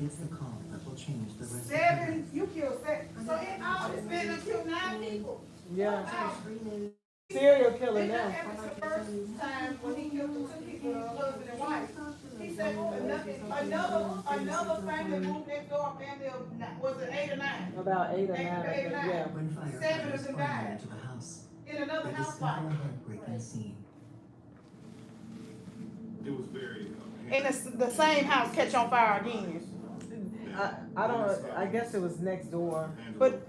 It's the call that will change the rest of Seven, you killed seven. So in all, it's been to kill 9 people. Yeah. Wow. Serial killer Then that now. happened the first time when he killed the 2 people, husband and wife. He said another family moved next door, a family of, was it 8 or 9? About 8 or 9, I 8 or think, 9. yeah. when 7 firefighters of them finally died enter the house. in another They house fire. discover a heartbreaking scene. It was very. In the same house catch on fire again. I don't, I guess it was next door. But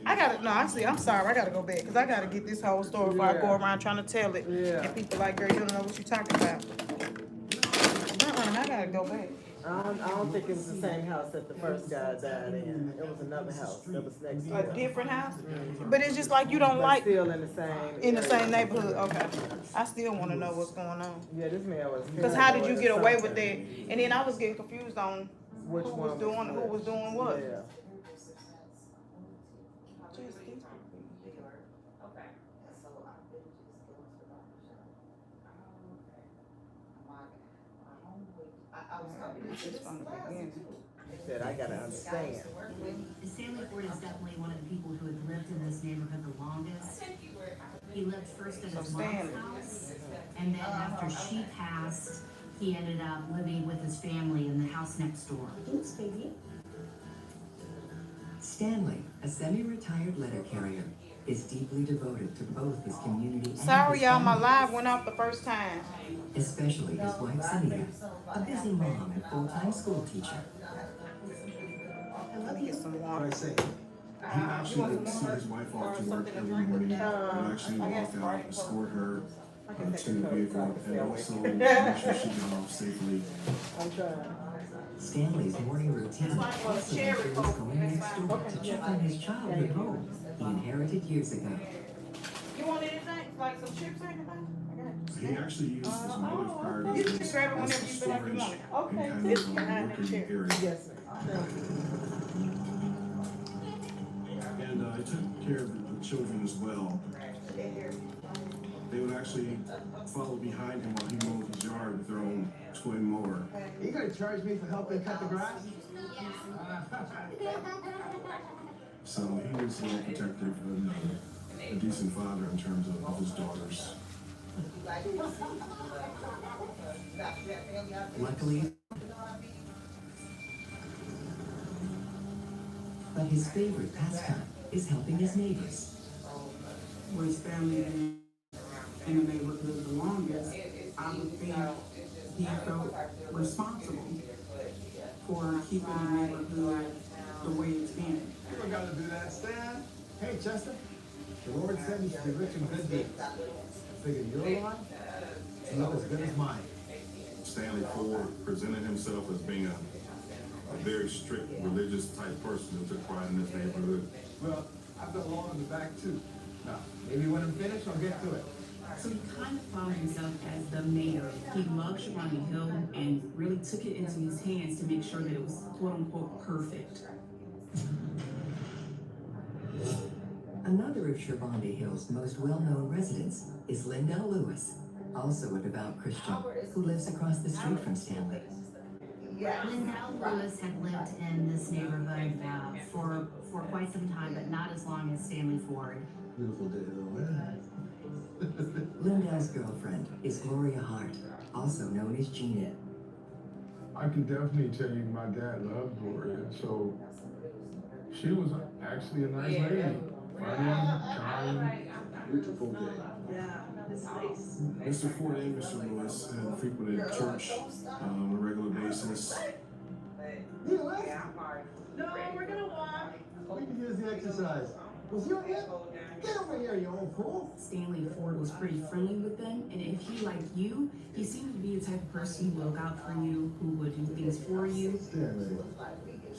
I gotta, no, actually, I'm sorry, I gotta go back, because I gotta get this whole story before I go around trying to tell it. Yeah. And people like, girl, you don't know what you're talking about. I gotta go back. I don't think it was the same house that the first guy died in. It was another house that was next door. A different house? But it's just like you don't But like still in the same neighborhood. Okay. I still want to know what's going on. Yeah, this man was. Because how did you get away with that? And then I was getting confused on Which who one was doing what. Yeah. Just from the beginning. Said I gotta understand. Stanley Ford is definitely one of the people who had lived in this neighborhood the longest. He lived first at his mom's house, and then after she passed, he ended up living with his family in the house next door. Thanks, baby. Stanley, a semi-retired letter carrier, is deeply devoted to both his community and Sorry, his y'all, my family. live went off the first time. Especially his wife Sunita, a busy mom and full-time school teacher. Let me get some What water. I say? He actually would see his wife off to work every morning. He'd actually walk out, escort her to the vehicle, and also make sure she got off safely. I'm trying. Stanley's morning routine also includes going next door to check on his childhood home he inherited years ago. You want anything? Like some chips or anything? He actually used his mother's prior You can business grab it as whenever a you feel like you storage want it. and Okay, kind it's of behind the working chair. area. Yes, ma'am. And he took care of the children as well. They would actually follow behind him while he mowed his yard with their own toy mower. You gonna charge me for helping cut the grass? So he was well protective and a decent father in terms of his daughters. Luckily, but his favorite pastime is helping his neighbors. Was family in the neighborhood the longest, I would think he felt responsible for keeping the neighborhood the way it's been. You don't gotta do that, Stan. Hey, Chester. The Lord said you should be rich in good deeds. Figured your lot is not as good as mine. Stanley Ford presented himself as being a very strict religious type person who took pride in his neighborhood. Well, I've got a lawn in the back too. Now, maybe when I'm finished, I'll get to it. So he kind of found himself as the mayor. He loved Shawnee Hill and really took it into his hands to make sure that it was quote unquote perfect. Another of Sherbondi Hill's most well-known residents is Lindell Lewis, also a devout Christian who lives across the street from Stanley. Lindell Lewis had lived in this neighborhood for quite some time, but not as long as Stanley Ford. Beautiful day, Lindell's girlfriend is Gloria Hart, also known as Jeannie. I can definitely tell you my dad loved Gloria, so she was actually a nice lady. Funny, kind. Beautiful day. Yeah, it's nice. Mr. Ford and Mr. Lewis had frequented church on a regular basis. You left? No, we're gonna walk. We can use the exercise. Was you it? Get over here, you old fool. Stanley Ford was pretty friendly with them, and if he liked you, he seemed to be the type of person who would look out for you, who would do things for you. Stanley.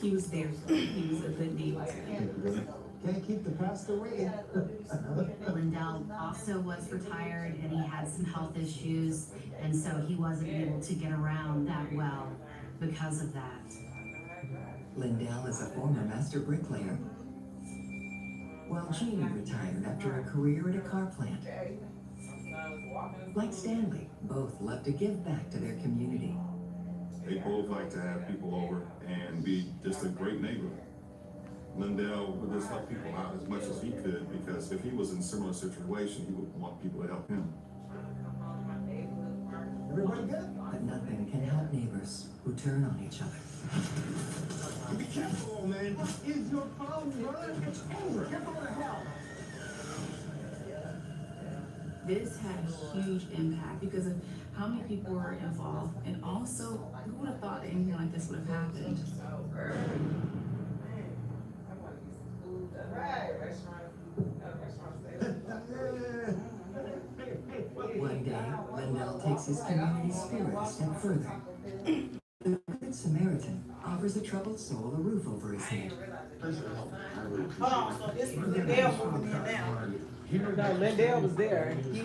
He was there for you. He was a good neighbor to them. Can't keep the pastor waiting. Lindell also was retired, and he had some health issues, and so he wasn't able to get around that well because of that. Lindell is a former master bricklayer, while Jeannie retired after a career at a car plant. Like Stanley, both love to give back to their community. They both like to have people over and be just a great neighbor. Lindell would just help people out as much as he could, because if he was in a similar situation, he would want people to help him. Everybody good? But nothing can help neighbors who turn on each other. Be careful, man. What is your problem, brother? It's over. Get over to hell. This had a huge impact because of how many people were involved, and also who would have thought that anything like this would have happened. One day, Lindell takes his community spirit a step further. The Good Samaritan offers a troubled soul a roof over his head. Hold on, so this is Lindell moving in now. No, Lindell was there. He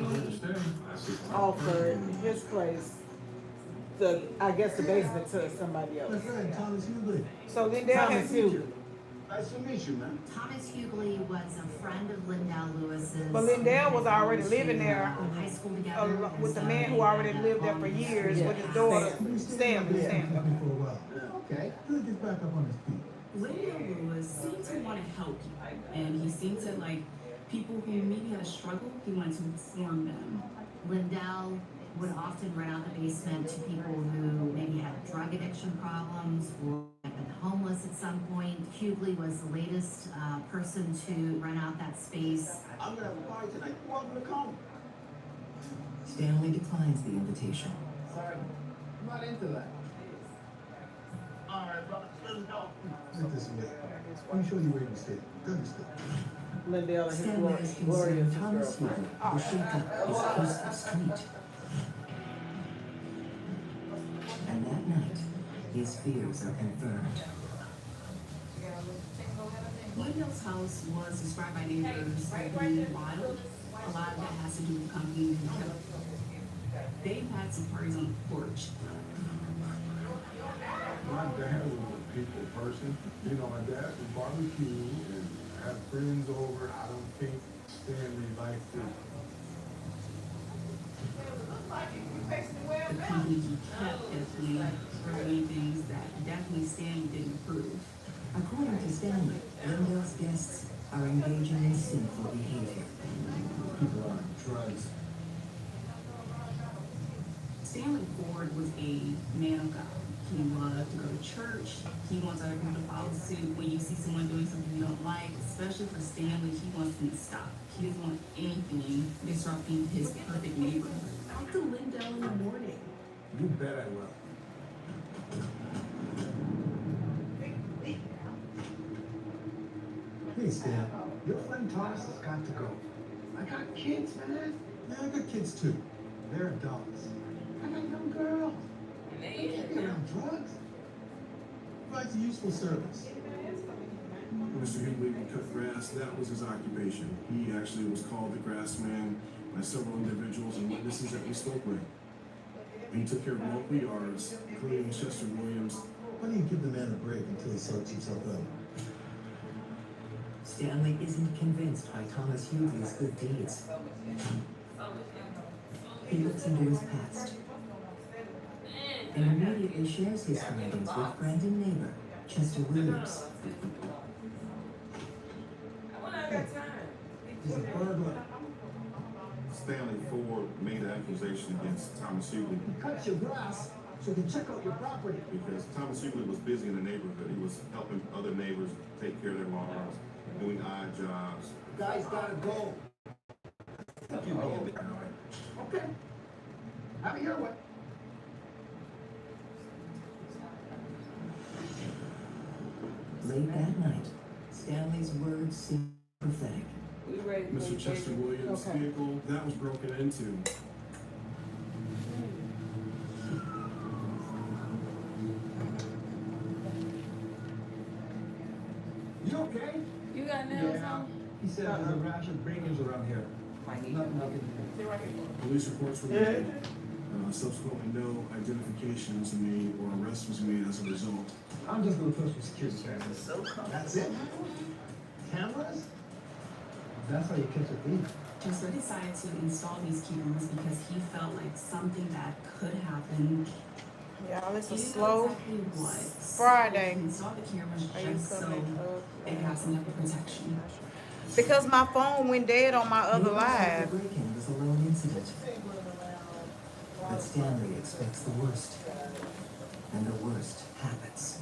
offered his place, I guess the basement to somebody else. My friend, Thomas Hughley. So Lindell Thomas has. Hughley. Nice to meet you, man. Thomas Hughley was a friend of Lindell Lewis's. But Lindell was already living there, High school together. with the man who already lived there for years with his daughter, Stanley. For a while. Okay. Good, get back up on his feet. Lindell Lewis seemed to want to help you, and he seemed to like people who maybe had a struggle. He wanted to inform them. Lindell would often rent out the basement to people who maybe had drug addiction problems or had been homeless at some point. Hughley was the latest person to rent out that space. I'm gonna have a party tonight. You're welcome to come. Stanley declines the invitation. Sorry, I'm not into that. All right, brother, let's go. Look this way. Let me show you where you stay. Go to stay. Lindell and his Stanley is glorious concerned Thomas girl. Hughley will shake up his coastal street. And that night, his fears are confirmed. Lindell's house was described by neighbors as being wild. A lot of that has to do with the company. They've had some parties on the porch. My dad was a people person. You know, my dad would barbecue and have friends over. I don't think Stanley liked it. The company he kept definitely were doing things that definitely Stanley didn't approve. According to Stanley, Lindell's guests are engaging in sinful behavior. People are on drugs. Stanley Ford was a man of God. He loved to go to church. He wants other people to follow suit when you see someone doing something you don't like. Especially for Stanley, he wants them to stop. He doesn't want anything disrupting his perfect neighborhood. Talk to Lindell in the morning. You bet I will. Hey, Stan, your friend Thomas has got to go. I got kids, man. Yeah, I got kids too. They're adults. I got young girls. They can't be around drugs. Provides a useful service. Mr. Hughley would cut grass. That was his occupation. He actually was called the grass man by several individuals and witnesses that we spoke with. He took care of local yards, including Chester Williams. Why don't you give the man a break until he sorts himself out? Stanley isn't convinced by Thomas Hughley's good deeds. He looks into his past and immediately shares his findings with friend and neighbor, Chester Williams. He's a burglar. Stanley Ford made an accusation against Thomas Hughley He cuts your grass so he can check out your property. because Thomas Hughley was busy in the neighborhood. He was helping other neighbors take care of their lawns, doing odd jobs. Guy's gotta go. Okay. Have it your way. Late that night, Stanley's words seem prophetic. Mr. Chester Williams' Okay. vehicle, that was broken into. You okay? You got nails Yeah. on? He said there's a rash of break-ins around here. Nothing I can do. Police reports were made. Subsequently, no identification was made or arrest was made as a result. I'm just gonna put some security cameras. That's it? Cameras? That's how you catch a thief. Chester decided to install these cameras because he felt like something that could happen Y'all, it's a Do you know slow exactly what Friday. install the cameras Are you just so coming up? it has enough protection? Because my phone went dead on my other Neighbors thought live. the break-in was a lone incident, but Stanley expects the worst, and the worst happens.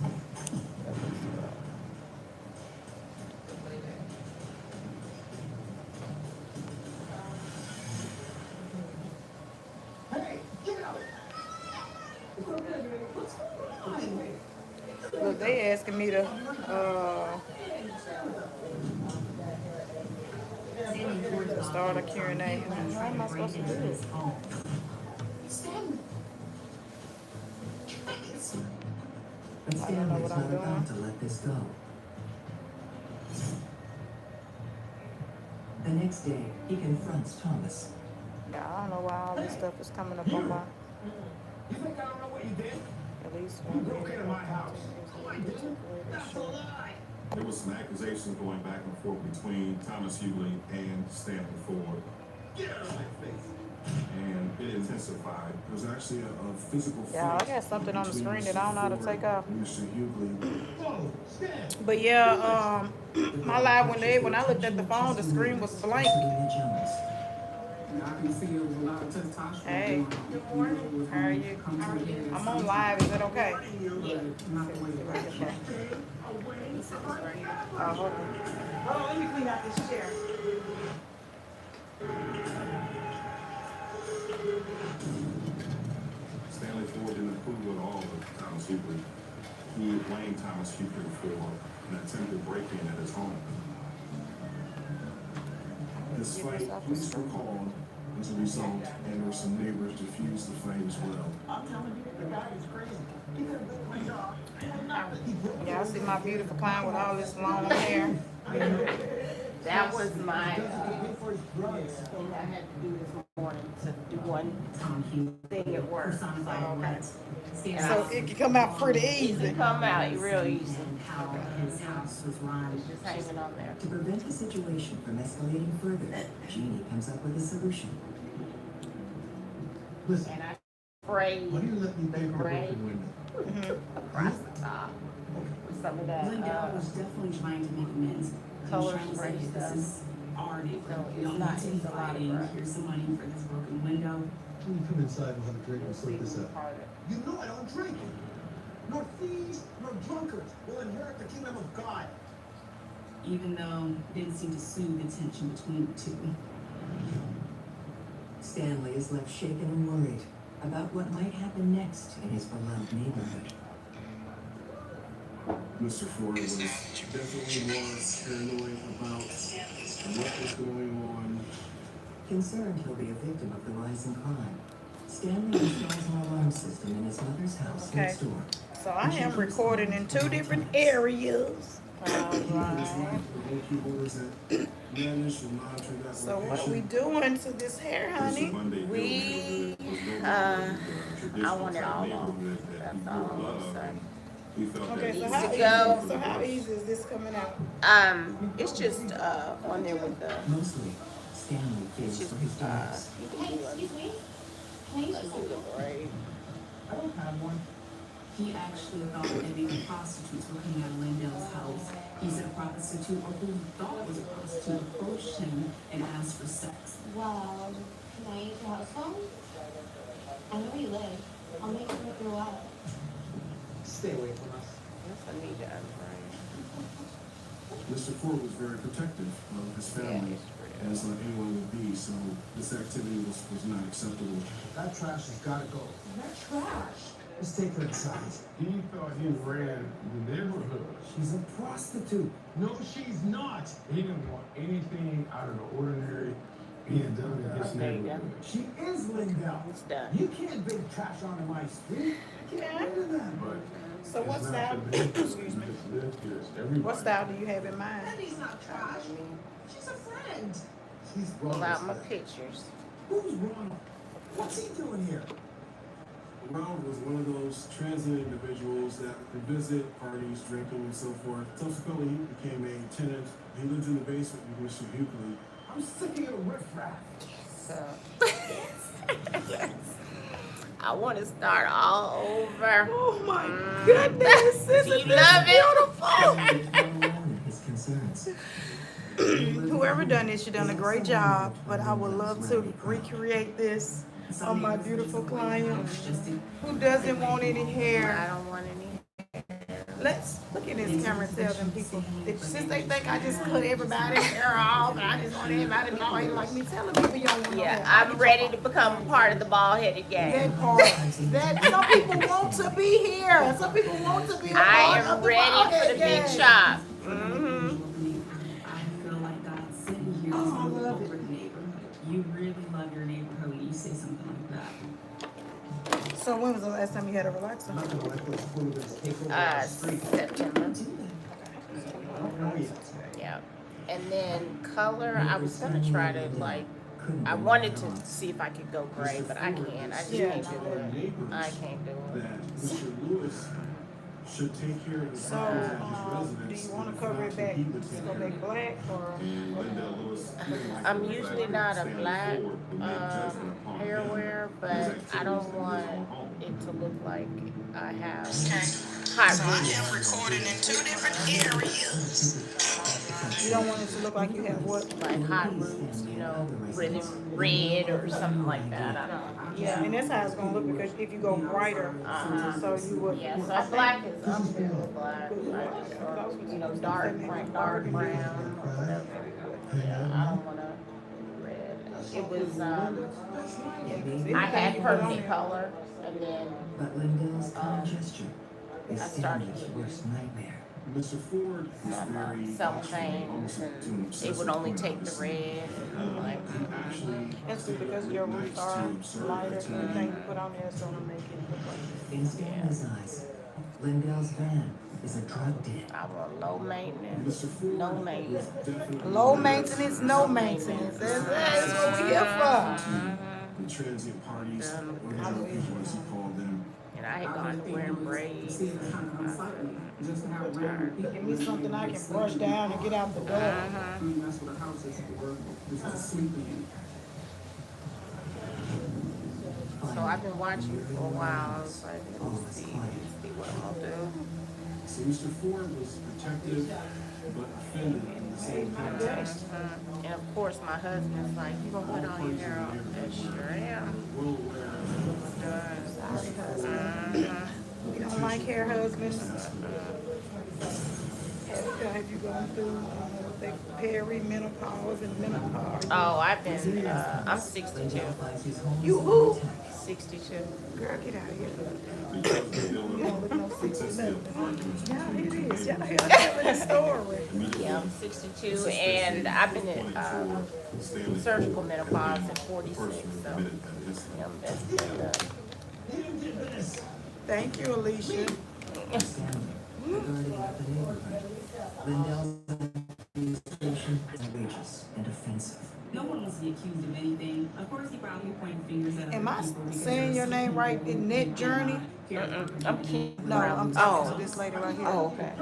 Hey, get out! Look, they asking me to start a Q&A. How am I supposed to do it? Stanley. But I don't know Stanley's what not I'm about doing. to let this go. The next day, he confronts Thomas. Yeah, I don't know why all this stuff is coming up on my. You think I don't know what you did? At least You one broke minute. into my house. Oh, I didn't. That's a lie. There was some accusations going back and forth between Thomas Hughley and Stanley Ford, Get out of my face. and it intensified. There was actually a physical fight. Yeah, I got something on the between screen that I don't know how to Mr. take Ford off. and Mr. Hughley. Whoa, stand. But yeah, my live when I looked at the phone, the screen was blank. Selena Jones. And I can see it was a lot of testosterone. Hey. going on. Good morning. How are you? I'm on live. Is that okay? But not the way that I should. Oh, hold on. Oh, let me clean out this chair. Stanley Ford didn't approve at all of Thomas Hughley. He blamed Thomas Hughley for an attempted break-in at his home. This fight, police were called as a result, and there were some neighbors diffused the fight as well. I'm telling you, the guy is crazy. He could have done my job. Yeah, I see my beautiful client with all this long hair. That was my For his drugs. thing I had to do this morning to do one Tom Hughley thing at work. personified what Stanley So it can come out pretty It easy. can come out real easy. and how his house was run. Just hanging on there. To prevent the situation from escalating further, Jeannie comes up with a solution. Listen, And I sprayed why do you let me pay for the Right. broken window? across the top with some of that Linda was definitely trying to make amends. color Trying to spray say, stuff. this is our neighborhood. So We don't it's not- need to be it's a lot of fighting. brush. Here's some money for this broken window. When you come inside and have a drink and See sort this out. harder. You know I don't drink. Nor thieves, nor drunkards will inherit the kingdom of God. Even though it didn't seem to soothe the tension between the two. Stanley is left shaken and worried about what might happen next in his beloved neighborhood. Mr. Ford was definitely more paranoid about what was going on. Concerned he'll be a victim of the rising crime, Stanley installs an alarm system in his mother's house Okay. next door. So I am recording in 2 different areas. So what we doing to this hair, honey? We, I want it all off. That's all I'm gonna say. Okay, so Needs how to easy, go. so how easy is this coming out? It's just, on there with the, Mostly, Stanley fears just, for his daughters. you can do me? Can you a little braid. I don't have one. He actually thought that maybe prostitutes were coming out of Lindell's house. He said a prostitute, or who he thought was a prostitute, approached him and asked for sex. Well, can I use your house phone? I know where you live. I'll make it with your wallet. Stay away from us. Yes, I need to unbraid. Mr. Ford was very protective of his family, as anyone would be, so this activity was not acceptable. That trash has gotta go. That trash? Let's take her inside. He thought he ran the neighborhood. She's a prostitute. No, she's not. He didn't want anything out of the ordinary being done in his Okay, neighborhood. She is Lindell. It's done. You can't big trash onto my street. Get rid of them. But So it's what not style, the neighborhood. excuse me, It's lived here. It's everybody. what style do you have in mind? Eddie's not trash. She's a friend. She's Pull wrong. out my pictures. Who's wrong? What's he doing here? Ronald was one of those transient individuals that would visit parties, drinking, and so forth. Subsequently, he became a tenant. He lived in the basement with Mr. Hughley. I'm sick of your riffraff. So, I want to start all over. Oh my goodness, Do isn't you this love beautiful? Whoever done this, you done a great job, but I would love to recreate this on my beautiful client who doesn't want any I hair. don't want any. Let's look at this camera and tell them people, since they think I just cut everybody's hair off and I just want everybody to be white like me, tell them people you don't want no Yeah, hair. I'm ready to become a part of the bald-headed gang. That part, that some people want to be here. Some people want to be a I part am of the ready for bald-headed the big gang. shop. I feel like God sitting here Oh, I to look love over it. the neighborhood. You really love your neighborhood when you say something like that. So when was the last time you had a relaxer? September. Yeah. And then color, I was gonna try to I wanted to see if I could go gray, but I can't. I just can't do it. I can't do it. That Mr. Lewis should take care of the So, problems at his do residence. you want to cover it back, just go back black or? And Linda Lewis. I'm usually not a black hair wearer, but I don't want it to look like I have hot roots. Recording in 2 different areas. You don't want it to look like you have what? Like hot roots, you know, really red or something like that. I don't. Yeah, and that's how it's gonna look because if you go brighter, so you would. Yeah, so black is I'm good with black. Dark brown or whatever. Yeah, I don't wanna red. It was I had permanent color and then But Lindell's kind gesture is I started Stanley's worst nightmare. Mr. Ford is very cellophane and it would only take the red and like That's good because your roots are lighter. Everything you put on there is gonna make it look like. In Stanley's eyes, Lindell's van is a drug den. I want low maintenance. No maintenance. Low maintenance, no maintenance. That's what we here for. The transient parties, or whatever people as he called them. And I had gone to wearing braids. See, it's kind of unsettling just to have random people. Give me something I can brush down and get out the door. I mean, that's what a house is for, just to sleep in. So I've been watching you for a while. I was like, let's see what I'm gonna do. So Mr. Ford was protective but offended in the same context. And of course, my husband's like, you gonna put all your hair off? I sure am. Well aware You don't like hair husbands? Have you gone through the perimenopause and menopause? Oh, I've been, I'm 62. You who? 62. Girl, get out of here. You don't look no 67. Yeah, it is. Y'all hear the story. Yeah, I'm 62 and I've been in surgical menopause at 46. So, yeah, that's been Thank you, Alicia. Stanley, the guardian of the neighborhood. Lindell's administration is outrageous and offensive. No one wants to be accused of anything. Of course, people out here pointing fingers at Am I other people because saying your name right in Net Journey? I'm kidding. No, I'm talking to this lady right here. Oh, okay.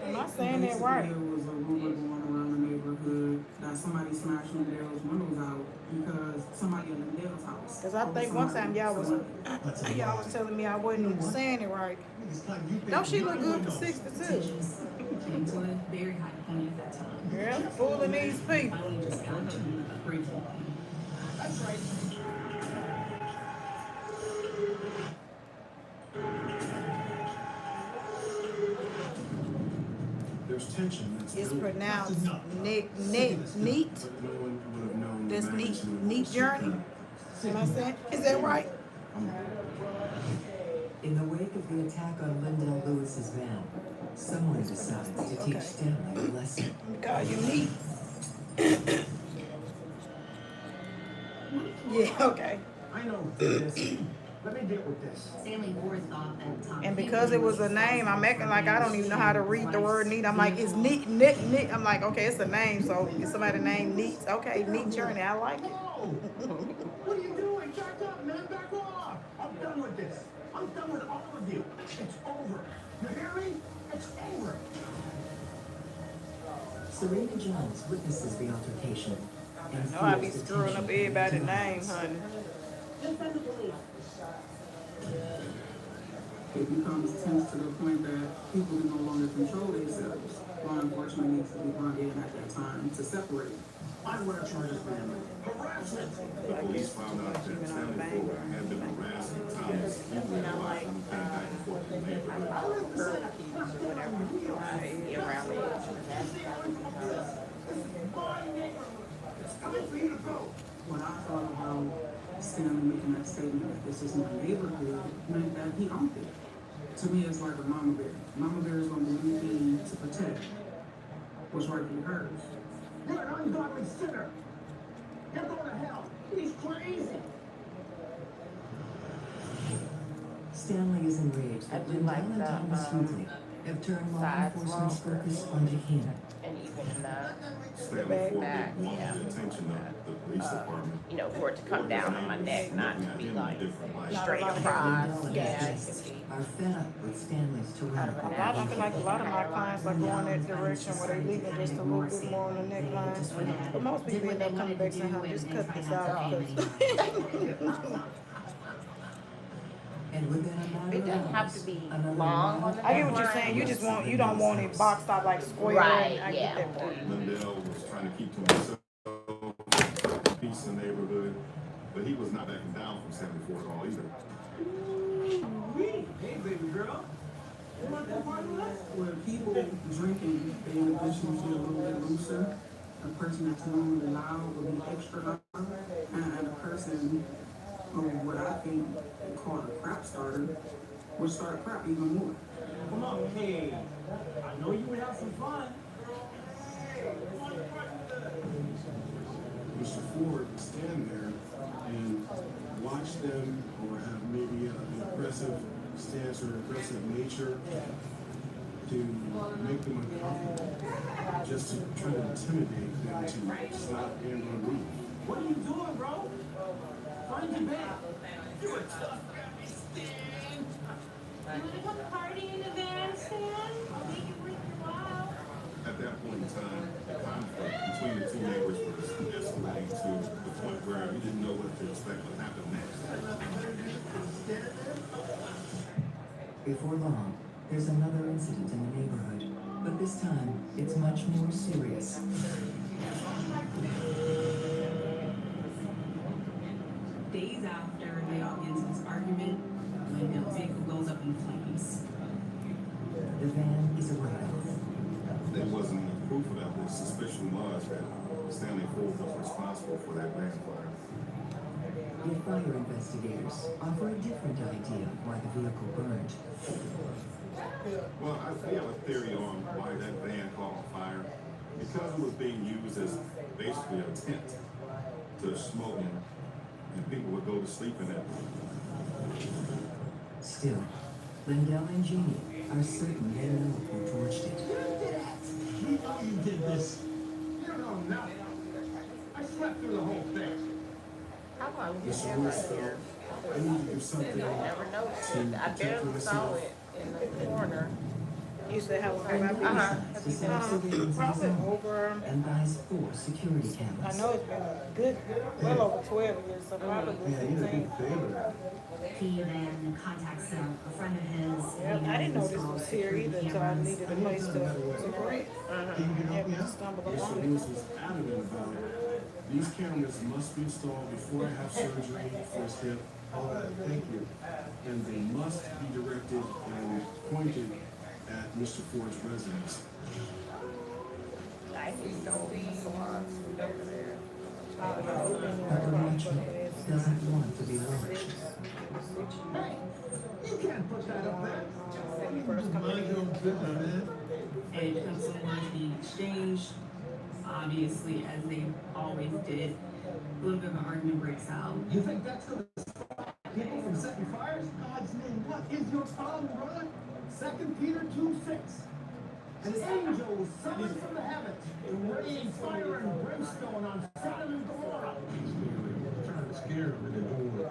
Am I saying that right? There was a rumor going around the neighborhood that somebody smashed Lindell's windows out because somebody in Lindell's house. Because I think one time y'all was telling me I wasn't saying it right. Don't she look good for 62? came to a very high point at that time. Yeah, fooling these people. Finally just got to breaking point. there's tension. It's pronounced neat. But no one would have known the That's magnitude of neat the journey. Am I saying? Is that right? In the wake of the attack on Lindell Lewis's van, someone decides to teach Stanley a lesson. God, you neat. Yeah, okay. I know this. Let me deal with this. Stanley Ward thought that Tom. And because it was a name, I'm acting like I don't even know how to read the word neat. I'm like, it's neat. I'm like, okay, it's a name, so it's somebody named Neat. Okay, Neat Journey. I like it. What are you doing? Back up, man. Back off. I'm done with this. I'm done with all of you. It's over. You hear me? It's over. Serena Jones witnesses the altercation and No, I be fears the screwing up tension everybody's continues. name, honey. It becomes tense to the point that people can no longer control themselves. Law enforcement needs to be brought in at that time to separate. I want to charge this man with harassment. The police found out that Stanley Polk had been harassing Thomas Hughley a lot when he came back and forth in the neighborhood. What I thought about Stanley making that statement that this is my neighborhood meant that he owned it. To me, it's like a mama bear. Mama bear is going to do anything to protect what's rightfully hers. You're an ungodly sinner. You're going to hell. He's crazy. Stanley is enraged that Lindell and Thomas Hughley have turned law enforcement's focus onto him. And even Stanley Polk back, didn't want yeah. the attention of the police department. you know, for it to come down on my neck, not to be like straight Lindell across. and Yeah, Jess are fed up with Stanley's tyrannical I feel like a lot of my clients are going that direction where they leaving just a little bit more on the neckline. But most people end up coming back saying, "Huh, just cut this out." Because And within a matter it of doesn't have hours, to be another long on the I get what you're neckline. saying. You don't want it boxed out like square. Right, I yeah. get that part. Lindell was trying to keep to himself, peace in the neighborhood, but he was not backing down from 74 at all either. Hey, baby girl. You want that part of us? When people drinking, they eventually feel a little bit looser. A person that's normally loud will be extra loud, and a person who what I think they call a crap starter will start crap even more. Come on, hey. I know you would have some fun. Mr. Ford would stand there and watch them or have maybe an aggressive stance or aggressive nature to make them uncomfortable, just to try to intimidate them to stop and move. What are you doing, bro? Find your bag. You're a tough guy, Stan. You wanna come party in the van, Stan? I'll make it worth your while. At that point in time, the conflict between the two neighbors was escalating to the point where you didn't know what to expect would happen next. Before long, there's another incident in the neighborhood, but this time it's much more serious. Days after they all get into this argument, Lindell's vehicle goes up in flames. The van is a write-off. There wasn't enough proof of that. The suspicion was that Stanley Ford was responsible for that van fire. Yet fire investigators offer a different idea why the vehicle burned. Well, we have a theory on why that van caught on fire. Because it was being used as basically a tent to smoke in, and people would go to sleep in it. Still, Lindell and Jeannie are certain they know who torched it. We know you did this. You don't know nothing. I slept through the whole thing. How long you Mr. been Lewis right felt here? I need to do something Never noticed to it. I protect barely saw myself. it in the corner. You used to have one Lindell right decides to set up surveillance of his Probably own over. and buys 4 security I cameras. know it's been a good, well over 12 years, so probably Yeah, you're a 15. big favor. He then contacts a friend of his. Yep, I didn't know this was here either until I needed a place to rent. Can you help me Yeah, out? stumbled Mr. upon it. Lewis was adamant about these cameras must be installed before I have surgery for his hip. All right, thank you. And they must be directed and pointed at Mr. Ford's residence. I see no salons over there. Dr. Watchman doesn't want to be watched. Hey, you can't put that up there. When you first come in. And it comes to the exchange, obviously, as they always did. A little bit of an argument breaks out. You think that's gonna stop people from setting fires? God's name, what is your problem, brother? 2 Peter 2:6. An angel was summoned from the heavens to rain fire and brimstone on Sodom and Gomorrah. Trying to scare him into doing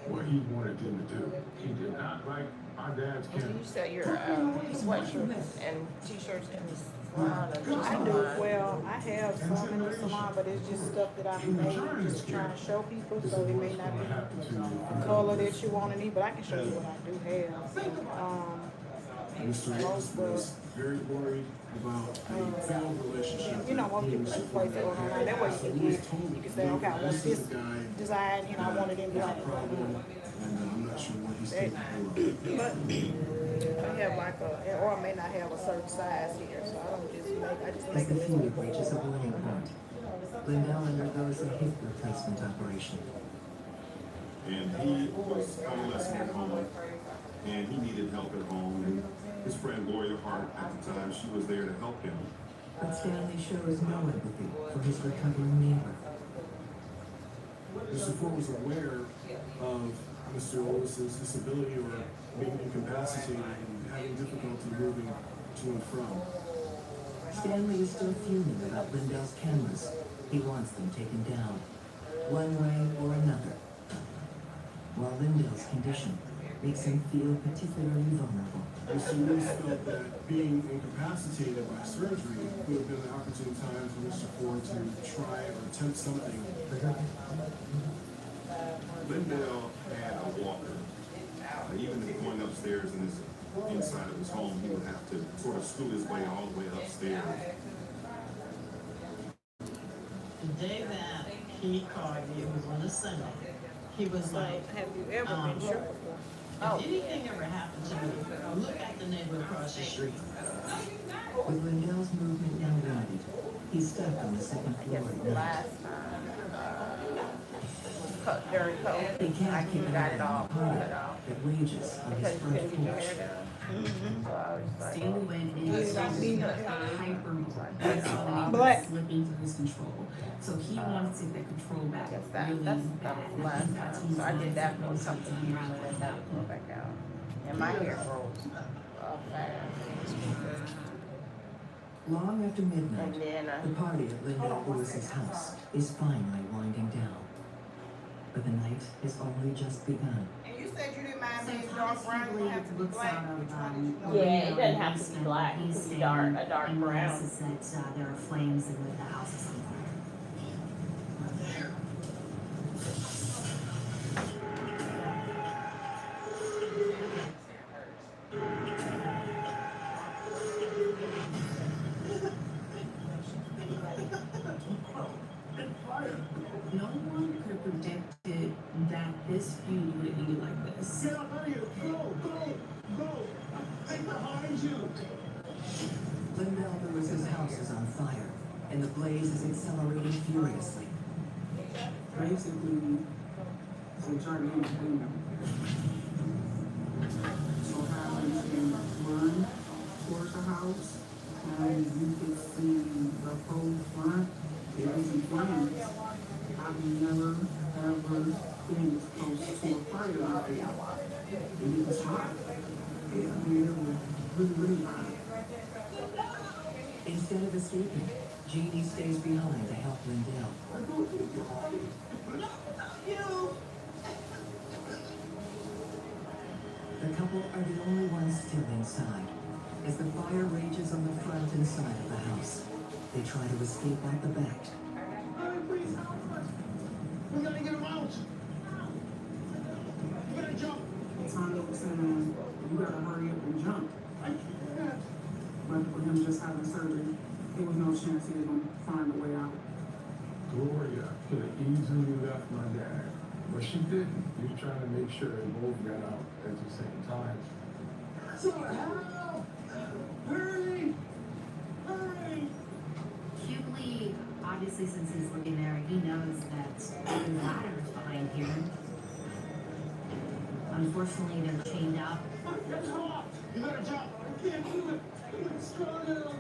what he wanted him to do. He did not like my dad's You cameras. sell your sweatshirts and t-shirts in the salon or just I do, online? well, I have some in the salon, but it's just stuff that I made, just trying to show people, so it may not be the color that you want to need, but I can show you what I do have. Mr. Ross was very worried about a failed relationship. You know, most people just place it on online. That way you can say, okay, I want this design, you know, I want it in black. And I'm not sure what he's capable of. But I have like or I may not have a certain size here, so I don't just make, I just As make the it. feud reaches a boiling point, Lindell undergoes a hip replacement operation. And he was convalescing at home, and he needed help at home. And his friend Gloria Hart, at the time, she was there to help him. But Stanley shows no empathy for his recovering neighbor. Mr. Ford was aware of Mr. Otis's disability or being incapacitated and having difficulty moving to and from. Stanley is still fuming about Lindell's cameras. He wants them taken down, one way or another. While Lindell's condition makes him feel particularly vulnerable. Mr. Lewis felt that being incapacitated by surgery would have been an opportune time for Mr. Ford to try or attempt something. Lindell had a walker. Even if going upstairs in his inside of his home, he would have to sort of scoot his way all the way upstairs. The day that he called me, it was on a Sunday. He was like, Have you ever been sure before? if anything ever happened to me, look at the neighbor across the street. With Lindell's movement now limited, he's stuck on the second floor at night. Last time, during COVID, He can't like keep he an got eye it on all the party cut off. that rages on his Because you front couldn't get your porch. hair done. So I was like, Stanley went into hyper mode. Black. Slipping through his control. So he wanted to take that control back I guess that really was bad. last time. So I did that for a couple of years and then that pull back out. And my hair grows fast. Long after And midnight, then the party at Lindell Lewis's house is finally winding down. But the night has only just begun. And you said you didn't mind So being Thomas dark brown, you Healy have to be looks black. out Which of, one did you want? Yeah, it doesn't have to be black. It He's could be saying a dark and brown. realizes that there are flames and that the house is on fire. No one could have predicted that this feud would end like this. Get up out of here! Go! Right behind you! Lindell Lewis's house is on fire, and the blaze is accelerating furiously. Basically, it's a gigantic window. So how you can run towards the house, and you can see the whole front. It was in flames. I've never ever been close to a fire like that. And it was hot. I mean, it was really, really hot. Instead of escaping, Jeannie stays behind to help Lindell. The couple are the only ones still inside. As the fire rages on the front and side of the house, they try to escape out the back. We gotta get him out! We gotta jump! Tanya was saying, you gotta hurry up and jump. I can't! But for him just having surgery, there was no chance he was gonna find a way out. Gloria could have easily left my dad, but she didn't. She was trying to make sure they both got out at the same time. So help! Hurry! Hurry! Hughley, obviously since he's looking there, he knows that the ladder is behind here. Unfortunately, they're chained up. Get off! You gotta jump! I can't do it! I'm struggling!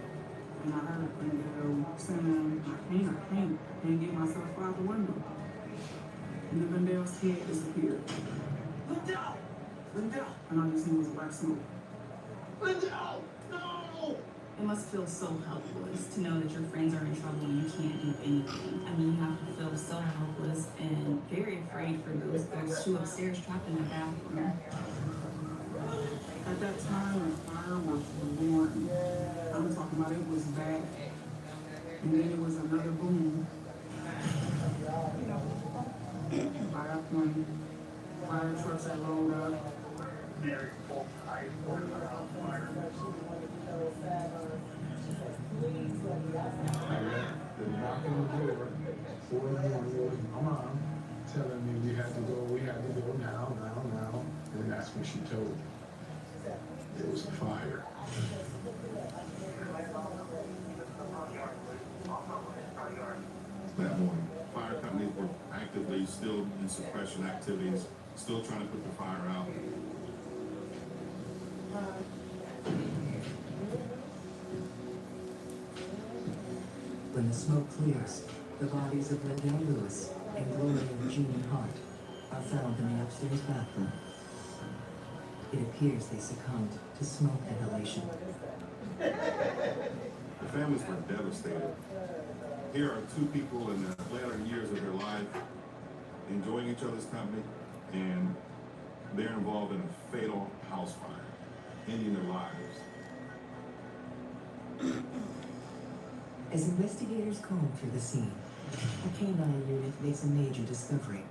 And I heard Lindell saying, I can't get myself out the window. And then Lindell's head disappeared. Lindell! Lindell! And all you seen was black smoke. Lindell! No! It must feel so helpless to know that your friends are in trouble and you can't do anything. I mean, you have to feel so helpless and very afraid for those two upstairs trapped in the bathroom. At that time, when fire was born, I'm talking about it was bad. And then it was another boom. By that point, fire trucks had rolled up. Polk High School on fire. The knock on the door, 4 in the morning, was my mom telling me we had to go now. And that's when she told me. It was a fire. That morning, fire companies were actively still in suppression activities, still trying to put the fire out. When the smoke clears, the bodies of Lindell Lewis and Gloria Jean Hart are found in the upstairs bathroom. It appears they succumbed to smoke inhalation. The families were devastated. Here are two people in the latter years of their life enjoying each other's company, and they're involved in a fatal house fire, ending their lives. As investigators comb through the scene, a canine unit makes a major discovery.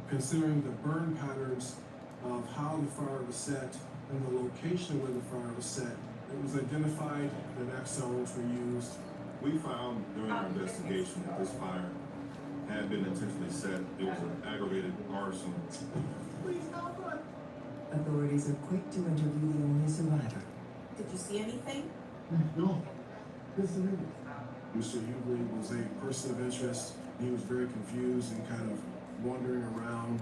Considering the burn patterns of how the fire was set and the location where the fire was set, it was identified that axons were used. We found during our investigation that this fire had been intentionally set. It was an aggravated arson. Authorities are quick to interview the only survivor. Did you see anything? No. Listen to me. Mr. Hughley was a person of interest. He was very confused and kind of wandering around,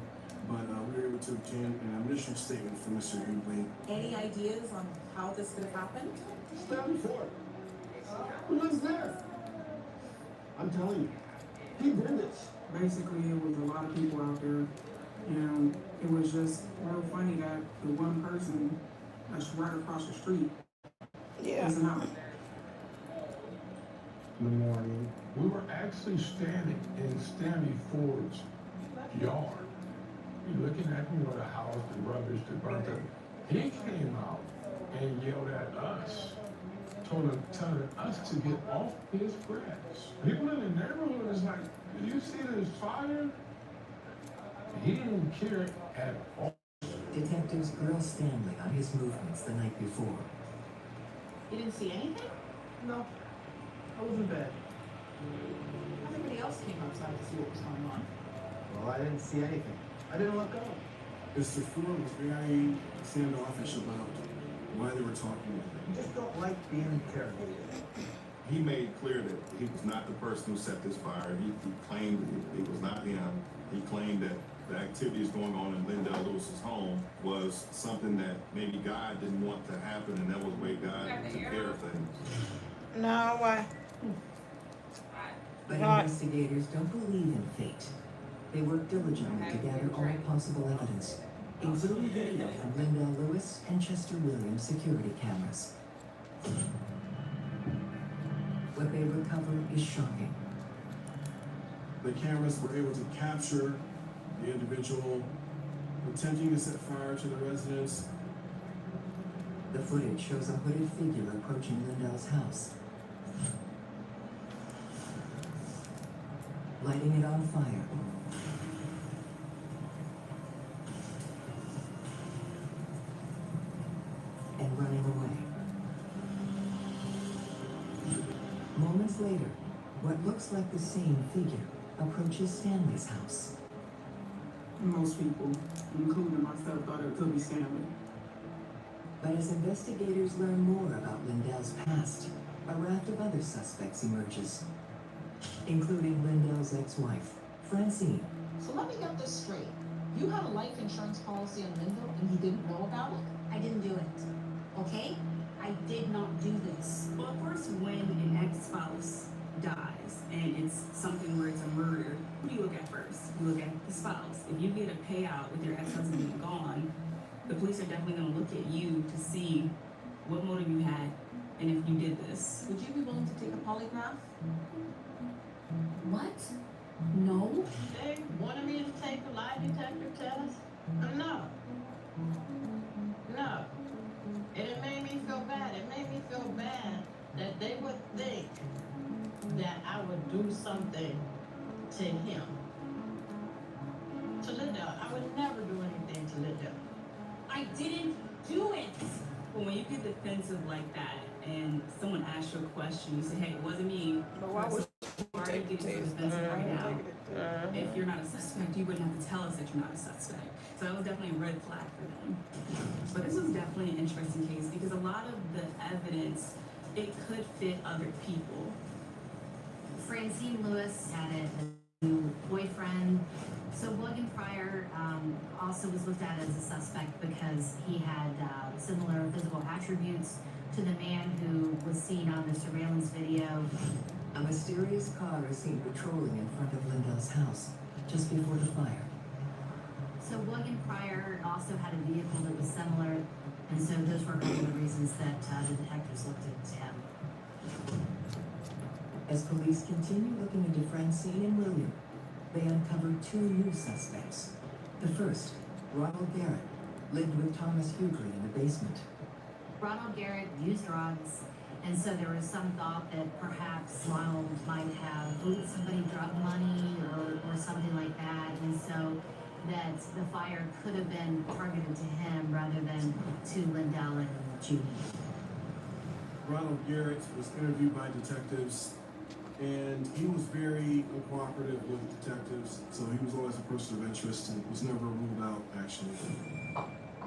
but we were able to obtain an initial statement from Mr. Hughley. Any ideas on how this could have happened? Stand before. Who was there? I'm telling you, he did this. Basically, it was a lot of people out there, and it was just real funny that the one person that's right across the street wasn't out. In the morning, we were actually standing in Stanley Ford's yard. You're looking at, the house, the rubbish, the burnt up. He came out and yelled at us, telling us to get off his grass. People in the neighborhood is like, did you see this fire? He didn't care at all. Detectives grill Stanley on his movements the night before. You didn't see anything? No, I wasn't bad. Everybody else came outside to see what was going on. Well, I didn't see anything. I didn't look up. Mr. Ford was very standoffish about why they were talking with him. I just don't like being interrogated. He made clear that he was not the person who set this fire. He claimed it was not him. He claimed that the activities going on in Lindell Lewis's home was something that maybe God didn't want to happen, and that was the way God took care of things. No, why? But investigators don't believe in fate. They work diligently to gather all possible evidence, including video from Lindell Lewis and Chester Williams security cameras. What they recover is shocking. The cameras were able to capture the individual attempting to set fire to the residence. The footage shows a hooded figure approaching Lindell's house, lighting it on fire. And running away. Moments later, what looks like the same figure approaches Stanley's house. Most people, including myself, thought it could be Stanley. But as investigators learn more about Lindell's past, a raft of other suspects emerges, including Lindell's ex-wife, Francine. So let me get this straight. You had a life insurance policy on Lindell and he didn't know about it? I didn't do it, okay? I did not do this. Well, of course, when an ex-spouse dies and it's something where it's a murder, who do you look at first? You look at the spouse. If you get a payout with your ex-husband being gone, the police are definitely going to look at you to see what motive you had and if you did this. Would you be willing to take a polygraph? What? No? They wanted me to take a lie detector test? No. No. And it made me feel bad. It made me feel bad that they would think that I would do something to him. To Linda, I would never do anything to Linda. I didn't do it. But when you get defensive like that and someone asks you a question, you say, hey, it wasn't me. But why would Why are you getting so defensive right now? If you're not a suspect, you wouldn't have to tell us that you're not a suspect. So that was definitely a red flag for them. But this was definitely an interesting case because a lot of the evidence, it could fit other people. Francine Lewis had a new boyfriend. So William Pryor also was looked at as a suspect because he had similar physical attributes to the man who was seen on the surveillance video. A mysterious car is seen patrolling in front of Lindell's house just before the fire. So William Pryor also had a vehicle that was similar, and so those were one of the reasons that the detectives looked into him. As police continue looking into Francine and William, they uncovered two new suspects. The first, Ronald Garrett, lived with Thomas Hughley in the basement. Ronald Garrett used drugs, and so there was some thought that perhaps Ronald might have owed somebody drug money or something like that, and so that the fire could have been targeted to him rather than to Lindell and Judy. Ronald Garrett was interviewed by detectives, and he was very uncooperative with detectives, so he was always a person of interest and was never ruled out, actually.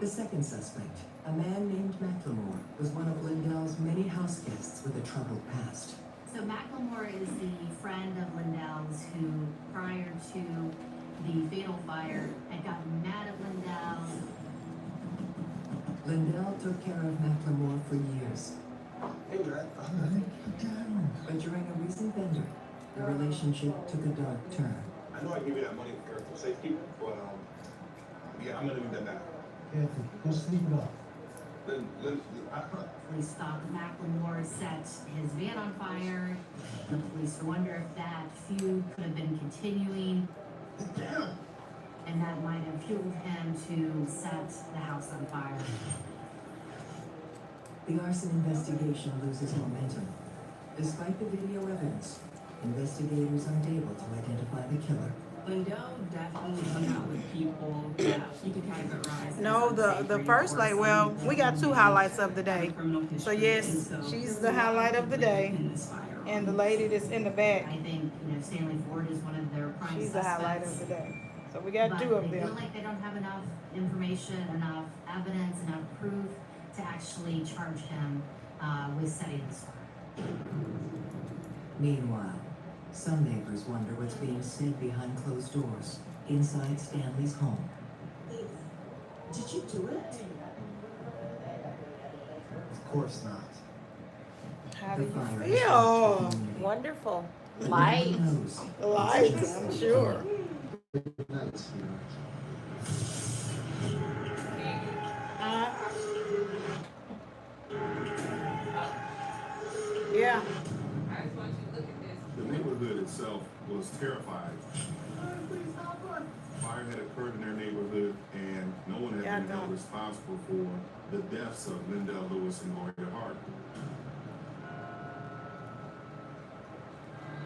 The second suspect, a man named McLemore, was one of Lindell's many house guests with a troubled past. So McLemore is the friend of Lindell's who, prior to the fatal fire, had gotten mad at Lindell. Lindell took care of McLemore for years. Hey, But during a recent bender, the relationship took a dark turn. I know I give you that money for safety, but yeah, I'm gonna need that now. Careful, go sleep it off. Police thought McLemore set his van on fire. The police wonder if that feud could have been continuing. And that might have fueled him to set the house on fire. The arson investigation loses momentum. Despite the video evidence, investigators aren't able to identify the killer. Lindell definitely hung out with people that you could categorize. No, the first lady, well, we got two highlights of the day. So yes, she's the highlight of the day. And the lady that's in the back, I think, Stanley Ford is one of their prime she's the suspects. highlight of the day. So we got two But of they feel them. like they don't have enough information, enough evidence, enough proof to actually charge him with setting this fire. Meanwhile, some neighbors wonder what's being said behind closed doors inside Stanley's home. Did you do it? Of course not. How do The fire you has feel? swept the community. Wonderful. But Light. no one knows Lights, I'm sure. Good night, sweetheart. Yeah. The neighborhood itself was terrified. Fire had occurred in their neighborhood, and no one Yeah, had been no. held responsible for the deaths of Lindell Lewis and Gloria Hart.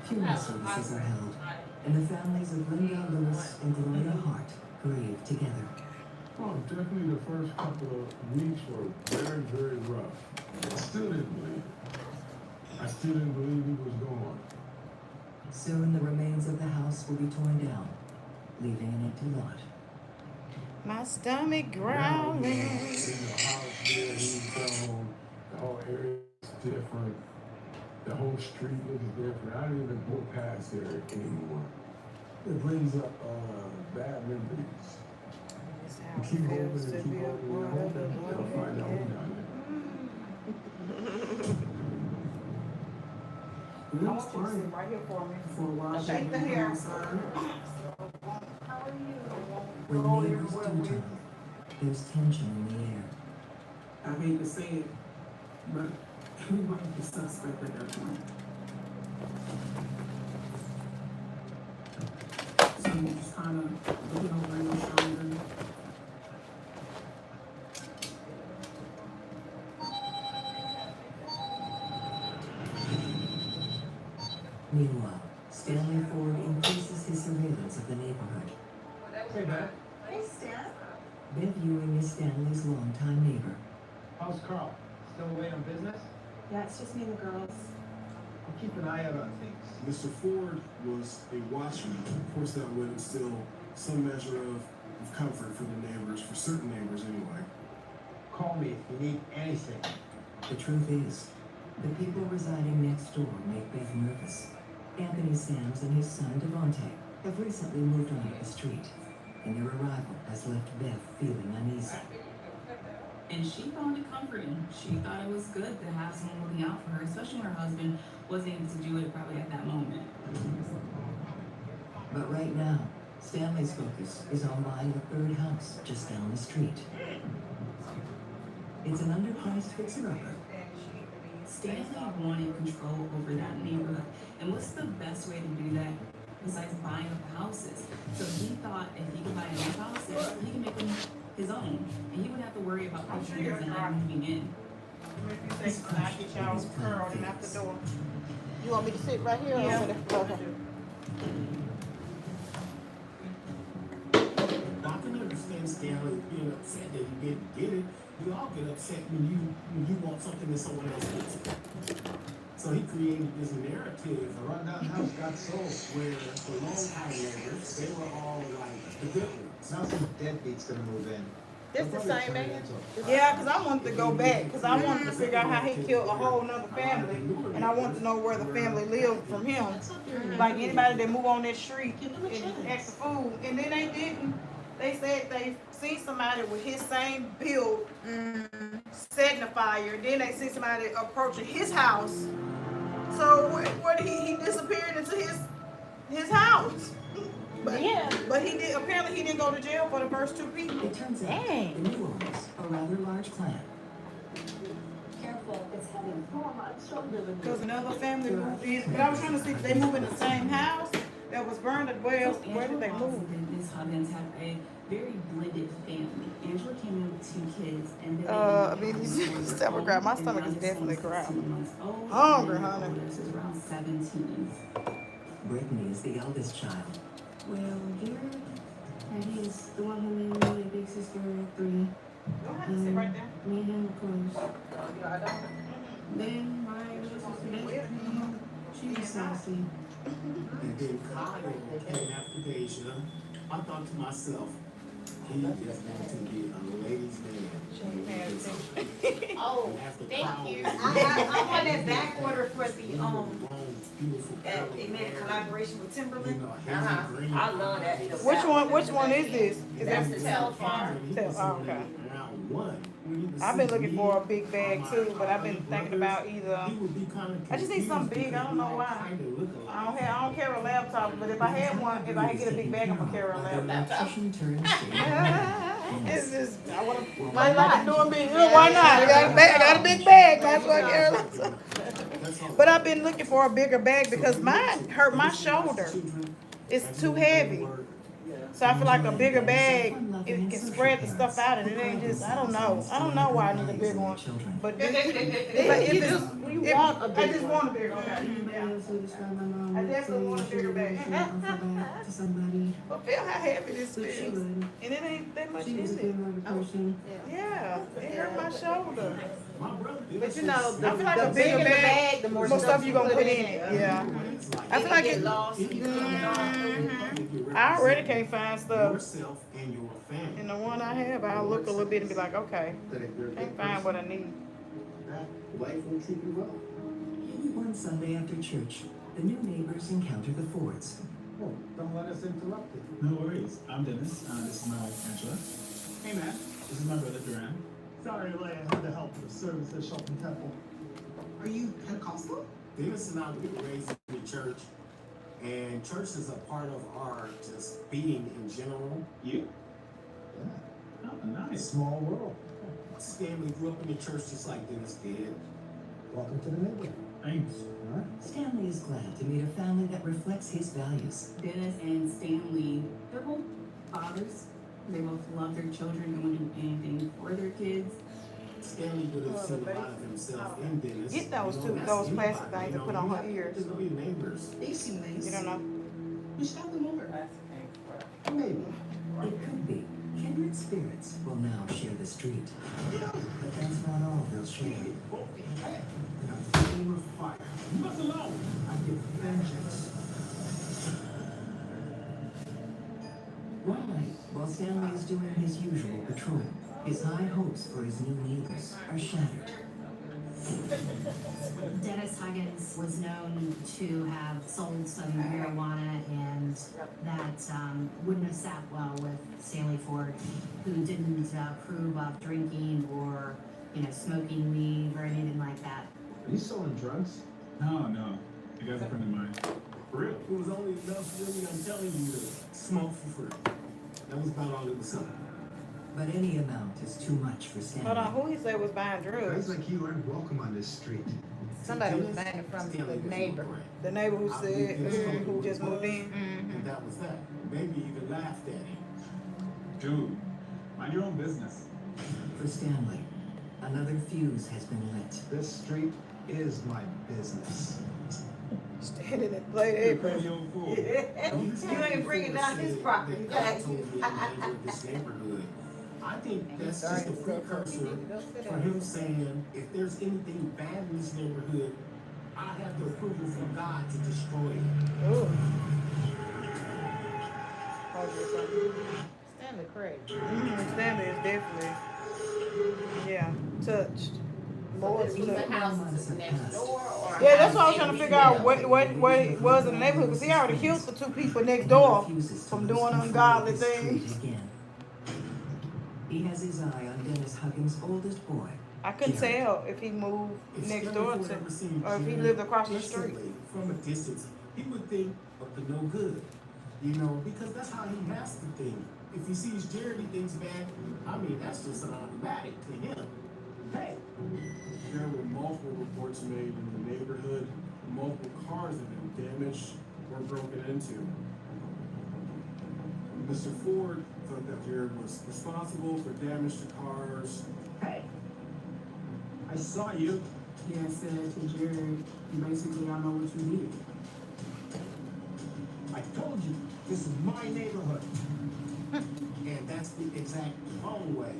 funeral services are held, and the families of Lindell Lewis and Gloria Hart grieve together. Oh, definitely the first couple of weeks were very, very rough. I still didn't believe it. I still didn't believe he was gone. Soon the remains of the house will be torn down, leaving an empty lot. My stomach Now, growling. in the house there, he's gone. The whole area is different. The whole street looks different. I don't even go past there anymore. It brings up bad memories. That's You how it keep feels hoping to and be keep a hoping and part of the hoping. They'll find out who blood. done it. I want you to sit right here for me. For a while, Take she the was hair. on the side. How are you? When Go neighbors everywhere do with- turn, there's tension in the air. I hate to say it, but he might be suspect at that point. So you just kind of looking over your shoulder. Meanwhile, Stanley Ford increases his surveillance of the neighborhood. Hey, Dad. Hey, Stan. Bev Ewing is Stanley's longtime neighbor. How's Carl? Still away on business? Yeah, it's just me and the girls. I'll keep an eye out on things. Mr. Ford was a watchman. Of course, that would instill some measure of comfort for the neighbors, for certain neighbors anyway. Call me if you need anything. The truth is, the people residing next door make Beth nervous. Anthony Sams and his son Devontae have recently moved onto the street, and their arrival has left Beth feeling uneasy. And she found it comforting. She thought it was good to have someone looking out for her, especially when her husband wasn't able to do it probably at that moment. But right now, Stanley's focus is on buying a third house just down the street. It's an underpriced fixer-upper. Stanley wanted control over that neighborhood. And what's the best way to do that besides buying up the houses? So he thought if he could buy enough houses, he could make them his own. And he wouldn't have to worry about purchasers and not moving in. He's crushed by his Curled and planned out the fix. door. You want me to sit right here? Yeah. Or over there? Okay. I can understand Stanley being upset that he didn't get it. We all get upset when you want something that someone else gets it. So he created this narrative The rundown house got sold. where the longtime neighbors, they were all like the good ones. Now some deadbeats gonna move in. This the same man? Yeah, because I wanted to go back, because I wanted to figure out how he killed a whole nother family, and I wanted to know where the family lived from him. Like anybody that move on that street and ask for food, and then they didn't. They said they seen somebody with his same build, setting a fire. Then they see somebody approaching his house. So where did he disappeared into his house? But, Yeah. But he did. Apparently, he didn't go to jail for the first two people. It turns out Dang. the new owners, a rather large clan. Careful, it's heavy. Oh, I'm so living. Because another family moved in. But I was trying to see if they moved in the same house that was burned. Where did they move? And his Huggins have a very blended family. Angela came in with 2 kids, and then I mean, you never grab. My stomach is definitely growling. Hungry, honey. This is around 17. Brittany is the eldest child. Well, here, and he's the one who made me a big sister at 3. Go ahead and sit right there. Me and him were close. Then my little sister, she was sassy. And then Kyle came after Deja. I thought to myself, he is going to be a ladies' man. Oh, And after thank Kyle you. was I want that back order for the beautiful they made a collaboration with you Timberland. know, hazy green. I love that. Which one is this? Is That's that the telephone. Oh, okay. Round 1. when he was I've been sitting looking here, for a big bag too, but I've been thinking about either. he would be kind of I just need something big. I don't know why. I don't carry a laptop, but if I had one, if I could get a big bag, I'm gonna carry a laptop. Electrician turned state. It's just I want to. Why not? Doing big. Why not? I got a bag. I got a big bag. That's why I carry a laptop. But I've been looking for a bigger bag because mine hurt my shoulder. It's too heavy. So I feel like a bigger bag, it can spread the stuff out, and it ain't just. I don't know. I don't know why I need a big one. But if I just want a bigger one. Yeah. I definitely want a bigger bag. But feel how heavy this is, and it ain't that much in it. Yeah, it hurt my shoulder. But you know, I feel like a the bigger bigger the bag, bag, the more stuff you gonna put in it. Yeah, I feel like get it. lost. I already can't find stuff, yourself and your family. and the one I have, I'll look a little bit and be like, okay, can't find what I need. Life will treat you well. One Sunday after church, the new neighbors encounter the Fords. Oh, don't let us interrupt you. No worries. I'm Dennis. This is my wife, Angela. Hey, man. This is my brother, Duran. Sorry, Leia, I had to help with the service at Shelton Temple. Are you Pentecostal? Dennis and I were raised in the church, and church is a part of our just being in general. You? Yeah. Oh, nice. Small world. Stanley grew up in the church just like Dennis did. Welcome to the neighborhood. Thanks. All right. Stanley is glad to meet a family that reflects his values. Dennis and Stanley, they're both fathers. They both love their children and would do anything for their kids. Stanley would have seen a lot of himself in Dennis. Get those You know, two, that's those anybody, plastic things you to know, put on you her have to ears. get to know your neighbors. They seem nice. You don't know? We should have them over. Maybe. It could be. Kindred spirits will now share the street. But that's not all they'll share. Oh, hey, in a flame of fire. You left alone. I get vengeance. One night, while Stanley is doing his usual patrol, his high hopes for his new neighbors are shattered. Dennis Huggins was known to have sold some marijuana, and that wouldn't have sat well with Stanley Ford, who didn't approve of drinking or, smoking weed or anything like that. Are you selling drugs? No. You guys are a friend of mine. For real? It was only enough, really, I'm telling you, to smoke for free. That was about all it was selling. But any amount is too much for Stanley. Hold on, who he said was buying Guys drugs? like you aren't welcome on this street. Somebody was buying it from the neighbor. The neighbor who said, who just moved in. And that was that. Maybe even laughed at him. Dude, mind your own business. For Stanley, another fuse has been lit. This street is my business. Standing and play that person. Fool. You ain't bringing down his property I tax. told you in this neighborhood. I think that's just a precursor for him saying, if there's anything bad in this neighborhood, I have the approval from God to destroy it. Ooh. Stanley Craig. Stanley is definitely, touched. Lord, These touched. houses next door, or Yeah, that's why I was trying to figure out what it was in the neighborhood, because he already killed the two people next door from doing ungodly things. Again. He has his eye on Dennis Huggins' oldest boy. I couldn't tell if he moved next door to, or if he lived across the street. From a distance, he would think of the no good, because that's how he has to think. If he sees Jared, he thinks bad. I mean, that's just an automatic to him. Hey. There were multiple reports made in the neighborhood. Multiple cars had been damaged or broken into. Mr. Ford thought that Jared was responsible for damage to cars. Hey, I saw you. Yeah, I said to Jared, basically, I know what you need. I told you, this is my neighborhood. And that's the exact wrong way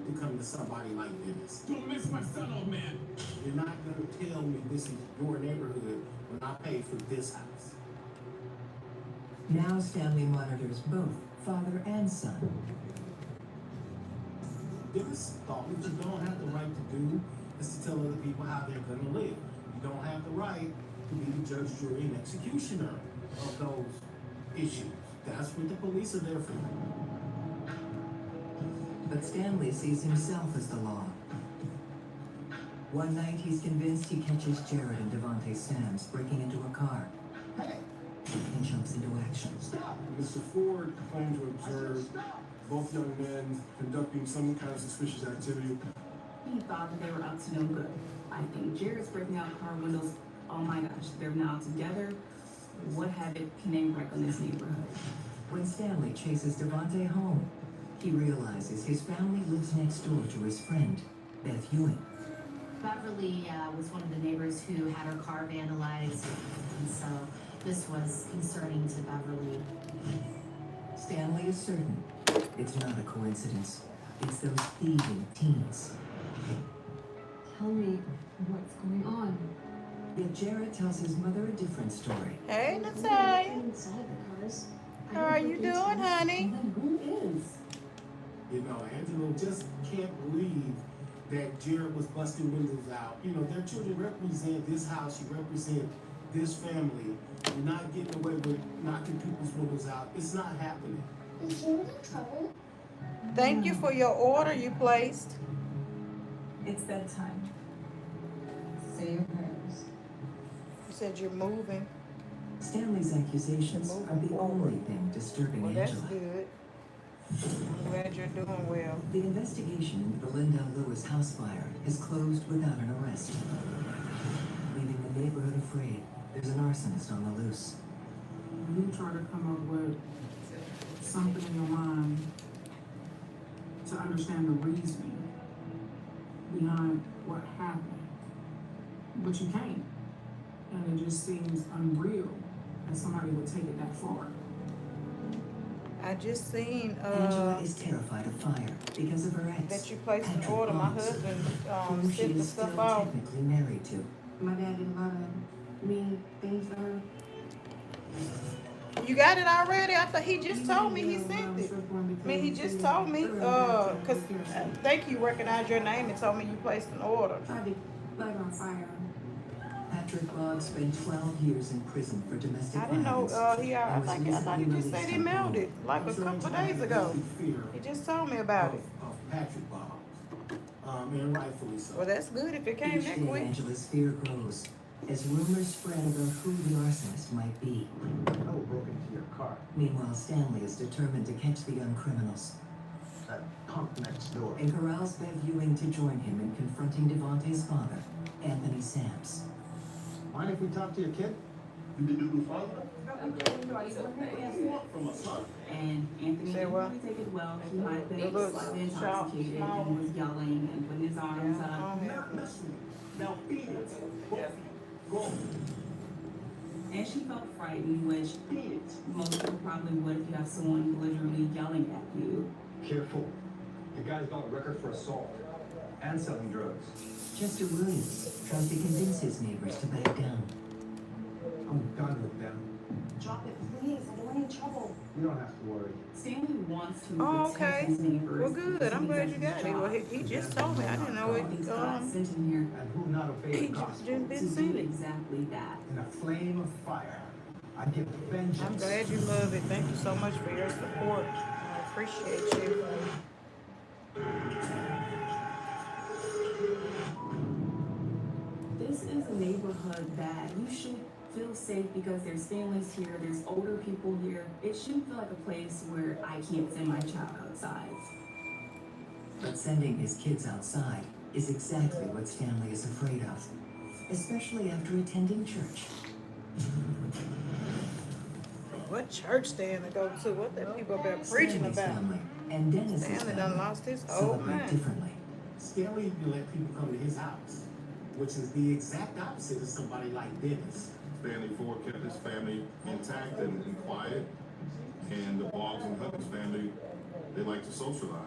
to come to somebody like this. Don't miss my son, old man. You're not gonna tell me this is your neighborhood when I pay for this house. Now Stanley monitors both father and son. This thought what you don't have the right to do is to tell other people how they're gonna live. You don't have the right to be the judge, jury, and executioner of those issues. That's what the police are there for. But Stanley sees himself as the law. One night he's convinced he catches Jared and Devontae Sams breaking into a car. Hey, And jumps into action. stop! Mr. Ford claimed to observe both young men conducting some kind of suspicious activity. He thought that they were up to no good. I think Jared's breaking out car windows. Oh my gosh, they're now together. What havoc can they wreak on this neighborhood? When Stanley chases Devontae home, he realizes his family lives next door to his friend, Beth Ewing. Beverly was one of the neighbors who had her car vandalized, and so this was concerning to Beverly. Stanley is certain it's not a coincidence. It's those thieving teens. Tell me what's going on. Yet Jared tells his mother a different story. Hey, I'm Natai. inside the cars. I How don't are know you if doing, it's- honey? And then who is? Angelo just can't believe that Jared was busting windows out. Their children represent this house, you represent this family. You're not getting away with knocking people's windows out. It's not happening. Is Jared in trouble? Thank you for your order you placed. It's that time. Say your prayers. You said you're moving. Stanley's accusations are the only thing disturbing Well, that's Angela. good. I'm glad you're doing well. The investigation into the Lindell Lewis house fire has closed without an arrest, leaving the neighborhood afraid there's an arsonist on the loose. You try to come up with something in your mind to understand the reasoning. behind what happened. But you can't. And it just seems unreal that somebody would take it that far. I just seen Angela is terrified of fire because of her ex. that you placed an Patrick order. My Boggs, husband whom she sent the is still stuff out. technically married to. My dad did a lot of mean things to her. You got it already? I thought he just told me he sent it. I mean, he just told me, cause I think he recognized your name and told me you placed an order. Tried to light on fire. Patrick Boggs spent 12 years in prison for domestic I didn't know, violence. I and was thought he recently just said released he on mailed parole. it like a couple of days ago. He just told me about it. Of Patrick Boggs, and rightfully so. Well, that's good if it came Each that day, quick. Angela's fear grows as rumors spread about who the arsonist might be. No broke into your car. Meanwhile, Stanley is determined to catch the young criminals That punk next door. and corrals Bev Ewing to join him in confronting Devontae's father, Anthony Sams. Mind if we talk to your kid? You the new father? And Anthony Say didn't what? really take it well. He might have It been looks slightly sharp, intoxicated small. and was yelling and putting his arms up. Not mess with me. Now feed it. Go. And she felt frightened, which most people probably would if you have someone literally yelling at you. Careful. The guy's got a record for assault and selling drugs. Chester Williams tries to convince his neighbors to back down. I'm done with them. Drop it, please. I don't want any trouble. You don't have to worry. Stanley wants to Oh, protect okay. his neighbors. Well, good. because I'm he glad does you his got it. job. Well, he just told me. I didn't know it. Things got sent in here And who not obey He the just gospel? didn't to been do seen it. exactly that. In a flame of fire. I give vengeance. I'm glad you love it. Thank you so much for your support. I appreciate you. This is a neighborhood that you should feel safe because there's families here, there's older people here. It shouldn't feel like a place where I can't send my child outside. But sending his kids outside is exactly what Stanley is afraid of, especially after attending church. What church they in to go to? What that people been preaching Stanley's about? family and Dennis's Stanley done family lost his old celebrate man. differently. Stanley can let people come to his house, which is the exact opposite of somebody like Dennis. Stanley Ford kept his family intact and quiet, and the Boggs and Huggins family, they like to socialize.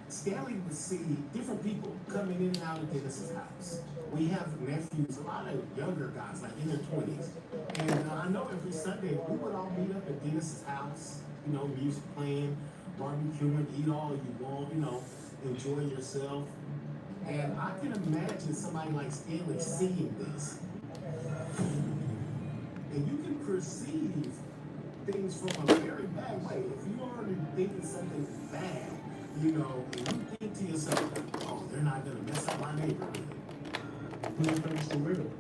Stanley would see different people coming in and out of Dennis's house. We have nephews, a lot of younger guys, like in their 20s. And I know every Sunday we would all meet up at Dennis's house, you know, music playing, barbecuing, eat all you want, you know, enjoy yourself. And I can imagine somebody like Stanley seeing this. And you can perceive things from a very bad way. If you are thinking something bad, you know, and you think to yourself, oh, they're not gonna mess up my neighborhood.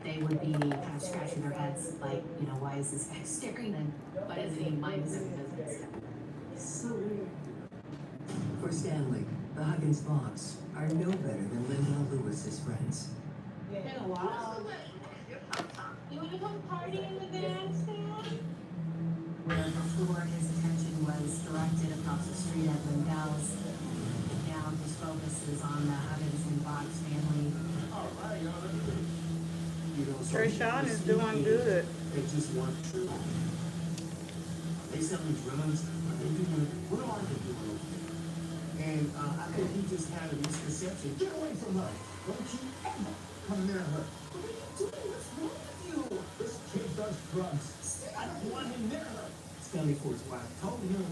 They would be kind of scratching their heads like, you know, why is this guy staring and why doesn't he mind his own business? So weird. For Stanley, the Huggins Boggs are no better than Lindell Lewis's friends. Been a while. You wanna come party in the bandstand? Where before his attention was directed across the street at Lindell's, now his focus is on the Huggins and Boggs family. You know, so Trayshawn is people doing think good. They just want true. They selling drugs, but they doing, what are they doing over there? And I think he just had a misconception. Get away from her. Don't you ever come near her. What are you doing? What's wrong with you? This kid does drugs. I don't want him near her. Stanley Ford's wife told him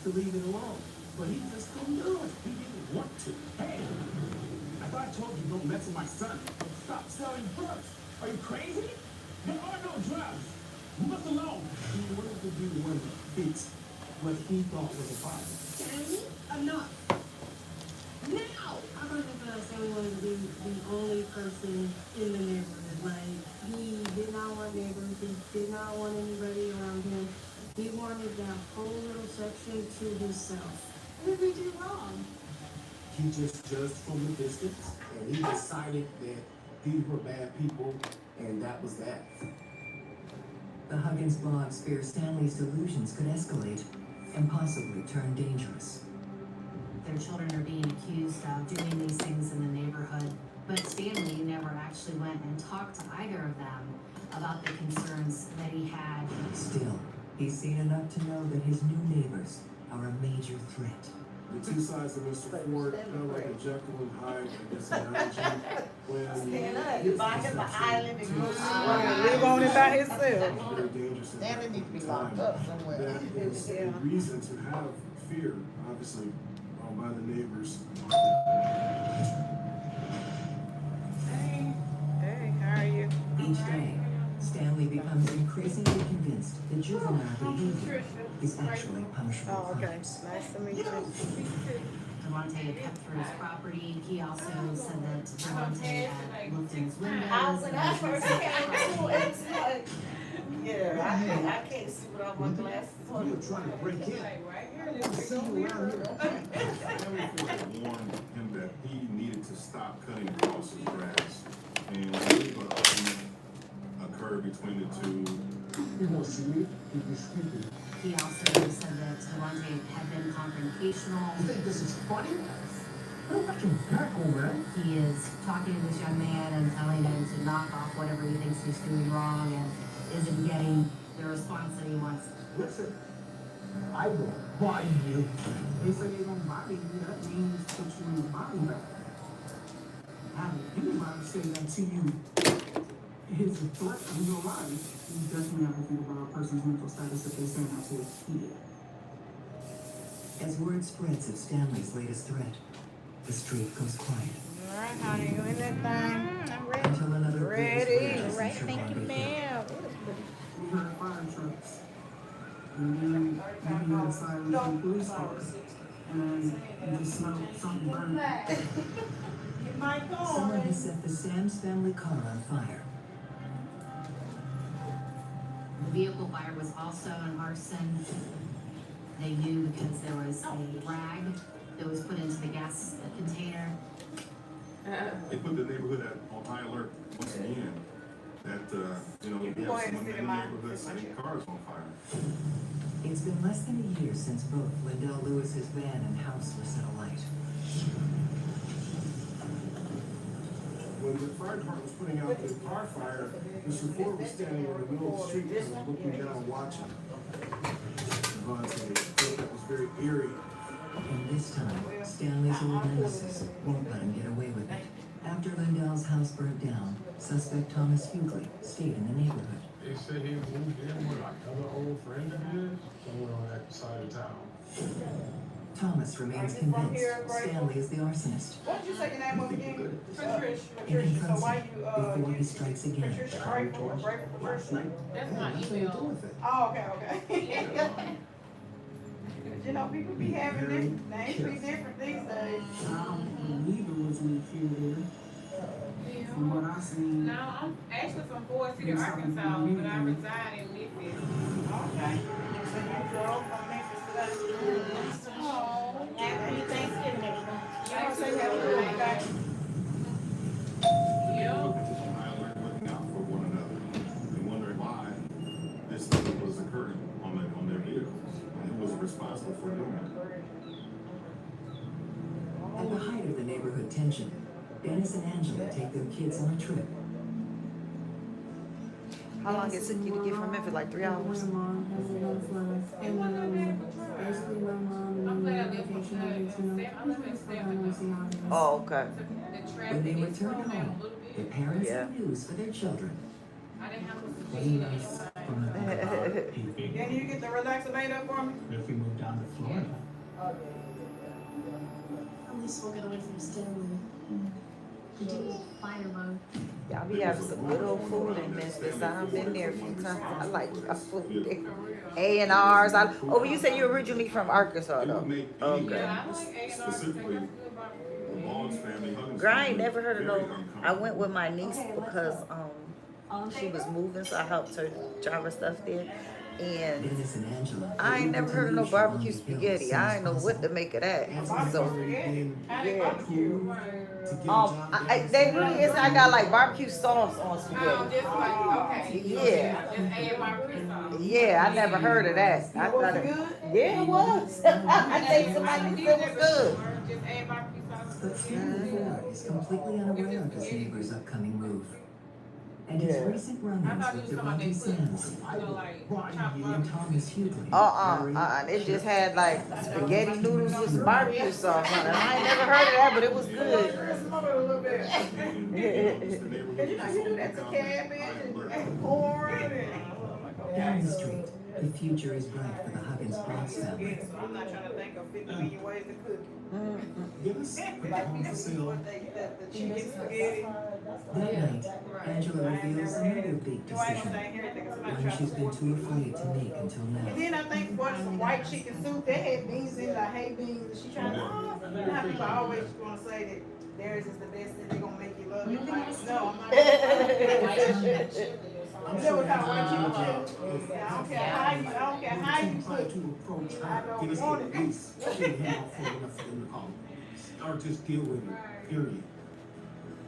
to leave it alone, but he just couldn't do it. He didn't want to. Hey, I thought I told you don't mess with my son. Stop selling drugs. Are you crazy? There are no drugs. Leave us alone. He wanted to be the one to fix what he thought was a problem. Danny, enough. Now! I don't think that Stanley wanted to be the only person in the neighborhood. Like, he did not want neighbors, he did not want anybody around him. He wanted that whole little section to himself. What did we do wrong? He just judged from the distance, and he decided that these were bad people, and that was that. The Huggins Boggs fear Stanley's delusions could escalate and possibly turn dangerous. their children are being accused of doing these things in the neighborhood. But Stanley never actually went and talked to either of them about the concerns that he had. Still, he's seen enough to know that his new neighbors are a major threat. The two sides of Mr. Ford, kind of like a Jekyll and Hyde, I guess, analogy. When You buy him an island and go Live on it by himself. very dangerous. Stanley needs to be locked up somewhere. That is a reason to have fear, obviously, by the neighbors. Hey, how are you? Each day, Stanley becomes increasingly convinced that juvenile behavior is actually punishable. Oh, okay. crimes. Nice to meet you. Devontae had cut through his property. He also said that Devontae had looked in his windows. When I first came to it's like, yeah, I can't see without my glasses on. You're trying to break in. See you around here. Family Ford had warned him that he needed to stop cutting across his grass. And an argument occurred between the two. You want to see me? You'd be stupid. He also said that Devontae had been confrontational. You think this is funny? Look at your back, old man. He is talking to this young man and telling him to knock off whatever he thinks he's doing wrong and isn't getting the response that he wants. Listen, I will buy you. They say they're gonna body you, that means put you in the body bag. How did anybody say that to you? Is a threat in your life. You definitely have to think about a person's mental status if they say that to a kid. As word spreads of Stanley's latest threat, the street goes quiet. All right, honey, you in that thing? I'm ready. Until another Ready. police Right, presence thank you, in ma'am. We heard fire trucks. And then we heard sirens from police cars. And you just smelled something burning. Someone has set the Sam's family car on fire. The vehicle fire was also an arson. They knew because there was a rag that was put into the gas container. They put the neighborhood on high alert once again. That, we have someone in the neighborhood setting cars on fire. It's been less than a year since both Lindell Lewis's van and house were set alight. When the fire department was putting out the car fire, Mr. Ford was standing in the middle of the street, kind of looking down, watching. Devontae thought that was very eerie. And this time, Stanley's old nemesis won't let him get away with it. After Lindell's house burnt down, suspect Thomas Hughley stayed in the neighborhood. They say he moved in with like other old friends of his, somewhere on that side of town. Thomas remains convinced Stanley is the arsonist What did you say your name was again? Patricia. and Patricia, so confronts why him you, before he strikes again. Patricia Grateful, Patricia? That's my email. Oh, okay. You know, people be having different, names be different these days. I don't believe it was in the field there. From what I seen. No, I'm actually from Ford City, Arkansas, but I reside in Memphis. Okay. So you drove from Memphis to that? Oh, happy Thanksgiving, everybody. You want to say happy birthday? On high alert, looking out for one another and wondering why this thing was occurring on their vehicles. And who was responsible for doing it. At the height of the neighborhood tension, Dennis and Angela take their kids on a trip. How long it took you to get from Memphis? Like 3 hours? Basically, my mom Oh, okay. When they return home, the parents have news for their children. Can you get the relaxer made up for me? If we move down to Florida. At least we'll get away from Stanley. Fire mode. Y'all be having some good old food in Memphis. I've been there a few times. I like our food there. A&R's. Oh, you said you're originally from Arkansas, though. Okay. Specifically, the Boggs family. Girl, I ain't never heard of no. I went with my niece because she was moving, so I helped her drive her stuff there. And Dennis and Angela I ain't moved never into heard of no leadership along barbecue the hill as spaghetti. soon as I ain't know what to possible. make of that. Angela's So already been yeah. approved to get a job down They in really Florida. is. I got like barbecue sauce on Just spaghetti. like, okay. Yeah. Just add barbecue sauce. Yeah, I never heard of that. I thought it, yeah, it was. I think somebody said it was good. Just add barbecue sauce. But Stanley Ford is completely unaware of his neighbor's upcoming move. And his recent run-ins with Devontae Sands and Thomas Hughley. It just had like spaghetti noodles with some barbecue sauce on it. I ain't never heard of that, but it was good. And you know, you do that to cabbage and corn and. Down the street, the future is bright for the Huggins Bronx family. I'm not trying to think of 50 million ways to cook. Give us a home for sale. The chicken spaghetti. That night, Angela reveals another big decision, one she's been too afraid to make until now. And then I think what some white chicken soup, they had beans in the hay beans, and she tried to, you know how people always gonna say that theirs is the best and they're gonna make you love it. Like, no, I'm not. You know what kind of white chicken soup? I don't care how you cook. To approach I her, don't get us want at it. least get him off for enough for them to call the police. Or just deal with it, period.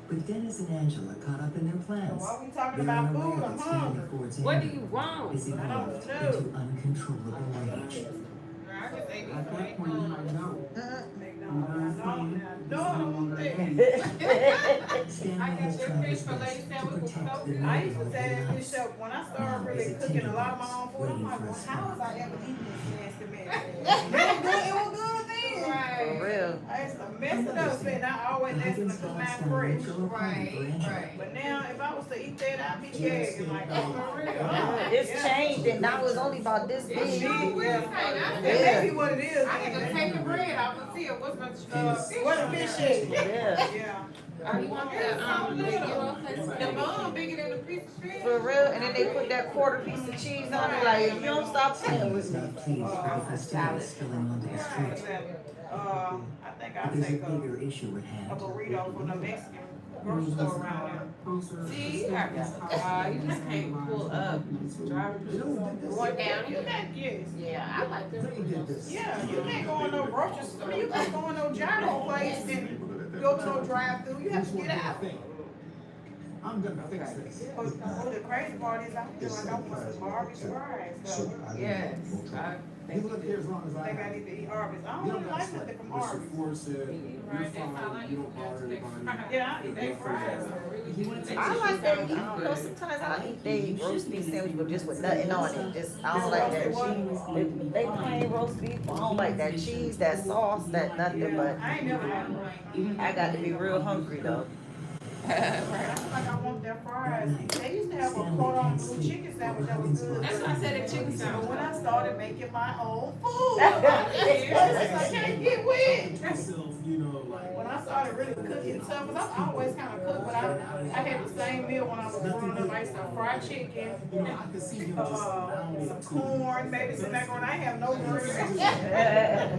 But Dennis and Angela caught up in their plans. While we talking They are about unaware food, that I'm Stanley hungry. Ford's What do anger you want? is evolved I don't know. into uncontrollable rage. At that point, you might know. Stanley has tried his best to protect the I used to neighborhood say he that loves. fish up when I started really cooking a lot of my own food. I'm like, well, how was I ever eating this nasty mess? It was good then. For real. I used to mess it up, and I always asked them to cook mine fresh. But now, if I was to eat that, I'd be gagging like, oh, for real. It's changed and now it's only about this big. That may be what it is. I had to take the bread off the field. What's my fish? What a fish is. Yeah. Yeah. You want the bun bigger than the piece of fish? For real, and then they put that quarter piece of cheese on it, like, if you don't stop playing with me. Not pleased with the festivities spilling onto the street. I think I'll But there's a take bigger issue at a hand. burrito from the Mexican grocery store around there. See, you just can't pull up. Going down, you can't, Yes. yeah, I like this. Yeah, you can't go in no grocery store. I mean, you can't go in no gyro place and go to no drive-through. You have to get out. I'm gonna fix this. But the crazy part is I feel like I want some Arby's fries. So Yes. You look here as long as I I think I have. need to eat Arby's. I don't really like nothing from Mr. Arby's. Ford said, you're fine, you don't bother anybody. Yeah, I eat their fries. I like that, I don't know, sometimes I eat they roast beef sandwich, but just with nothing on it, just, I don't like that cheese. They plain roast beef, I don't like that cheese, that sauce, that nothing, but I ain't never had one. I got to be real hungry though. I feel like I want their fries. They used to have a cordon bleu chicken sandwich that was good. That's why I said a chicken But sandwich. when I started making my own food, I can't get with. Myself, you know, like. When I started really cooking stuff, 'cause I always kind of cook, but I had the same meal when I was growing up. I used to fry chicken, You know, I can see him just allowing some it to. corn, maybe some macaroni. I have no green.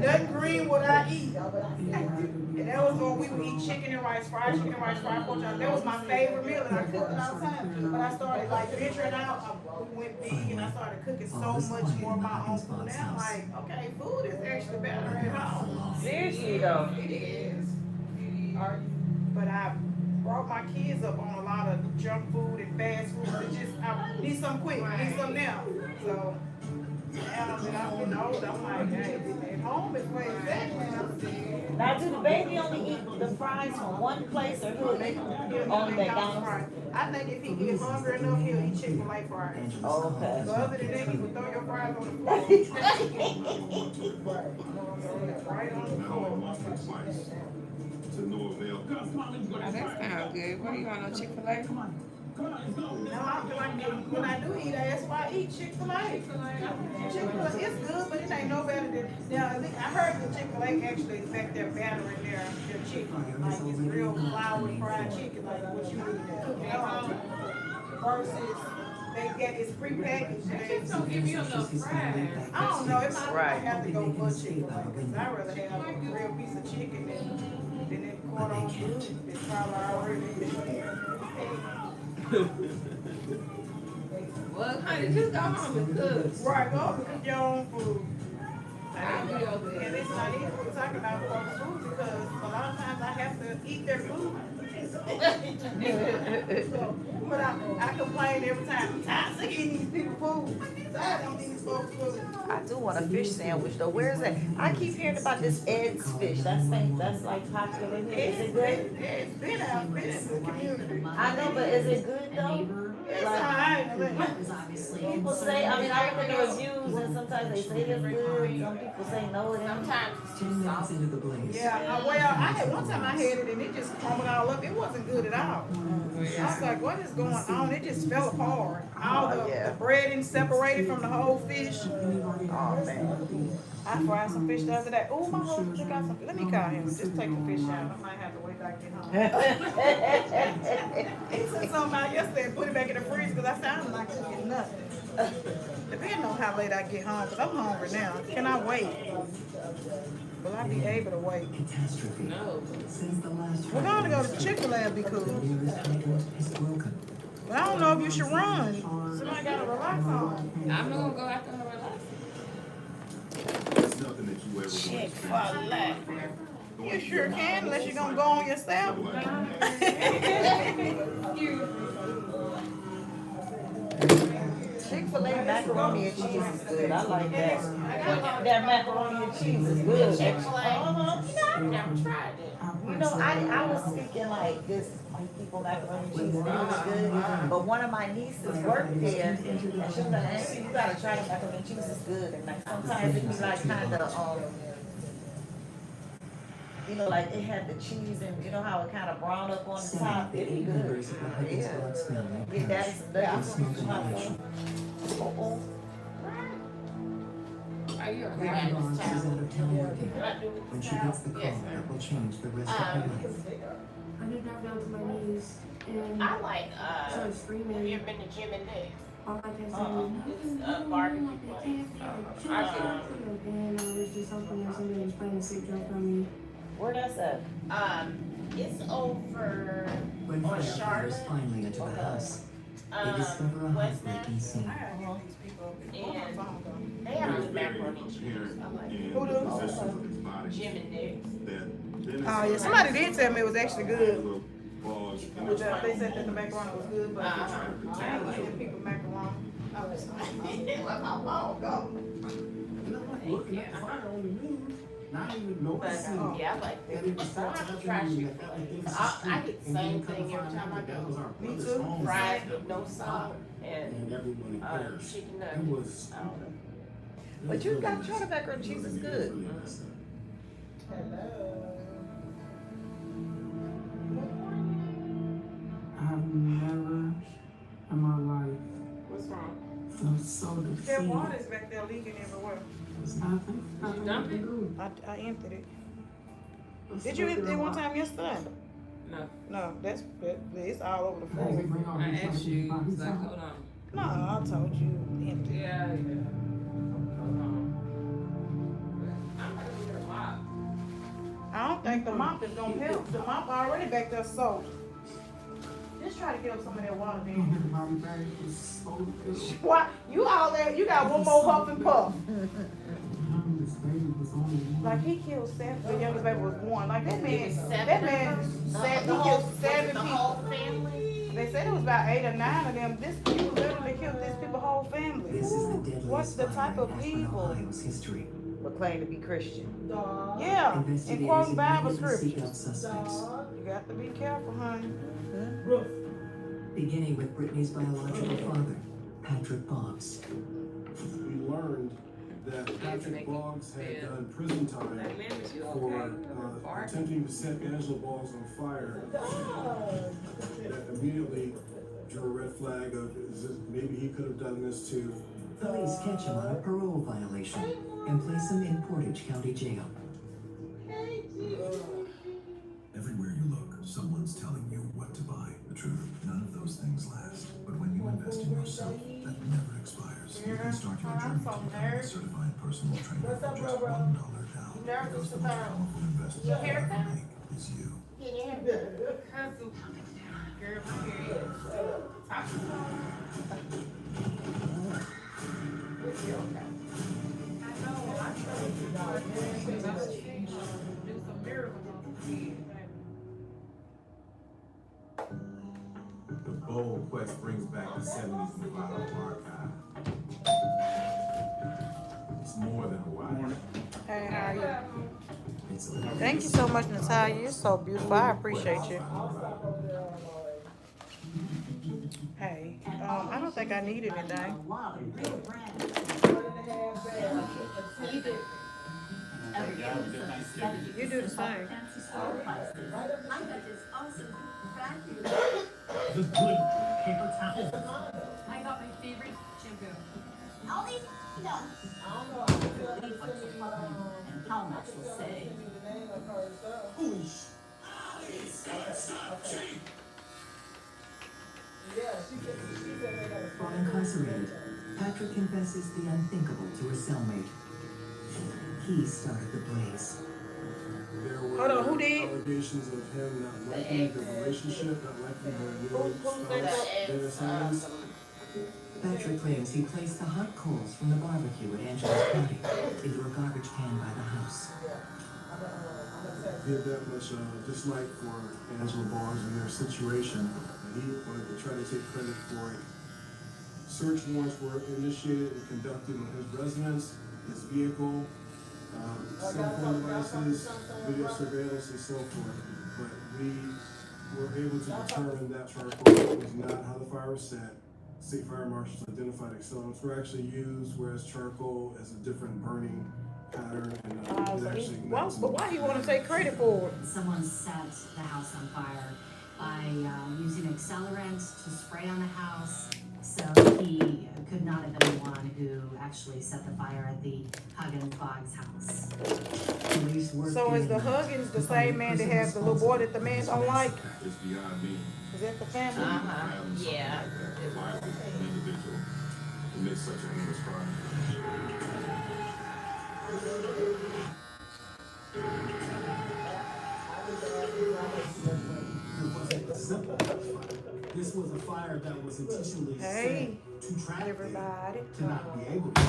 Nothing green would I eat. And that was when we would eat chicken and rice, fried pork chop. That was my favorite meal, and I cooked it all the time. But I started like venturing out. We went big, and I started cooking so much more of my own food. Now I'm like, okay, food is actually better at home. Seriously though. It is. But I brought my kids up on a lot of junk food and fast food. It's just, I need something quick, I need something now. So now that I'm getting older, I'm like, hey, at home is where it's at now. Now, do the baby only eat the fries from one place or he'll eat only McDonald's? I think if he gets hungry enough, he'll eat Chick-fil-A fries. Okay. But other than that, he would throw your fries on the floor. Right on the Not floor. only once but twice. To no avail. Oh, that sounds good. What do you want on Chick-fil-A? No, I feel like when I do eat, that's why I eat Chick-fil-A. Chick-fil-A is good, but it ain't no better than, now, I heard that Chick-fil-A actually is back there battering their chicken. Like it's real flour fried chicken, like what you would cook at home. Versus, they get, it's prepackaged. Just don't give you enough fries. I don't know, it might Right. have to go for Chick-fil-A, because I'd rather have a real piece of chicken than that cordon bleu. It's probably already. Well, honey, just go home and cook. Right, go and cook your own food. I'll be over there. And it's not easy to talk about folks' food because a lot of times I have to eat their food. But I complain every time. I'm tired of eating these people's food. I'm tired of eating these folks' food. I do want a fish sandwich though. Where is that? I keep hearing about this Ed's fish. That's like popular here. Is it good? Yeah, it's been out, been in the community. I know, but is it good though? It's alright. People say, I mean, I look at the reviews and sometimes they say it's good. Some people say no, it ain't. Sometimes it's too 10 minutes salty. into the blaze. Yeah, well, I had one time I had it and it just crumbled all up. It wasn't good at all. I was like, what is going on? It just fell apart. All the breading separated from the whole fish. Oh man. I fried some fish the other day. Oh, my husband took out some. Let me call him. Just take the fish out. I might have to wait till I get home. He took some out yesterday and put it back in the freezer because I said I'm not cooking nothing. Depending on how late I get home, because I'm hungry now. Can I wait? Will I be able to wait? Catastrophe. No. Since the last We're going to go to Chick-fil-A and be the cool. nearest hydrant is broken. But I don't know if you should run. Somebody got to relax on. I'm not gonna go after her relax. It's nothing that you ever Chick-fil-A. You sure can, unless you're going to go on yourself. Chick-fil-A macaroni and cheese is good. I like that. That macaroni and cheese is good. Chick-fil-A. I've never tried it. You know, I was thinking like this white people macaroni and cheese is really good. But one of my nieces worked there and she was like, Auntie, you gotta try the macaroni and cheese is good. And like sometimes it be like kind of you know, like it had the cheese and you know how it kind of brown up on the top. It be good. Members of the Huggins family Get that some nuggets. smoke inhalation. Uh-oh. Are you a Grandma grad is this out town? of town working. When she gets the call, Yes, that will change the rest of her life. I just dropped down to my knees and I like, started screaming. have you ever been to Jim and Nick's? All I kept It's saying, a barbecue place. and I was just hoping that somebody was playing a sick joke on me. Where that's at? It's over When on firefighters Charlotte. finally enter the house, they discover a West heartbreaking scene. And they have good macaroni and cheese. I like it. Who does? Jim and Nick's. Oh, yeah, somebody did tell me it was actually good. Balls. They said that the macaroni was good, but I ain't like the people macaroni. I was like, where my mom go? Looking at the fire on the news, not even noticing. Yeah, I like that that. it was I have to try happening, chicken. that everything's I get the same thing every time I That was go. our Me brother's too. home. Fries with no salt And and everybody cares. chicken It nuggets. was. But you got to try the macaroni and cheese is good. I've never in my life What's wrong? felt so defeated. That water's back there leaking everywhere. I think dump it? I emptied it. Did you empty it one time yesterday? No. No, it's all over the floor. I asked you, you was like, hold on. No, I told you empty. Yeah, yeah. Hold on. I'm gonna get a mop. I don't think the mop is gonna help. The mop already back there soaked. Just try to get up some of that water there. What? You all there? You got one more huff and puff. Like he killed 7. The youngest baby was 1. Like that man. He killed 7 The people. whole family? They said it was about 8 or 9 of them. This people literally killed this people's whole family. This is the deadliest What's the type fire of in Aspen, people? Ohio's history. But claim to be Christian. Yeah, and Investigators quoting Bible immediately seek out scriptures. suspects, You got to be careful, honey. beginning with Brittany's biological father, Patrick Boggs. We learned that Patrick Boggs had done prison time for attempting to set Angela Boggs on fire. That immediately drew a red flag of maybe he could have done this too. Police catch him on a parole violation and place him in Portage County Jail. Everywhere you look, someone's telling you what to buy. The truth, none of those things last. But when you invest in yourself, that never expires. You can start your journey to becoming a certified personal trainer for just $1 down. Because the most powerful investment you'll ever make is you. Girl, my period. The bold quest brings back the 70s Nevada archive. It's more than a watch. Hey, how are you? It's a Thank you so much, Natalia. You're so beautiful. I appreciate you. Hey, I don't think I need anything. You do the same. The good paper towels. I got my favorite shampoo. All these guns. And how much will say? While incarcerated, Patrick confesses the unthinkable to his cellmate. He started the blaze. There were Hold on, who did? allegations of him not liking the relationship, not liking her new spouse, Dennis Haynes. Patrick claims he placed the hot coals from the barbecue at Angela's party into a garbage can by the house. He had that much dislike for Angela Barnes and their situation. He wanted to try to take credit for it. Search warrants were initiated and conducted on his residence, his vehicle, cell phone devices, video surveillance, and so forth. But we were able to determine that charcoal was not how the fire was set. State fire marshals identified accelerants were actually used, whereas charcoal is a different burning pattern, and it actually ignites. But why do you want to take credit for it? Someone set the house on fire by using accelerant to spray on the house. So he could not have been the one who actually set the fire at the Huggins Boggs house. So is the Huggins the same man that has the little boy that the man don't like? It's beyond me. Is that the family? Yeah. Why would an individual commit such a heinous crime? It wasn't a simple fire. This was a fire that was intentionally Hey, set to trap everybody. them to not be able to.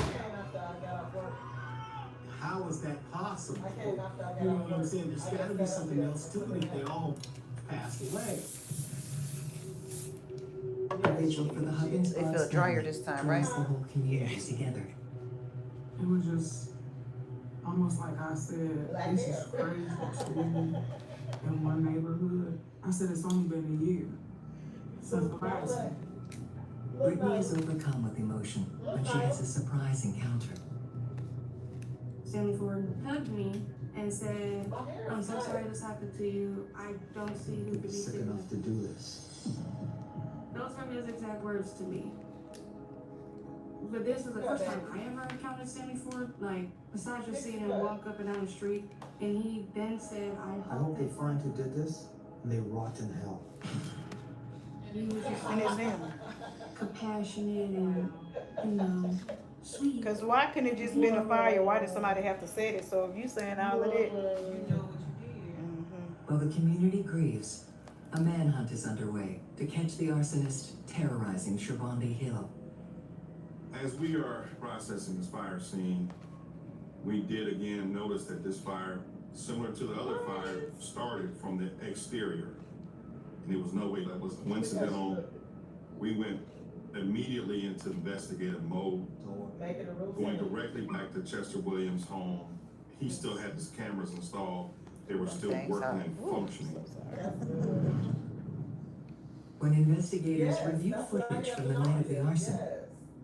How is that possible? You know what I'm saying? There's got to be something else to it if they all passed away. A vigil for the Huggins They feel drier this time, right? brings the whole community together. It was just almost like I said, this is crazy too. In one neighborhood, I said it's only been a year since the fire started. Brittany is overcome with emotion when she has a surprise encounter. Stanley Ford hugged me and said, "I'm so sorry this happened to you. I don't see who could be Sick enough to do this. Those were his exact words to me. But this is the first time I ever encountered Stanley Ford. Like, besides just seeing him walk up and down the street, and he then said, I hope they find who did this and they rot in hell. He was just And it's them. compassionate and, you know, sweet. Because why couldn't it just been a fire? Why did somebody have to say it? So if you saying all of that, While the community grieves, a manhunt is underway to catch the arsonist terrorizing Sherbondi Hill. As we are processing this fire scene, we did again notice that this fire, similar to the other fire, started from the exterior. And there was no way that was coincidental. We went immediately into investigative mode, going directly back to Chester Williams' home. He still had his cameras installed. They were still working and functioning. When investigators review footage from the night of the arson,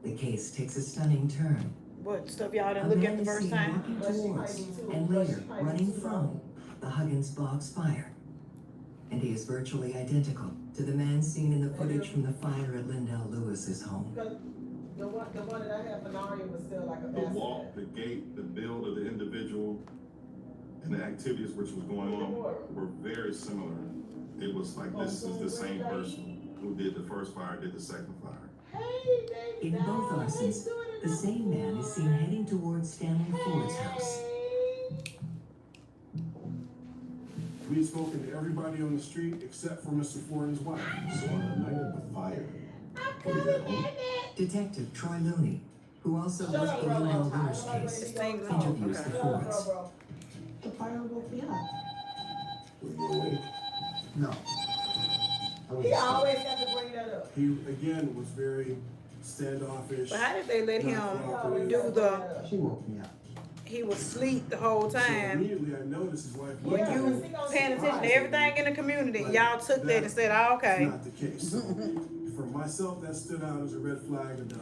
the case takes a stunning turn. what stuff y'all A didn't look man at the is first seen time? walking towards and later running from the Huggins Boggs fire. And he is virtually identical to the man seen in the footage from the fire at Lindell Lewis's home. The one that I had for Naria was still like a The walk, the gait, the build of the individual, and the activities which was going on were very similar. It was like this is the same person who did the first fire, did the second fire. In both arsons, the same man is seen heading towards Stanley Ford's house. We had spoken to everybody on the street except for Mr. Ford and his wife. So on the night of the fire, Detective Troy Looney, who also worked the Lindell Lewis case, interviews the Fords. The fire woke me up. Were you awake? No. He always got to bring that up. He, again, was very standoffish. But how did they let him not cooperative. do the, She woke me up. he was asleep the whole So time? immediately I noticed his wife. When you paying attention to everything in the community, y'all took that and said, oh, okay. That's not the case. So for myself, that stood out as a red flag, and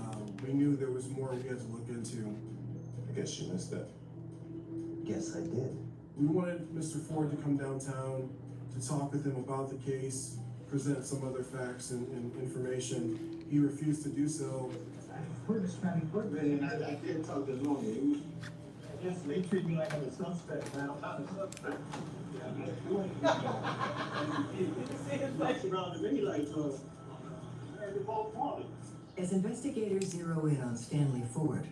we knew there was more we had to look into. I guess you missed that. Guess I did. We wanted Mr. Ford to come downtown to talk with him about the case, present some other facts and information. He refused to do so. And I did talk to Lawyer. It was, I guess they treat me like I'm a suspect, man. I'm not a suspect. As investigators zero in on Stanley Ford,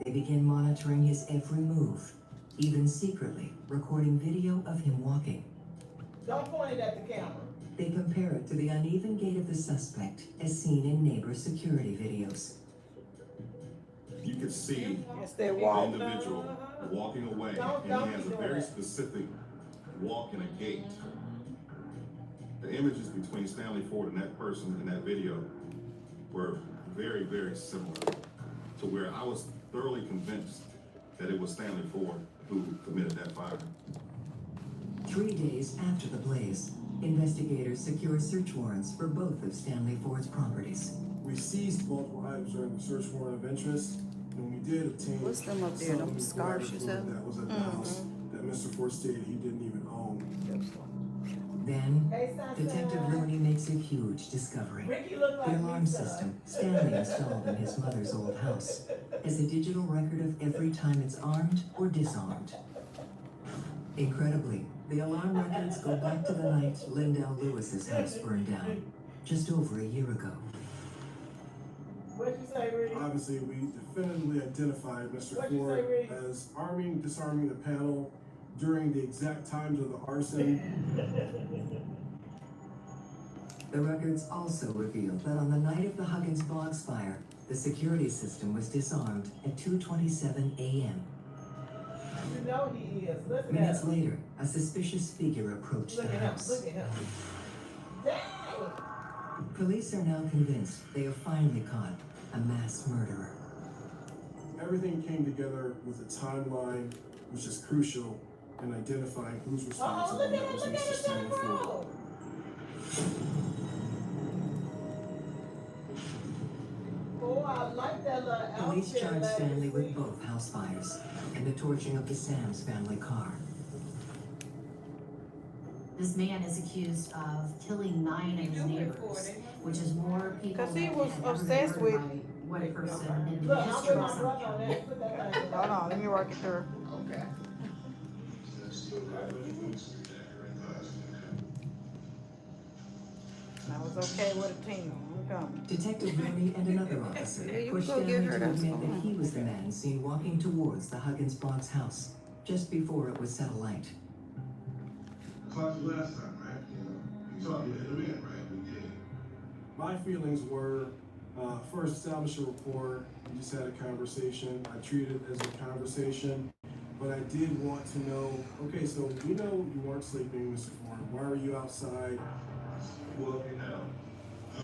they begin monitoring his every move, even secretly recording video of him walking. Don't point it at the camera. They compare it to the uneven gait of the suspect as seen in neighbor security videos. You could see Yes, they the walk. individual walking away, Don't and he be has a doing very that. specific walk and a gait. The images between Stanley Ford and that person in that video were very, very similar, to where I was thoroughly convinced that it was Stanley Ford who committed that fire. 3 days after the blaze, investigators secure search warrants for both of Stanley Ford's properties. We seized multiple items during the search warrant of interest, and we did obtain What's them up there, them scarves you said? that was at the house that Mr. Ford stated he didn't even own. Then, Hey, son, Detective Rooney makes a huge discovery. Ricky look The like alarm me, son. system Stanley installed in his mother's old house is a digital record of every time it's armed or disarmed. Incredibly, the alarm records go back to the night Lindell Lewis's house burned down, just over a year ago. What'd you say, Ricky? Obviously, we definitively identified Mr. What'd you Ford say, Rick? as arming, disarming the panel during the exact times of the arson. The records also reveal that on the night of the Huggins Boggs fire, the security system was disarmed at 2:27 a.m. You know he is. Look at Minutes him. later, a suspicious figure approached Look the at him. house. Look at him. Dang! Police are now convinced they have finally caught a mass murderer. Everything came together with a timeline, which is crucial in identifying who's Oh, responsible. look at That him. was Look at Mr. him. Stanley Ford. Bro. Oh, I like that little outfit. Police charged lady. Stanley with both house fires and the torching of the Sam's family car. This man is accused of killing 9 of his neighbors, which is more people 'Cause he than was have ever been obsessed murdered with- by one person in Look, the I'm history with of my South brother on County. that. Put that thing Hold on, let me work it through. Okay. I was okay with a team. I'm coming. Detective Rooney and another officer Yeah, you pushed can go Stanley get her to that admit that phone. he was the man seen walking towards the Huggins Boggs house just before it was set alight. Caught you last time, right? You saw me in the man, right? We did. My feelings were, first, establish a rapport. We just had a conversation. I treated it as a conversation, but I did want to know, okay, so we know you weren't sleeping, Mr. Ford. Why were you outside? Walking out. You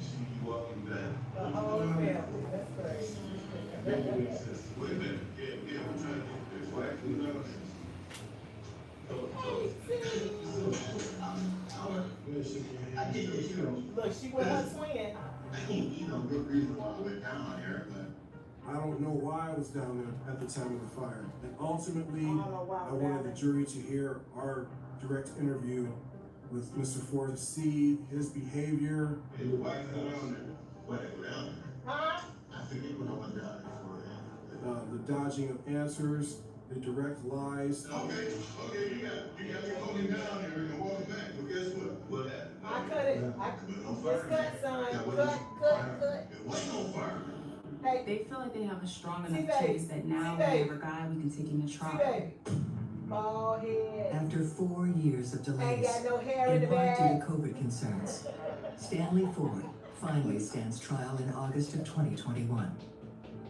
see me walking back. The whole family. That's crazy. Wait a minute. Yeah, we're trying to get this right. You know? I did, you know. Look, she with her twin. I can't, you know, good reason why I went down here, but I don't know why I was down there at the time of the fire. And ultimately, I don't know why I I was wanted down the there. jury to hear our direct interview with Mr. Ford to see his behavior. hey, why you go down there? Why you go down there? Huh? I forget when I went down there for The dodging of answers, the direct lies. Okay, you got me walking down here and walking back, but guess what? What happened? I cut it. It's cut, son. Cut. It wasn't on fire. Hey, They feel like they have a strong See, enough babe. case that now See, we babe. have a guy we can take him to see, trial. baby. Bald head. After 4 years of Ain't delays, got no hair in in the part due bag. to COVID concerns, Stanley Ford finally stands trial in August of 2021.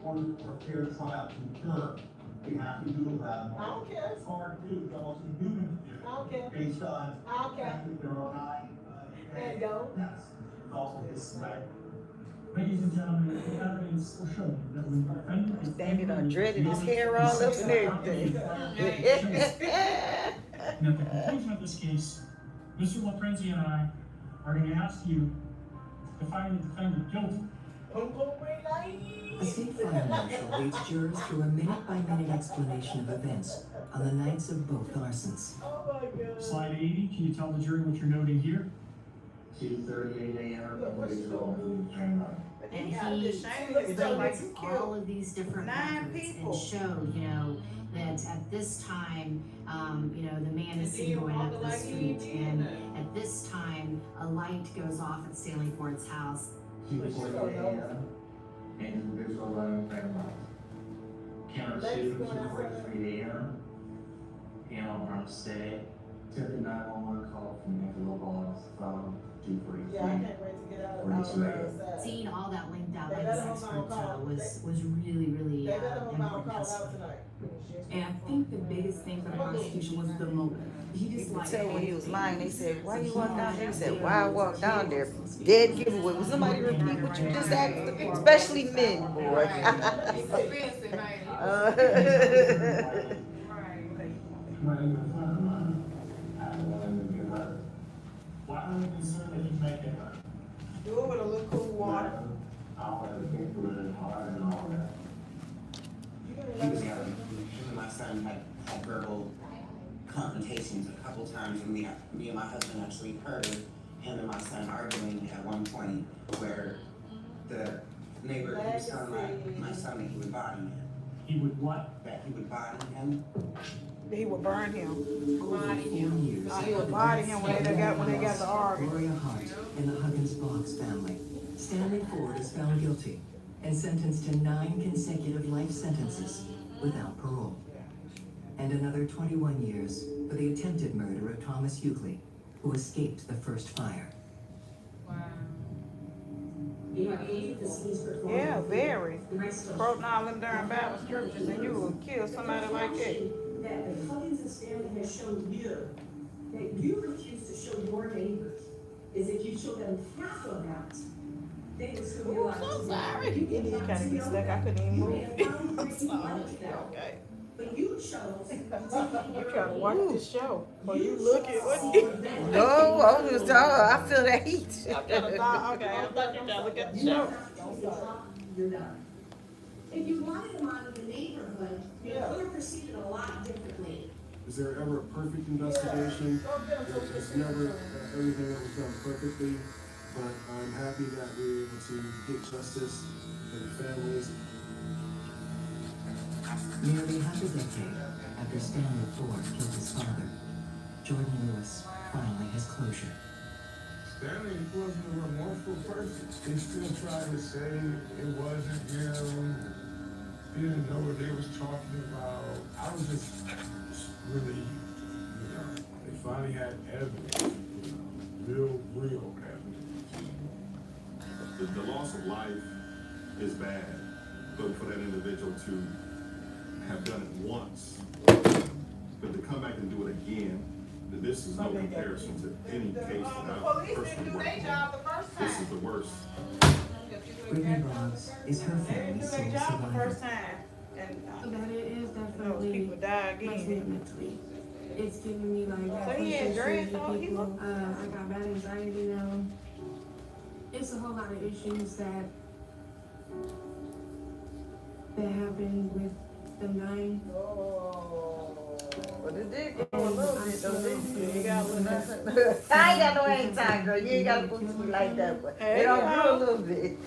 One prepare trial concur. You have to do that. I don't care. It's hard to do, it's almost inhuman to do. I don't care. Based on. I don't care. Their own eye. And go. Yes. It's also his right. Ladies and gentlemen, the evidence will show you that when the defendant is. Danny done dreaded his hair all up and everything. And at the conclusion of this case, Mr. LaFrenzi and I are going to ask you to find the defendant guilty. A state fire marshal leads jurors through a minute-by-minute explanation of events on the nights of both arsons. Slide 80, can you tell the jury what you're noting here? 2:38 a.m. And he looked all of these different records and showed, that at this time, the man is seen going up the street, and at this time, a light goes off at Stanley Ford's house. 2:48 a.m. Individual running grandma. Camera 2, 2:43 a.m. Panel on stay. Took a 911 call from Angelo Ball's phone. 2:43. Yeah, I can't wait to get out of the Seeing all that linked out by this expert was really, really important history. And I think the biggest thing for the prosecution was the motive. He just You like could tell when he was lying, they said, why you walk down there? He said, why I walk down there? Dead giveaway. Will somebody repeat what you just asked? Especially men, boy. Why are you concerned that he's making her? Do it with a little cool water. I'll let it get through it hard and all that. He was young. Him and my son had verbal confrontations a couple times, and me and my husband actually heard him and my son arguing at one point where the neighbor who was telling my son that he would body him. He would what? That he would body him. He would burn him. Body him. He would body him when they got to argue. Gloria Hart in the Huggins-Boggs family. Stanley Ford is found guilty and sentenced to 9 consecutive life sentences without parole. And another 21 years for the attempted murder of Thomas Hughley, who escaped the first fire. Yeah, very. Quoting all them darn Bible scriptures, and you will kill somebody like that. That the Huggins and Stanley has shown you, that you refuse to show your neighbors, is if you show them half of that, they will still be alive. So sorry. You kind of get stuck. I couldn't even move. I'm sorry. Okay. But you chose. You try to watch this show, but you look at what you. No, I was just I feel that heat. Okay, I thought you trying to look at the show. You're done. If you wanted them out of the neighborhood, you could have proceeded a lot differently. Is there ever a perfect investigation? There's never everything that was done perfectly, but I'm happy that we were able to get justice for the families. Nearly half a decade after Stanley Ford killed his father, Jordan Lewis finally has closure. Stanley wasn't a remorseful person. He still tried to say it wasn't him. He didn't know what they was talking about. I was just really, they finally had evidence, real evidence. The loss of life is bad, but for that individual to have done it once, but to come back and do it again, this is no comparison to any case that I've personally worked on. This is the worst. Brittany Boggs is her family's sole survivor. That it is definitely people die makes me again. mentally. It's giving me like that. So he had dreads on, he people. I got bad anxiety now. It's a whole lot of issues that happened with them dying. But it did go a little bit though, didn't it? You got a little I ain't got no hang time, girl. You ain't got to put me like that, but it don't grow a little bit.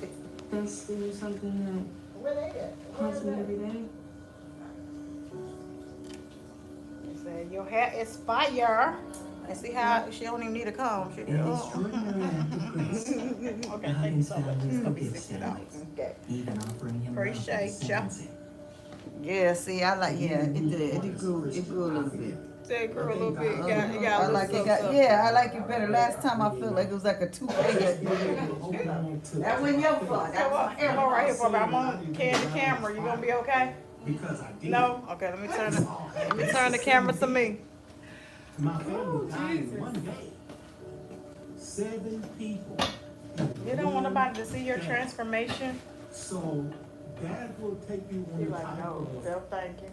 That's still something that haunts me every day. Say your hair is fire. And see how she don't even need a comb. She In an extraordinary act of grace, the Okay, thank you Huggins so much. family It's gonna be forgives $60. Stanley, even offering him Appreciate love ya. and sentencing. Yeah, see, I like, it grew a little bit. Say it grew a little bit. It got I a like little it. something. Yeah, I like it better. Last time I felt like it was like a two-finger. That wasn't your fault. That Come was on, my right here for me. I'm on the camera. You gonna be okay? because I did. No? Okay, let me turn the camera to me. My family died in one day. 7 people. You don't want nobody to see your transformation? So that will take you on You're the like, type no, of Bill, thank you.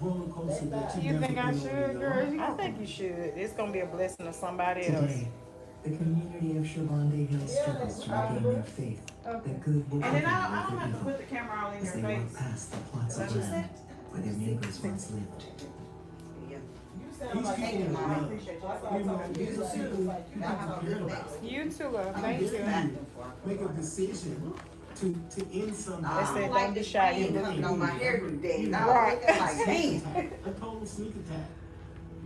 roller coaster that You never think I been on should, in your girl? life. I think you should. It's gonna be a blessing to somebody else. Today, the community of Shavonde Hill struggles to regain their faith that good will And then I prevail don't over have to evil put the camera all in as your they face. walk past the plots of Is that what you land where their neighbors once lived. These people are love. These are people you care about. You too, love. I Thank dare you. make a decision to end something. They said don't be shy. You look on my hair today. Right. A total sneak attack.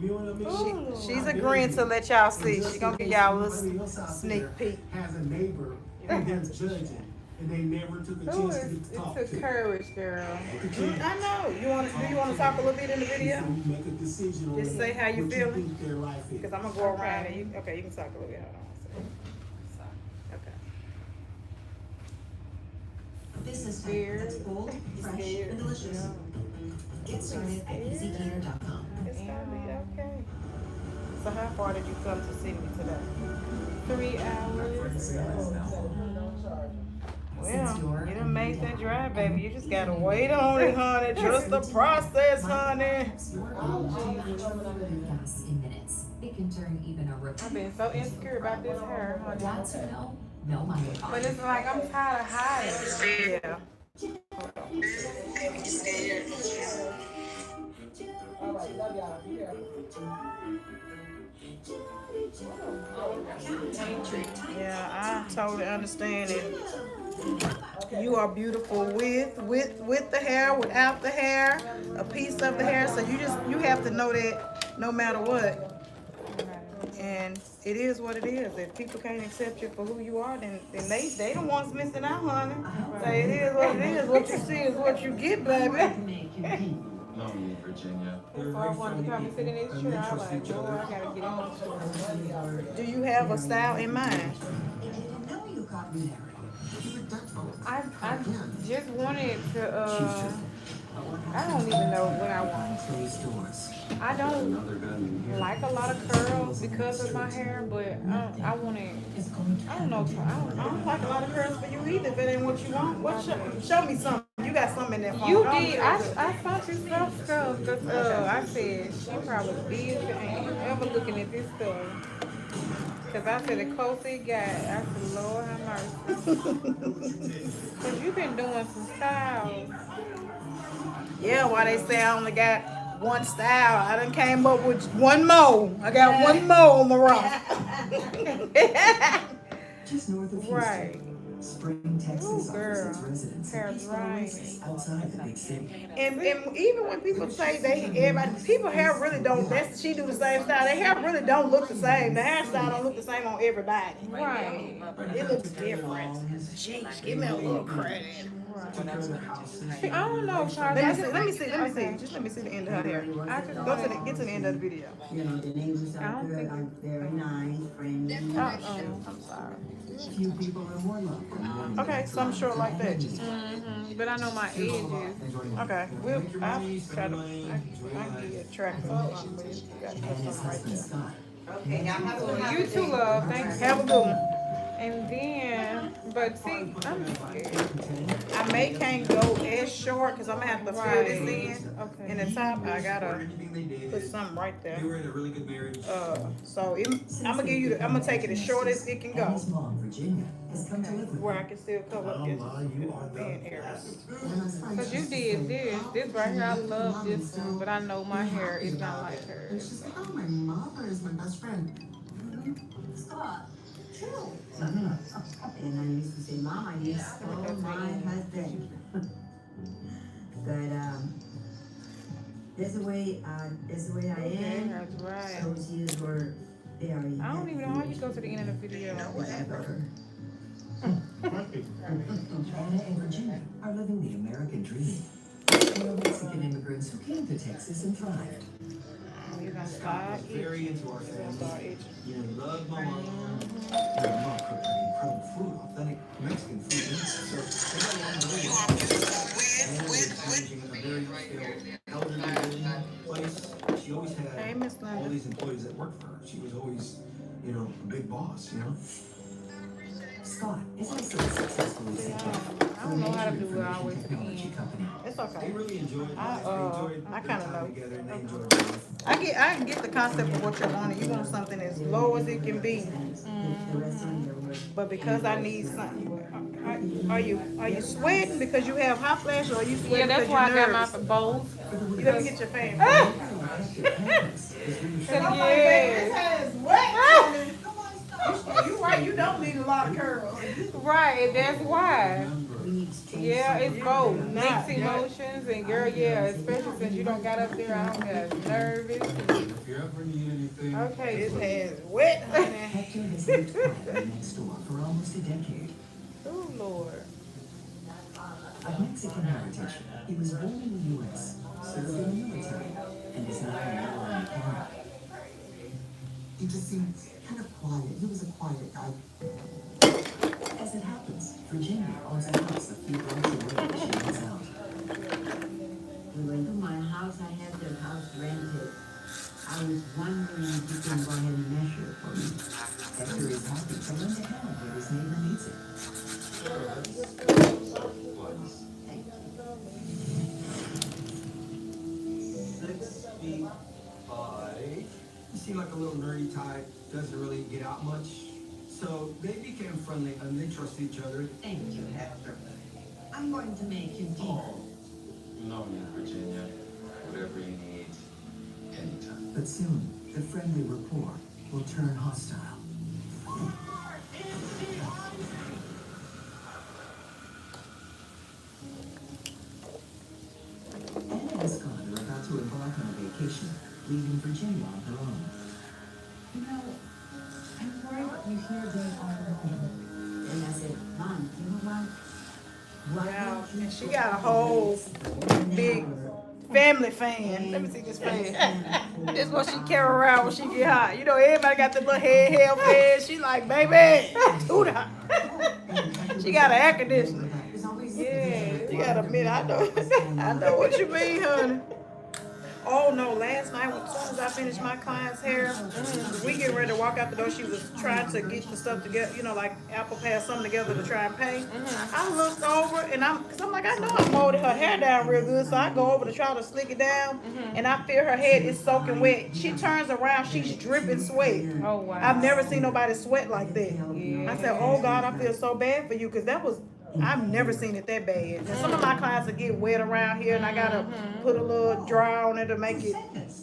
You know what I mean? She's agreeing to let y'all see. She's gonna give y'all a little sneak peek. Has a neighbor who they're judging, and they never took a Ooh, chance to get to talk it took to. courage, girl. Take a chance. I know. Do you want to talk a little bit in the video? So you make a decision on Just say how you what feeling. think their life is. Because I'm gonna go around and you can talk a little bit. Hold on. Okay. This is food that's bold, fresh, and delicious. Get started at easycater.com. It's gonna be okay. So how far did you come to see me today? 3 hours. Well, you done made that drive, baby. You just gotta wait on it, honey. Just the process, honey. Gas in minutes. It can turn even a rip. I've been so insecure about this hair, honey. Want to know? No money. But it's like I'm tired of hiding. Yeah. Yeah, I totally understand it. You are beautiful with the hair, without the hair, a piece of the hair. So you have to know that no matter what. And it is what it is. If people can't accept you for who you are, then they the ones missing out, honey. So it is what it is. What you see is what you get, baby. No, Virginia. So I wanted to come and sit in this chair. I was like, Lord, I gotta get in my chair. Do you have a style in mind? I just wanted to, I don't even know what I want. I don't like a lot of curls because of my hair, but I want it, I don't know, I don't like a lot of curls for you either if it ain't what you want. Show me something. You got something in there. You did. I thought you saw stuff because I said she probably busy and ever looking at this stuff. Because I said the closer it got, I said, Lord have mercy. Because you've been doing some styles. Yeah, why they say I only got one style. I done came up with one more. I got one more on the rock. Just north of Houston. Right. Spring, Texas offers its residents Hair peaceful dry. oasis outside the big city. And even when people say people hair really don't, she do the same style. Their hair really don't look the same. The hairstyle don't look the same on everybody. Right. It looks different. Jeez, give me a little credit. I don't know, Charles. Let me see. Just let me see the end of her hair. Get to the end of the video. You know, the neighbors out there are very nice, friendly. I'm sorry. Few people are more loved. Okay, so I'm short like that. But I know my edge is. Okay, I'll try to. I can give you a track of something. You got to put something right there. Okay, now have a You too, love. Thanks. Have a good one. And then, but see, I'm scared. I can't go as short because I'm gonna have to fill this in. Okay. In the top, I gotta put something right there. They were in a really good marriage. So I'm gonna take it as short as it can go. Virginia has come to live with Where I can still cover up this being areas. Cause you did this right here. I love this one, but I know my hair is not like hers. She's like, oh, my mother is my best friend. Scott. True. And I used to say, Mom, I need my husband. But that's the way I am. That's right. Those years were very. I don't even know how you go to the end of the video. Whatever. Anna and Virginia are living the American dream. They are Mexican immigrants who came to Texas and thrived. You're gonna start Very into our family. You love my mom. Your mom cooked incredible food, authentic Mexican food. So they got along very well. And they were challenging in a very boss, you know? Scott is also a successful executive. I don't know how to do it all the way to the Technology end. company. It's okay. They really enjoyed it. I kind of know. Together and they enjoyed it. I can get the concept of what you want. You want something as low as it can be. But because I need something, are you sweating because you have hot flash, or are you sweating Yeah, that's because why I you're got nervous? my both. You gotta get your fan. You right. You don't need a lot of curls. Right, that's why. Yeah, it's both. Mixed emotions and girl, yeah, especially since you don't got up there, I don't get nervous. If you ever need anything. Okay. His hair's wet, honey. Hector has lived quietly next door for almost a decade. Oh, Lord. Of Mexican heritage, he was born in the U.S., served in the military, and is now a member in Canada. He just seemed kind of quiet. He was a quiet guy. As it happens, Virginia owns a house a few blocks away that she rents out. We went to my house. I had the house rented. I was wondering if you can go ahead and measure it for me. Hector is happy to lend a hand when his neighbor needs it. Thank you. 6 feet by. You seem like a little nerdy type, doesn't really get out much. So they became friendly and they trust each other. Thank you, Hector. I'm going to make you tea. No need, Virginia. Whatever you need, anytime. But soon, the friendly rapport will turn hostile. Anna and Scott are about to embark on a vacation, leaving Virginia on her own. You know, I'm worried that you hear they are looking. And I said, Mom, you know what? Yeah, and she got a whole big family fan. Let me see this fan. This is what she carry around when she get hot. You know, everybody got the little head fan. She like, baby, too hot. She got an air conditioner. Yeah, you got a minute. I know what you mean, honey. Oh no, last night, as soon as I finished my client's hair, we getting ready to walk out the door. She was trying to get the stuff together, you know, like apple pie, something together to try and paint. I looked over and cause I'm like, I know I molded her hair down real good, so I go over to try to slick it down, and I feel her head is soaking wet. She turns around, she's dripping sweat. Oh, wow. I've never seen nobody sweat like that. Yeah. I said, oh God, I feel so bad for you, cause I've never seen it that bad. And some of my clients will get wet around here, and I gotta put a little dry on it to make it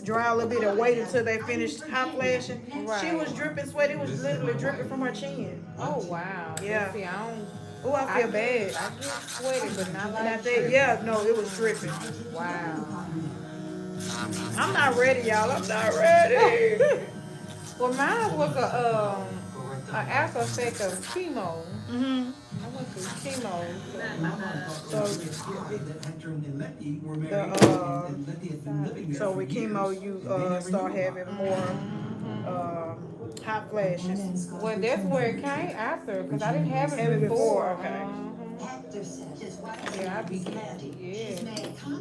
dry a little bit and wait until they finish hot flashing. Right. She was dripping sweat. It was literally dripping from her chin. Oh, wow. Yeah. See, I don't. Oh, I feel bad. I get sweaty, but not And like I think, that. yeah, no, it was dripping. Wow. I'm not ready, y'all. I'm not ready. Well, mine was a after effect of chemo. Mm-hmm. I went through chemo. So with chemo, you start having more hot flashes. Well, that's where it came after, because I didn't have it before. Okay. Yeah, I be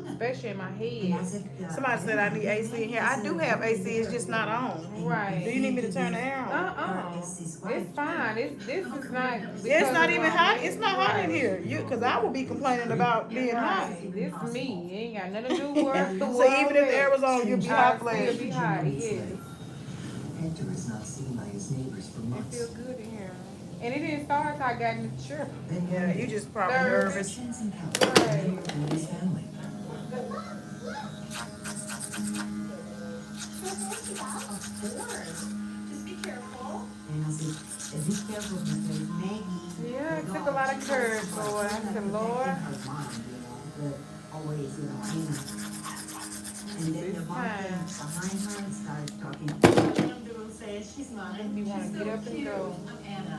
especially in my head. Somebody said I need AC in here. I do have AC. It's just not on. Right. Do you need me to turn the air on? It's fine. This is not. It's not even hot. It's not hot in here. Because I would be complaining about being hot. This me. It ain't got nothing to do with So even if the air was on, you'd be hot flash. It'll be hot. Yes. Hector is not seen by his neighbors for It months. feels good in here. And it didn't start until I got in the trip. Yeah, you just probably nervous. Chance encounter with his family. Just be careful. And I said, be careful because Maggie. Yeah, it took a lot of courage, Lord. I said, Lord. Always, And then the mom came behind her and started talking. She's not. You want to get up and go. I'm Anna.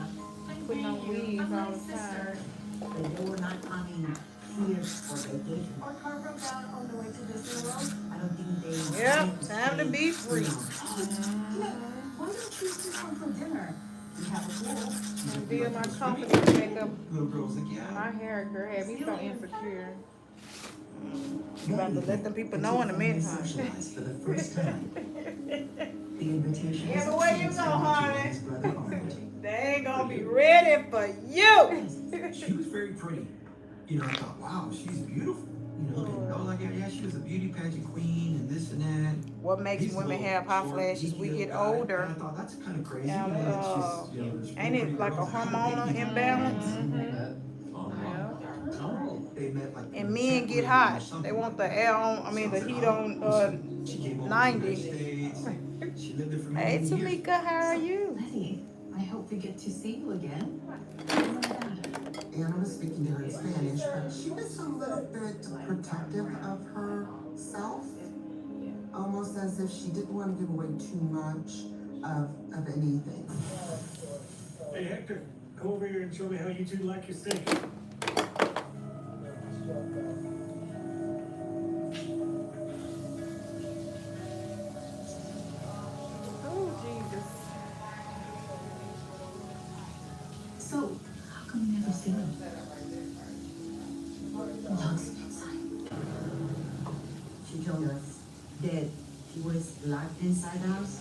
Putting on weeds all the time. But they were not coming here for vacation. Our car broke down on the way to Disney World. I don't think they. Yep, time to be free. Why don't you do some for dinner? We have a pool. And build my confidence to make up Little girls like, yeah. my hair, girl. Had me so insecure. You about to let them people know in a minute. Socialize for the first time. The invitation Everywhere you go, honey. his brother Arnold They ain't gonna be ready for you. She was very pretty. You know, I thought, wow, she's beautiful. You know, and all like, yeah, she was a beauty pageant queen and this and that. What makes women have hot flashes? We get older. And I thought that's kind of crazy. And, you know, that she's, you know, there's ain't it like a hormonal imbalance? They met like And men get hot. They want the air on, I mean the heat on 90. She lived there for Hey many years. Tamika, how are you? Letty, I hope we get to see you again. Anna was speaking to her in Spanish, but she was a little bit protective of herself, almost as if she didn't want to give away too much of anything. Hey Hector, come over here and show me how you two like your steak. Oh, Jesus. So, how come you never see him? Lost inside. She told us that he was locked inside the house.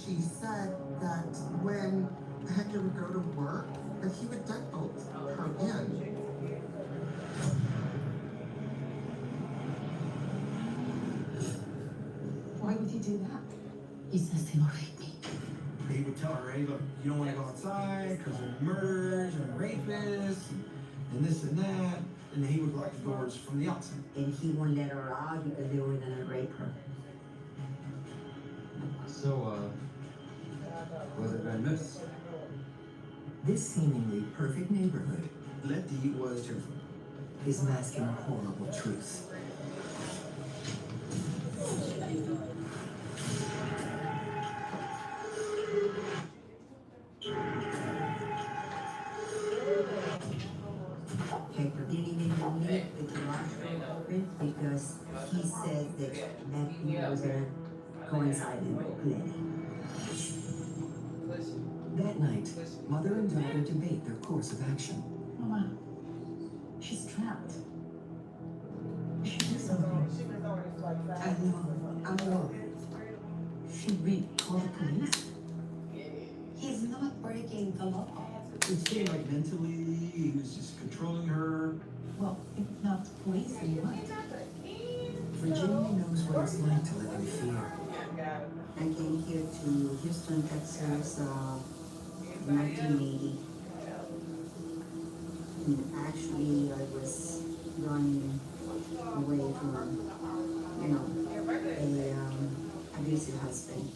She said that when Hector would go to work, that he would deadbolt her in. Why would he do that? He says they will rape me. He would tell her, hey, look, you don't want to go outside because of murders and rapists and this and that. And he would lock the doors from the outside. And he won't let her out because they were gonna rape her. So, was it been missed? This seemingly perfect neighborhood Letty was terrified. is masking a horrible truth. Hector didn't even believe the garage door open because he said that he was gonna go inside and rape Letty. That night, mother and daughter debate their course of action. Mama, she's trapped. We should do something. I know. Should we call the police? He's not breaking the law. It seemed like mentally he was just controlling her. Well, if not the police, then what? Virginia knows what it's like to live in fear. I came here to Houston, Texas, 1980. And actually, I was running away from, a abusive husband.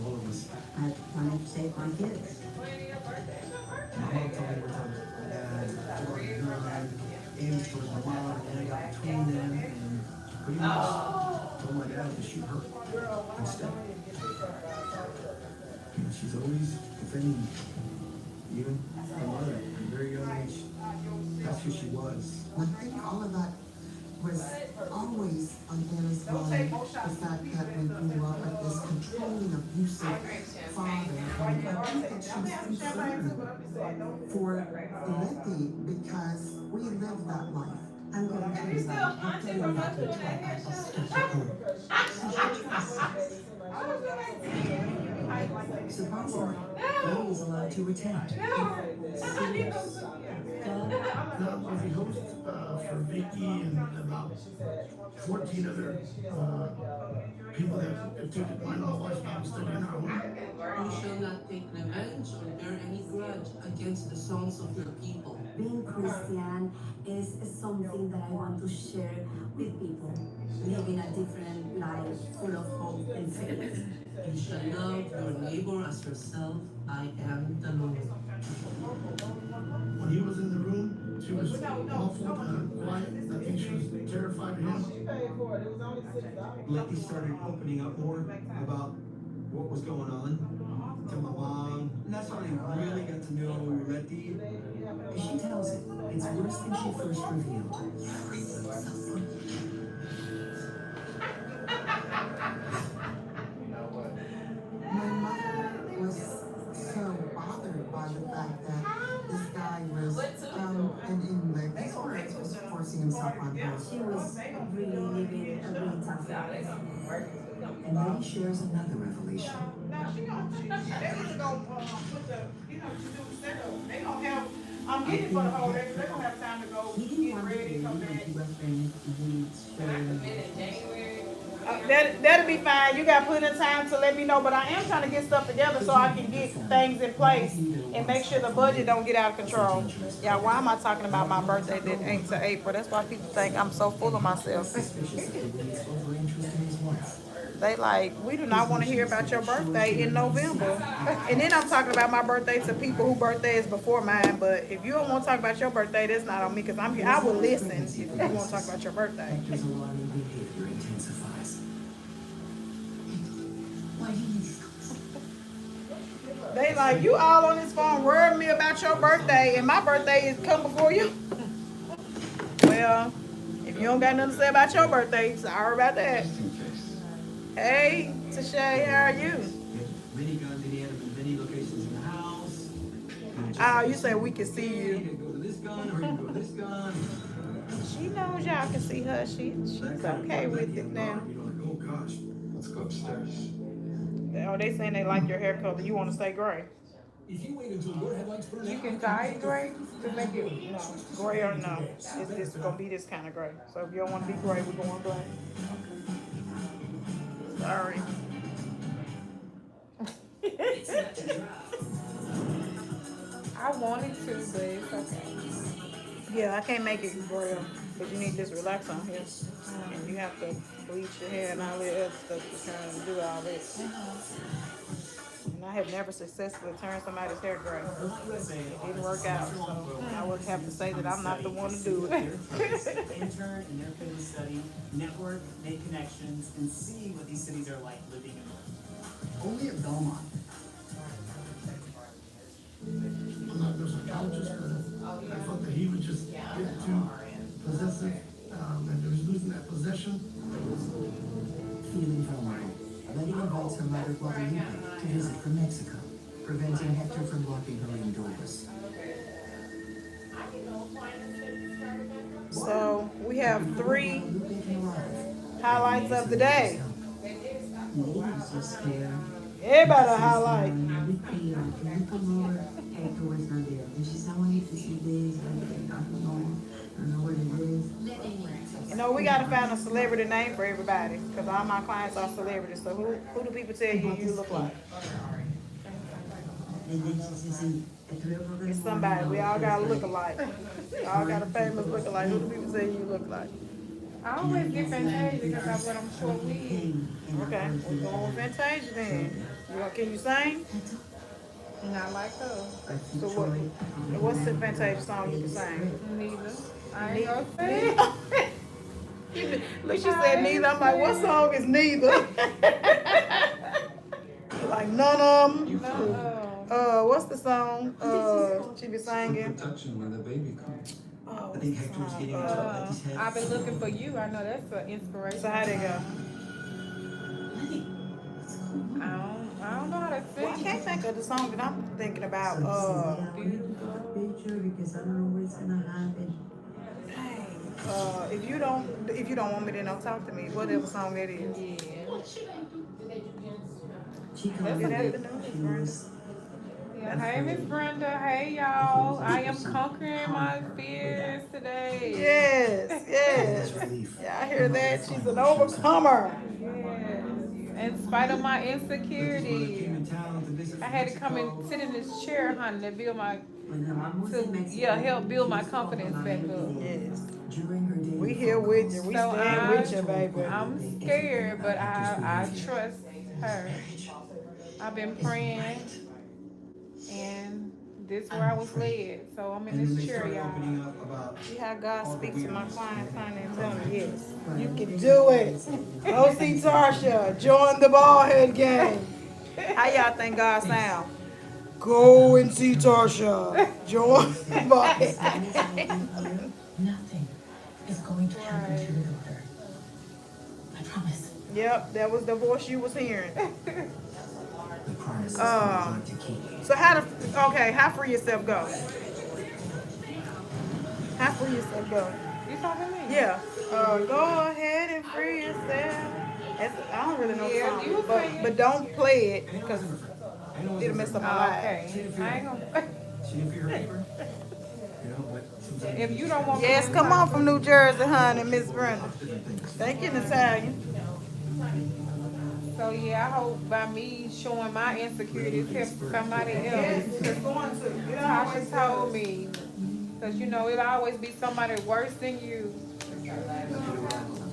All of us. I wanted to save my kids. My mom told me one time that my dad told me her dad aimed towards my mom and I got between them and pretty much told my dad to shoot her instead. And she's always defending me. Even her mother at a very young age. That's who she was. I think all of that was always on Anna's mind, the fact that we grew up with this controlling, abusive father. And I think that she was concerned for Letty because we lived that life. I'm going to invite Hector and Letty to our uncle's special home. Surprisingly, Letty is allowed to attend. God was the host for Vicky and about 14 other people that attended my law Bible study in our home. You shall not take revenge or bear any grudge against the sons of your people. Being Christian is something that I want to share with people, living a different life full of hope and faith. You shall love your neighbor as yourself. I am the Lord. When he was in the room, she was awful quiet. I think she was terrified of him. Letty started opening up more about what was going on to my mom. And that's how I really got to know Letty. As she tells it, it's worse than she first revealed. My mother was so bothered by the fact that this guy was, and in Letty's words, was forcing himself on her. She was really living a really tough life. And then he shares another revelation. Now they just gonna put the, you know, to do the setup. They gonna have, I'm getting for the whole day, so they gonna have time to go get ready, come back. That'll be fine. You got plenty of time to let me know, but I am trying to get stuff together so I can get things in place and make sure the budget don't get out of control. Yeah, why am I talking about my birthday that ain't till April? That's why people think I'm so full of myself. They like, we do not want to hear about your birthday in November. And then I'm talking about my birthday to people whose birthday is before mine. But if you don't want to talk about your birthday, that's not on me, because I'm here. I will listen if you want to talk about your birthday. They like, you all on this phone worrying me about your birthday, and my birthday is come before you. Well, if you don't got nothing to say about your birthday, sorry about that. Hey, Tarsha, how are you? Many guns in the end, many locations in the house. Oh, you say we can see you. You can go to this gun or you can go to this gun. She knows y'all can see her. She's okay with it now. Oh gosh, let's go upstairs. Oh, they saying they like your hair color. You want to stay gray? If you wait until your headlights burn You can dye it gray to make it gray or no. It's just gonna be this kind of gray. So if you don't want to be gray, we're going black. Sorry. I wanted to, but it's okay. Yeah, I can't make it gray, but you need this relax on here, and you have to bleach your hair and all that other stuff to try and do all this. And I have never successfully turned somebody's hair gray. It didn't work out, so I would have to say that I'm not the one to do it. Intern in their field study, network, make connections, and see what these cities are like living in them. Only at Belmont. I'm not a psychologist, but I felt that he would just get too possessive, and he was losing that possession. Feeling vulnerable, Letty invites her mother Guadalupe to visit from Mexico, preventing Hector from locking her indoors. So we have 3 highlights of the day. Everybody a highlight. You know, we gotta find a celebrity name for everybody, because all my clients are celebrities. So who do people tell you look like? It's somebody. We all got a look-alike. We all got a famous look-alike. Who do people say you look like? I always get Fantasia because that's what I'm short with. Okay, we're going with Fantasia then. Can you sing? Not like her. So what's the Fantasia song you can sing? Neither. I ain't gonna say it. Look, she said neither. I'm like, what song is neither? Like none of them. What's the song? She be singing. Protection when the baby comes. Oh, I think Hector was getting into Letty's head. I've been looking for you. I know that's an inspiration. So how'd it go? I don't know how to sing. Well, I can't think of the song that I'm thinking about. If you don't want me, then don't talk to me. Whatever song that is. Yeah. Hey, Miss Brenda. Hey, y'all. I am conquering my fears today. Yes. Yeah, I hear that. She's an overcomer. Yes. In spite of my insecurity, I had to come and sit in this chair, honey, to build my, help build my confidence back up. Yes. We here with you. We stand with you, baby. I'm scared, but I trust her. I've been praying, and this is where I was led. So I'm in this chair, y'all. See how God speaks to my clients, honey, and tell them, yes, you can do it. Go see Tarsha. Join the ballhead game. How y'all think God sound? Go and see Tarsha. Join the ballhead. Nothing is going to happen to your daughter. I promise. Yep, that was the voice you was hearing. The promise is hard to keep. So how free yourself go? How free yourself go? You talking to me? Yeah. Go ahead and free yourself. I don't really know the song, you but don't play it because it'll mess up my life. Okay. I ain't gonna. She didn't fear her neighbor. You know, but sometimes If you don't want Yes, come on from New Jersey, honey, Miss Brenda. Thank you, Natalia. So yeah, I hope by me showing my insecurities helps somebody else. It's going to. Tasha told me, cause you know it'll always be somebody worse than you.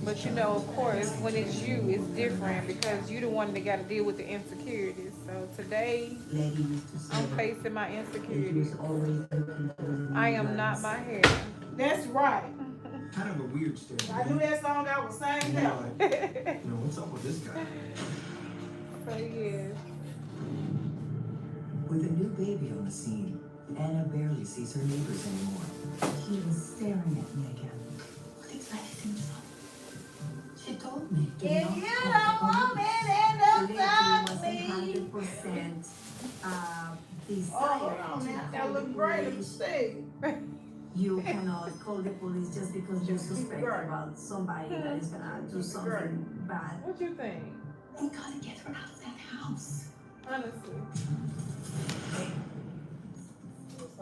But you know, of course, when it's you, it's different because you the one that got to deal with the insecurities. So today, I'm facing my insecurities. I am not my hair. That's right. Kind of a weird story. I knew that song I was saying now. What's up with this guy? So yes. With a new baby on the scene, Anna barely sees her neighbors anymore. He was staring at me again. What exactly is up? She told me. If you don't want me, then don't talk me. 100% desire That look great. Let me see. You cannot call the police just because you suspect about somebody that is gonna do something bad. What you think? We gotta get her out of that house. Honestly.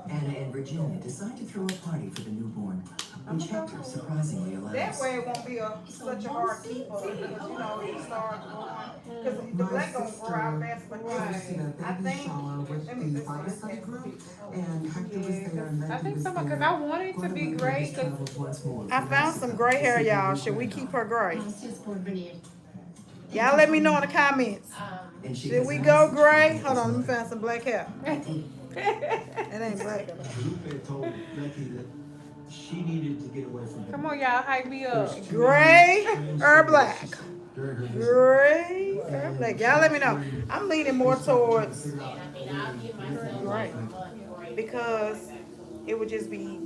Anna and Virginia decide to throw a party for the newborn, which Hector surprisingly allows. That way it won't be such a hard keeper because you know you start going because the black gonna grow out fast. But I think the Bible study group, and Hector was there, and then I think so because I want it to be gray. I found some gray hair, y'all. Should we keep her gray? Y'all let me know in the comments. Should we go gray? Hold on, let me find some black hair. It ain't black. Lupe told Becky that she needed to get away from him. Come on, y'all, hype me up. Gray or black? Gray or black? Y'all let me know. I'm leaning more towards gray because it would just be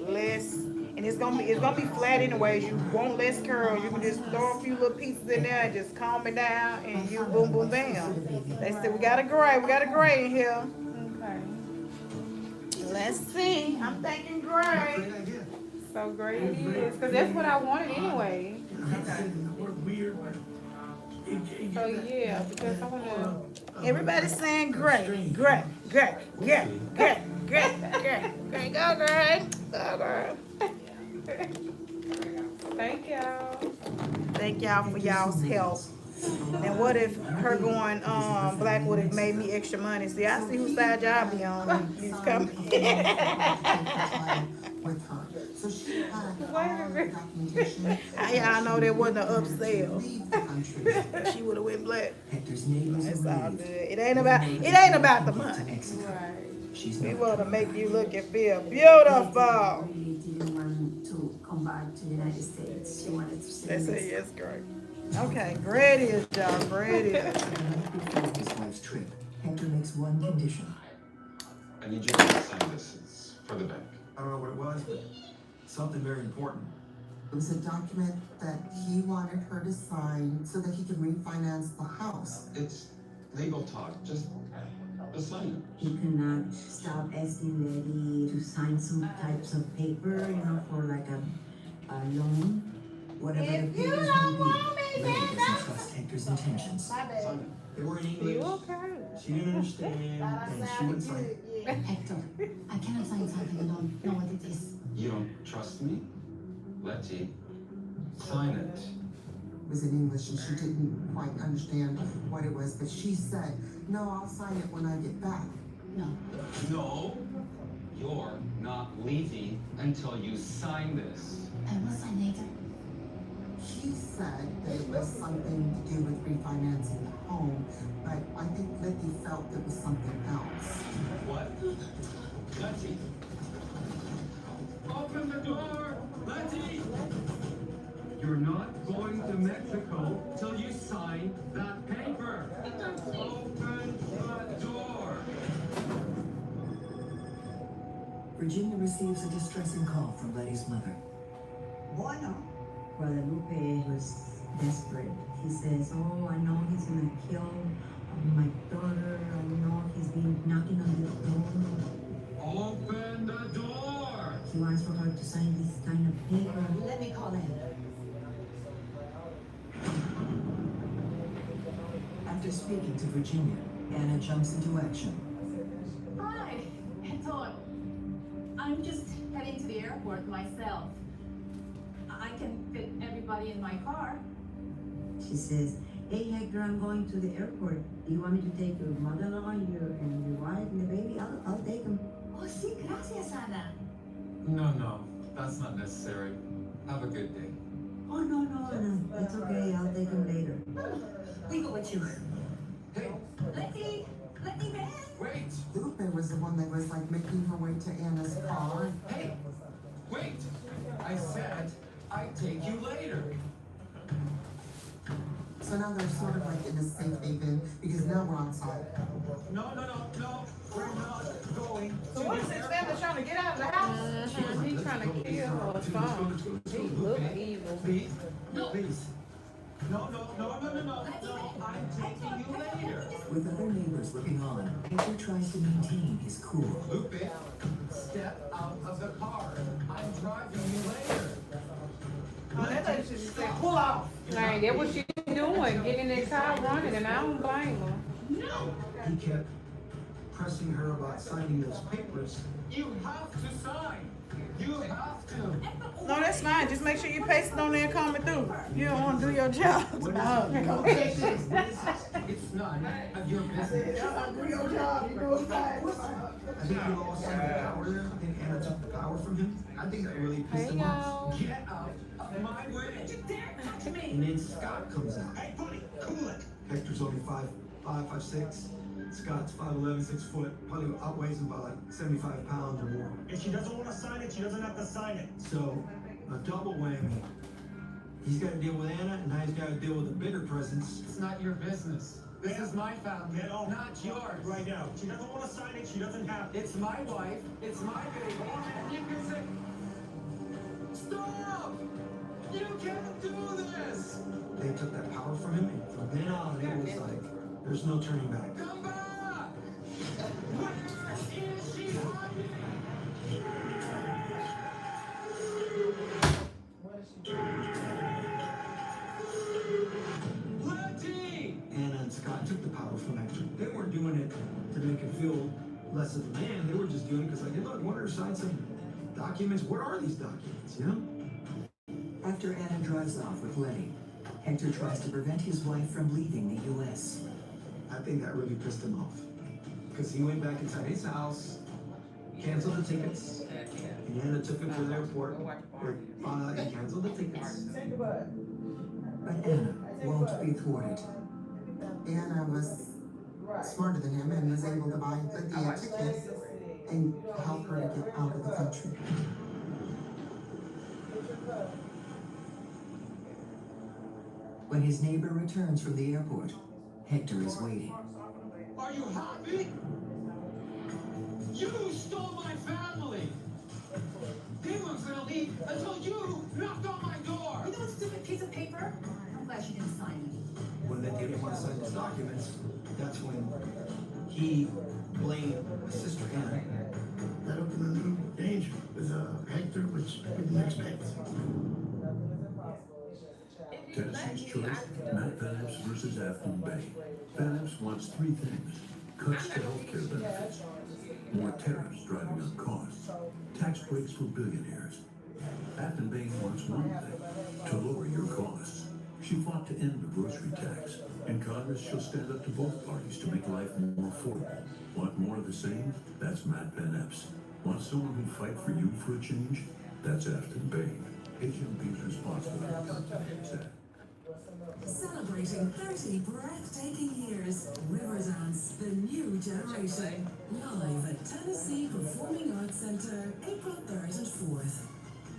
less, and it's gonna be flat anyways. You want less curls. You can just throw a few little pieces in there and just calm it down, and you boom boom bam. They said we got a gray in here. Let's see. I'm thinking gray. So gray it is, because that's what I wanted anyway. So yeah, because I want to. Everybody's saying gray, gray, gray, gray, gray, gray, gray, gray. Go gray, go girl. Thank y'all. Thank y'all for y'all's help. And what if her going black would have made me extra money? See, I see whose side y'all be on. These coming. With her. So she had documentation. How y'all know there wasn't an upsell? She would have went black. It's all good. It ain't about the money. Right. We want to make you look and feel beautiful. Really didn't want to come back to the United States. She wanted to stay. They say yes, great. Okay, great is y'all, great is. Before his wife's trip, Hector makes one condition. I need you to sign this. It's for the bank. I don't know what it was, but something very important. It was a document that he wanted her to sign so that he could refinance the house. It's legal talk. Just sign it. You cannot stop asking Lady to sign some types of paper, for like a loan, whatever the If you papers don't may want me, Lady then doesn't don't. trust Hector's intentions. My bad. They were in English. You okay? She didn't understand, and she wouldn't sign it. Hector, I cannot sign something I don't know what it is. You don't trust me? Letty, sign it. It was in English and she didn't quite understand what it was, but she said, no, I'll sign it when I get back. No. No, you're not leaving until you sign this. And we'll sign later. She said that it was something to do with refinancing the home, but I think Letty felt it was something else. What? Letty! Open the door! Letty! You're not going to Mexico till you sign that paper! Open the door! Virginia receives a distressing call from Letty's mother. Bueno. Guadalupe was desperate. He says, oh, I know he's gonna kill my daughter. I know he's been knocking on the door. Open the door! He wants for her to sign this kind of paper. Let me call him. After speaking to Virginia, Anna jumps into action. Hi, Hector. I'm just heading to the airport myself. I can fit everybody in my car. She says, hey Hector, I'm going to the airport. Do you want me to take your mother-in-law and your wife and the baby? I'll take them. Oh, sí, gracias, Ana. No, that's not necessary. Have a good day. Oh, no. It's okay. I'll take them later. We go with you. Hey, Let me in. wait! Lupe was the one that was like making her way to Anna's car. Hey, wait! I said I'd take you later. So now they're sort of like in a safe haven because now we're outside. No. We're not going. So what is his family trying to get out of the house? He's trying to kill her son. He look evil. Please. No. I'm taking you later. With other neighbors looking on, Hector tries to maintain his cool. Lupe, step out of the car. I'm driving you later. Oh, that lady should say, pull off. Like, that's what she doing, getting in that car running, and I don't blame her. No! He kept pressing her about signing those papers. You have to sign. You have to. No, that's fine. Just make sure you paste it on there and coming through. You don't want to do your job. It's none of your business. Do your job. You do it fine. I think he lost some of the power there. I think Anna took the power from him. I think that really pissed him off. Get out of my way. You dare touch me. And then Scott comes out. Hey, buddy, cool it. Hector's only 5'6". Scott's 5'11", 6 foot. Probably outweighs him by like 75 pounds or more. If she doesn't want to sign it, she doesn't have to sign it. So, a double whammy. He's got to deal with Anna, and now he's got to deal with a bigger presence. It's not your business. This is my family, not yours. Right now. She doesn't want to sign it, she doesn't have to. It's my wife, it's my baby, and you can say, stop! You can't do this! They took that power from him, and from then on, it was like, there's no turning back. Come back! Where is she hiding? Letty! Anna and Scott took the power from Hector. They weren't doing it to make him feel less of a man. They were just doing it because, like, hey, look, I want her to sign some documents. What are these documents, you know? After Anna drives off with Letty, Hector tries to prevent his wife from leaving the U.S. I think that really pissed him off. Because he went back inside his house, canceled the tickets, and Anna took him to the airport, and canceled the tickets. But Anna won't be thwarted. Anna was smarter than him and was able to buy Lydia a ticket and help her to get out of the country. When his neighbor returns from the airport, Hector is waiting. Are you happy? You stole my family! They weren't gonna leave until you knocked on my door! You know what stupid piece of paper? I'm glad she didn't sign it. When they didn't want to sign his documents, that's when he blamed his sister Anna. That opened a new danger with Hector, which we didn't expect. Tennessee's choice, Matt Van Epps versus Afton Bay. Van Epps wants three things: cuts to healthcare benefits, more tariffs driving up costs, tax breaks for billionaires. Afton Bay wants one thing: to lower your costs. She fought to end the grocery tax. In Congress, she'll stand up to both parties to make life more affordable. Want more of the same? That's Matt Van Epps. Want someone who'd fight for you for a change? That's Afton Bay. HMB's responsible for the Act. Celebrating 30 breathtaking years, Riverdance, the new generation. Live at Tennessee Performing Arts Center, April 3rd and 4th.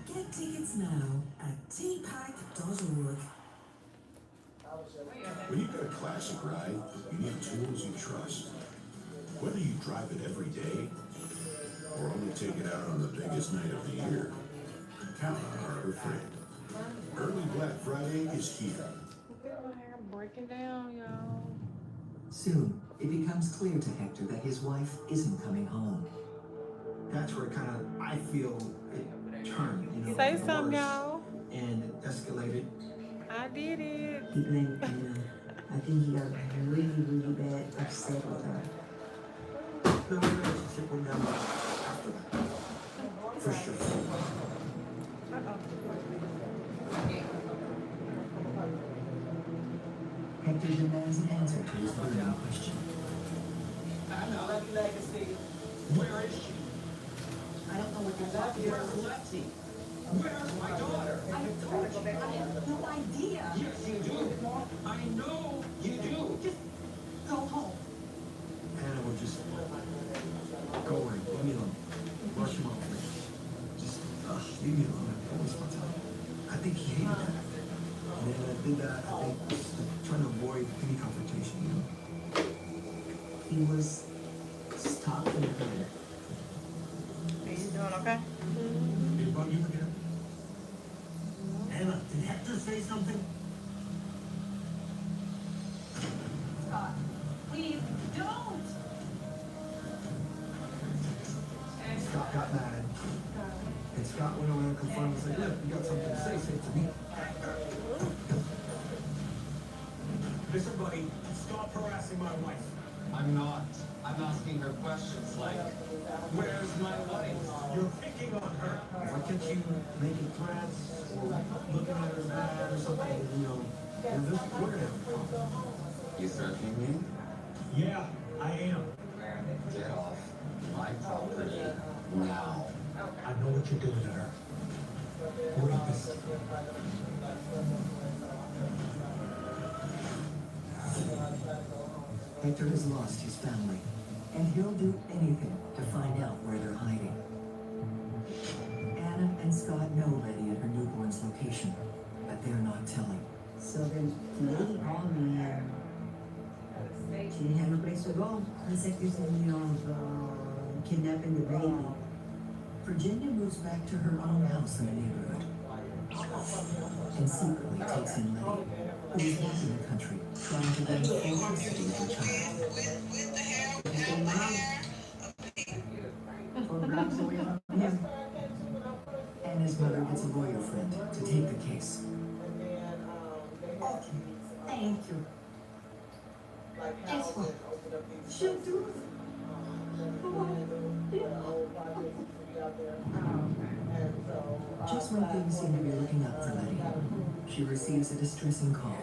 Get tickets now at tpack.org. When you've got a classic ride, you need tools you trust. Whether you drive it every day or only take it out on the biggest night of the year, count on Harbor Freight. Early Black Friday is here. Look at my hair breaking down, y'all. Soon, it becomes clear to Hector that his wife isn't coming home. that's where kind of I feel it turned. You know, Say for something, worse, y'all. and it escalated. I did it. He blamed Anna. I think he got really, really bad upset with her. The relationship went down after that, for sure. Hector demands an answer to his burning question. Anna, where is she? I don't know what you're talking about. Where's Letty? Where's my daughter? I told you, I have no idea. Yes, you do. I know you do. Just go home. Anna would just go away, leave me alone, brush him off, just leave me alone. I waste my time. I think he hated that. And then I did that, I think, just trying to avoid any confrontation, you know? He was stalking her. Are you doing okay? Did it bug you again? Anna, did Hector say something? Scott, please don't. Scott got mad. And Scott went over and confronted him and said, look, you got something to say it to me. Listen, buddy, stop harassing my wife. I'm not. I'm asking her questions like, where's my wife? You're picking on her. If I catch you making threats or looking at her bad or something, you know, we're gonna have a problem. You threatening me? Yeah, I am. Get off my property now. I know what you're doing to her. Rapist. Hector has lost his family, and he'll do anything to find out where they're hiding. Anna and Scott know Letty and her newborn's location, but they're not telling. So then the lady called me and she didn't have no place to go. It's accusing me of kidnapping the baby. Virginia moves back to her own house in the neighborhood and secretly takes in Letty, who is back in the country, trying to gain full custody of her child. And mom, 4 blocks away from him. Anna's mother gets a lawyer friend to take the case. Okay, thank you. Guess what? She'll do it. Just when things seem to be looking up for Letty, she receives a distressing call.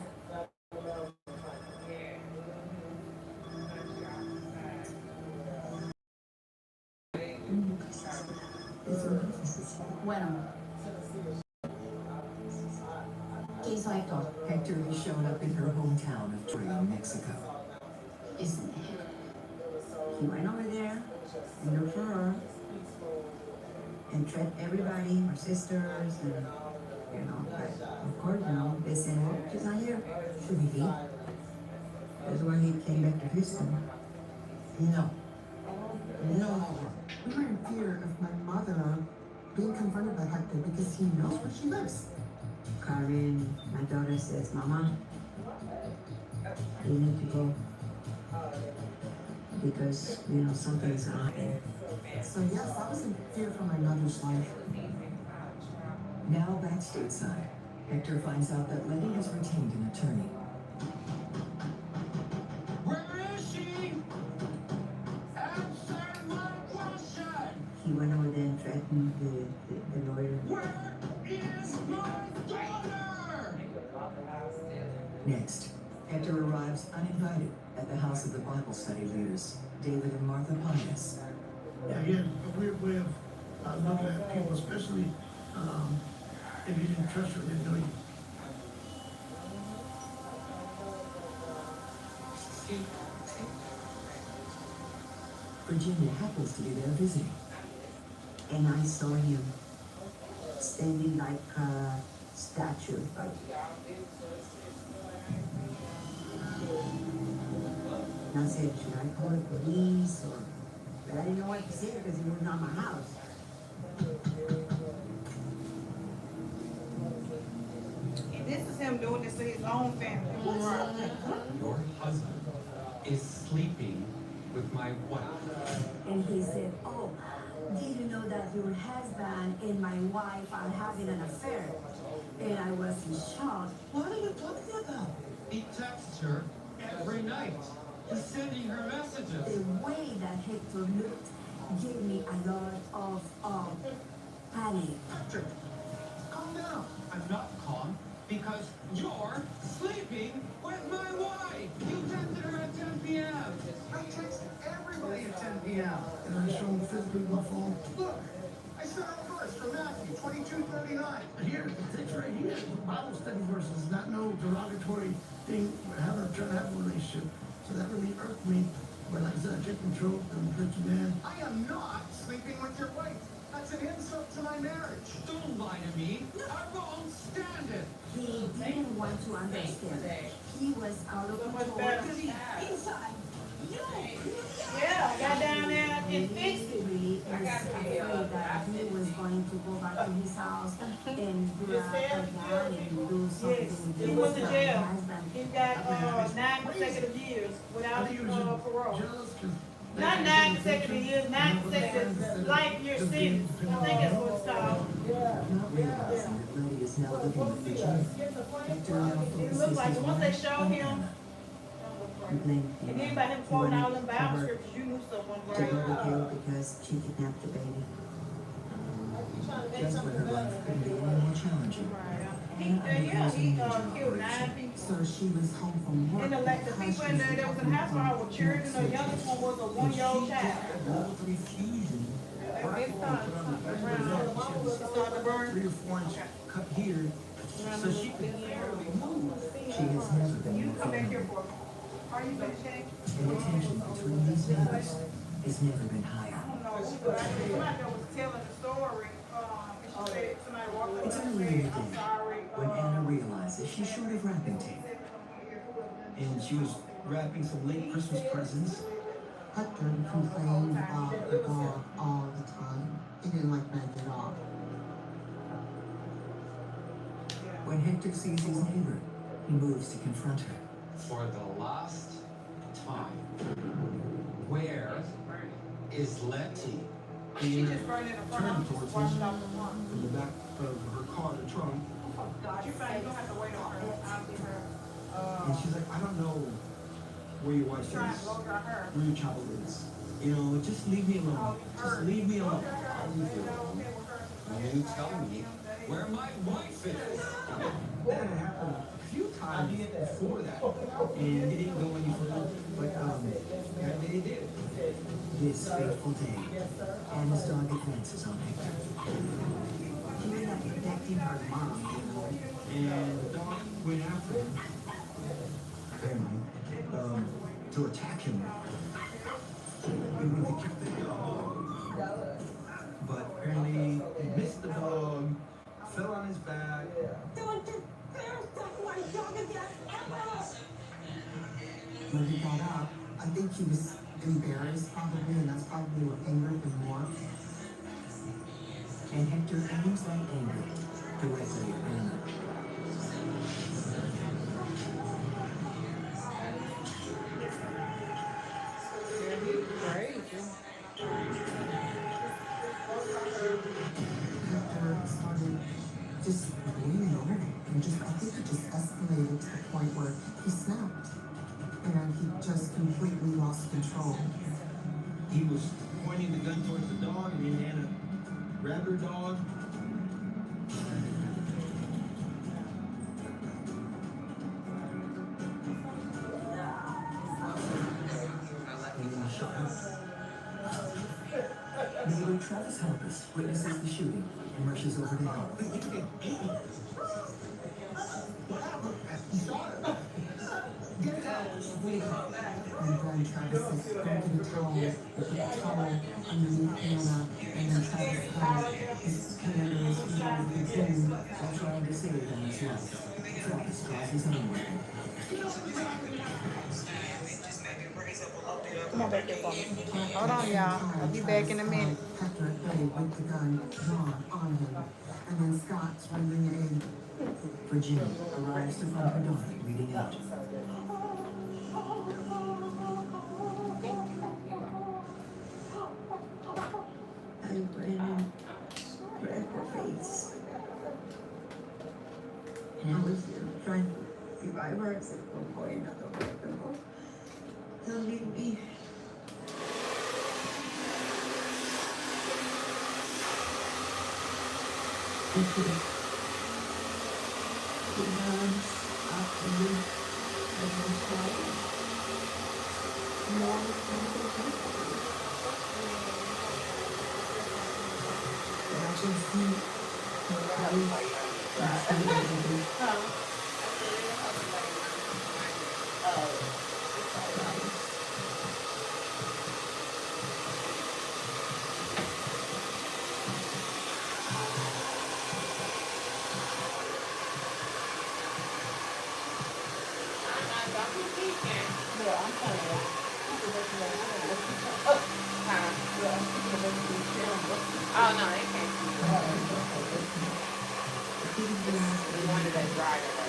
Bueno. ¿Qué hizo Héctor? Hector has shown up in her hometown of Torreon, Mexico. Isn't it? He went over there and looked for her and threatened everybody, her sisters, and you know, but of course, you know, they said, well, she's not here. Should we leave? That's why he came back to Houston. No. No. We were in fear of my mother being confronted by Hector because he knows where she lives. Karen, my daughter says, Mama, you need to go because, you know, something's gonna happen. So yes, I was in fear for my mother's life. Now back stateside, Hector finds out that Letty has retained an attorney. Where is she? Answer my question! He went over there and threatened the lawyer. Where is my daughter? Next, Hector arrives uninvited at the house of the Bible study leaders, David and Martha Pius. Yeah, again, a weird way of looking at people, especially if you didn't trust what they're doing. Virginia happens to be there visiting. And I saw him standing like a statue. And I said, should I call the police or? But I didn't know what to say because he was not my house. And this is him doing this to his own family. Your husband is sleeping with my wife. And he said, oh, did you know that your husband and my wife are having an affair? And I was in shock. What are you talking about? He texts her every night. He's sending her messages. The way that Hector looked gave me a lot of panic. Hector, calm down. I'm not calm because you're sleeping with my wife. You texted her at 10 p.m. I text everybody at 10 p.m. And I show them physically my phone. Look, I sent out a verse from Matthew 22:39. Here, the text right here. Bible study verses, not no derogatory thing. Trying to have a relationship. So that really irked me. But like I said, I took control. I'm a Christian man. I am not sleeping with your wife. That's an insult to my marriage. Don't lie to me. I won't stand it. He didn't want to understand. He was out of control because he inside. Yeah, got down there and fixed it. Really was afraid that he was going to go back to his house and grab a gun and do something. Yes, he went to jail. He got 9 consecutive years without parole. Not 9 consecutive years, 9 consecutive life year sentence. I think that's what it's called. Not realizing that Letty is now living with Virginia. Hector now It focuses looks like his once they life showed on him, Anna. He blamed and then Anna by him for quoting running all them to Bible her scriptures, you knew someone to go with right. Hill because she kidnapped the baby. Just when her life couldn't be any more challenging. He killed 9 people. So she was home from work. And the people in there that was in the hospital were children. The youngest one was a 1-year-old child. Started to burn. 3 or 4 inch cut here, so she could barely move. She has never been You more come back here vulnerable. for. Are you finished, Jay? And the tension between these neighbors has never been higher. I don't know. Somebody that was telling the story. She said somebody walked up It's and only said, the "I'm day sorry." when Anna realizes she's short of wrapping tape. And she was wrapping some late Christmas presents. Hector complained about the dog all the time. He didn't like Maggie at all. When Hector sees his neighbor, he moves to confront her. For the last time, where is Letty? She just burned in the front. Turned Just towards washed him off the front. from the back of her car, the trunk. God, you find you don't have to wait on her. I'll get her. And she's like, I don't know where your wife Trying is, to blow dry her. where your child is. You know, just leave me alone. Just leave me alone. You tell me where my wife is. That had happened a few times before that. And it didn't go any further. But that day it did. This fateful day, Anna's dog advances on Hector. She ended up protecting her mom, you know. And the dog went after him. Apparently, to attack him. And they kept the dog. But apparently, he missed the dog, fell on his back. When he got up, I think he was embarrassed probably, and that's probably what angered him more. And Hector aims that anger directly at Anna. Hector started just bleeding over, and just, I think it just escalated to the point where he snapped. And he just completely lost control. He was pointing the gun towards the dog, and then Anna grabbed her dog. And then shot her. Neighbor Travis Helpus witnesses the shooting and rushes over to help. And then Travis said, go to the towel, put the towel underneath Anna, and then Travis had his hand in his hand with the pin. While trying to save Anna's life, Travis draws his own weapon. Come on back here for me. Hold on, y'all. I'll be back in a minute. Hector at bay with the gun drawn on him, and then Scott's rendering it in. Virginia arrives to find her daughter bleeding out. And driver. I said, "No boy, no, no. He'll leave me." He put his hands after me and was crying. More and I can see her eyes. Oh, no, they can't. We wanted that driver.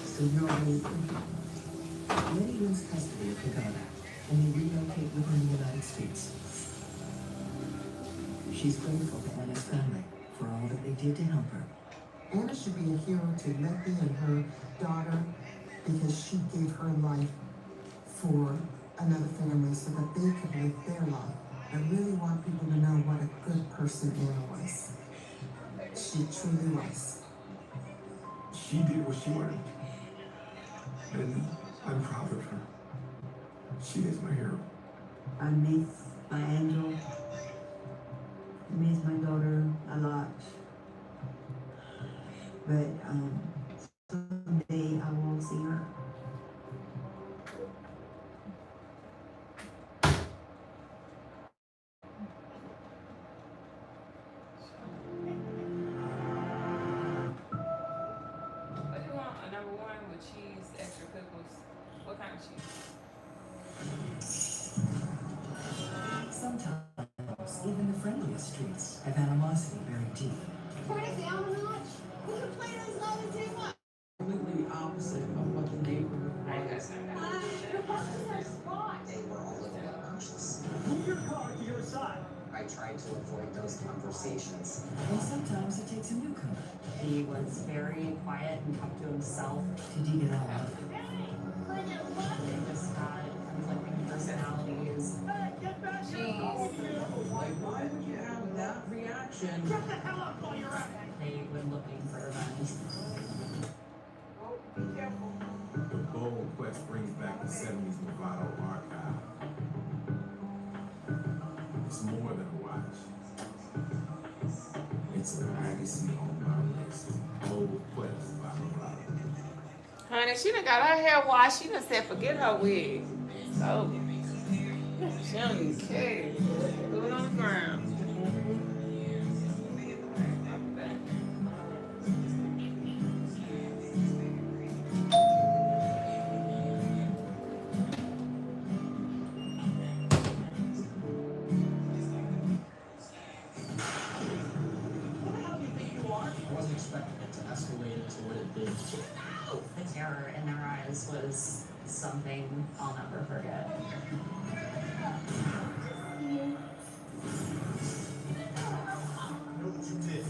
So Norway Letty wins custody of her daughter, and they relocate within the United States. She's grateful to Anna's family for all that they did to help her. Anna should be a hero to Letty and her daughter because she gave her life for another family so that they could live their life. I really want people to know what a good person Anna was. She truly was. She did what she wanted. And I'm proud of her. She is my hero. I miss my angel. I miss my daughter a lot. But someday I will see her. What do you want? A number one with cheese, extra pickles. What kind of cheese? Sometimes, even the friendliest streets have animosity buried deep. Crazy, how much? We can play those lovers too much. Completely opposite of what the neighborhood was. Your buses are spots. They were all living obnoxious. Move your car to your side. I tried to avoid those conversations. And sometimes it takes a newcomer He was very quiet and kept to himself. to dig it all up. They just had conflicting personalities. Like, why would you have that reaction? Shut the hell up while you're at it. They were looking for revenge. The Bold Quest brings back the 70s Movado archive. It's more than a watch. It's a legacy on my list. Bold Quest by Movado. Honey, she done got her hair washed. She done said forget her wig. So she don't even care. Put it on the ground. I wasn't expecting it to escalate into what it did. The terror in their eyes was something I'll never forget. Know what you did.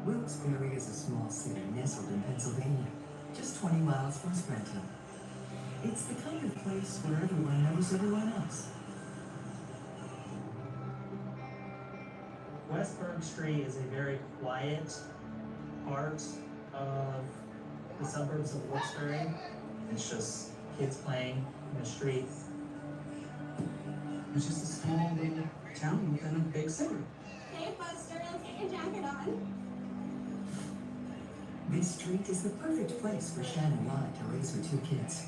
Wilkes-Barre is a small city nestled in Pennsylvania, just 20 miles from Scranton. It's the kind of place where everyone knows everyone else. Westburg Street is a very quiet part of the suburbs of Wilkes-Barre. It's just kids playing in the street. It's just a small little town within a big city. Hey, Buster, let's get your jacket on. This street is the perfect place for Shannon Lott to raise her 2 kids.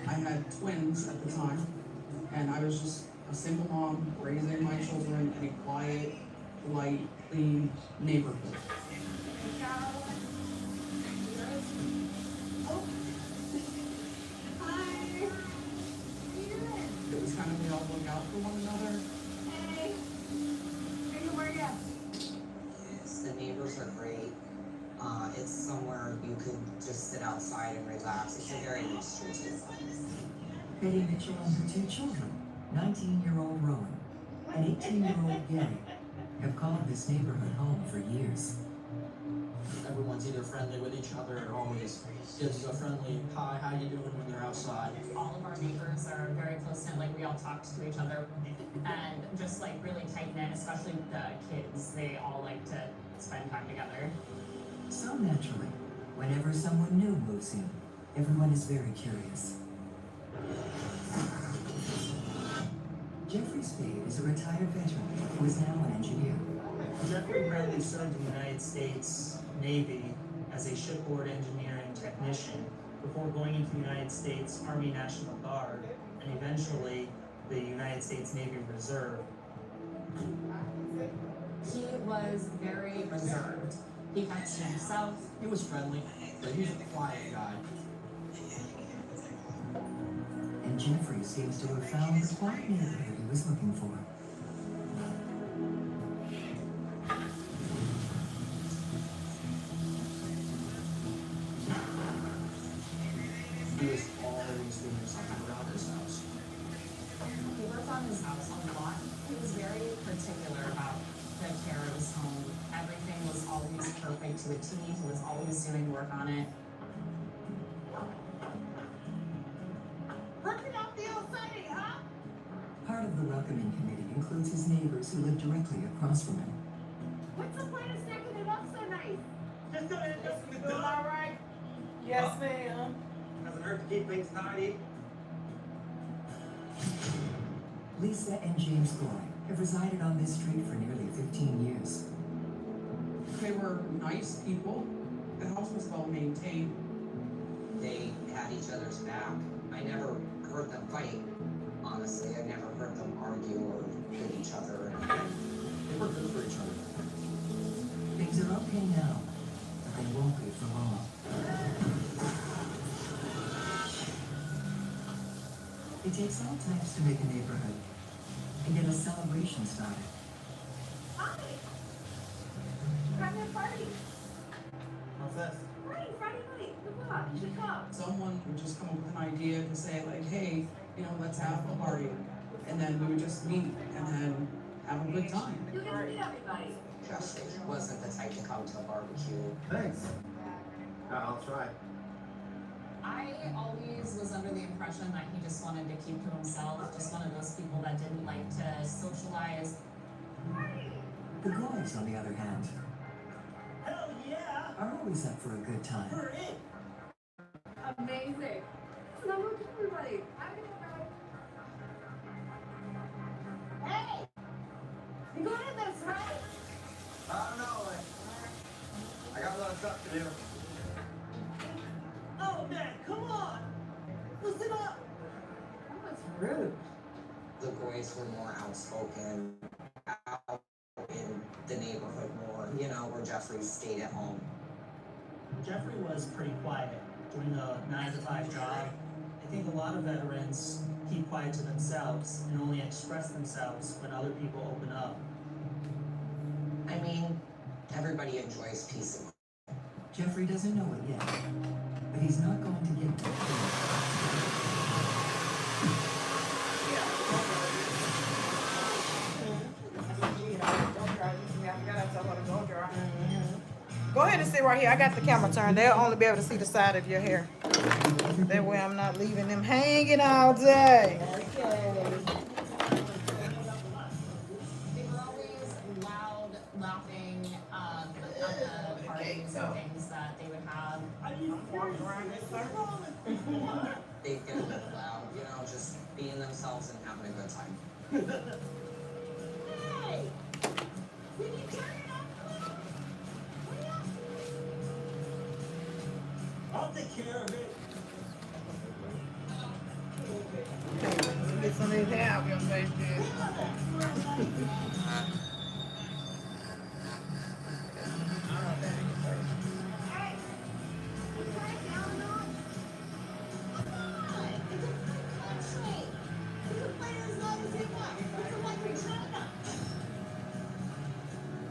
I had twins at the time, and I was just a single mom raising my children in a quiet, light, clean neighborhood. It was kind of we all look out for one another. The neighbors are great. It's somewhere you could just sit outside and relax. It's a very nice street to live on. Betty Mitchell and her 2 children, 19-year-old Rowan and 18-year-old Gary, have called this neighborhood home for years. Everyone's either friendly with each other or always gives a friendly hi, how you doing when they're outside. All of our neighbors are very close knit, like we all talk to each other and just like really tight knit, especially the kids. They all like to spend time together. So naturally, whenever someone new moves in, everyone is very curious. Jeffrey Spade is a retired veteran who is now an engineer. Jeffrey Bradley served in the United States Navy as a shipboard engineering technician before going into the United States Army National Guard and eventually the United States Navy Reserve. He was very reserved. He kept to himself. He was friendly, but he was a quiet guy. And Jeffrey seems to have found the quiet neighborhood he was looking for. He was always doing something around his house. He worked on his house a lot. He was very particular about the care of his home Everything was always perfect to a T. He was always doing work on it. Working out the old siding, huh? Part of the welcoming committee includes his neighbors who live directly across from him. What's the point of stacking it up so nice? Just gonna end up in the Doing all right? Yes, ma'am. Doesn't hurt to keep things tidy. Lisa and James Goy have resided on this street for nearly 15 years. They were nice people. The house was well maintained. They had each other's back. I never heard them fight. Honestly, I never heard them argue or hit each other. They were good for each other. Things are okay now, but they won't be for long. It takes all types to make a neighborhood and get a celebration started. Hi! Having a party. What's this? Right, Friday night. Come on, you should come. Someone would just come up with an idea to say like, hey, you know, let's have a party. And then we would just meet and then have a good time. You get to meet everybody. Jeffrey wasn't the type to come to a barbecue. Thanks. I'll try. I always was under the impression that he just wanted to keep to himself, just one of those people that didn't like to socialize. The Goys, on the other hand, Hell yeah! are always up for a good time. We're in. Amazing. So look at everybody. Hey! You going in this, right? I don't know. I got a lot of stuff to do. Oh man, come on! Listen up! That was rude. The boys were more outspoken, out in the neighborhood more, you know, where Jeffrey stayed at home. Jeffrey was pretty quiet. Doing a 9-to-5 job, I think a lot of veterans keep quiet to themselves and only express themselves when other people open up. I mean, everybody enjoys peace and Jeffrey doesn't know it yet, but he's not going to give it. Go ahead and sit right here. I got the camera turned. They'll only be able to see the side of your hair. That way I'm not leaving them hanging all day. They were always loud, laughing at the parties and things that they would have. they get a bit loud, you know, just being themselves and having a good time. Hey! Did you turn it off? I'll take care of it. Get some of this hair off your face,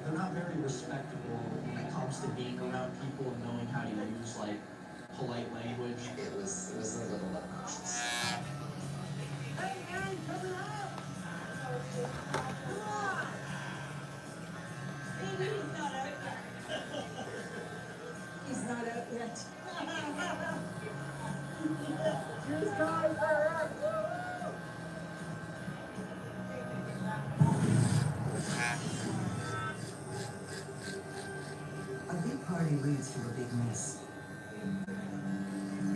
They're not very respectable when it comes to being around people and knowing how to use like polite language. It was a little obnoxious. Hey, man, coming up! Come on! Maybe he's not out yet. He's not out yet. Here's time for A big party leads to a big mess.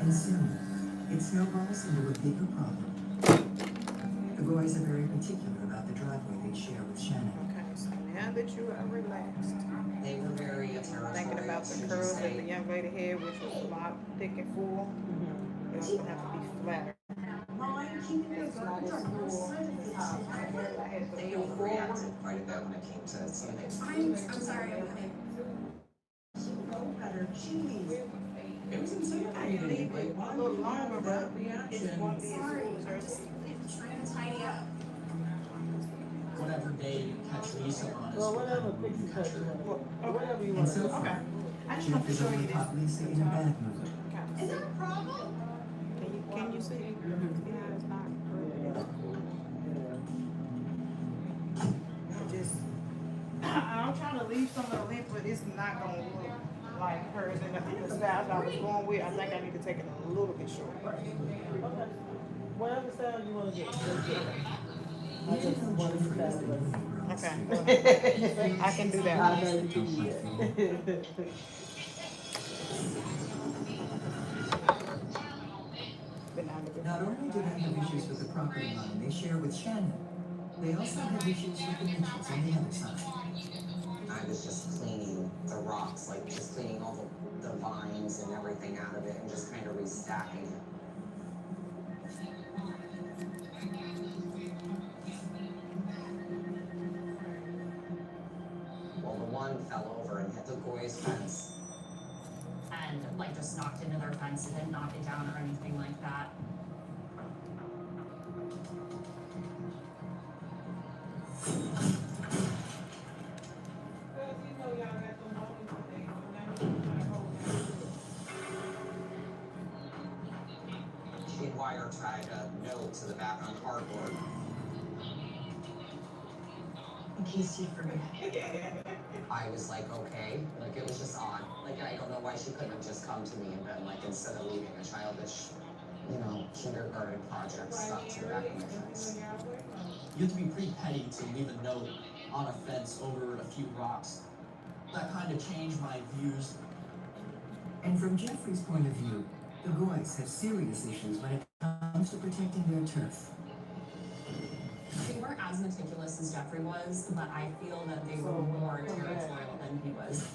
And soon, it snowballs into a bigger problem. The boys are very particular about the driveway they share with Shannon. Okay, so now that you are relaxed, They were very territorial. thinking about the should you curls that say. the young lady had, which was a lot thick and full, it also have to be flatter. It's not as full. I had the They full forward. overreacted quite a bit when it came to some things. I'm sorry, I'm coming. She know better, jeez. It was intimidating. Like, why A would little you have longer, that but it reaction? won't be as Sorry, full as I'm hers. just trying to tidy up. Whatever day you catch Lisa on is Well, the whatever time when you catch her. Or whatever you And want. so Okay. far, I just Jeff want to has show only you this. caught Lisa in a bad mood. Is there a problem? Can you see? Yeah, it's not really. Just, I'm trying to leave you some of the length, but it's not gonna look like hers. And I think the style I was going with, I think I need to take it a little bit shorter. Okay. Whatever style you want to get, just get it. I just want to style Okay. I can do that I one. know you can do that. Not only do they have issues with the property line they share with Shannon, they also have issues with the Mitchells on the other side. I was just cleaning the rocks, like just cleaning all the vines and everything out of it and just kind of restacking it. Well, the one fell over and hit the Goy's fence. And like just knocked into their fence. It didn't knock it down or anything like that. She wire tied a note to the back on cardboard. In case you forget. I was like, okay, like it was just odd. Like I don't know why she couldn't have just come to me and been like, instead of leaving a childish, kindergarten project stuck to the back of my fence. You have to be pretty petty to leave a note on a fence over a few rocks. That kind of changed my views. And from Jeffrey's point of view, the Goys have serious issues when it comes to protecting their turf. They weren't as meticulous as Jeffrey was, but I feel that they were more territorial than he was.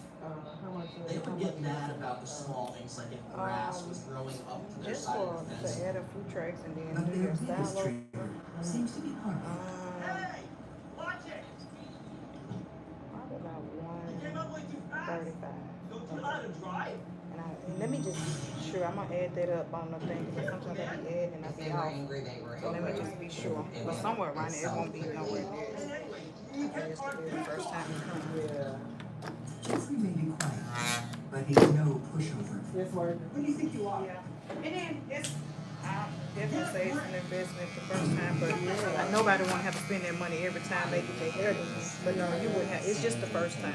They would get mad about the small things, like if grass was growing up to their Just side of for the fence. to add a few tracks and then But do their your biggest style. trigger seems to be parking. Watch it! Probably about You came up way too fast. 135. Don't you know how to drive? And let me just be sure. I'm gonna add that up on the thing because sometimes I be adding and I If be they were off. angry, they were So let me angry. just be sure. And But then somewhere around it, it won't be clearly- nowhere near. It used to be the first time you come. Jeffrey may be quiet, but he's no pushover. Yes, Mark. Who do you think you are? Yeah. And then it's, I definitely say it's an investment the first time, but nobody want to have to spend their money every time they get their hair done. But no, you wouldn't have. It's just the first time.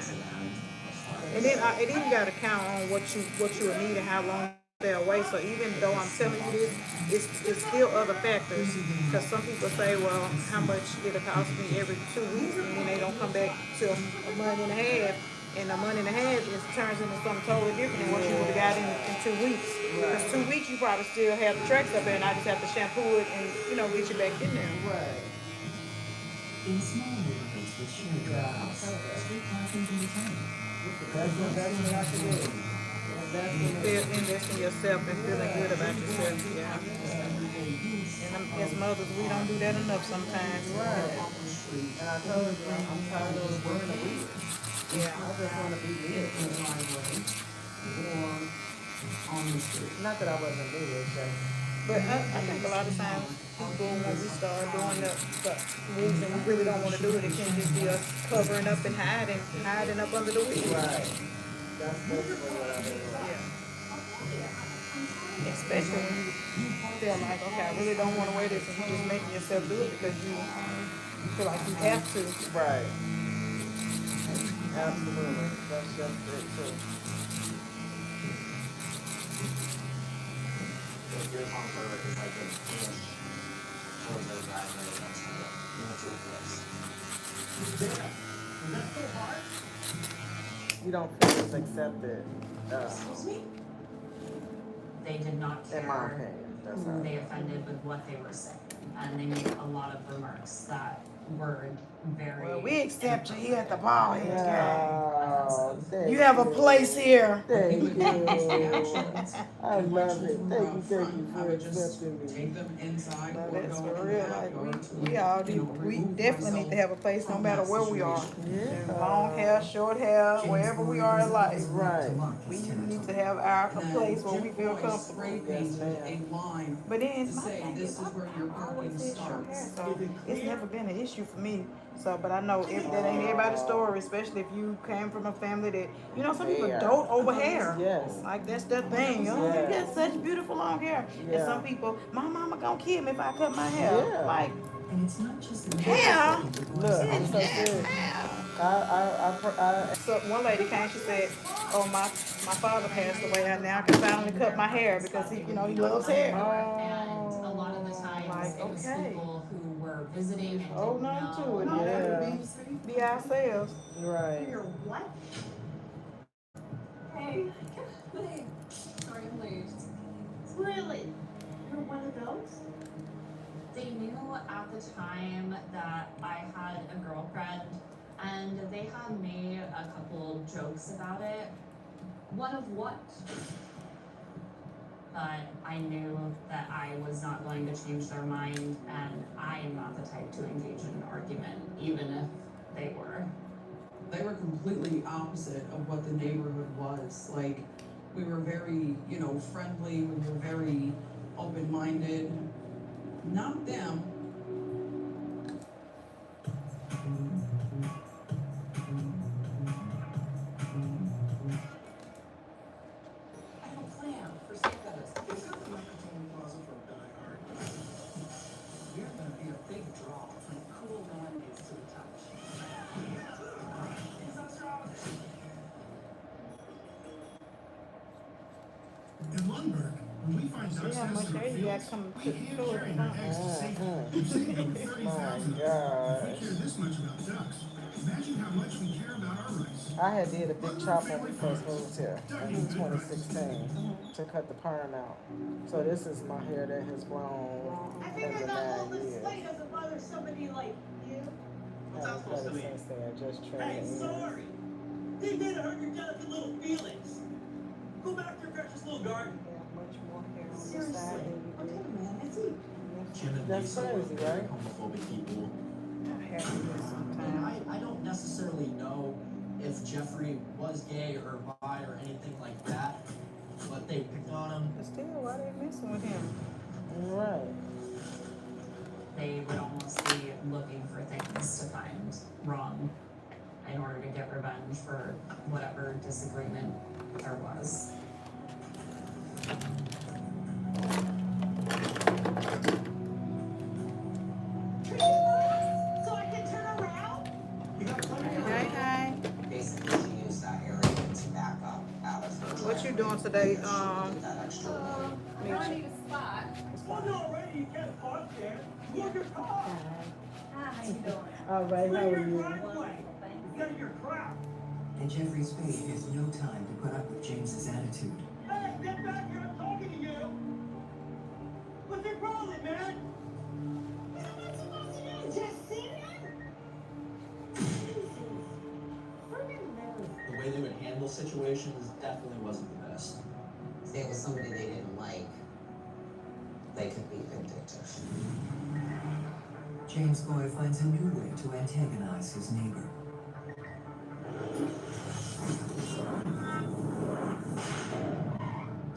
And then you got to count on what you would need and how long they're away. So even though I'm telling you this, it's still other factors. Because some people say, well, how much it'll cost me every 2 weeks, and then they don't come back till a month and a half. And a month and a half turns into something totally different than what you would have got in 2 weeks. Because 2 weeks you probably still have the tracks up there, and I just have to shampoo it and get you back in there. Right. In small neighborhoods with shared driveways, street parking can be tight. That's what I should do. Invest in yourself and feeling good about yourself. Yeah. And as mothers, we don't do that enough sometimes. Right. And I told you, I'm tired of working a week. Yeah. I just want to be lit in the driveway or on the street. Not that I wasn't there, But I think a lot of times people, when we start doing the reason we really don't want to do it, it can just be us covering up and hiding up under the wig. Right. That's basically what I mean. Yeah. Especially when you feel like, okay, I really don't want to wear this, and you're just making yourself do it because you feel like you have to. Right. Absolutely. That's just it too. If your comfort is like an inch towards the driveway, that's kind of into a place. Was that so hard? You don't feel it's accepted. Excuse me? They did not In my care opinion, that's who how. they offended with what they were saying. And they made a lot of remarks that were very... Well, we accept you here at the ball head Oh, game. You have a place here. Thank you. I love it. Thank you for accepting me. Take them inside No, or that's go for to real. the Like backyard we to, all you know, do. We remove definitely need to have a place no from matter that where we are. situation. Long hair, short hair, wherever we are in life. Right. We need to have our place where we feel comfortable. Spray painted a line But then to my say thing this is, is where your I always parking said short hair, starts. so it's never been an issue for me. So, but I know if that ain't everybody's story, especially if you came from a family that, some people Hair. dote over hair. Yes. Like that's their thing. Oh, you got such beautiful long hair. And Yeah. some people, my mama gonna kill me if I cut my hair. Yeah. Like, And it's not just the hair. Look, I'm so serious. So one lady came, she said, "Oh, my father passed away, and now I can finally cut my hair because he loves hair." And a lot of the times Like, it was okay. people who were visiting and Hold didn't on to know. it. Yeah. Be ourselves. Right. You're what? Hey. Hey. Sorry, I'm late. Really? You're one of those? They knew at the time that I had a girlfriend, and they had made a couple jokes about it. One of what? But I knew that I was not going to change their mind, and I am not the type to engage in an argument, even if they were. They were completely opposite of what the neighborhood was. Like, we were very, friendly, we were very open-minded. Not them. I have a plan for Santa's. Is that the nicotine closet for Die Hard? You're gonna be a big draw from cool millennials to the touch. In Lundberg, when we find ducks See how much nested in hair you got fields, coming we to the hand store. carry their eggs to safety. We've saved over 30,000 of them. If we care this much about ducks, imagine how much we care about our rice. I had did a big chop when we first moved here in 2016 to cut the perm out. So this is my hair that has grown I in figured the that all 9 this years. fight doesn't bother somebody like you. I haven't cut it since then, just trim Hey, it in. sorry. Didn't mean to hurt your delicate little feelings. Go back to your precious little garden. Much more hair on the Seriously. side than you Okay, do. man, that's it. Jim and That's Lisa were crazy, very right? homophobic people. I have to do And sometimes. I don't necessarily know if Jeffrey was gay or bi or anything like that, but they picked on him. But still, why they messing with him? Right. They would almost be looking for things to find wrong in order to get revenge for whatever disagreement there was. So I can turn around? You got plenty of Hey, hey. Basically, she used that area to back up out of her. What you doing today? That extra room. Mitch? need a spot. Well, no, already you can't park there. Move your car. How you doing? All right, how Clear are your you? driveway. Get your crap. At Jeffrey's fate, he has no time to put up with James's attitude. Hey, get back here. I'm talking to you. What's your problem, man? Just sit The way they would handle situations definitely wasn't the best. If it was somebody they didn't like, they could be vindictive. James Boy finds a new way to antagonize his neighbor.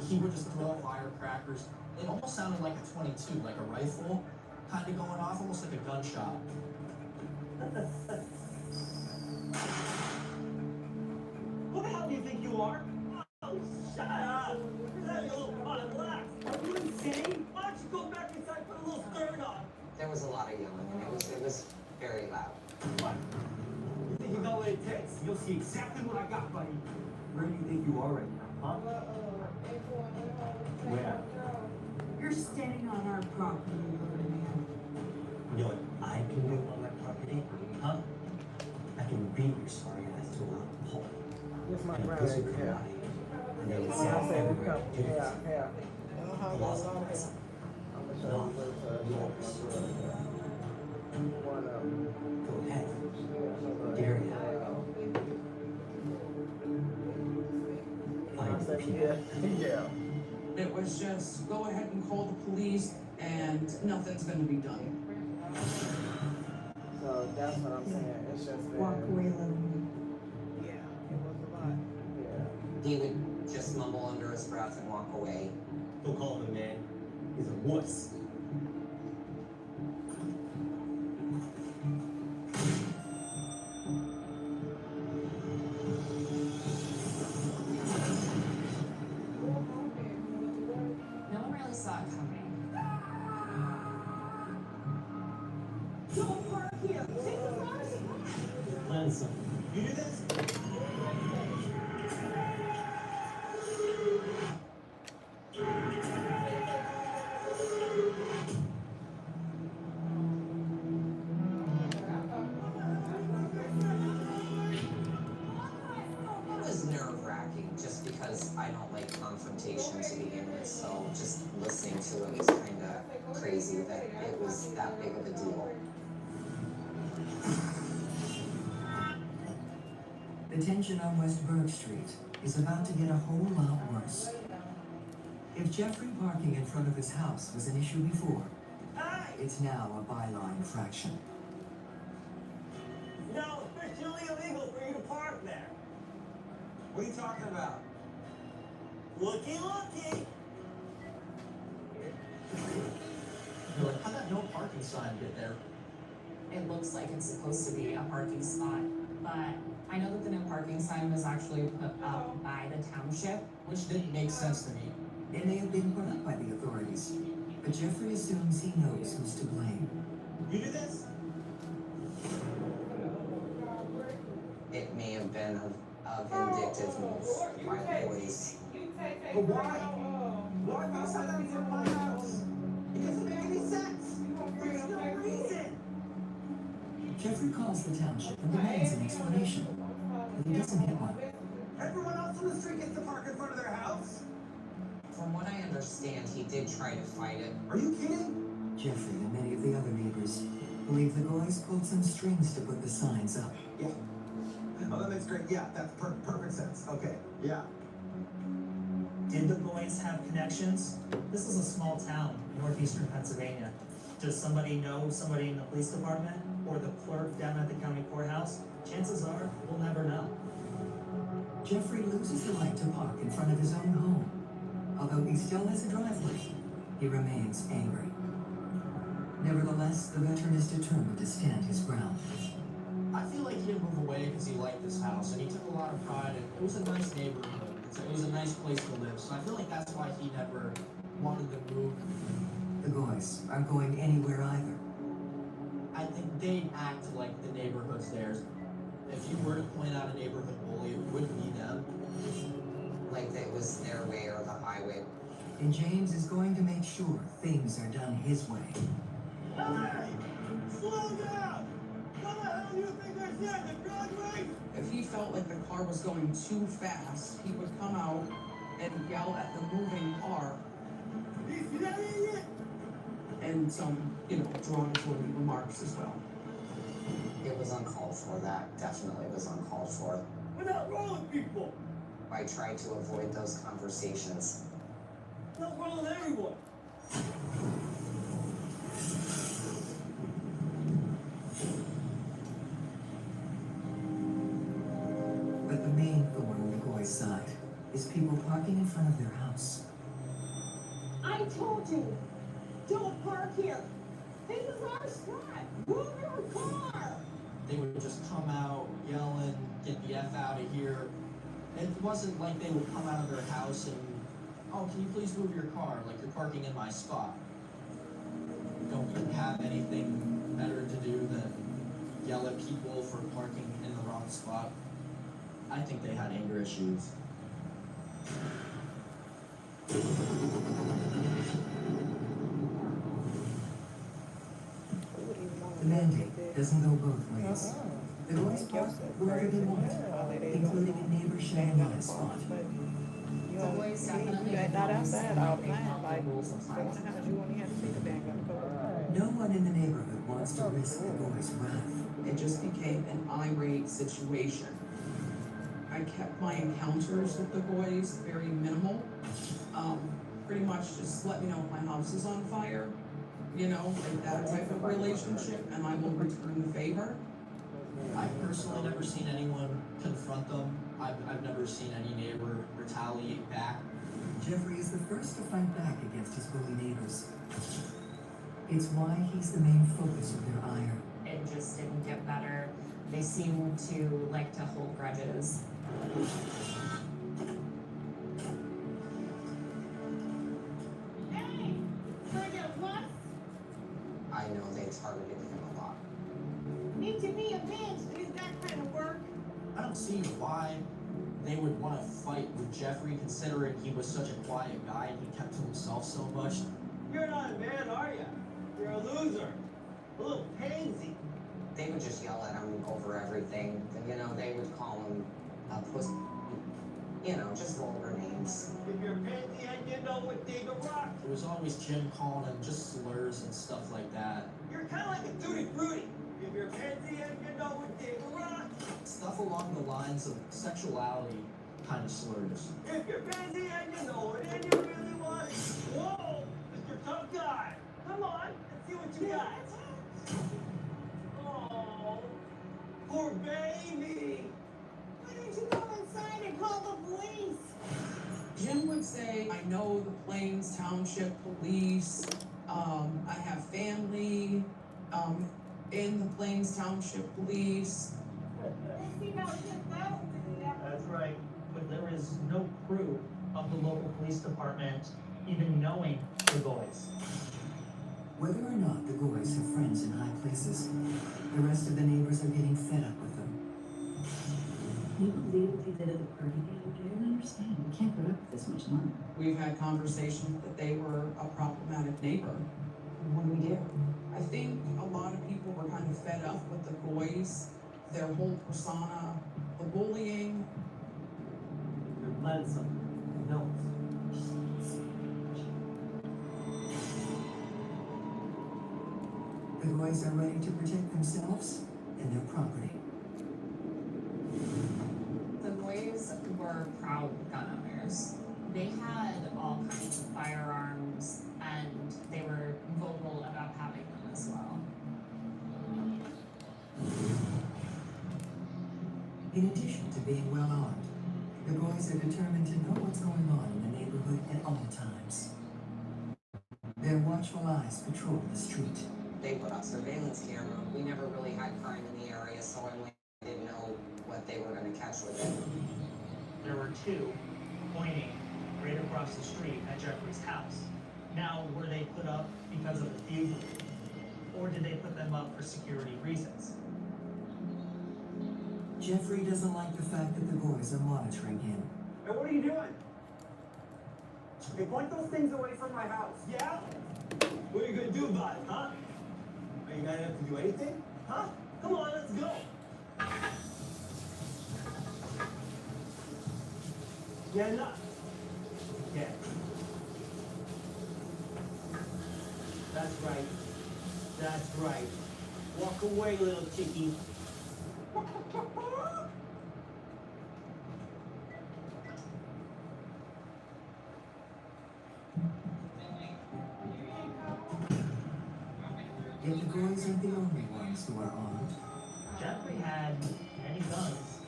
He would just throw firecrackers. It almost sounded like a 22, like a rifle, kind of going off, almost like a gunshot. Who the hell do you think you are? Oh, shut up. You're having a little pot of glass. Are you insane? Why don't you go back inside and put a little skirt on? There was a lot of yelling, and it was very loud. What? You think you got what it takes? You'll see exactly what I got, buddy. Where do you think you are right now, huh? Where? You're standing on our property, little man. You know what I can do on my property, huh? I can beat your sorry ass to a pulp. This my And brother. this is Yeah. karate. And then it's I all said we everywhere. come. Dude, Yeah, yeah. lost myself. I'm gonna show you first, Yours. one of them. Go ahead. Yeah, Dare you. I Find said, the yeah, people. yeah. It was just go ahead and call the police and nothing's gonna be done. So that's what I'm saying. It's just Walk been, away, little man. Yeah, it was a lot. yeah. He would just mumble under his breath and walk away. Don't call him a man. He's a wuss. No one really saw it coming. Don't park here. Take the cars. Plan something. You do this? It was nerve-wracking just because I don't like confrontation to begin with, so just listening to it was kind of crazy that it was that big of a deal. The tension on West Burke Street is about to get a whole lot worse. If Jeffrey parking in front of his house was an issue before, it's now a byline infraction. No, it's officially illegal for you to park there. What are you talking about? Looky, looky. You're like, how'd that no parking sign get there? It looks like it's supposed to be a parking spot, but I know that the no parking sign was actually put up by the township. Which didn't make sense to me. It may have been put up by the authorities, but Jeffrey assumes he knows who's to blame. You do this? It may have been a vindictive move by the boys. But why? Why pass out everything in my house? It doesn't make any sense. There's no reason. Jeffrey calls the township and demands an explanation, but he doesn't get one. Everyone else on the street gets to park in front of their house. From what I understand, he did try to fight it. Are you kidding? Jeffrey and many of the other neighbors believe the Goys pulled some strings to put the signs up. Yeah. Oh, that makes great. Yeah, that's perfect sense. Okay. Yeah. Did the boys have connections? This is a small town, northeastern Pennsylvania. Does somebody know somebody in the police department or the clerk down at the county courthouse? Chances are we'll never know. Jeffrey loses the right to park in front of his own home. Although he still has a driveway, he remains angry. Nevertheless, the veteran is determined to stand his ground. I feel like he didn't move away because he liked this house, and he took a lot of pride in it. Was a nice neighborhood. It was a nice place to live, so I feel like that's why he never wanted to move. The Goys aren't going anywhere either. I think they'd act like the neighborhood's theirs. If you were to point out a neighborhood bully, it would be them. Like it was their way or the highway. And James is going to make sure things are done his way. Hey! Slow down! What the hell do you think this is, the Broadway? If he felt like the car was going too fast, he would come out and yell at the moving car. You see that idiot? And some, derogatory remarks as well. It was uncalled for. That definitely was uncalled for. What's not wrong with people? I tried to avoid those conversations. What's not wrong with everyone? But the main thorn on the Goys' side is people parking in front of their house. I told you, don't park here. This is our spot. Move your car. They would just come out, yelling, get the F out of here. It wasn't like they would come out of their house and, oh, can you please move your car? Like you're parking in my spot. Don't you have anything better to do than yell at people for parking in the wrong spot? I think they had anger issues. The mandate doesn't go both ways. The Goys park wherever they want, including a neighbor sharing one spot. The boys definitely Not outside all the time, like, rules apply. you only have to see the dang car. No one in the neighborhood wants to risk the Goys' wrath. It just became an irate situation. I kept my encounters with the boys very minimal. Pretty much just let me know if my house is on fire, like that type of relationship, and I will return the favor. I've personally never seen anyone confront them. I've never seen any neighbor retaliate back. Jeffrey is the first to fight back against his bully neighbors. It's why he's the main focus of their ire. It just didn't get better. They seem to like to hold grudges. Hey, trying to get what? I know they targeted him a lot. Need to be avenged. Is that kind of work? I don't see why they would want to fight with Jeffrey, considering he was such a quiet guy and he kept to himself so much. You're not a man, are you? You're a loser. A little pansy. They would just yell at him over everything. You know, they would call him a pussy. You know, just vulgar names. If you're a pansy and you know what dig a rock. It was always Jim calling him just slurs and stuff like that. You're kind of like a tutti frutti. If you're a pansy and you know what dig a rock. Stuff along the lines of sexuality kind of slurs. If you're pansy and you know it and you really want it. Whoa, Mr. Tough Guy. Come on, let's see what you got. Oh, poor baby. Why don't you go inside and call the police? Jim would say, I know the Plains Township Police. I have family in the Plains Township Police. That's right, but there is no proof of the local police department even knowing the boys. Whether or not the Goys have friends in high places, the rest of the neighbors are getting fed up with them. Can you believe what they did at the party the other day? I don't understand. We can't put up with this much money. We've had conversations that they were a problematic neighbor. What do we do? I think a lot of people were kind of fed up with the Goys, their whole persona, the bullying. You're lonesome. No. The Goys are ready to protect themselves and their property. The boys were proud gun owners. They had all kinds of firearms and they were vocal about having them as well. In addition to being well armed, the Goys are determined to know what's going on in the neighborhood at all times. Their watchful eyes patrol the street. They put up surveillance camera. We never really had crime in the area, so I didn't know what they were going to catch with it. There were two pointing right across the street at Jeffrey's house. Now, were they put up because of the feud, or did they put them up for security reasons? Jeffrey doesn't like the fact that the Goys are monitoring him. Hey, what are you doing? Hey, point those things away from my house. Yeah? What are you gonna do about it, huh? Are you gonna have to do anything? Huh? Come on, let's go. Yeah, enough. Yeah. That's right. That's right. Walk away, little chickie. Yet the Goys aren't the only ones who are armed. Jeffrey had many guns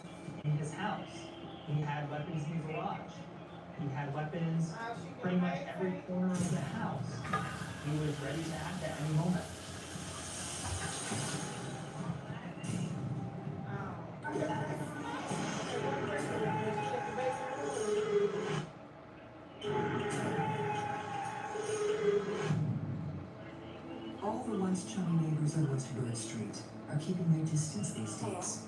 in his house. He had weapons in the garage. He had weapons pretty much every corner of the house. He was ready to act at any moment. All the once chummy neighbors on West Bird Street are keeping their distance these days.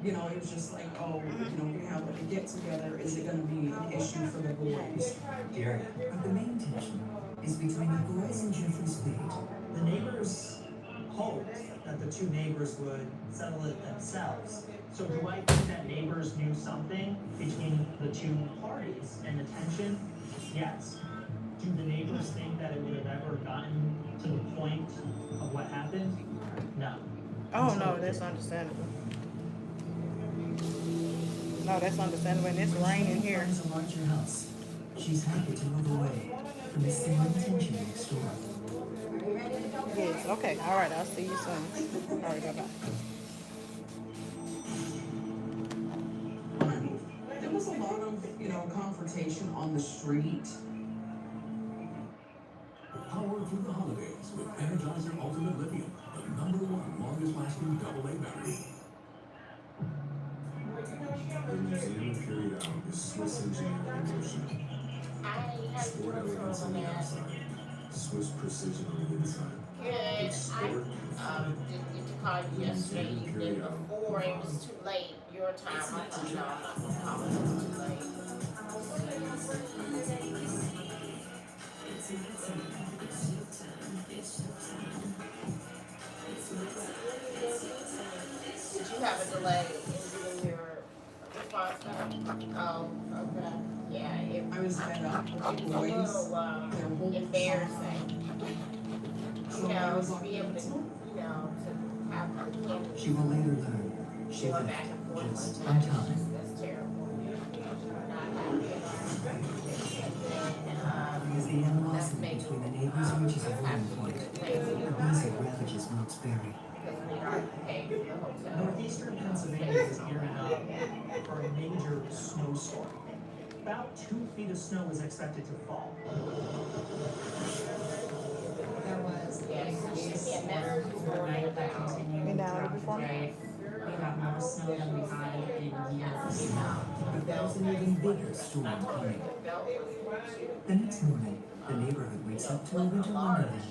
You know, it was just like, oh, you know, we have like a get together. Is it going to be an issue for the boys? But the main tension is between the Goys and Jeffrey's fate. The neighbors hoped that the two neighbors would settle it themselves. So do I think that neighbors knew something between the two parties and the tension? Yes. Do the neighbors think that it would have ever gotten to the point of what happened? No. Oh no, that's understandable. No, that's understandable. And it's raining here. Finds a larger house. She's happy to move away from the same tension next door. Yes. Okay. All right. I'll see you soon. All right. Bye-bye. There was a lot of, you know, confrontation on the street. Power through the holidays with Energizer Ultimate Lithium, the #1 longest lasting AA battery. The museum carried out is Swiss engineering in motion. Sport elegance on the outside, Swiss precision on the inside. Good. I did get to call you yesterday evening before it was too late. your time. I thought, no, I'm not gonna call it too late. Did you have a delay in getting your response back? Oh, okay. Yeah, it I was fed up with the it's a boys. little Their whole embarrassing. So You I know, was to like, be able to, to have the candidates She will later learn she going left back and forth just like in that. time. That's terrible. Not happy about it. As the animosity That's between the neighbors reaches a boiling point, the blizzard ravages Wilkes-Barre. because we already paid for the hotel. Northeastern Pennsylvania is gearing up for a major snowstorm. About 2 feet of snow is expected to fall. There was a Yes, storm yes, overnight that continued Been down throughout before? the day. We got more snow than we had in years. But there's an even bigger storm coming. The next morning, the neighborhood wakes up to a winter wonderland.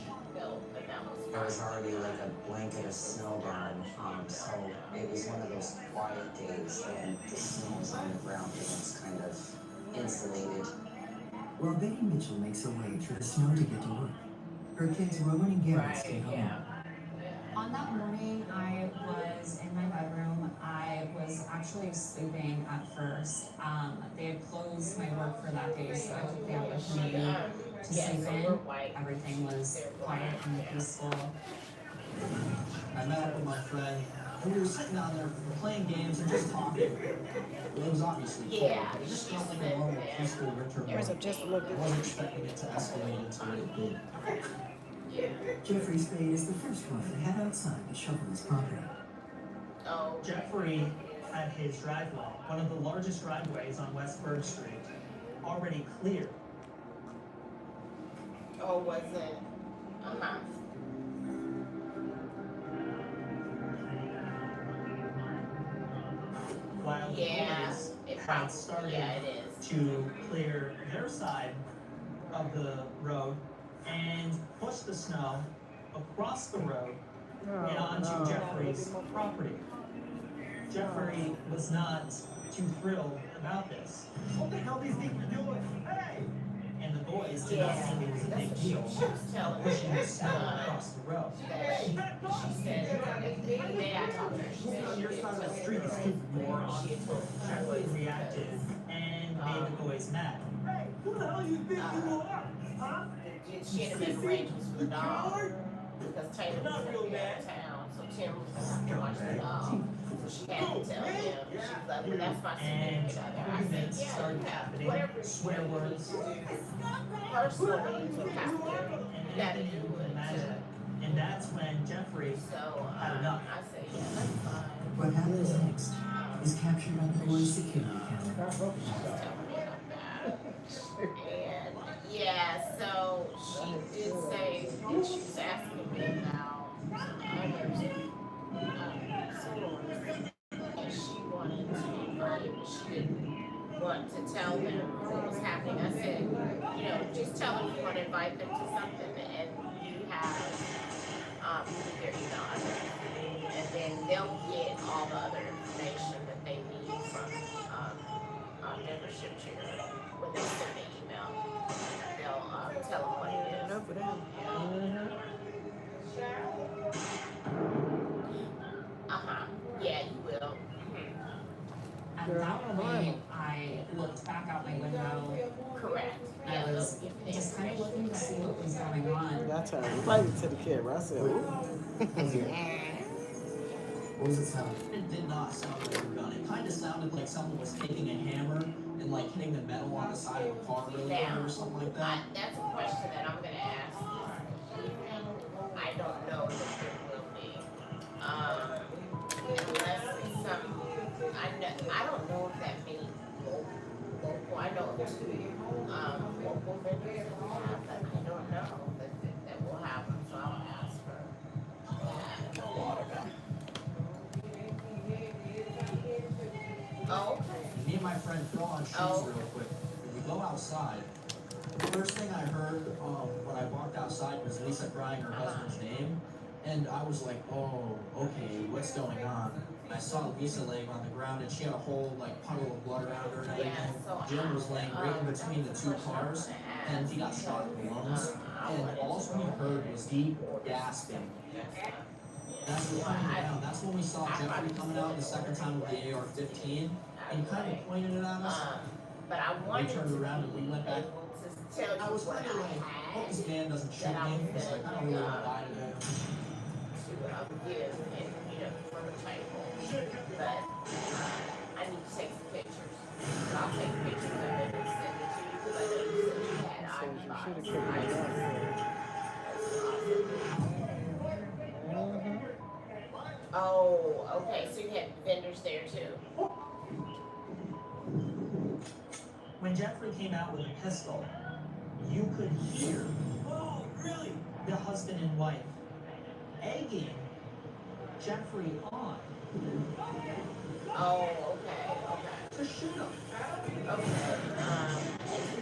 There was already like a blanket of snow down, so it was one of those quiet days when the snow was on the ground and it's kind of insulated. While Betty Mitchell makes her way through the snow to get to work, her kids Rowan and Garrett stay home. On that morning, I was in my bedroom. I was actually sleeping at first. They had closed my work for that day, so I took the opportunity to sleep in. Everything was quiet and peaceful. I met up with my friend, and we were sitting down there playing games and just talking. It was obviously cold. Yeah, It just felt like a normal, peaceful winter morning. Where's it just look? I wasn't expecting it to escalate into what it did. Jeffrey Spade is the first one to head outside to shovel his property. Oh. Jeffrey had his driveway, one of the largest driveways on West Bird Street, already cleared. Oh, was it? Uh-huh. While the boys had started to clear their side of the road and push the snow across the road and onto Jeffrey's property. Jeffrey was not too thrilled about this. What the hell do you think you're doing? Hey! And the boys did not think it was a big deal pushing the snow across the road. She said, the day I talked to her, she said On your side of the street is too moron. Jeffrey reacted and made the boys mad. Hey, who the hell you think you are? Huh? She had to make arrangements for the dog because Taylor was going to be out of town, so Tim was going to have to watch the dog. So she had to tell him. She was like, well, that's my significant other. I said, yeah, you have whatever swear words. personally to have to, you got to do it. And that's when Jeffrey had enough. I said, yeah, that's fine. What happens next is captured on the boys' security camera. And yeah, so she did say that she was asking me about others, stores, and she wanted to invite, but she didn't want to tell them what was happening. I said, you know, just tell them you want to invite them to something, and you have their email address, and then they'll get all the other information that they need from membership chair when they send the email. They'll tell them what it is. Enough for them. Yeah, you will. At that point, I looked back out my window. Correct. I was just kind of looking to see what was going on. That's how we played it to the camera. I said, ooh. What was it sound? It did not sound like a gun. It kind of sounded like someone was taking a hammer and like hitting the metal on the side of a car really hard or something like that. That's a question that I'm going to ask. I don't know if there will be. Unless it's some, I don't know if that many local, I know of two local vendors that will have that. I don't know that will have them, so I'll ask her that. Oh, Me and my friend throw on shoes real quick. When we go outside, the first thing I heard when I walked outside was Lisa crying her husband's name. And I was like, oh, okay, what's going on? I saw Lisa laying on the ground and she had a whole like puddle of blood around her and everything. Jim was laying right in between the two cars and he got shot in the lungs and all we heard was deep gasping. That's when we saw Jeffrey coming out the second time with the AR-15 and he kind of pointed it at us. But I wanted we turned around and we went back. to tell you I was what kind of like, hope this man doesn't shoot me because like I don't really want to die today. to give and from the table. But I need to take some pictures. So I'll take pictures of it and send it to you because I know you said you had Oh, okay. So you had vendors there too. When Jeffrey came out with a pistol, you could hear the husband and wife egging Jeffrey on. Oh, okay. To shoot him. Okay.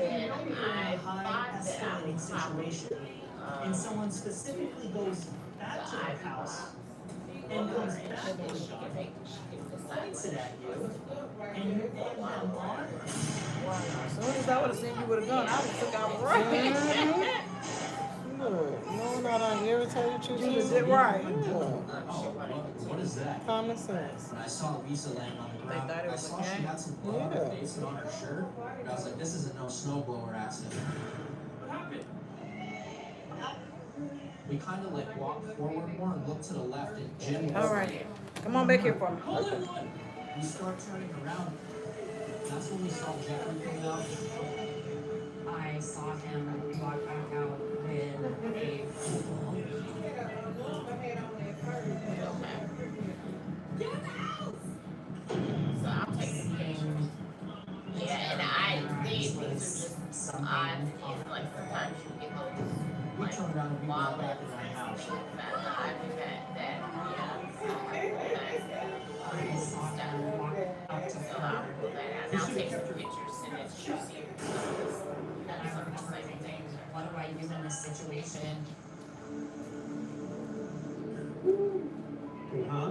And I high thought that I escalating was situation, and someone specifically goes back to the house and comes back to the shop, points it at you, and you egg them on. As soon as I would have seen you with a gun, I would have took out right. Look, no, not on here. Tell you the truth. You just did right. What is that? Common sense. When I saw Lisa laying on the ground, thought it I was saw a she gang? had some blood on her face and on her shirt. And I was like, this isn't no snowblower accident. We kind of like walked forward more and looked to the left and Jim was All right. Come on back here for me. We start turning around. That's when we saw Jeffrey coming out. I saw him walk back out with a pool. So I'll take some pictures. Yeah, and these are just odd things. Like sometimes you get those. We turned around and we went back in my house. I saw him walk up to So her. I'll pull that out. And I'll take some pictures and it's just you. And I remember thinking, what do I do in this situation? Huh?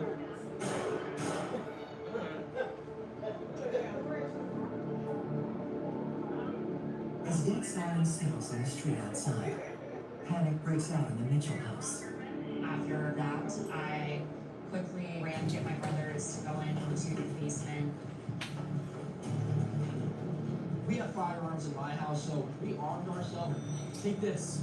As dead silence settles on the street outside, panic breaks out in the Mitchell house. After that, I quickly ran to get my brothers to go into the basement. We have firearms in my house, so we armed ourselves. Take this.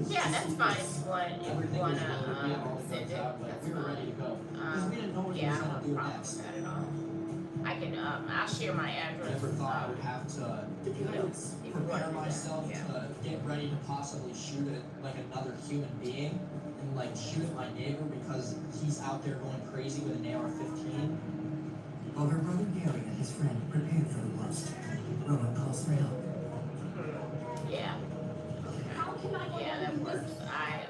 Yeah, that's fine if you want Everything was loaded. We had all the send guns it. out, but That's we were fine. ready to go. Because we didn't know what he Yeah, was I going don't to do have a problem next. with that at all. I can, I'll share my I address. never thought I would have to prepare myself to get ready to possibly shoot at like another human being and like shoot at my neighbor because he's out there going crazy with an AR-15. While her brother Gary and his friend prepare for the worst, Rowan calls for help. Yeah. Yeah, that works. I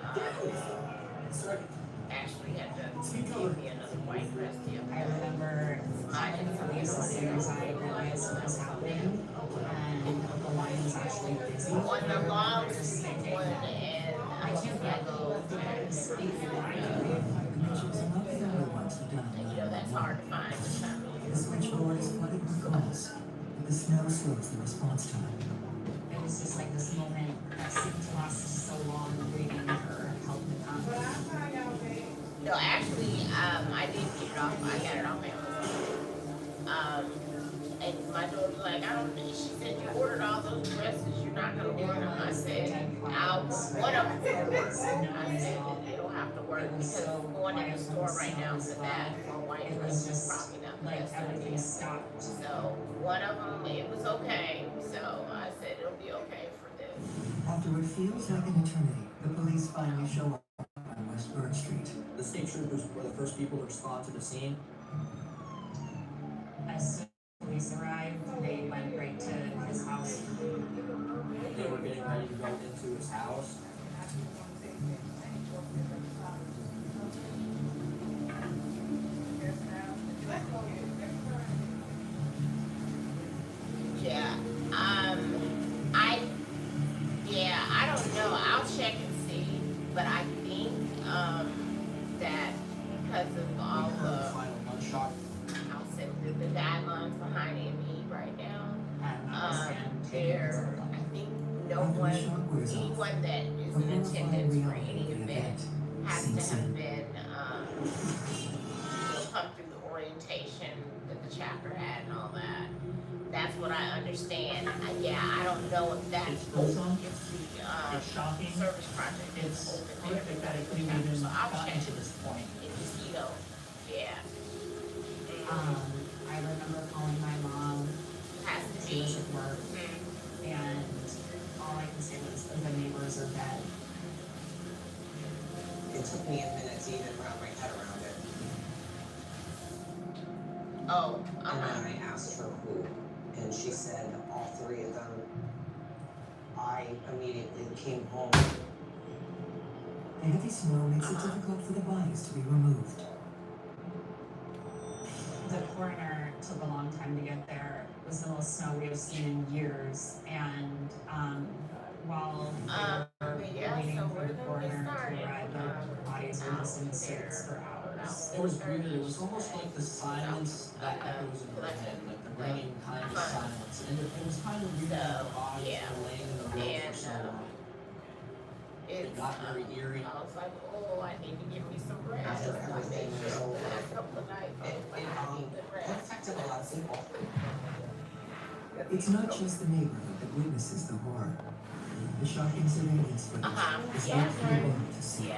actually had to give me another white dress the other I day. remember calling the police as soon as I realized what was happening, and the line was actually busy. On the long one, and I just got to go and speak The Mitchells are not the only ones who died. that's hard to find. The switchboard is flooded with calls, but the snow slows the response time. It was just like this moment that seemed to last so long, waiting for help to come. No, actually, I did get it off. I got it off Amazon. And my daughter was like, she said, you ordered all those dresses, you're not gonna wear them. I said, I'll one of them will work. I said, it'll have to work because going in the store right now for that, for white dress is probably not the best idea. Stopped. So one of them, it was okay. So I said, it'll be okay for this. After what feels like an eternity, the police finally show up on West Bird Street. The state troopers were the first people to respond to the scene. As soon as police arrived, they went right to his house. They were getting ready to go into his house. Yeah. I don't know. I'll check and see, but I think that because of all We heard the final there, I think anyone that is in attendance for any event has to have been, come through the orientation that the chapter had and all that. That's what I understand. Yeah, I don't know if that's open. It's the shocking. service project. It's open to horrific that it everybody. couldn't even So I'll gotten check. to this point. It just, yeah. I remember calling my mom. Has to She be. was at work, and all I can say was the neighbors are dead. It took me a minute to even wrap my head around it. Oh, And then I asked her who, and she said all three of them. I immediately came home. The heavy snow makes it difficult for the bodies to be removed. The coroner took a long time to get there. It was the most snow we have seen in years, and while they were waiting for the coroner to arrive, the bodies were just in the streets for hours. It was weird. It was almost like the silence that echoes in your head, like the ringing kind of silence. And it was kind of weird that the bodies were laying in the road for so long. It got very eerie. I was like, oh, I need to give me some rest. After everything was over, The last couple of nights, I was like, I need the it rest. affected a lot of people. It's not just the neighborhood that witnesses the horror. The shocking surveillance footage is not for the world to see.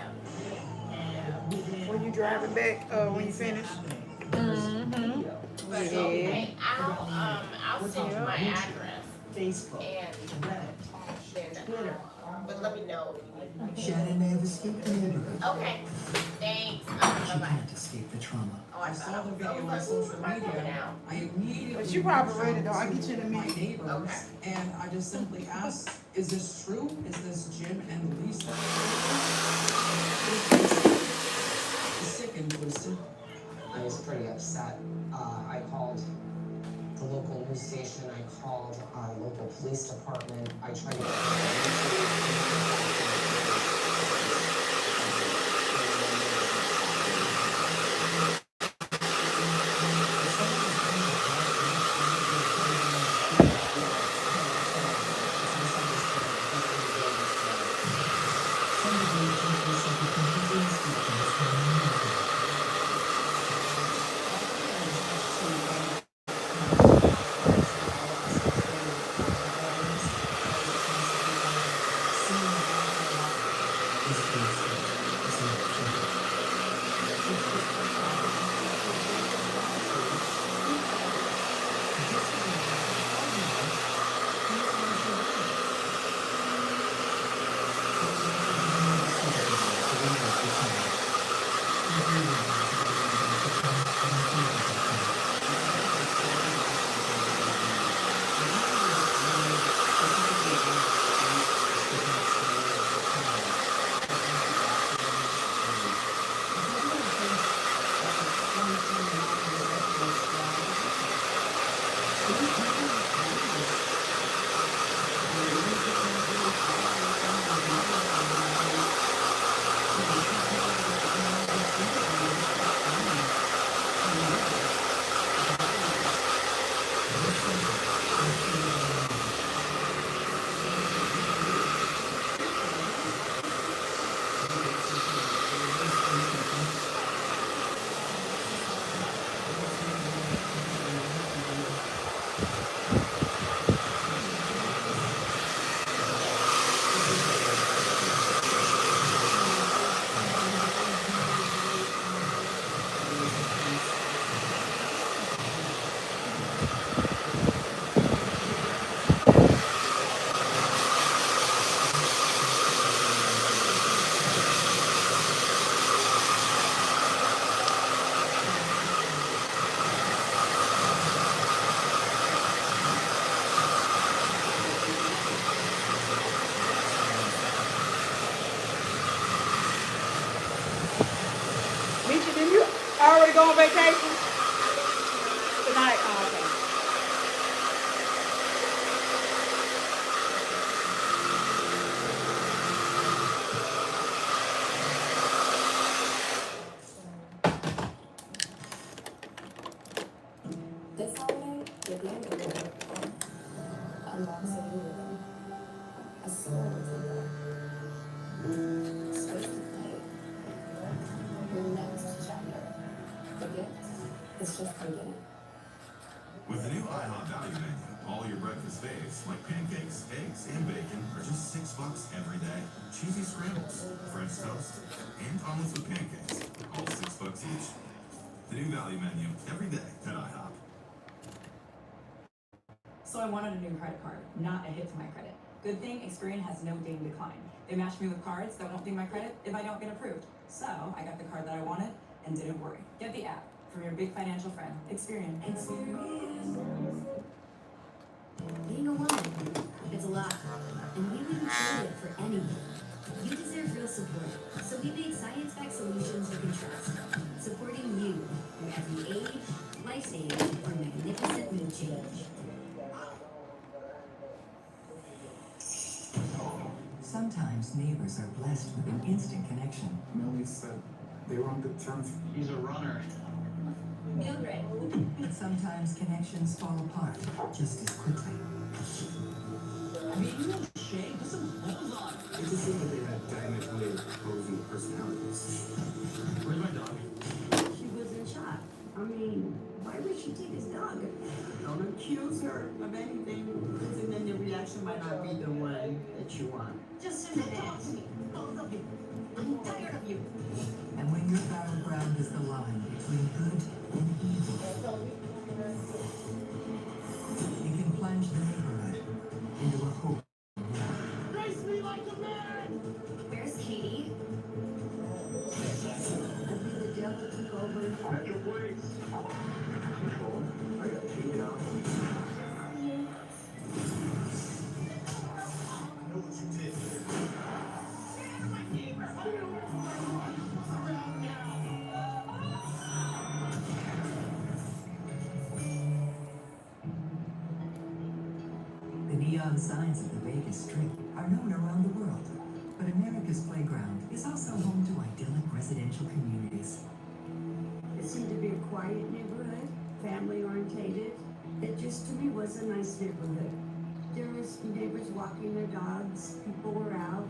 When you driving back, when you finish? Mm-hmm. But Yeah. okay, I'll send you my address. Facebook, And Reddit, then, but let me know. Shannon may have escaped the neighborhood. Okay, thanks. She Bye-bye. can't escape the trauma. Oh, I saw the video on social media. I immediately. But you probably read it though. I'll get you in a my minute. neighbors, and I just simply asked, "Is this true? Is this Jim and Lisa?" Sick and twisted. I was pretty upset. I called the local news station. I called local police department. I tried to Misha, didn't you already go on vacation? Tonight? Oh, okay. This holiday, you're the end of the world. Unbox it. Let's just forget it. With the new IHOP value menu, all your breakfast faves like pancakes, eggs, and bacon are just $6 every day. Cheesy scrambles, French toast, and omelets with pancakes, all $6 each. The new value menu every day at IHOP. So I wanted a new credit card, not a hit to my credit. Good thing Experian has no ding decline. They match me with cards that won't ding my credit if I don't get approved. So I got the card that I wanted and didn't worry. Get the app from your big financial friend, Experian. Being a woman, it's a lot, and we wouldn't trade it for anything. You deserve real support, so we made science-backed solutions you can trust, supporting you through every age, life stage, or magnificent mood change. Sometimes neighbors are blessed with an instant connection. Melanie said they were on good terms. He's a runner. Mildred. But sometimes connections fall apart just as quickly. I mean, you know, Shay, put some clothes on. It's a shame that they had diametrically opposing personalities. Where's my dog? She was in shock. I mean, why would she take his dog? Don't accuse her of anything, because then the reaction might not be the one that you want. Just a minute. Both of you. I'm tired of you. And when your battleground is the line between good and evil, it can plunge the neighborhood into a hope. Race me like a man! Where's Katie? I think the devil took over. At your place. I got paid out. I know what you did. The neon signs of the Vegas Strip are known around the world, but America's playground is also home to idyllic residential communities. It seemed to be a quiet neighborhood, family-orientated. It just, to me, was a nice neighborhood. There was neighbors walking their dogs, people were out.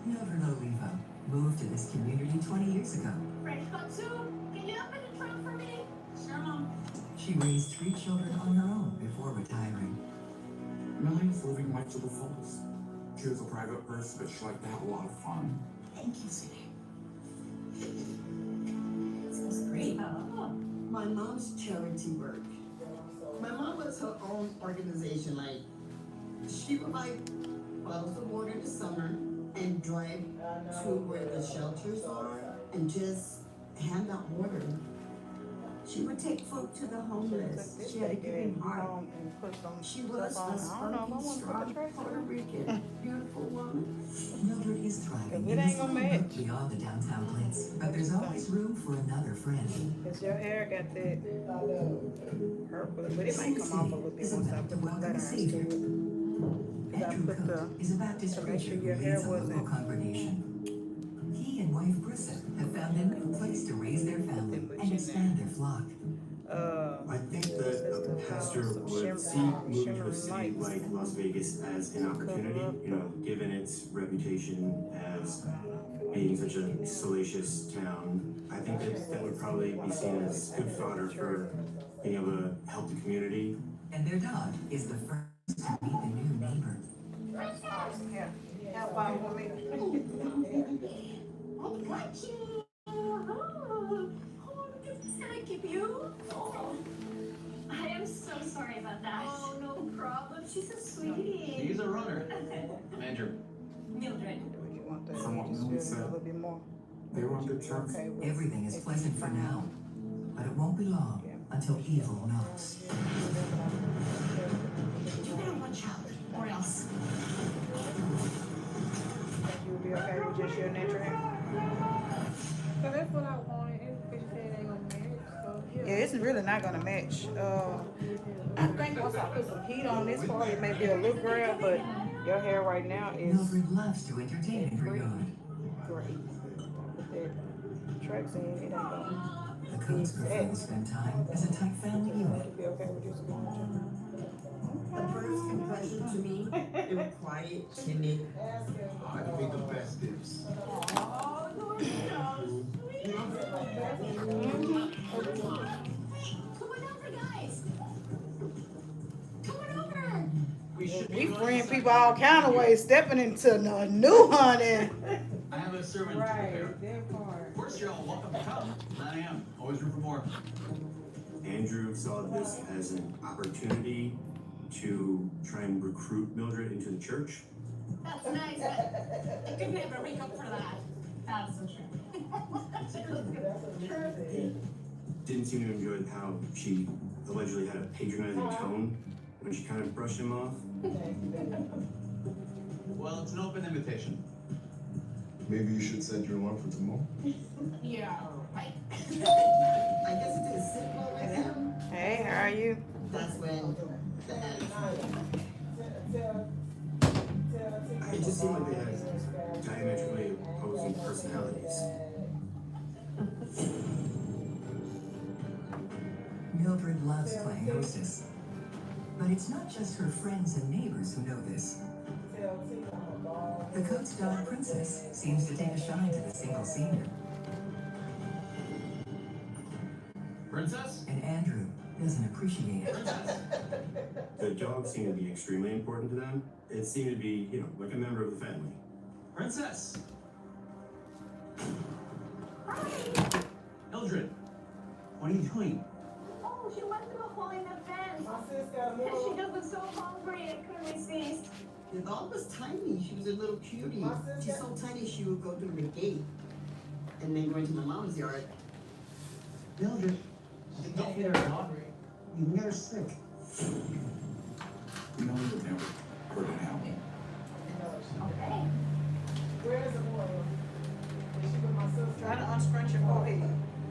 Mildred Oliva moved to this community 20 years ago. Fresh hot soup. Can you open the trunk for me? Sure, Mom. She raised 3 children on her own before retiring. Melanie's living life to the fullest. She was a private person, but she liked to have a lot of fun. Thank you, sweetie. Smells great. My mom's charity work. My mom was her own organization. Like, she would buy bottles of water in the summer and drive to where the shelters are and just hand out water. She would take folk to the homeless. She had a giving heart. She was a spunky, strong Puerto Rican, beautiful woman. Mildred is thriving It in ain't this gonna little match. nook beyond the downtown glitz, but there's always room for another friend. Cause your hair got that purple, but it might come off a little bit once I put the glitter into it. Cause I put the, Is a Baptist to make preacher sure who your hair leads a local wasn't. congregation. He and wife Brissa have found a new place to raise their family and expand their flock. I think that a pastor would see moving to a city like Las Vegas as an opportunity, you know, given its reputation as being such a salacious town. I think that would probably be seen as good fodder for being able to help the community. And their dog is the first to meet the new neighbor. Yeah, how about me? I got you. Can I keep you? I am so sorry about that. Oh, no problem. She's a sweetie. He's a runner. Andrew. Mildred. From what Melanie said, they were on good terms. Everything is pleasant for now, but it won't be long until evil knocks. You better watch out, or else. You would be okay with just your natural hair? So that's what I wanted. Because you said it ain't gonna match. So Yeah, it's really not gonna match. I think once I put some heat on this part, it may be a little gray, but your hair right now is Mildred loves to entertain in her yard. great. With that tracksuit, it ain't gonna The Coats prefer to spend time as a tight family unit. be okay with just going. The first impression to me, they were quiet, timid. I'd be the best dips. Oh, you're so sweet. people all kind of ways, stepping into a new hunting. I have a sermon to prepare. That part. Of course, you're all welcome to come. 9 a.m. Always room for more. Andrew saw this as an opportunity to try and recruit Mildred into the church. That's nice, but I didn't ever wake up for that. That's so true. He didn't seem to enjoy how she allegedly had a patronizing tone when she kind of brushed him off. Well, it's an open invitation. Maybe you should set your alarm for tomorrow. Yeah, right. I guess it didn't sit well with him. Hey, how are you? That's when It just seemed like they had diametrically opposing personalities. Mildred loves playing hostess. But it's not just her friends and neighbors who know this. The Coates dog Princess seems to take a shine to the single senior. Princess? And Andrew doesn't appreciate it. The dog seemed to be extremely important to them. It seemed to be, like a member of the family. Princess! Mildred, what are you doing? Oh, she went to go climb the fence. She just was so hungry and couldn't resist. the dog was tiny. She was a little cutie. She's so tiny she would go through the gate and then go into my mom's yard. Mildred, don't get her hungry. You can get her sick. You know, we would never hurt an animal. Okay. Where is the boy? Try to unscrunch your forehead.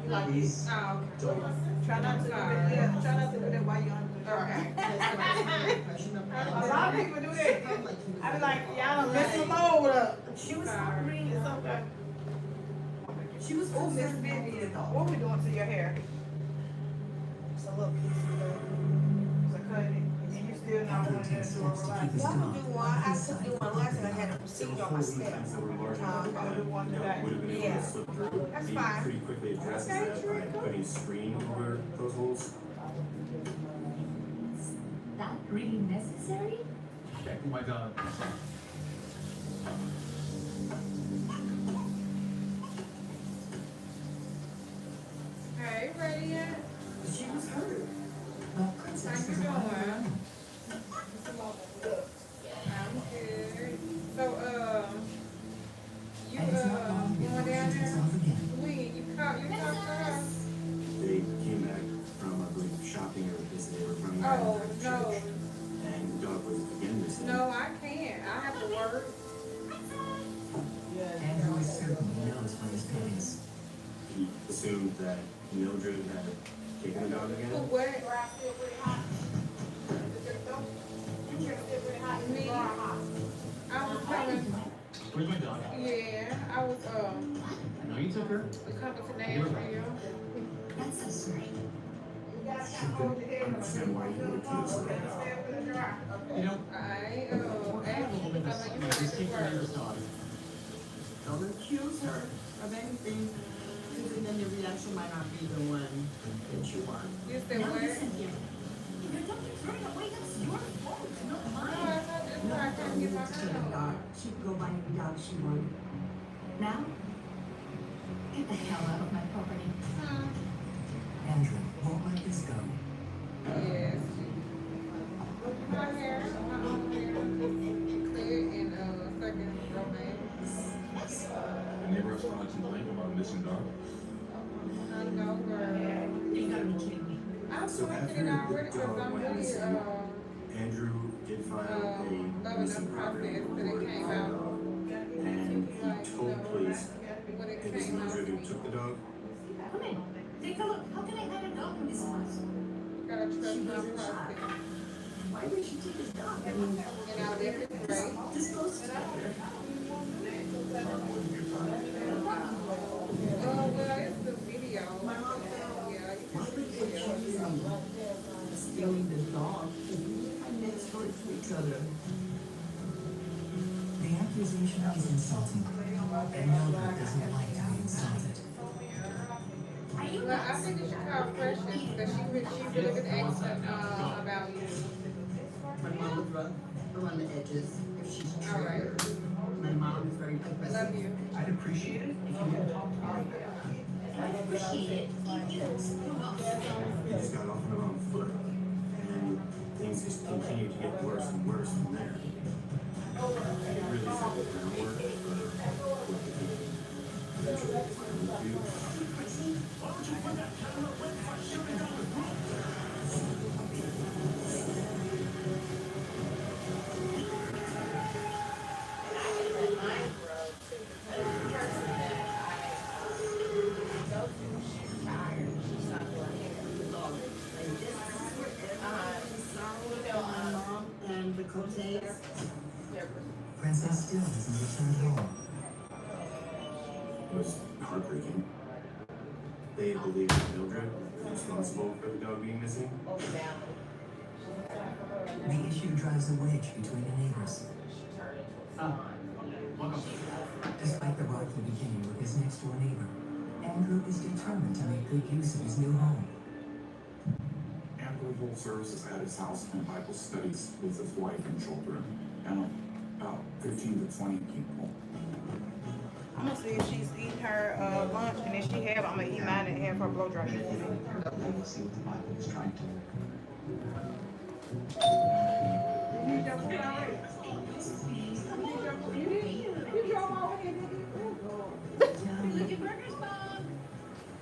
You like Please. Oh, okay. Try not to do that. Yeah, try not to do that while you're under the A lot of people do that. I be like, y'all done messed the load up. She was hungry or something. She was oh, Miss Vivian. What we doing to your hair? Just a little piece of that. So cut it. And you still not want to do a relax. I'm gonna do one. I could do one last and I had a procedure on my steps. I'm gonna do one today. Yeah. That's He fine. pretty quickly addressed that by putting a screen over those holes. That really necessary? Check my dog. Hey, Radiant. She was hurt. Well, Princess is How you on doing? her own. I'm good. So, you, And it's not long before going down she takes there? off again. When you talked to her? They came back from, I believe, shopping or visiting. They were running Oh, around the no. church. And the dog was again missing. No, I can't. I have to work. Andrew is certain he knows where his pet is. He assumed that Mildred had taken the dog again. Who, what? Me? I was coming. Where's my dog? Yeah, I was, No, you took her. coming to Nashville. That's so sweet. She couldn't understand why he would accuse her. You know, I, asked because I know you just keep your work. neighbor's dog. Don't accuse her of anything, because then the reaction might not be the one that you want. You said Now what? listen here. If your dog is running away, that's your fault, not No, mine. I thought that's why I couldn't get my hair done. She can go buy any dog she wants. Now, get the hell out of my property. Andrew won't let this go. Yes. My hair, my own hair, clear and, second romance. The neighbor restaurant complained about a missing dog. I know, girl. You gotta be kidding me. I'm So collecting after it the already because dog I'm went really, missing, Andrew did file a loving missing the property process report that it came out. and he told police When it it was came out. Mildred who took the dog. Come in. Take a look. How can I hide a dog in this house? Gotta trust my process. Why would she take his dog? I mean, And I'll be great. dispose of it. Oh, well, it's the video. Yeah, you can see the video. Stealing the dog. I'm next door to each other. The accusation is insulting, and Mildred doesn't like to be insulted. Well, I think you should call Precious because she really been asking about you. My mom was rough around the edges if she's triggered. My mom is very aggressive. I'd appreciate it if you didn't talk to me like that. He just got off on the wrong foot, and things just continued to get worse and worse from there. It really set the groundwork for what the future eventually would do. Why don't you put that camera away before I shoot it down the throat? And the Cotes. Princess still hasn't returned home. It was heartbreaking. They had believed that Mildred was responsible for the dog being missing. The issue drives a wedge between the neighbors. Despite the rocky beginning with his next door neighbor, Andrew is determined to make good use of his new home. Andrew holds services at his house and Bible studies with his wife and children, and about 15 to 20 people. I'm gonna see if she's eating her lunch, and if she have, I'm gonna eat mine and have her blow dry it for me. We'll see what the Bible is trying to.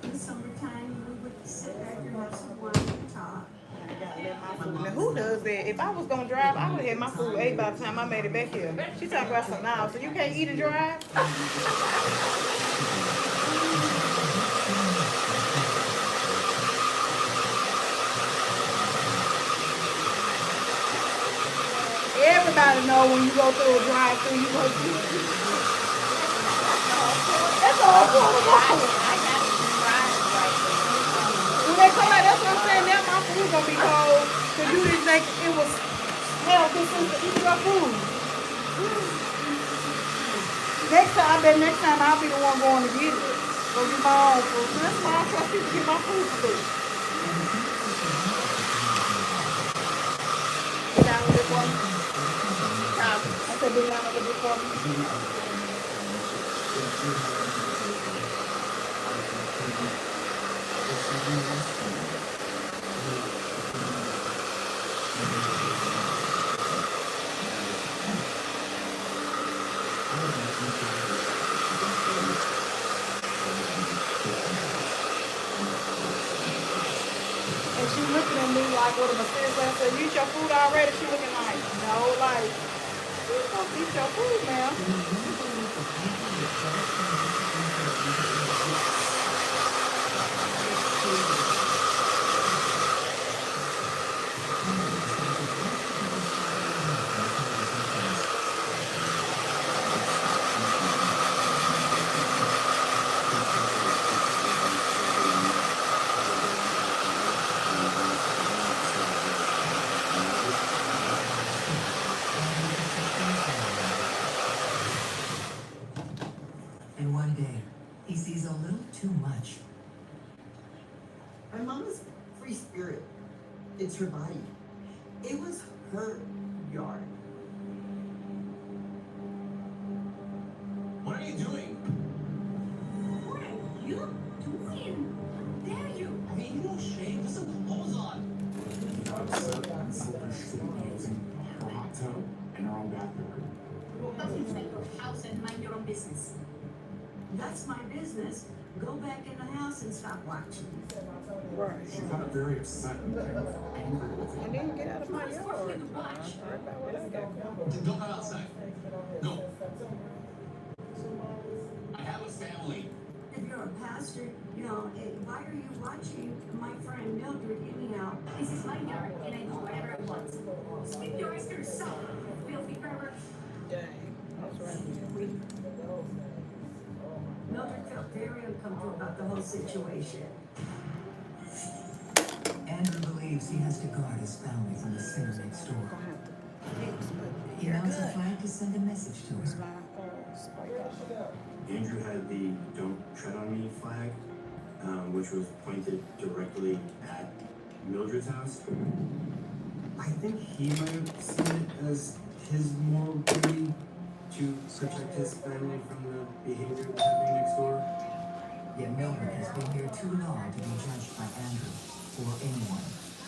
In the summertime, we would sit back and have some wine and talk. Now who does that? If I was gonna drive, I would have had my food ate by the time I made it back here. She talking about some now, so you can't eat and drive? Everybody know when you go through a drive-through, you go through. That's all when they come out, that's what I'm saying. Now my food gonna be cold. Cause you didn't think it was healthy since to eat your food. Next time, I bet next time I'll be the one going to get it. Go get my own food. So that's why I trust people to get my food for me. Get down with it for me. I said, get down with it for me. And she looking at me like with a mysterious way. I said, you eat your food already? She looking like, no, like, you supposed to eat your food, ma'am. And one day, he sees a little too much. My mom is free spirit. It's her body. It was her yard. What are you doing? What are you doing? How dare you? I mean, you no shame. Put some clothes on. Upset and selfish for using her hot tub and her own bathroom. Don't inspect your house and mind your own business. That's my business. Go back in the house and stop watching. Right. She got very upset and kind of angry with And him. then get out of my yard. Don't come outside. No. I have a family. If you're a pastor, you know, why are you watching my friend Mildred anyhow? This is my yard, and I do whatever I want. Sweep yours yourself, filthy pervert. Dang. That's right. Mildred felt very uncomfortable about the whole situation. Andrew believes he has to guard his family from the sinner next door. He mounts a flag to send a message to her. Andrew had the "Don't Tread on Me" flag, which was pointed directly at Mildred's house. I think he might have seen it as his moral duty to protect his family from the behavior that's happening next door. Yet Mildred has been here too long to be judged by Andrew or anyone.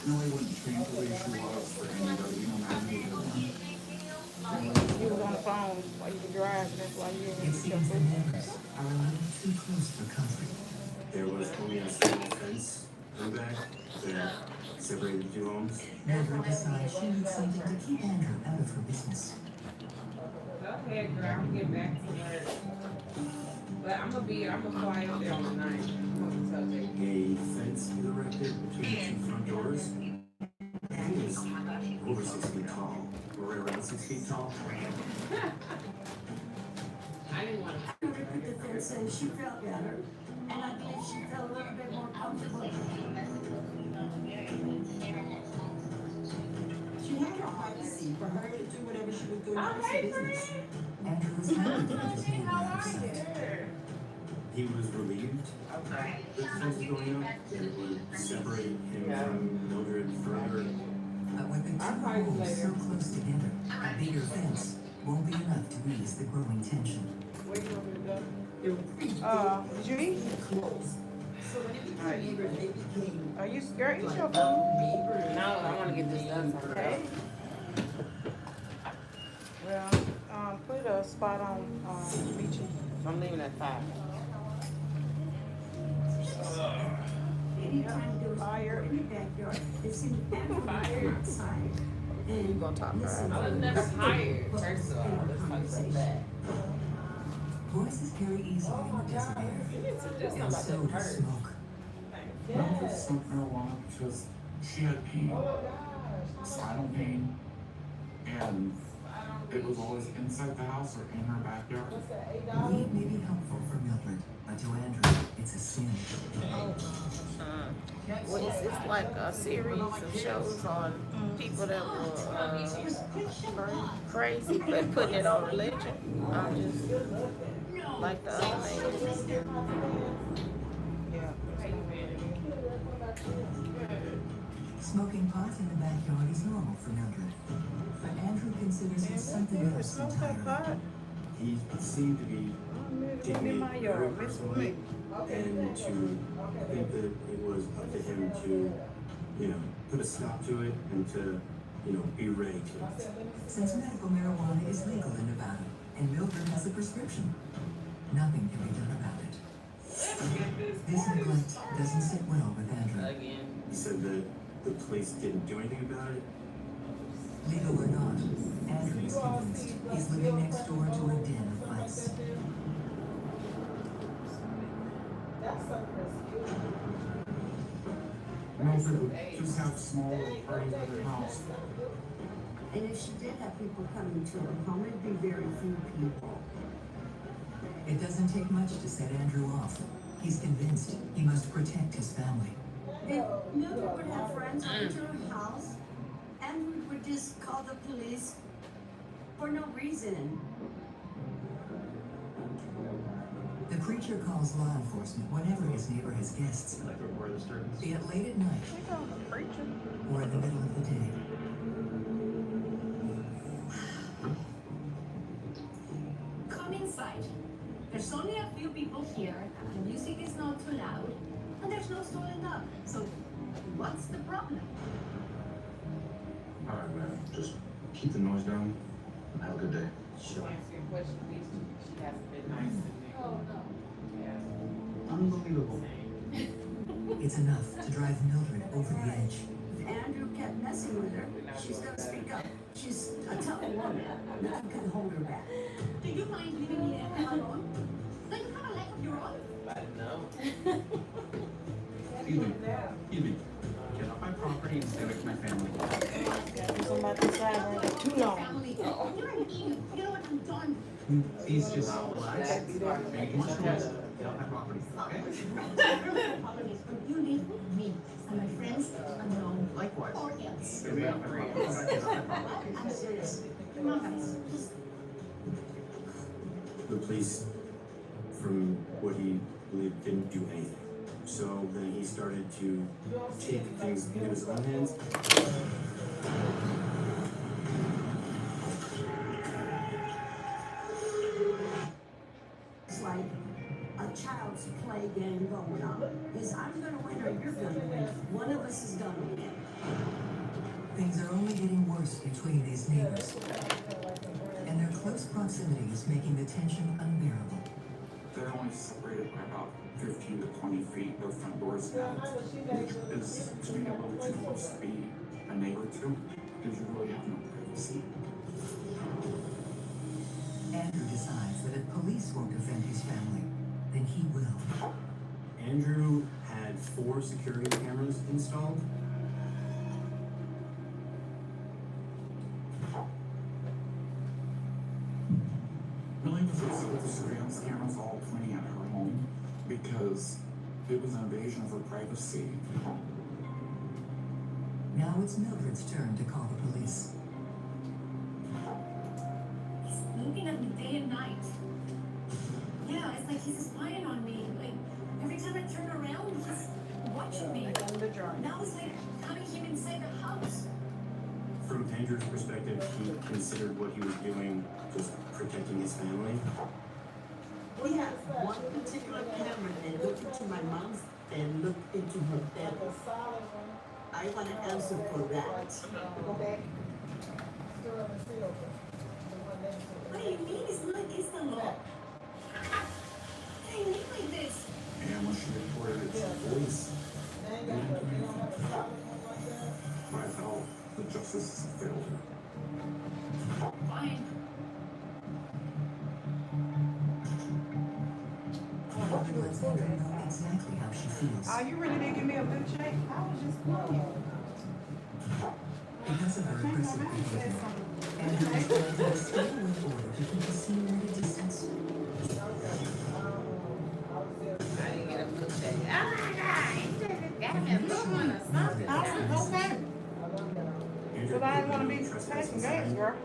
No, I wouldn't change the way she was for anybody, no matter who they were. He was on the phone while you were driving, that's why you It didn't get your seems the food. neighbors are a little too close for comfort. There was only a small fence in the back that separated the two homes. Mildred decides she needs something to keep Andrew out of her business. Go ahead, girl. I'm gonna get back to work. But I'm gonna fly up there on the 9th. I'm gonna tell Jay. A fence is erected between the two front doors. The thing is over 6 feet tall, or right around 6 feet tall. I didn't want to. Put the fence in, she felt better, and I believe she felt a little bit more comfortable. She had her privacy for her to do whatever she was doing in her business. Andrew was happy to get his neighbor out of sight. He was relieved that the fence was going up. It would separate him from Mildred forever. But with the two homes so close together, a bigger fence won't be enough to ease the growing tension. Where you want me to go? They were pretty Did you eat? close. So when it became neighbors, they became Are you scared? Eat like your food. neighbors. No, I want to get this done. Okay. Well, put a spot on Beachy. I'm leaving at 5. Anytime there was fire in the backyard, it seemed Andrew was outside. And You gonna talk to her? listen I was to never the hired. First of all, in let's talk about conversation. that. Voices carry easily in the desert air, That's not and about so that does hurt. smoke. Mildred smoked marijuana because she had pain, spinal pain, and it was always inside the house or in her backyard. Weed may be helpful for Mildred, but to Andrew, it's a sin. What is this, like a series of shows on people that were crazy but putting it on religion? I'm just like the other man. Smoking pot in the backyard is normal for Mildred, but Andrew considers it something else entirely. He seemed to be taking it very personally, and to think that it was up to him to, put a stop to it and to, be ready to it. Since medical marijuana is legal in Nevada, and Mildred has a prescription, nothing can be done about it. This neglect doesn't sit well with Andrew. He said that the police didn't do anything about it. Legal or not, Andrew is convinced he's living next door to a den of vice. Mildred would just have small little parties at her house. And if she did have people coming to her home, it'd be very few people. It doesn't take much to set Andrew off. He's convinced he must protect his family. Then Mildred would have friends come to her house, and we would just call the police for no reason. The preacher calls law enforcement whenever his neighbor has guests, be it late at night or in the middle of the day. Come inside. There's only a few people here, the music is not too loud, and there's no stolen up. So, what's the problem? All right, man, just keep the noise down and have a good day. She'll answer your question, please. She hasn't been nice to me. Oh, no. Unbelievable. It's enough to drive Mildred over the edge. If Andrew kept messing with her, she's gonna speak up. She's a tough woman. Nothing can hold her back. Do you mind leaving me alone? Do you have a life of your own? No. Excuse me. Get off my property and stay with my family. Somebody inside right too long. You're an idiot. You know what I'm done? Please just relax. Make more noise. Get off my property, okay? Apologies, but you leave me and my friends alone. Likewise. Or else. Get off my property. Get off my property. I'm serious. Come on, guys. Just The police, from what he believed, didn't do anything. So then he started to take things into his own hands. It's like a child's play game going on. Is I'm gonna win or you're gonna win. One of us is gonna win. Things are only getting worse between these neighbors, and their close proximity is making the tension unbearable. They're only separated by about 15 to 20 feet, their front doors met, which is to be a little too close to be a neighbor to, because you really have no privacy. Andrew decides that if police won't defend his family, then he will. Andrew had 4 security cameras installed. Millie was upset with the surveillance cameras all pointing at her home because it was an invasion of her privacy. Now it's Mildred's turn to call the police. He's looking at me day and night. Yeah, it's like he's spying on me. Like, every time I turn around, he's watching me. Now it's like having him inside the house. From Andrew's perspective, he considered what he was doing just protecting his family. We have one particular camera that looked into my mom's and looked into her bedroom. I want to answer for that. What do you mean it's not against the law? I didn't live like this. And when she reported it to the police, they didn't do anything. I felt the justice system failed her. Fine. Mildred lets Andrew know exactly how she feels. Oh, you really didn't give me a good check? I was just playing. Because of her aggressive behavior, Andrew is going to stay with order to keep the scene at a distance. I didn't get a good check. Oh my God, you just got me a good one or something. Okay. But I didn't want to be passing gas, girl. I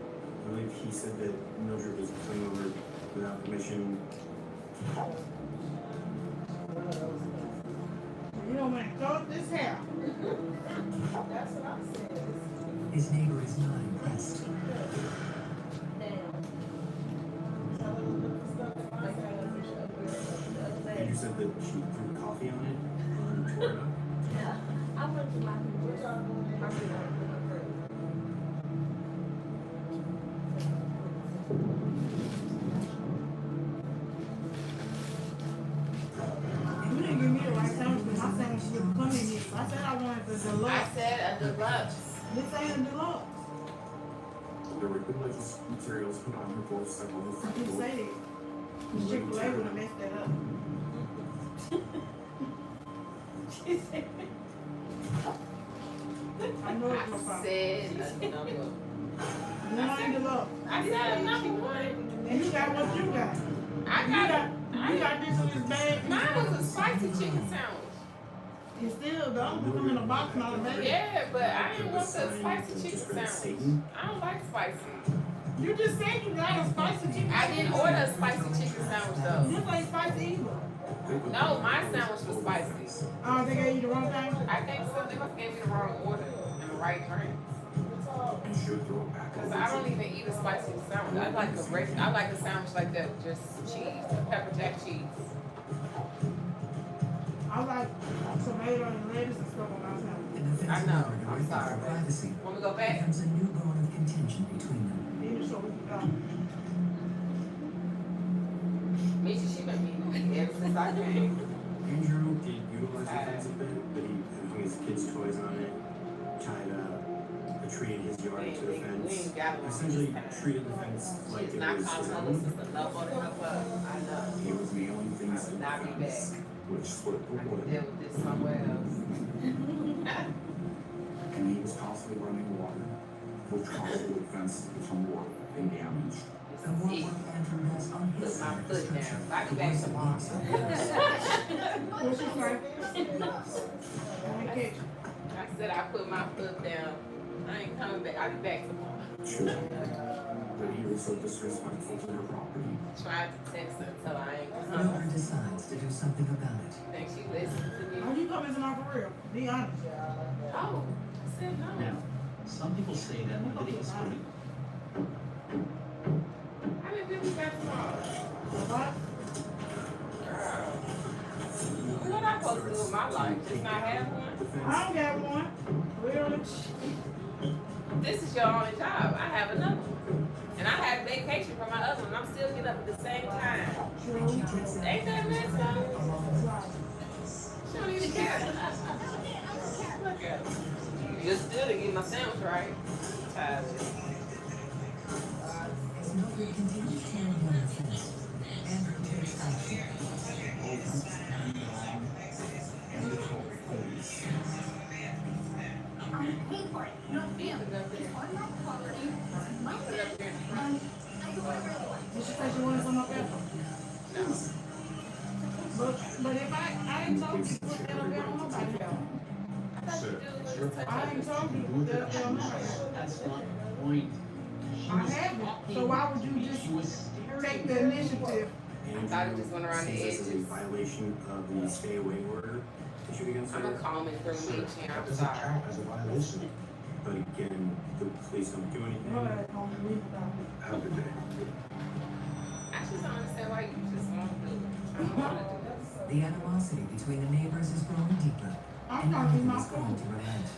believe he said that Mildred was coming over without permission. You don't want to throw this hair. That's what I said. His neighbor is not impressed. Andrew said that she threw coffee on it and tore it up. Yeah, I went to my You didn't give me the right sandwich, but my sandwich wouldn't come in here. I said I wanted the deluxe. I said a deluxe. This ain't a deluxe. There were religious materials put on her doorstep on the I front didn't door. say that. The Chick-fil-A would have messed that up. She said. I know it's no problem. I said a number. No, ain't deluxe. I said a number one. And you got what you got. You got this in this bag. Mine was a spicy chicken sandwich. It's still don't put them in a box and all the bag. Yeah, but I didn't want the spicy chicken sandwich. I don't like spicy. You just said you got a spicy chicken. I didn't order a spicy chicken sandwich though. This ain't spicy either. No, my sandwich was spicy. Oh, they gave you the wrong thing? I think so. They must gave me the wrong order and the right drink. And she would throw it back. Cause I don't even eat a spicy sandwich. I like a sandwich like that, with just cheese, pepper jack cheese. I like tomato and lettuce and stuff on my sandwich. And I know. I'm for sorry. privacy Want me to go back? becomes a new bone of contention between them. Even so we can go. Misha, she been meeting ever since I came. Andrew did utilize the fence a bit, but he hung his kids' toys on it, tied a tree in his yard to the fence. Essentially treated the fence like She's it not was his calling her own. sister no more than her brother. I know. He was nailing things to the Not be fence, which split the wood. Deal with this somewhere else. And he was constantly running water, which caused the wood fence to become warped and damaged. The more work Andrew does on his Put my side of the foot down. structure, I'll be the back worse it tomorrow. looks on theirs. What's she say? I said I put my foot down. I ain't coming back. I'll be back tomorrow. True. But he was so disrespectful to her property. Tried to text her until I ain't Mildred coming. decides to do something about it. Think she listened to me? Are you coming to not for real? Be honest. Oh, I said no. Now, Some people say that Leviticus 20. I didn't think we got tomorrow. What? What am I supposed to do with my life? Just not have one? I don't got one. Really? This is your only job. I have another one. And I had vacation from my other one. I'm still getting up at the same time. Ain't that messed up? She don't even care. Look at her. Just still to get my sandwich right. Tired of it. As Mildred continues tearing down the fence, Andrew takes action. I'm paying for it. No fear. It's on my property. My family. I do whatever I want. Did she say she wanted some up there? No. But if I ain't told you to put that up there on nobody else. I ain't told you to put that up there on nobody else. That's not the point. I haven't. So why would you just take the initiative? And thought it just went around the this is a edges. violation of the stay away order issued against I'm her. gonna call him and bring me a chair. I'm Doesn't sorry. count as a violation. But again, the police don't do anything. Have a good day. I just don't understand why you just want to do it. I don't want to do this. The animosity between the neighbors is growing deeper, I'm and talking nothing my is going phone. to relent.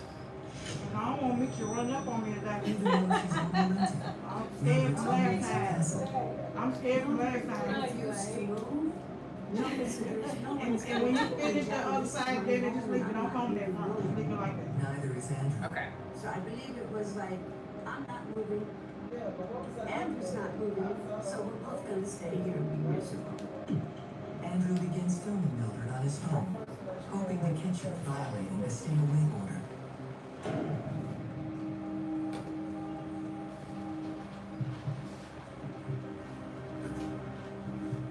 And I don't want Mickey to run up on me today. Even though she's unrelenting, I'm scared from last Mildred's time. hassled. I'm scared from last time. And when you finish the other side, then it just leave it on phone there. Just leave it like that. Neither is Andrew. Okay. So I believe it was like, I'm not moving. Andrew's not moving. So we're both gonna stay here and be miserable. Andrew begins filming Mildred on his phone, hoping to catch her violating the stay away order.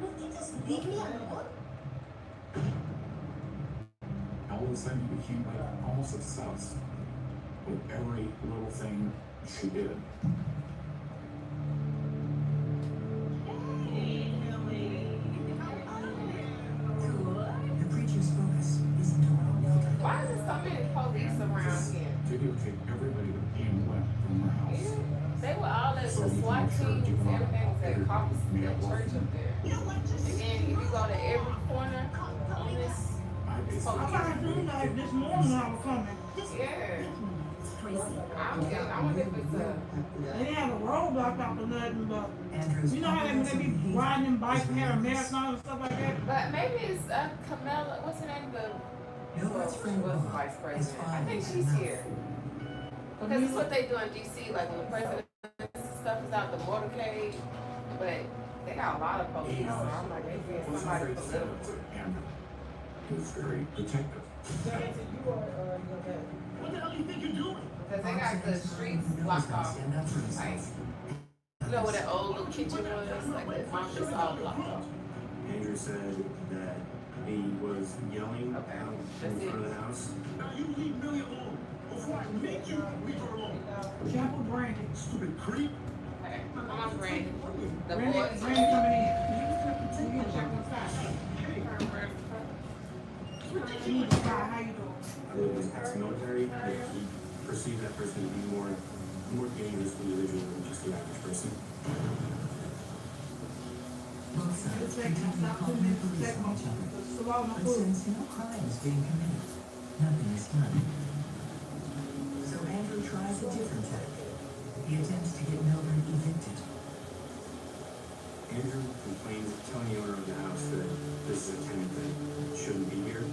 Look, you just leave me alone. All of a sudden, he became like almost obsessed with every little thing she did. The preacher's focus isn't on Mildred. Why is there so many police around here? Videotape everybody that came and went from her house. They were all at the SWAT teams, everything was at caucus, that church up there. And then if you go to every corner on this, I tried to do that this morning when I was coming. yeah. I wonder if it's a, They didn't have a roadblock out or nothing, but Andrew's you know how they be riding them bikes and have marathons and stuff like that? but maybe it's Camilla, what's her name, Mildred's friend was Bob vice is president. I fine think with she's enough. here. Because it's what they do in DC, like when the president stuff is out the motorcade, but they got a lot of police, so I'm like, maybe it's somebody political. Andrew. He was very protective. What the hell do you think you're doing? Because they got the streets blocked off. Stand up for Like, himself. you know where that old little kitchen was? Like the office all blocked off. Andrew said that he was yelling out in front of the house. Now you leave Millie alone before I make you leave her alone. Chapel Brandon. Stupid creep. Okay, come on, Brandon. The Brandon boys. coming in. You can check inside. How you doing? Who was ex-military, but he perceived that person to be more dangerous individual than just the average person. Both sides continue to call in the police on each other, but since no crime is being committed, nothing is done. So Andrew tries a different tactic. He attempts to get Mildred evicted. Andrew complained telling the owner of the house that this is a tenant that shouldn't be here.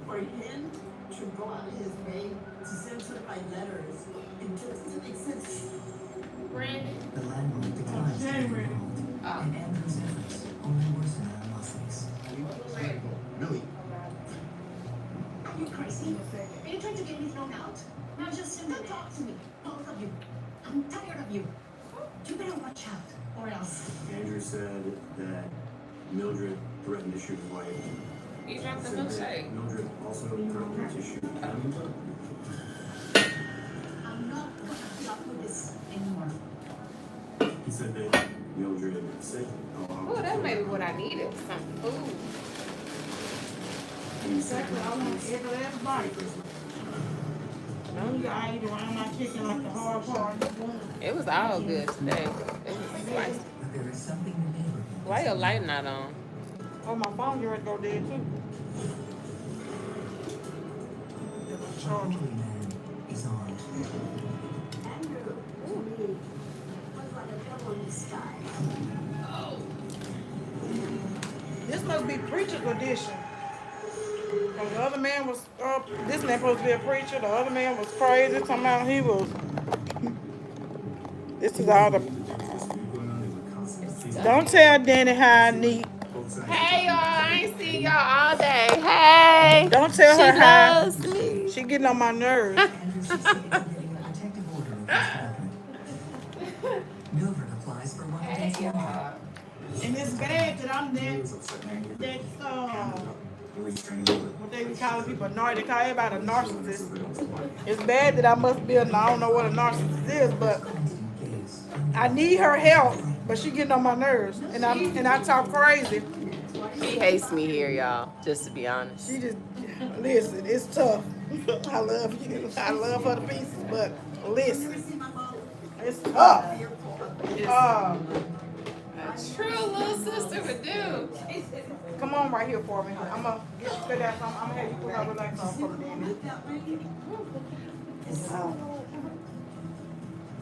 For him to go out of his way to send certified letters, it just doesn't make sense. Brandon. The landlord declines to get involved, and Andrew's efforts only worsen animosities. Millie. Are you crazy? Are you trying to get me thrown out? Now just don't talk to me, both of you. I'm tired of you. You better watch out, or else. Andrew said that Mildred threatened to shoot his wife. He dropped the Said that milkshake. Mildred also threatened to shoot him. I'm not gonna put up with this anymore. He said that Mildred had been sick. Oh, that's maybe what I needed, some food. Exactly. I want every last bite. I eat around my chicken like the hard part. It was all good today. It was spicy. But there is something the neighborhood. Why your light not on? Oh, my phone here go dead too. The holy man is armed. Andrew, to me, was like a devil in disguise. This must be preacher's edition. The other man was, this man supposed to be a preacher. The other man was crazy. Talking about he was. This is all the. Don't tell Danny how I need. Hey y'all, I ain't seen y'all all day. Hey. Don't tell her She how. loves me. She getting on my nerves. Mildred applies for 1 day's laundry. And it's bad that I'm what they be calling people they call everybody a narcissist. It's bad that I must be I don't know what a narcissist is, but I need her help, but she getting on my nerves, and I talk crazy. She hates me here, y'all, just to be honest. She just, listen, it's tough. I love you. I love her to pieces, but listen, it's tough. A true little sister would do. Come on right here for me. I'm gonna get you figured out something. I'm gonna have you put her relax on for me, Danny.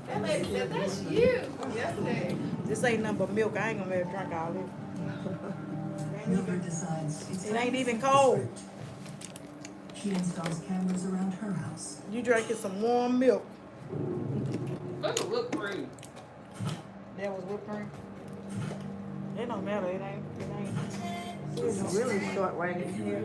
That lady said, that's you. Yesterday. This ain't nothing but milk. I ain't gonna let her drink all this. Mildred decides It ain't even cold. She installs cameras around her house. You drinking some warm milk. Look at whipped cream. That was whipped cream. It don't matter. It ain't. It's really short right in here.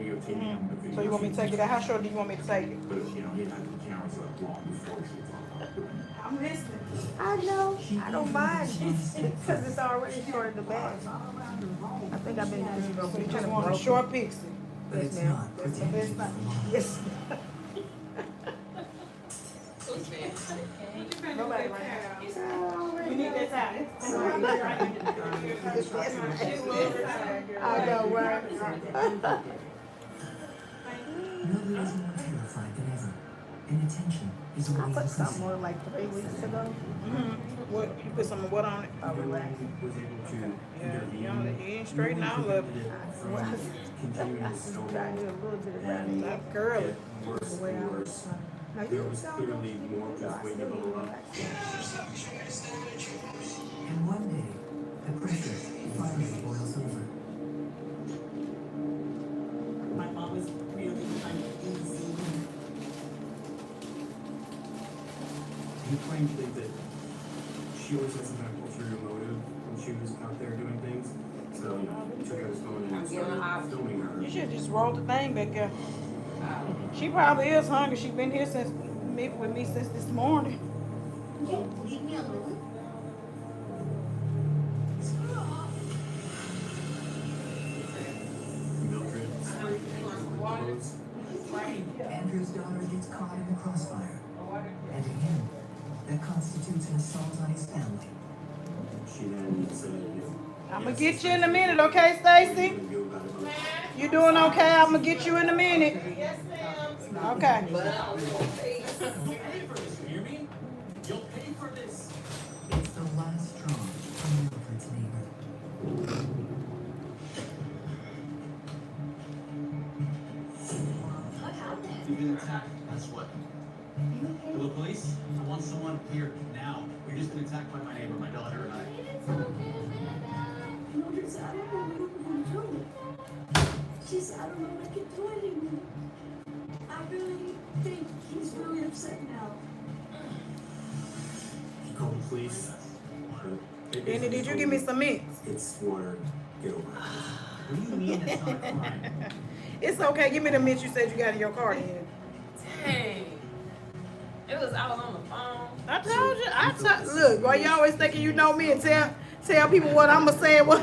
So you want me to take it out? How short do you want me to take it? But you know, he had the cameras up long before she was on. I'm listening. I know. I don't mind because it's already short in the back. I think I've been doing So you just want a short pixie. But Yes, it's ma'am. not That's the protected best from thing. harm. Yes. Who's Nobody right now. We need that time. I know, right? Mildred is more terrified than ever, and attention is I always put missing. something more like 3 weeks ago. What you put some of what on it? Relax. Was able to intervene. He ain't straighten out a little. From continuing to snowball. Trying to do a little bit of that. And That curly. get worse and worse. There was clearly more just waiting to blow up. And one day, the pressure finally boils over. My mom is really uneasy. He claimed that she always had some kind of ulterior motive when she was out there doing things. So, you know, he took out his phone and started filming her. You should just roll the thing back there. She probably is hungry. She's been here with me since this morning. Leave me alone. Mildred sprayed clothes. Andrew's daughter gets caught in the crossfire. And to him, that constitutes an assault on his family. She then said, I'm gonna get you in a minute, okay, Stacy? You doing okay? I'm gonna get you in a minute. Yes, ma'am. Okay. Hear me? You'll pay for this. It's the last straw for Mildred's neighbor. What happened? You've been attacked. That's what. Hello, police? I want someone here now. We've just been attacked by my neighbor, my daughter, and I. Mildred said, I don't know what I'm gonna do. She said, I don't know what I can do anymore. I really think he's really upset now. He called the police. Danny, did you give me some mints? It's water. Get over it. What do you mean it's not a crime? It's okay. Give me the mints you said you got in your car then. Dang. It was all on the phone. I told you. Look, why you always thinking you know me and tell people what I'm gonna say? What?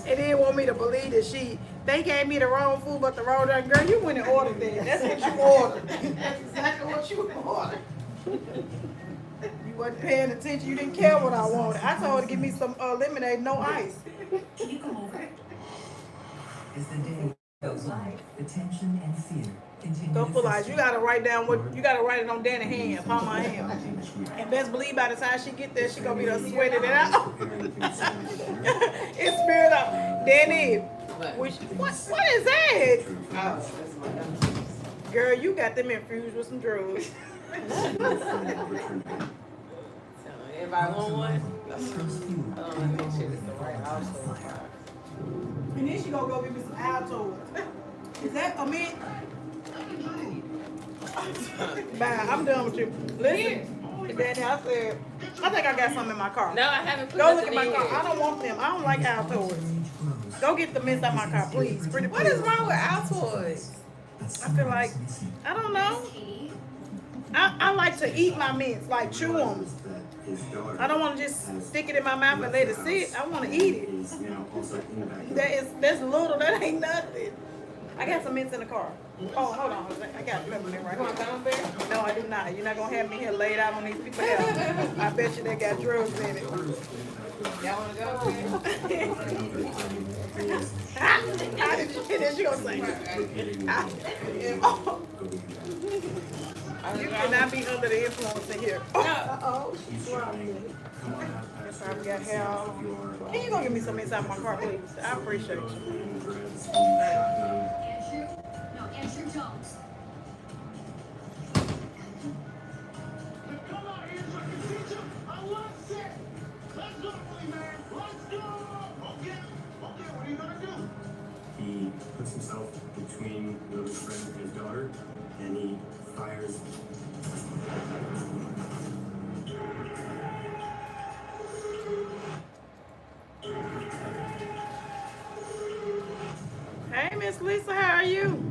And then want me to believe that they gave me the wrong food, but the wrong drink. Girl, you went and ordered that. That's what you ordered. That's exactly what you ordered. You wasn't paying attention. You didn't care what I wanted. I told her to give me some lemonade, no ice. Can you come over? As the day goes on, the tension and fear continue Don't to pull eyes. fester. You gotta write down what you gotta write it on Danny's hand, palm my hand. And best believe by the time she get there, she gonna be done sweating it out. It's spirit up. Danny, what is that? Girl, you got them infused with some drugs. Everybody want one? Throws fuel Make sure it's the right household. And then she gonna go give me some Altoids. Is that a mint? Bye, I'm done with you. Listen, Danny, I said, I think I got some in my car. No, I haven't put Go look at nothing my in car. yet. I don't want them. I don't like Altoids. Go get the mints out my car, please. Pretty What is wrong with Altoids? I feel like, I don't know. I like to eat my mints, like chew them. I don't want to just stick it in my mouth and let it sit. I want to eat it. That's little. That ain't nothing. I got some mints in the car. Oh, hold on. I got peppermint right here. No, I do not. You're not going to have me here laid out on these people's head. I bet you they got drugs in it. Y'all want to go? Then she gonna say, you cannot be under the influence in here. Uh-oh, she's dropping. Probably got hair all. Can you go get me some inside my car, please? I appreciate you. Andrew Jones. He puts himself between Will's friend and his daughter, and he fires. Hey, Miss Lisa, how are you?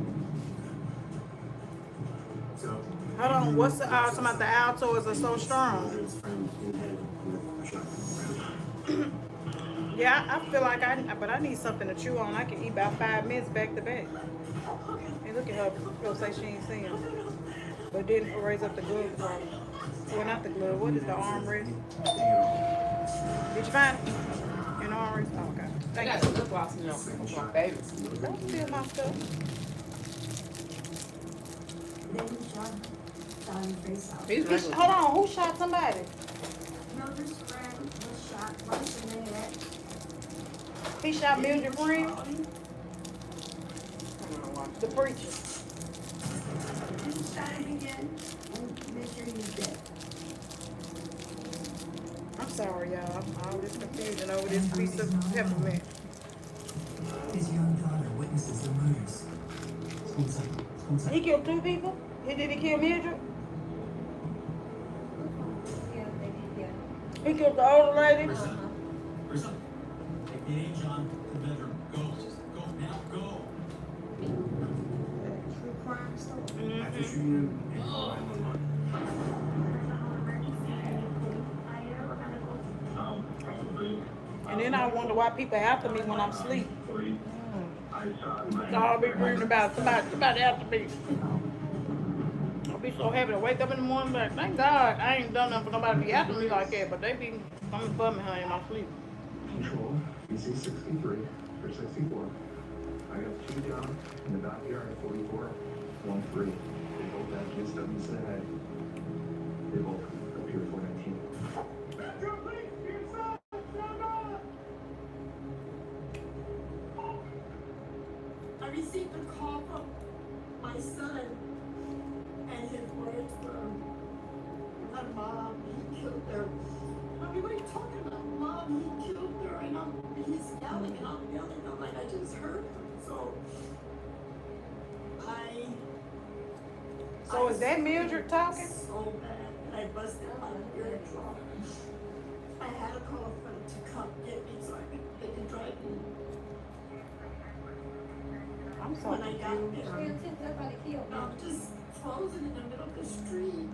So, Hold on, what's the odds about the Altoids are so strong? his friend in the head with a shotgun. Yeah, I feel like but I need something to chew on. I can eat about 5 minutes back to back. Hey, look at her. She'll say she ain't seen him. But didn't raise up the glove part. Well, not the glove. What is the armrest? Did you find it? An armrest? Oh, okay. I Thank got you. some lip gloss in there for my babies. Don't steal my stuff. Then John saw your face out. Hold on. Who shot somebody? Mildred's friend was shot once in the head. He shot Mildred friend? The preacher. He shot him again. And Mr. He's dead. I'm sorry, y'all. All this confusion over this piece of peppermint. His young daughter witnesses the murders. He killed 2 people? Did he kill Mildred? Yeah, they did, yeah. He killed the older lady? Take the age on the bedroom. Go. Go now. Go. True crime story. After shooting him and calling 911. And then I wonder why people after me when I'm asleep. I'll be dreaming about somebody after me. I'll be so happy to wake up in the morning like, thank God I ain't done nothing for nobody to be after me like that, but they be coming for me, honey, in my sleep. Control, BC 63 or 64. I got 2 down in the backyard at 44, 1-3. They both have kids that in the head. They both appear 419. I received a call from my son, and his words were, "My mom, he killed her." Mommy, what are you talking about? Mom, he killed her, and he's yelling, and I'm yelling. I'm like, I just heard him. So is that Mildred talking? So bad, and I busted out of your drawer. I had a call for them to come get me so they could drive me. I'm so When I got confused. there, I'm just frozen in the middle of the street.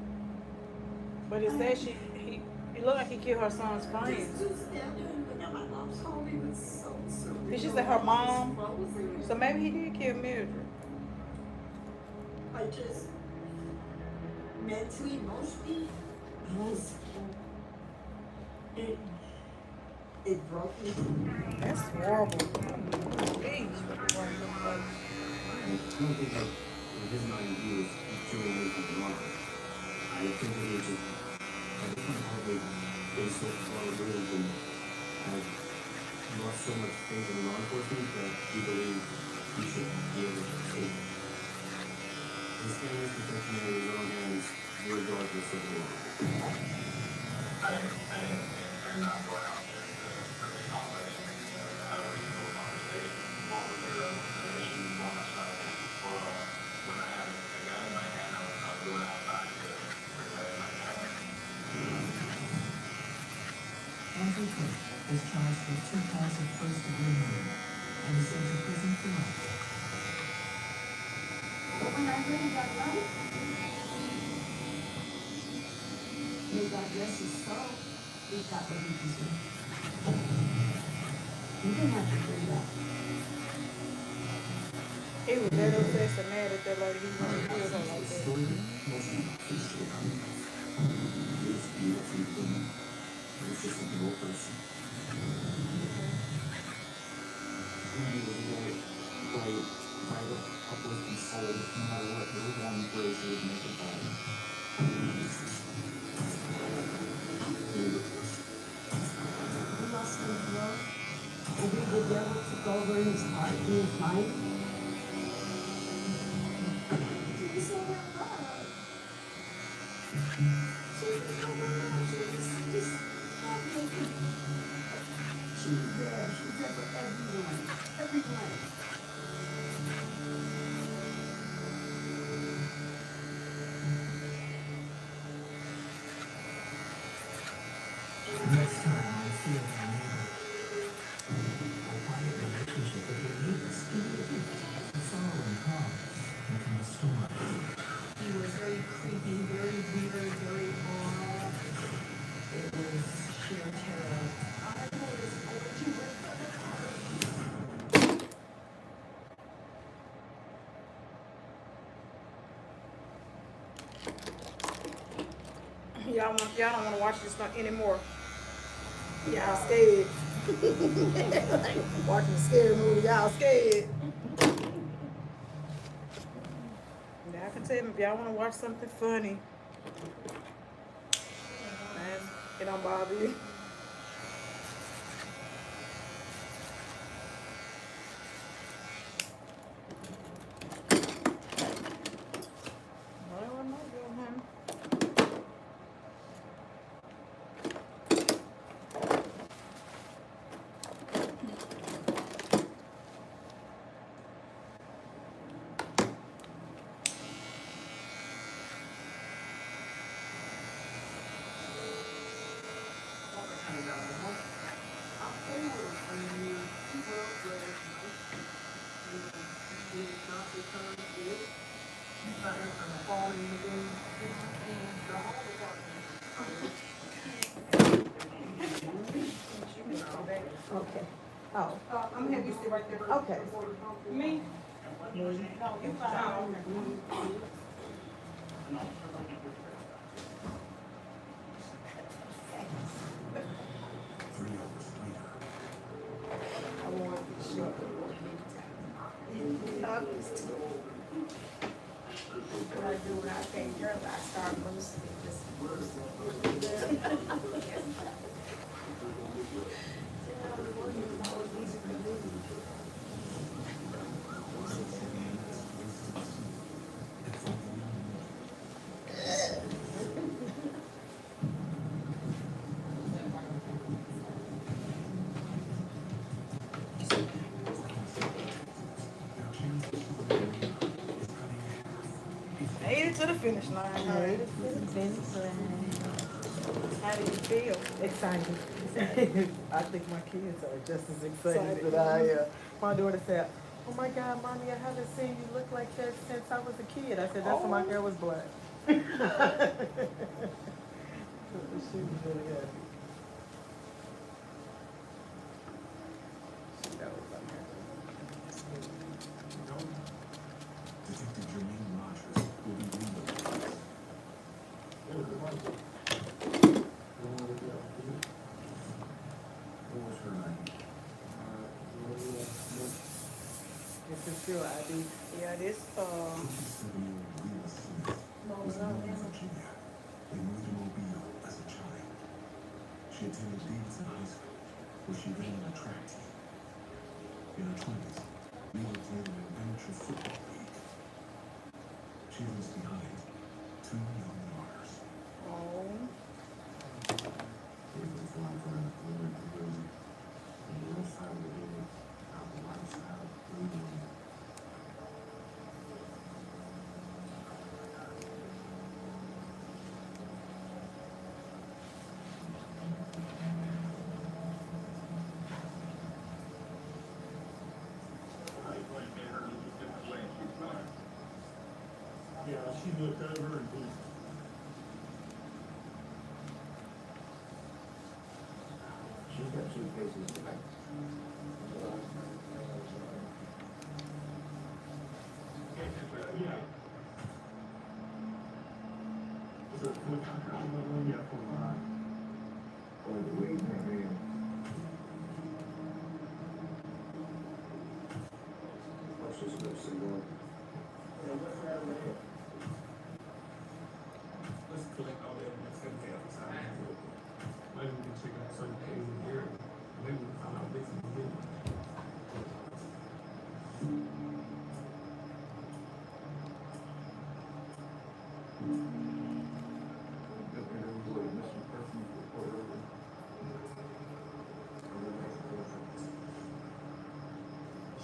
But it says he looked like he killed her son's friend. Just standing there and looking at my mom's home. It was so surreal. Did she say her mom? Frozen. So maybe he did kill Mildred. I just mentally, emotionally, It broke me. That's horrible. Please. I don't think that in his mind he was doing anything wrong. I think that he just, at this point, probably been so far removed and had lost so much faith in law enforcement that he believed he should be able to escape. His family's protection in his own hands, regardless of the law. Andrew Polk was charged with 2 counts of first-degree murder and is sent to prison for life. But when I really got right, may God bless his soul, he got what he deserved. You didn't have to do that. He was that upset and mad at that lady. He wanted to kill her like that. He's just a dual person. He was very bright, uplifting soul. No matter what little one ways he would make it better. We lost control. Maybe the devil took over his heart and his mind. She was so hard. She was so hard. She was just heartbreaking. She was there. She was there for everyone. Everyone. Next time I feel my neighbor, a quiet relationship with your neighbors can be a gift. A sorrow and calm become a storm. He was very creepy, very weird, very odd. It was sheer terror. I noticed what you went for the car. Y'all don't want to watch this anymore. Y'all scared. Like, watching a scary movie, y'all scared. Y'all can tell me if y'all want to watch something funny. Man, it don't bother you. Okay. Oh. I'm gonna have you sit right there. Okay. Me? Me. No, you fine. I want to show you. Love is too. What I do when I take girls, I start boosting this. Made it to the finish line. Made it to the finish line. How do you feel? Excited. I think my kids are just as excited that I am. My daughter said, "Oh my God, Mommy, I haven't seen you look like that since I was a kid." I said, "That's when my hair was black." She was really happy. She knows I'm happy. Detective Jermaine Rogers will be doing the What was still ID. Yeah, this 57-year-old Leila Smith was born in Virginia. They moved to Mobile as a child. She attended Davidson High School, where she ran an track team. In her 20s, Leila played in an amateur football league. She leaves behind 2 young daughters. David's life around the corner to Lily. On the left side of the building, out the right side, Lily. Yeah, she looked over and She's got 2 cases of yeah. So, yeah, Or the way her hand. What's this lip sync on? let's collect all that and send it outside. Maybe we can check out certain cases here. Maybe we can find out this and this.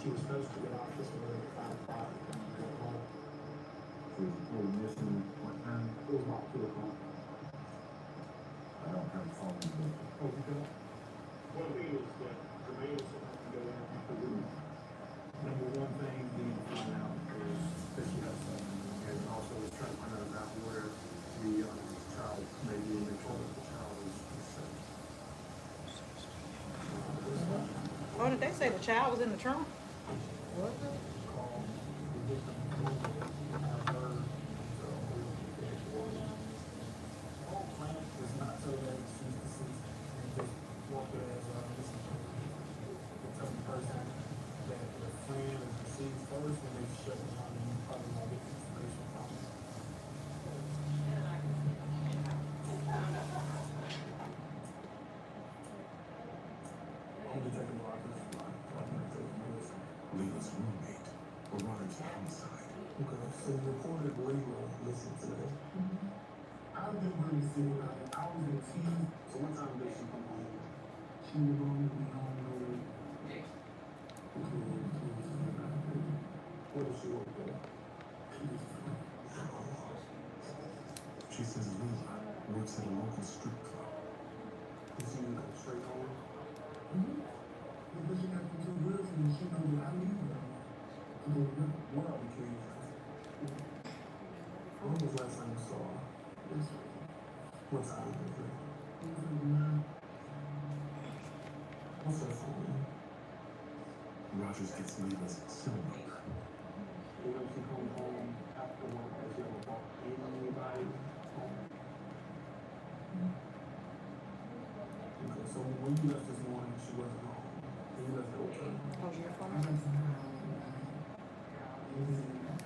She was supposed to get off this morning at 5 o'clock and go home. She was reported missing what time? It was about 2 o'clock. I don't have a phone number. Oh, you don't? One thing is that Jermaine is going to have to go in because number one thing we need to find out is that she has something. And also is trying to find out about where the child may be in the toilet. The child is safe. oh, did they say the child was in the trunk? Call the victim and have her whole plan is not so that she's deceased and just walk it as this is tell the person that the friend is deceased first and they shut it down and you probably won't get information from it. Only take a lot of this line. Leila's roommate arrives at homicide. Okay, so you reported Leila listened today. I've been really seeing her. I was in tears. So what time did she come home? She would normally be home early. What does she work at? She says Leila works at a local strip club. Did she go straight home? Because she got to do good for me, she knows what I need. What are the kids? When was the last time you saw her? What time was it? What's her phone? Rogers gets Leila's cell number. When she comes home after work, has she ever brought anybody home? Okay, so when you left this morning, she wasn't home. When you left at what time? Oh, your phone?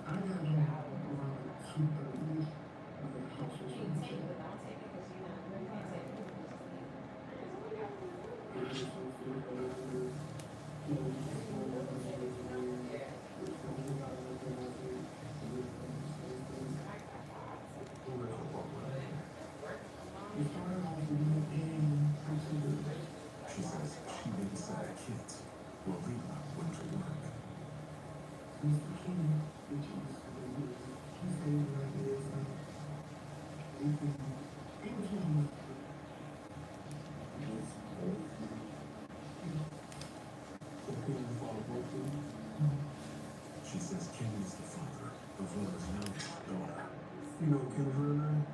I got home around 2:30. She says she babysat the kids while Leila went to work. Mr. King, which is he stayed right there. She says Ken is the father of Leila's youngest daughter. You know Kim's real name?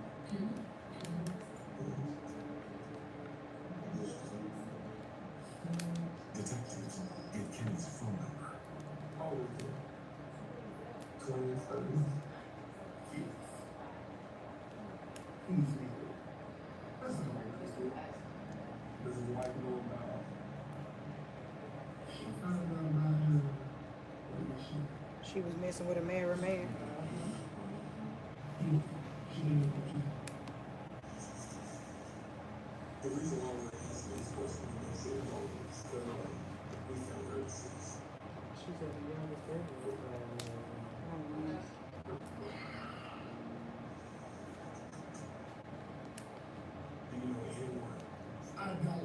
Detectives get Kenny's phone number. How old is it? 20s, 30s? Easy. That's not right. Does his wife know about? She found out about her. What is she? She was messing with a married man. The reason why we're asking these questions is because we found her deceased. She's at the youngest ever. Do you know anyone? I don't know.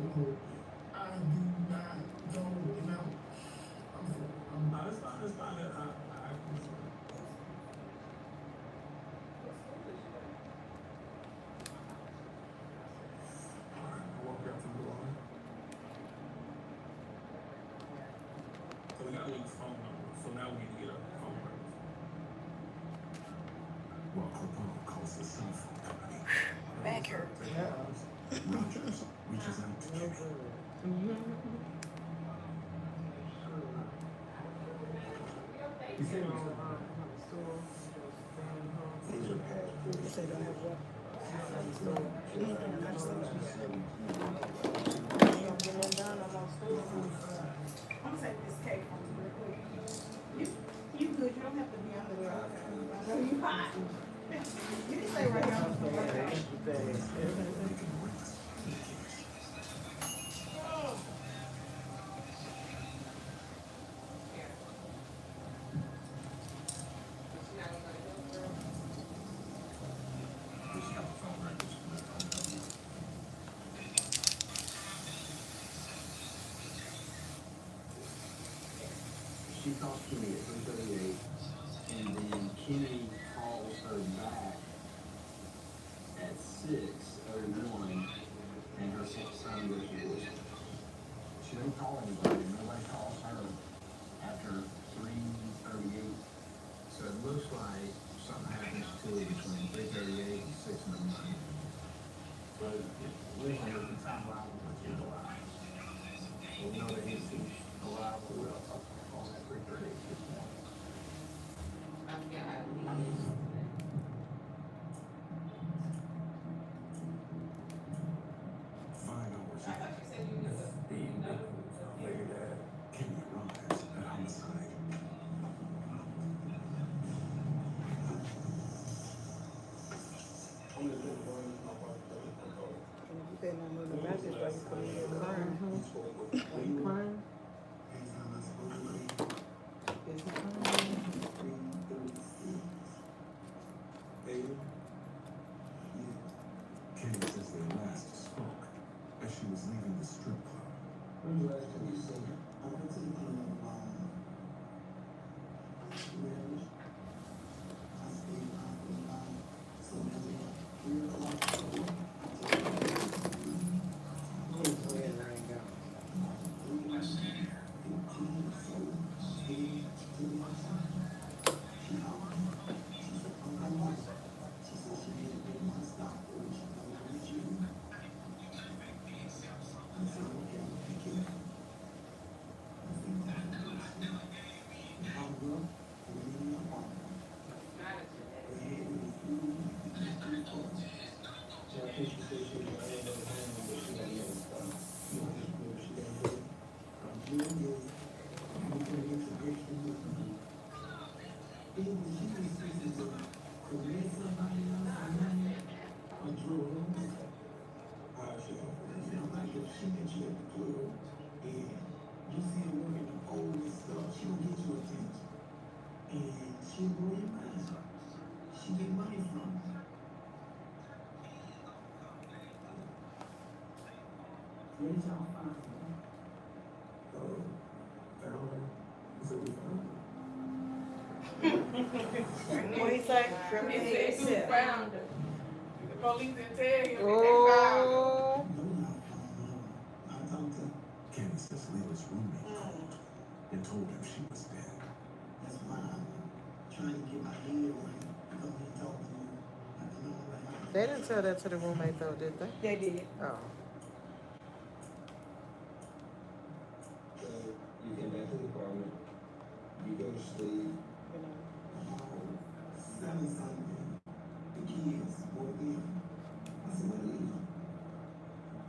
I do not know. It's fine. It's fine. I walked out to the door. So we gotta leave the phone number. So now we need to get a phone number. Well, Capone calls the cell phone company. Back hurt. Rogers reaches out to Kenny. You said you I'm gonna take this cake from you real quick. You good, you don't have to be under there. I know you hot. You can stay right here. She talked to me at 3:38, and then Kenny calls her back at 6:01, and her son goes to voicemail. She don't call anybody. Nobody calls her after 3:38. So it looks like something happens to her between 3:38 and 6 in the morning. But we don't know the time line was in the line. So we know that he's alive or well on that 3:38 this morning. Kenny arrives at homicide. You better not move the mattress while you come in here crying. Are you crying? Is he crying? Kenny says they last spoke as she was leaving the strip club. When was the last time you seen her? I went to the funeral of marriage. I stayed around for a while. So maybe like 3 o'clock. What he say? He said who found her. The police didn't tell him Oh. Kenny says Leela's roommate called and told him she was dead. That's why I'm trying to get my head right. Because he told me I can know right. They didn't tell that to the roommate though, did they? They did. Oh. So you get back to the apartment, you go to sleep, 7 something, the kids woke in. I said, what is it?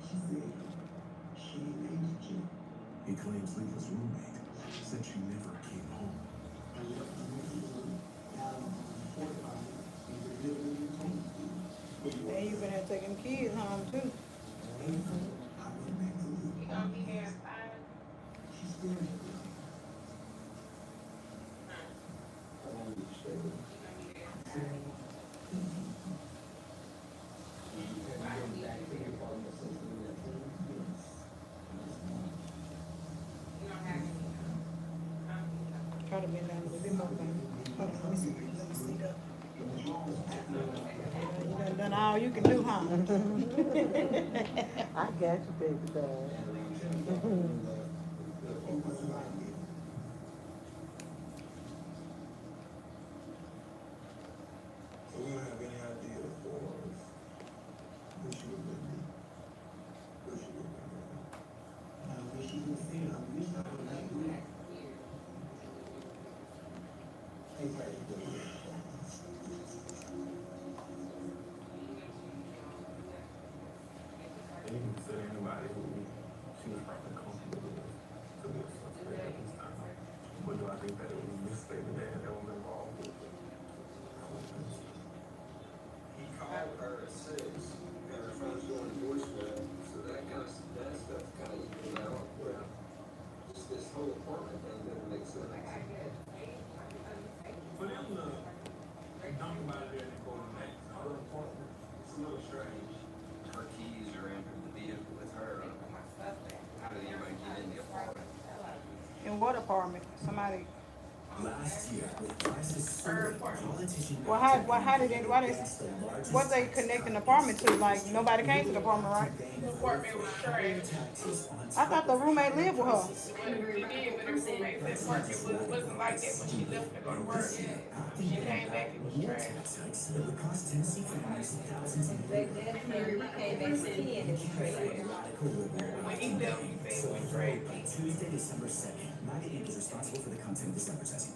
She said, she ain't made it yet. He claims Leela's roommate said she never came home. And you been there taking the kids home too. You gonna be there at 5? Try to bend down a little bit more. Hold on, let me see. Let me see that. You done all you can do, huh? I got you, baby doll. So we don't have any idea for who she would be. Who she would be. Now, when she was saying, I'm used to her like that. Hey, buddy. And you can consider anybody who she was probably comfortable with to be a suspect at this time. But do I think that it was this baby dad that was involved with it? I don't think so. He called her at 6, and her phone's going to voicemail, so that stuff's kind of equal out. Well, just this whole apartment thing doesn't make sense. For them to dump him out of there and go to the next other apartment, it's a little strange. Her keys are in the vehicle with her. How did anybody get in the apartment? In what apartment? Somebody. Last year, with prices soaring, politicians. Well, how did they? What they connecting the apartment to? Like nobody came to the apartment, right? The apartment was trash. I thought the roommate lived with her. She did, but her roommate said apartment wasn't like that when she left to go to work. She came back, it was trash. It would cost Tennessee families thousands of When he left, he said it was trash. By Tuesday, December 2nd, MAGA Inc. is responsible for the content of this advertising.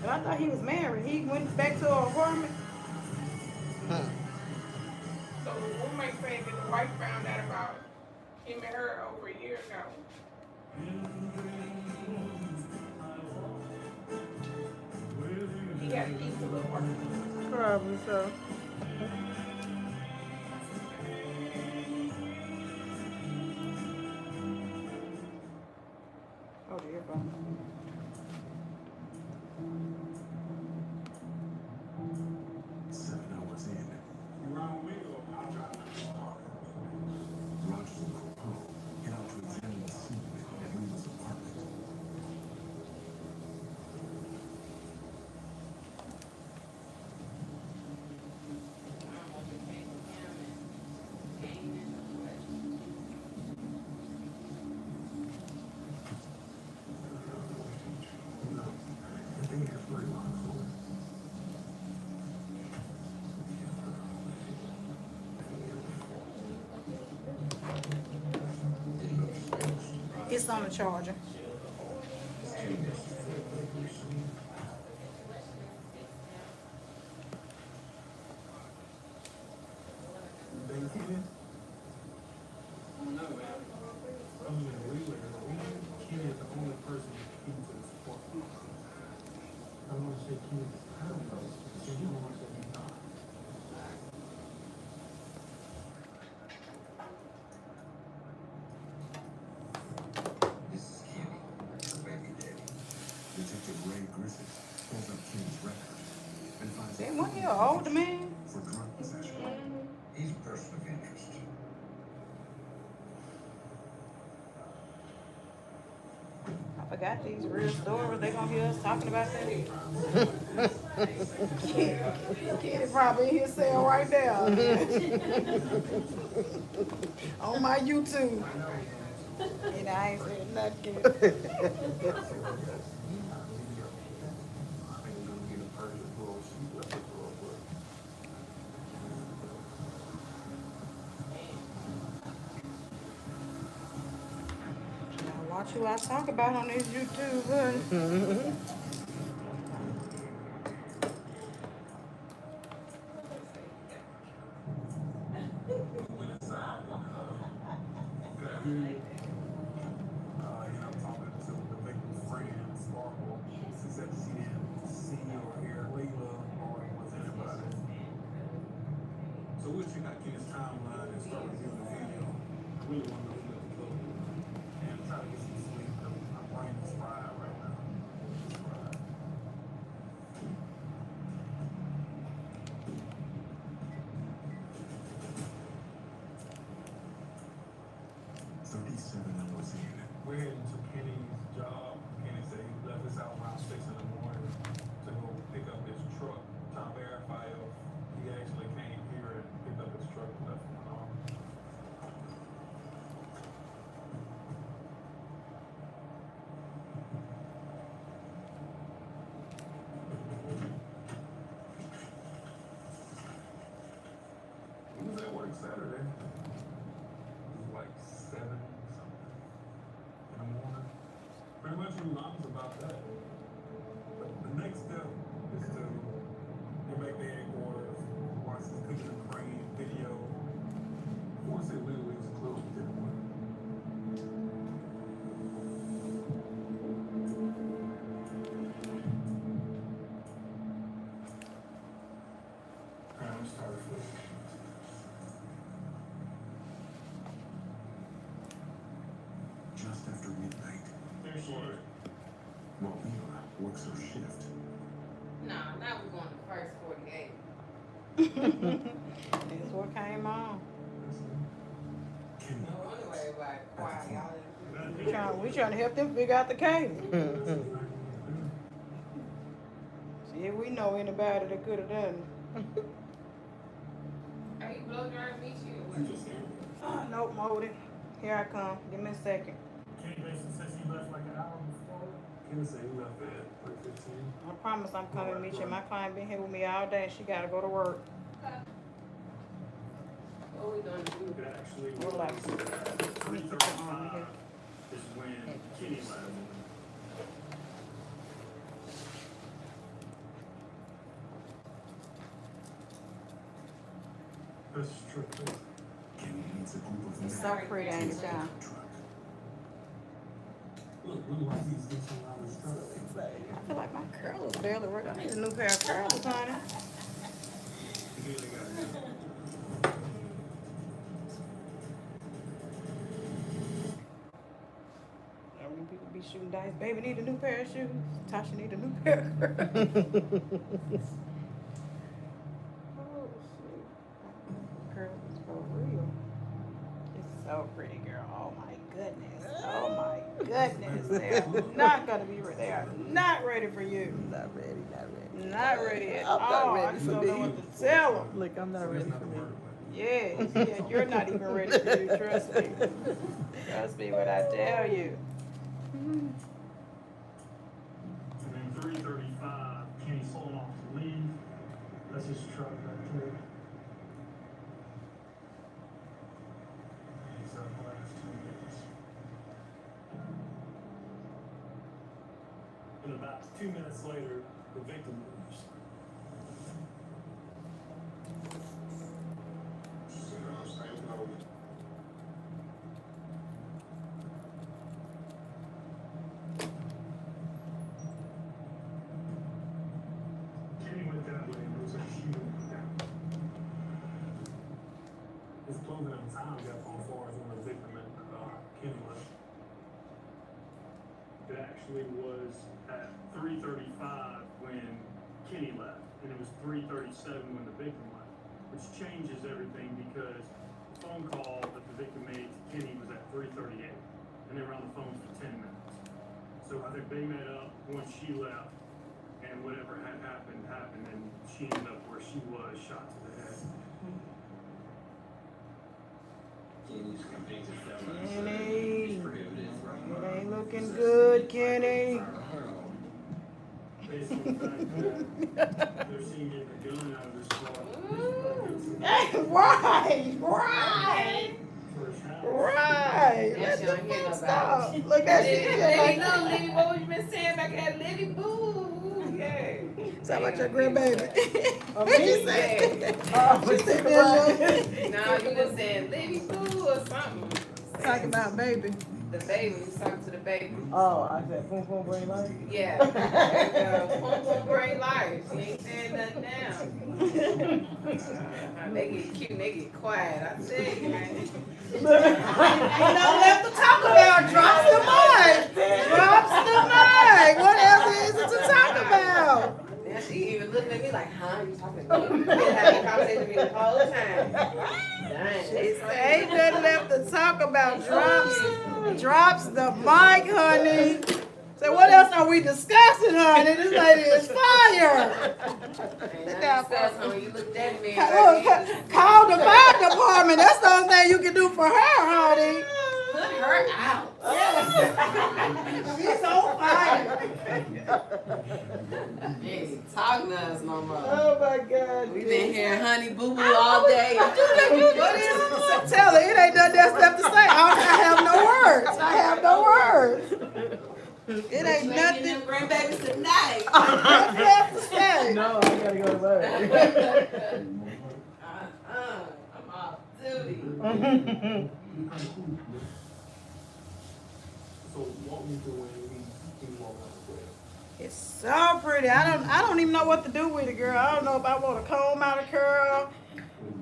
But I thought he was married. He went back to her apartment. So the roommate said that the wife found out about him and her over a year ago. He got a decent little apartment. Probably so. Oh, dear God. Rogers and Polk head out to examine the scene at Reba's apartment. I think that's very wonderful. It's on the charger. Detective Ray Griffith pulls up Kenny's record and finds That one here, older man. for drug possession. He's a person of interest. I forgot these real stories. They gonna hear us talking about that. Kid probably in his cell right there. On my YouTube. And I ain't said nothing. Watch who I talk about on this YouTube, honey. really want to go to the club and try to get some sleep because my brain is fried right now. It's fried. We're heading to Kenny's job. Kenny said he left us out around 6 in the morning to go pick up his truck. Trying to verify if he actually came here and picked up his truck and left it on. He was at work Saturday. It was like 7 something in the morning. Pretty much he was honest about that. But the next step is to get back the headquarters, watch this cooking and cream video. I want to say literally it's close to the one. I'm started flipping. Just after midnight, There she is. while Eva works her shift, Nah, now we're going to first 48. That's what came on. No wonder why everybody quiet, y'all. We trying to help them figure out the case. See if we know anybody that could have done it. Are you blow drying meet you or what? Nope, hold it. Here I come. Give me a second. Kenny Mason says he left like an hour before. Kenny said he left at like 15. I promise I'm coming to meet you. My client been here with me all day. She gotta go to work. What we gonna do? It actually Relax. was 3:35 is when Kenny left. This is tricky. Kenny meets a group of men. It's so pretty, ain't it, y'all? Look like he's getting out of his truck. I feel like my curl is barely working. I need a new pair of curls, honey. When people be shooting dice, baby need a new pair of shoes. Tasha need a new pair of curls. Oh, shit. Curls is for real. It's so pretty, girl. Oh my goodness. Oh my goodness. They're not gonna be ready. They are not ready for you. Not ready, not ready. Not ready at I'm not all. ready I just for don't know me. what to tell them. Look, I'm not ready for me. Yeah, yeah, you're not even ready for you. Trust me. Trust me when I tell you. And then 3:35, Kenny's holding off to leave. That's his truck right there. He's up the last 2 minutes. And about 2 minutes later, the victim moves. Kenny went that way and there was a shooting down. His clothing at the time got on far as when the victim and Kenny left. It actually was at 3:35 when Kenny left, and it was 3:37 when the victim left, which changes everything because the phone call that the victim made to Kenny was at 3:38, and they were on the phone for 10 minutes. So I think they met up once she left, and whatever had happened, happened, and she ended up where she was, shot to the head. Kenny, it ain't looking good, Kenny. Based on the fact that they're seeing the gun out of this car. Hey, right, right, right. Let the fuck stop. Look at Livy, you. no, Livy, what was you been saying back at Livy? Boo, yeah. Sound like your grandbaby. Oh, What you me? say? Yeah. Oh, she said that. No, you just said Livy, boo, or something. Talking about baby. The baby, he's talking to the baby. Oh, I said, boom, boom, bring life. Yeah. There you go. Boom, boom, bring life. She ain't saying nothing now. They get cute and they get quiet. I tell you, man. Ain't nothing left to talk about. Drops the mic. Drops the mic. What else is it to talk about? Now she even looking at me like, huh? You talking to me? You been having a conversation with me the whole time. Dang, She said, ain't nothing left to talk about. Drops the mic, honey. So what else are we discussing, honey? This lady is fire. When you looked at me, Call the fire department. That's the only thing you can do for her, honey. Put her out. She's on fire. She ain't talking to us no more. Oh my God. We've been hearing honey boo boo all day. What is it? So tell her it ain't nothing else left to say. I have no words. I have no words. It ain't nothing. Grandbabies tonight. Nothing left to say. No, I gotta go to work. I'm off duty. So walk me through when we walk out the way. It's so pretty. I don't even know what to do with it, girl. I don't know if I want to comb out a curl.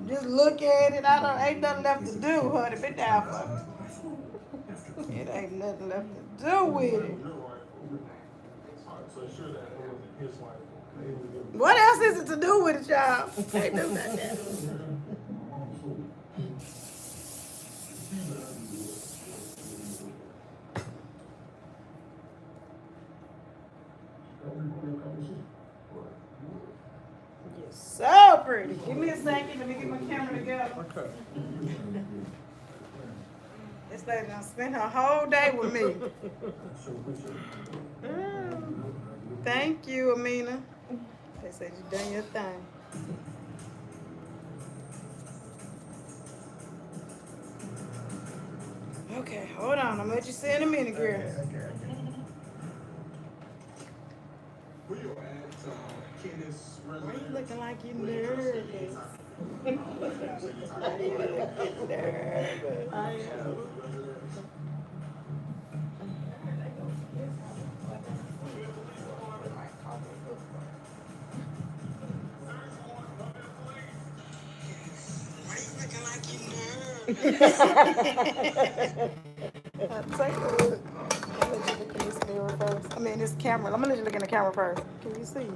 Just look at it. Ain't nothing left to do, honey. Been down for it. It ain't nothing left to do with it. So sure that it wasn't his wife. What else is it to do with it, y'all? Ain't do nothing. You're so pretty. Give me a second. Let me get my camera together. Okay. This lady done spent her whole day with me. Thank you, Amina. They said you done your thing. Okay, hold on. I'm gonna let you see in a minute, girl. Where you at, Candace? Why you looking like you nervous? Nervous. I am. Take a look. I'm gonna let you look in this mirror first. I mean, this camera. I'm gonna let you look in the camera first. Can you see?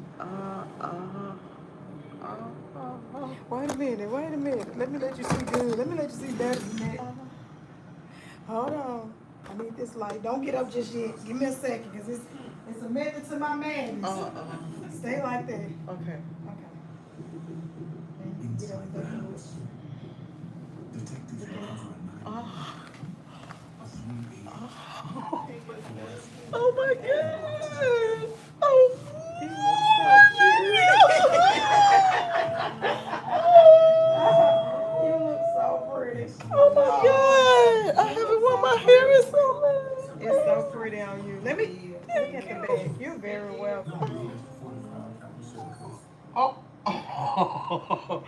Wait a minute. Wait a minute. Let me let you see good. Let me let you see better than that. Hold on. I need this light. Don't get up just yet. Give me a second, cause it's a method to my madness. Stay like that. Okay. Okay. And get everything good. Oh my God! Oh, you look so cute. You look so pretty. Oh my God! I haven't worn my hair in so long. It's so pretty on you. Let me look at the bag. You're very welcome. Oh.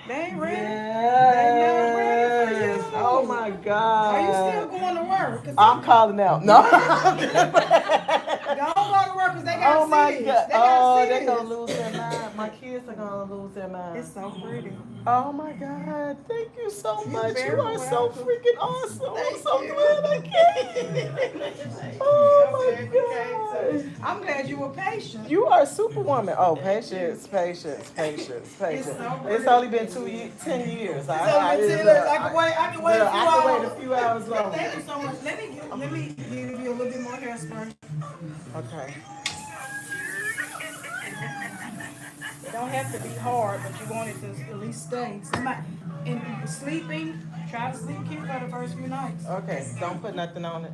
They ain't ready. Yes. They not ready for you. Oh my God. Are you still going to work? I'm calling out. No. Don't go to work because they got Oh my cities. God. They got They're cities. gonna lose their mind. My kids are gonna lose their mind. It's so pretty. Oh my God. Thank you so You're much. very You are so welcome. freaking awesome. Thank I'm so you. glad I came. Oh my God. I'm glad you were patient. You are a superwoman. Oh, patience. It's only been 10 years. I can wait. I can wait a few I hours. can wait a few hours longer. Thank you so much. Let me give you a little bit more hairspray. Okay. It don't have to be hard, but you want it to at least stay. And sleeping, try to sleep cute for the first few nights. Okay. Don't put nothing on it.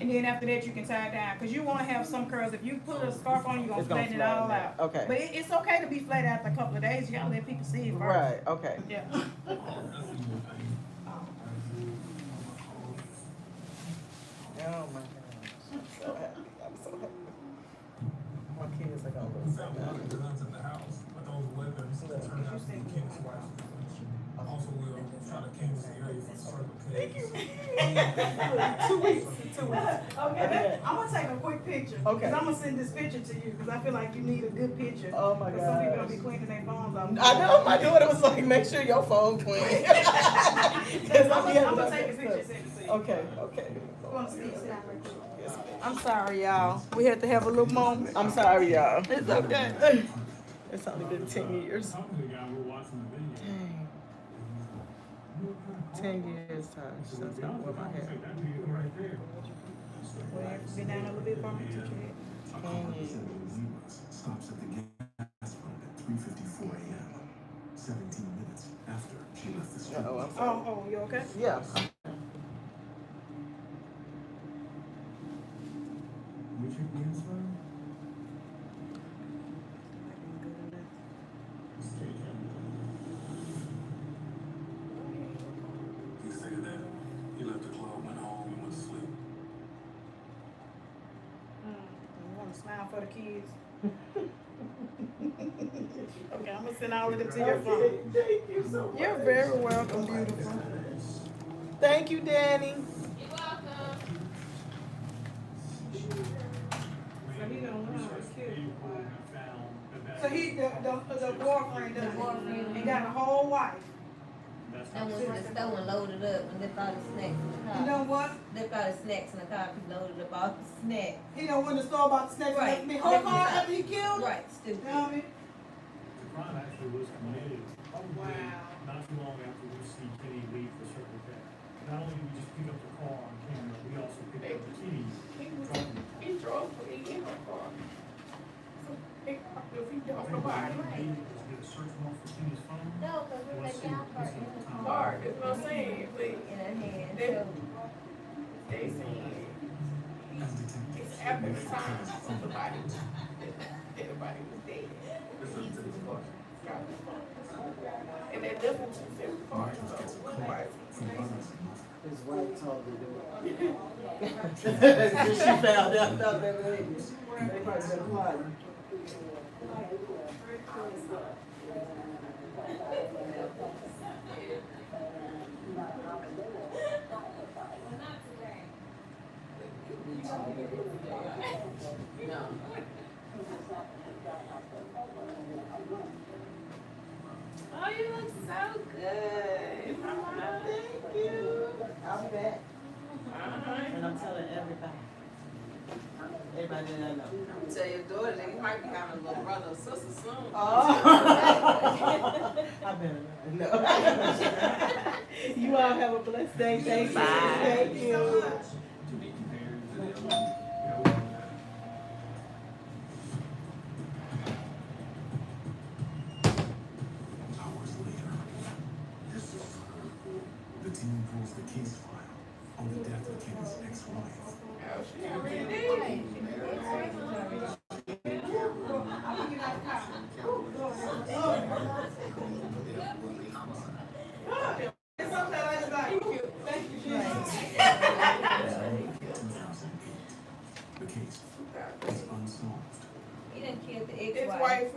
And then after that, you can tie it down. Because you want to have some curls. If you put a scarf on, you're going to flatten it all out. Okay. But it's okay to be flat after a couple of days. You got to let people see it first. Right. Okay. Yeah. Oh my gosh. I'm so happy. I'm so happy. My kids are going to lose their mind. Guns in the house, but those weapons turned out to be Ken's wife. Also, we'll try to I came to the area for struggle. Thank you. 2 weeks. 2 weeks. Okay, I'm gonna take a quick picture. Okay. Cause I'm gonna send this picture to you because I feel like you need a good picture. Oh my Cause some people God. don't be cleaning their phones off. I know my daughter was like, make sure your phone clean. I'm gonna take a picture and send it to you. Okay. You wanna see it? I'm sorry, y'all. We had to have a little moment. I'm sorry, y'all. It's okay. It's only been 10 years. Talking to the guy, we're watching the video. Dang. 10 years, Tosh, since I wore my hair. That video right there. Well, been down a little bit for me. 10 years. Stops at the gas pump at 3:54 a.m. 17 minutes after she left the street. Oh, I'm sorry. Oh, you okay? Yeah. We check the inside? He said that he left the club, went home, and went to sleep. You wanna smile for the kids? Okay, I'm gonna send all of them to your phone. Thank you so much. You're very welcome, beautiful. Thank you, Danny. You're welcome. So he, the boyfriend does it and got a whole wife. And went to the store and loaded up and left all the snacks in the car. You know what? Left all the snacks in the car. He loaded up all the snacks. He done went to the store about the snacks and left me whole car after he killed her. Right, stupid. You know what I mean? The crime actually was committed probably not too long after we see Kenny leave for Circle K. Not only did we just pick up the car on camera, we also picked up the key driving the car. He drove in her car. So, if he don't know why. Did a search warrant for Kenny's phone? No, because we let y'all part in the Car, that's what I'm saying. But in her hand. they, So, they say it's after the time everybody was dead. And they definitely took their car. His wife told me to do it. She found out about that lady. They probably been plotting. Oh, you look so good. Mama, thank you. I'm back. Uh-huh. And I'm telling everybody. Everybody that I know. Tell your daughter that you might be having a little brother or sister soon. Oh. I better not. No. You all have a blessed day. Thank you. Bye. Thank you. Hours later, the team pulls the case file on the death of Kenny's ex-wife. Oh, she already did. The case is unsolved. he done killed the His ex-wife. wife,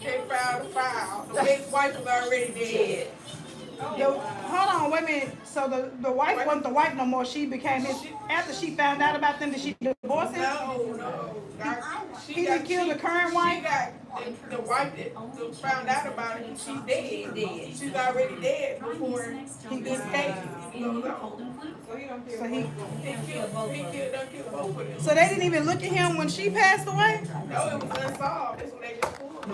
they filed the file. The ex-wife was already dead. Hold on, wait a minute. So the wife wasn't the wife no more. She became his. After she found out about them, did she divorce him? No. He didn't kill the current wife. She got the wife that found out about it. She's dead. She's already dead before this case goes on. So he killed both of them. So they didn't even look at him when she passed away? No, it was unsolved. That's when they just pulled.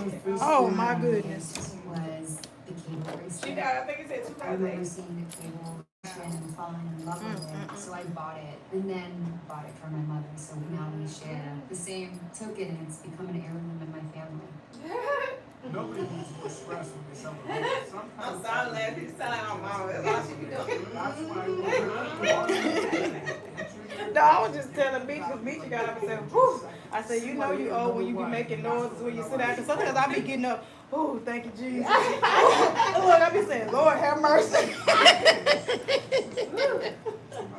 Oh my goodness. Was the cable racer. She died, I think it said I remember 2008. seeing the cable and falling in love with it, so I bought it, and then bought it for my mother, so now we share the same token, and it's become an heirloom in my family. Nobody needs more stress when they sell the I'm sorry, laughing. You sound like my mama. That's all she be doing. No, I was just telling Beach because Beach got up and said, whew. I said, you know you old when you be making noises when you sit down. Because sometimes I be getting up, oh, thank you, Jesus. Look, I be saying, Lord, have mercy.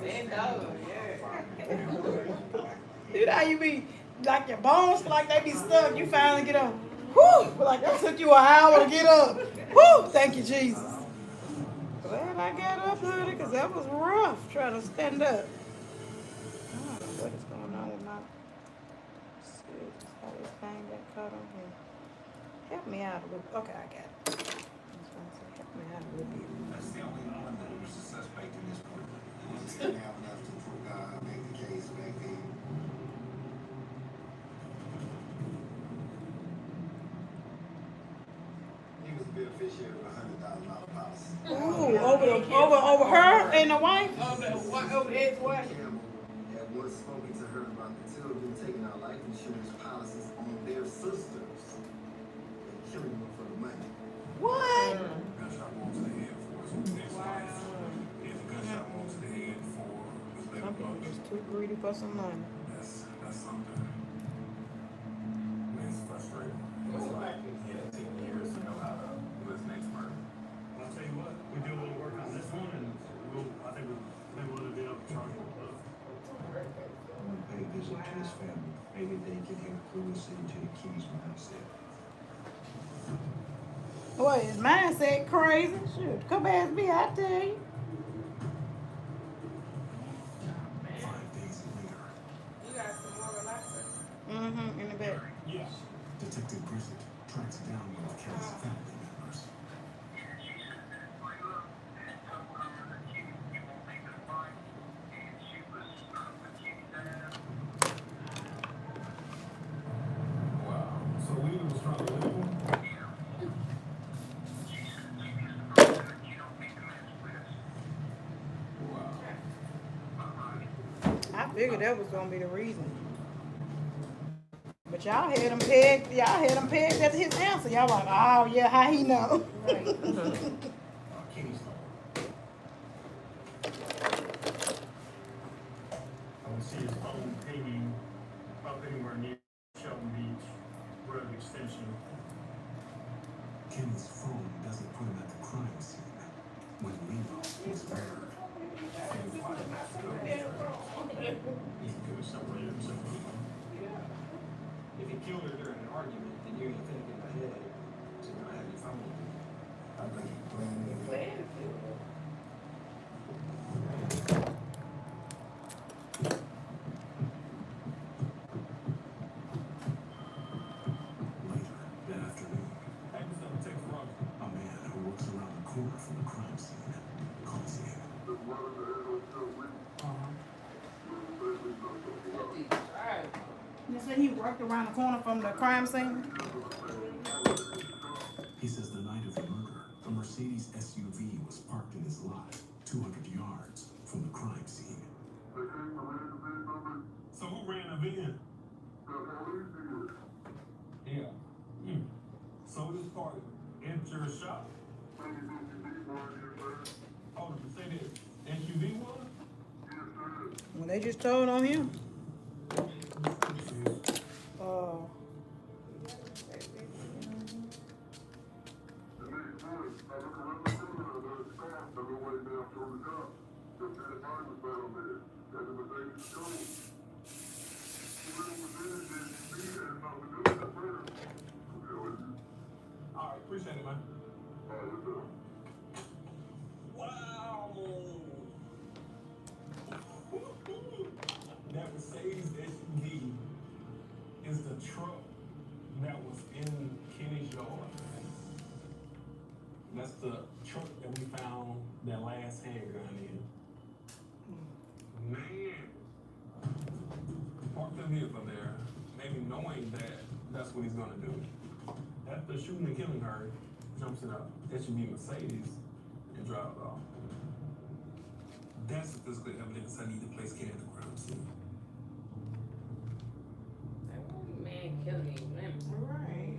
Bend over, You know how you be, like your bones feel like they be stuck. You finally get up. Whew, like it took you an hour to get up. Whew, thank you, Jesus. Well, glad I got up, honey, because that was rough trying to stand up. I don't know what is going on with my scissors. How this thing got caught on here. Help me out a little. Okay, I got it. I was gonna say, help me out a little bit. That's the only one that was a suspect in this group. Didn't have enough to make the case back then. He was a beneficiary of $100,000 policy. Ooh, over her and the wife? Over his wife. Campbell had once spoken to her about the two of them taking out life insurance policies on their sisters and killing them for the money. What? Gunshot wound to the head for his ex-wife. And a gunshot wound to the head for his baby Some people brother. just too greedy for some money. That's something. Man's frustrated. It's like he had 10 years to know how to do his next murder. I'll tell you what, we do a little work on this one, and I think we'll be able to charge him. I want to pay a visit to his family. Maybe they can help clue us into the Key's mindset. Boy, his mindset crazy. Shoot, come ask me, I tell you. 5 days later. You got some more relaxers? In the back. Yeah. Detective Grizzett tracks down one of Kelly's family members. Wow. So Lena was trying to leave him? I figured that was gonna be the reason. But y'all had him pegged as his answer. Y'all like, oh yeah, how he know? Kenny's home. I would see his phone pinging up anywhere near Shelton Beach Road Extension. Kenny's phone doesn't put him at the crime scene when Lena was murdered. He could have separated himself. If he killed her during an argument, then you ain't thinking ahead to not have your phone. I think he planned it. Later that afternoon, Hey, what's up? Text Rob. a man who works around the corner from the crime scene calls in. You said he worked around the corner from the crime scene? He says the night of the murder, a Mercedes SUV was parked in his lot, 200 yards from the crime scene. So who ran the van? Yeah. So this party enter a shop? Oh, the Mercedes SUV was? Well, they just told on him. All right, appreciate it, man. Wow. That Mercedes SUV is the truck that was in Kenny's yard. That's the truck that we found that last handgun in. Man. Parked the vehicle there, maybe knowing that that's what he's gonna do. After shooting and killing her, jumps in a SUV Mercedes and drives off. That's the physical evidence I need to place Kenny at the crime scene. Man killing these women. Right.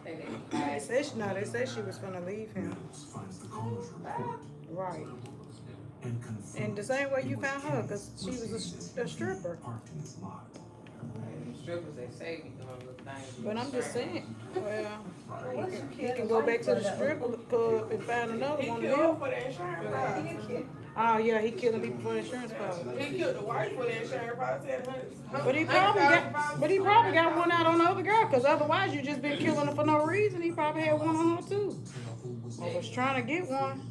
I think They said she was gonna leave him. Meadows finds the caller's report Right. and confirms And the same way you it was found her, Kenny's because she was Mercedes a stripper. parked in his lot. strippers, they say be doing little things. But I'm just saying, well, he can go back to the strip club and find another one. He killed for the insurance policy. Oh yeah, he killing people for the insurance policy. He killed the wife for the insurance policy. But he probably got one out on the other girl, because otherwise you just been killing her for no reason. He probably had one on her too. Or was trying to get one.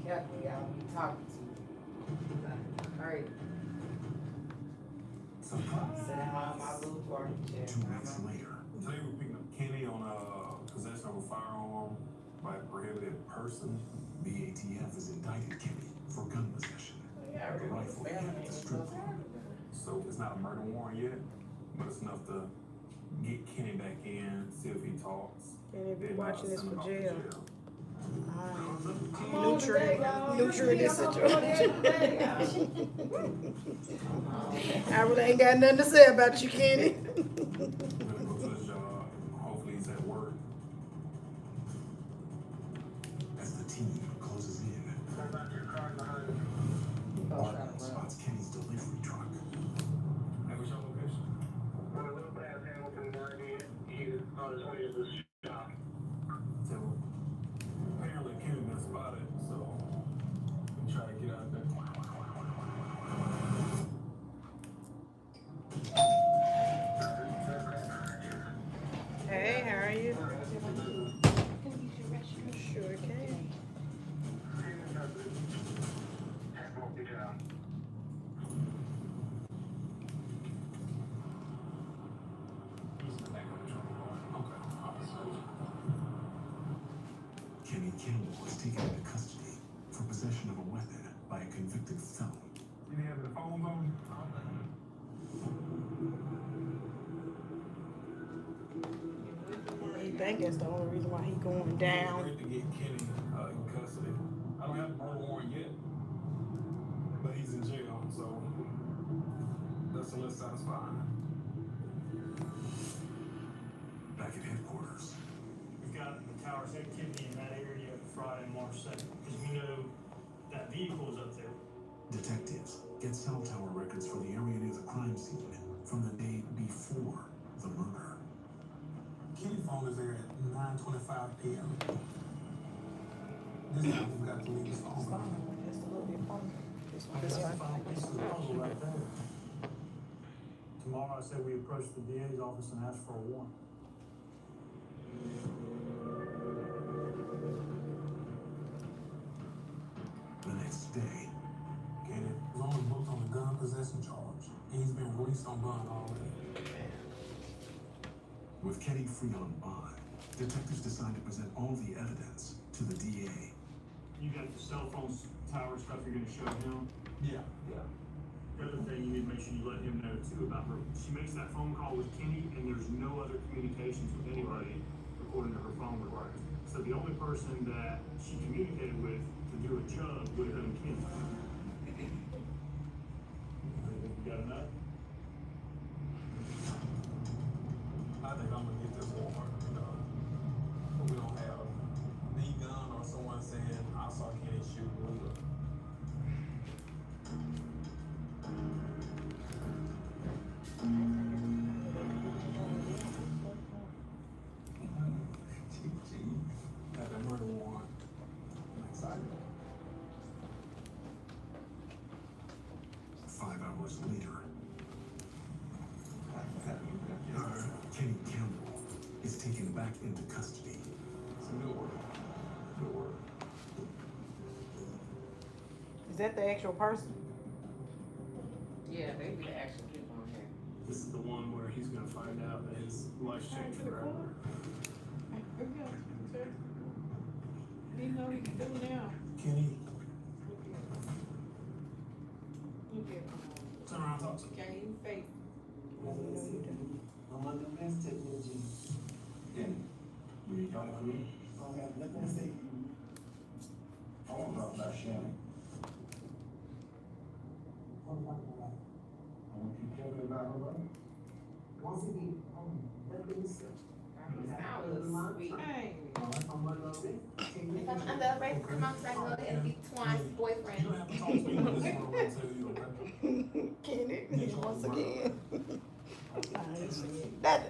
careful, y'all. Be talking to you. Alright. Sit down on my little party chair. 2 weeks later, Today we're picking up Kenny on possession of a firearm by a prohibited person. the ATF has indicted Kenny for gun possession. The rifle he had at the strip club. So it's not a murder warrant yet, but it's enough to get Kenny back in, see if he talks. And if you're then, watching this send him for off to jail, Nutrient this situation. I really ain't got nothing to say about you, Kenny. We're gonna go to his job. Hopefully he's at work. As the team closes in, Martin spots Kenny's delivery truck. Hey, what's your location? On a little past Hamilton Market, he's on his way to the shop. So apparently Kenny been spotted, so we try to get out there. Hey, how are you? Sure can. Kenny Campbell was taken into custody for possession of a weapon by a convicted felon. You didn't have the phones on? He think that's the only reason why he going down. Great to get Kenny in custody. I don't have a murder warrant yet, but he's in jail, so that's a little satisfying. Back at headquarters, We've got the towers activity in that area Friday, March 2nd, because we know that vehicle is up there. detectives get cell tower records for the area near the crime scene from the day before the murder. Kenny's phone is there at 9:25 p.m. This time we got to leave his phone. Just a little bit funny. This is the phone right there. Tomorrow, I said we approach the DA's office and ask for a warrant. The next day, Kenny was only booked on the gun possession charge, and he's been released on bond already. with Kenny free on bond, detectives decide to present all the evidence to the DA. You got the cell phone tower stuff you're gonna show him. Yeah. The other thing, you need to make sure you let him know too about her. She makes that phone call with Kenny and there's no other communications with anybody according to her phone records. So the only person that she communicated with to do a job would have been Kenny. You got enough? I think I'm gonna get this warrant, but we don't have the gun or someone saying I saw Kenny shoot Luda. Got that murder warrant. I'm excited. 5 hours later, Kenny Campbell is taken back into custody. It's a good work. Good work. Is that the actual person? Yeah, they be the actual people on here. This is the one where he's gonna find out that his life's changed forever. Didn't know he could do it now. Kenny, Look at him. turn around and talk to me. Can't even fake. I'm under best technology. Kenny, you got it for me? I don't have nothing to say. I want to talk about Shannon. What am I talking about? I want you to tell me about her brother. Once again, let me say. That was sweet. Hey. I'm under best If I'm under arrest, come outside, it'll be twice boyfriend. You don't have to talk to me, but this is what I'm gonna tell you, okay? Kenny, once again. That.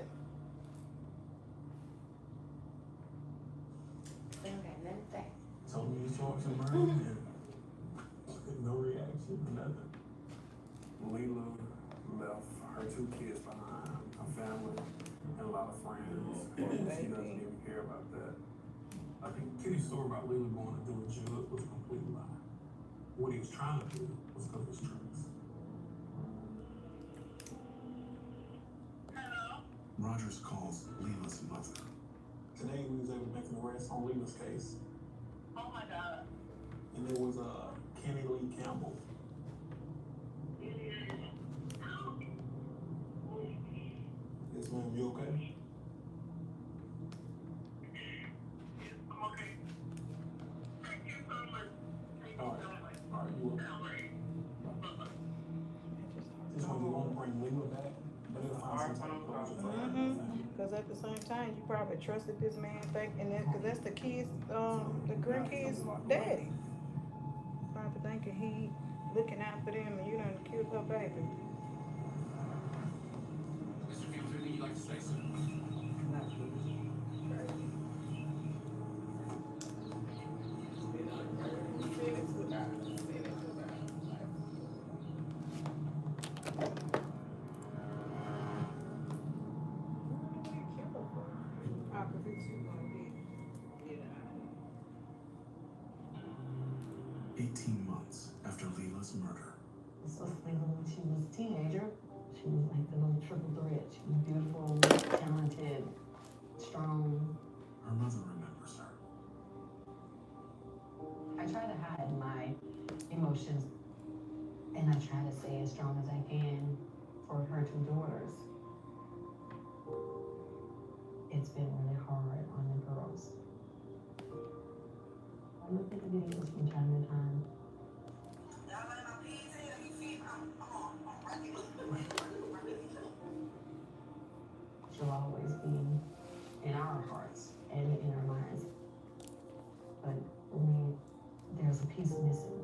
They don't got nothing to say. Told me to talk to Murray and no reaction, nothing. Leela left her 2 kids behind, a family, and a lot of friends. She doesn't even care about that. I think Kenny's story about Leland going to do a jug was a complete lie. What he was trying to do was cover his tracks. Rogers calls Leela's mother. Today we was able to make an arrest on Leland's case. Oh my God. And it was Kenny Lee Campbell. Yes, ma'am, you okay? I'm okay. Thank you so much. Thank you so much. All right, you welcome. Just when you want to bring Leela back, but it'll find some type of closure for her and her family. Because at the same time, you probably trusted this man, because that's the kids, the grandkids' daddy. Probably thinking he looking out for them, and you done killed her baby. Mr. Campbell, anything you'd like to say, sir? I could fix you one bit. 18 months after Leela's murder. This was Leila when she was a teenager. She was like the little triple threat. She was beautiful, talented, strong. Her mother remembers her. I try to hide my emotions, and I try to stay as strong as I can for her two daughters. It's been really hard on the girls. I look at the videos from time to time. She'll always be in our hearts and in our minds. But for me, there's a piece missing.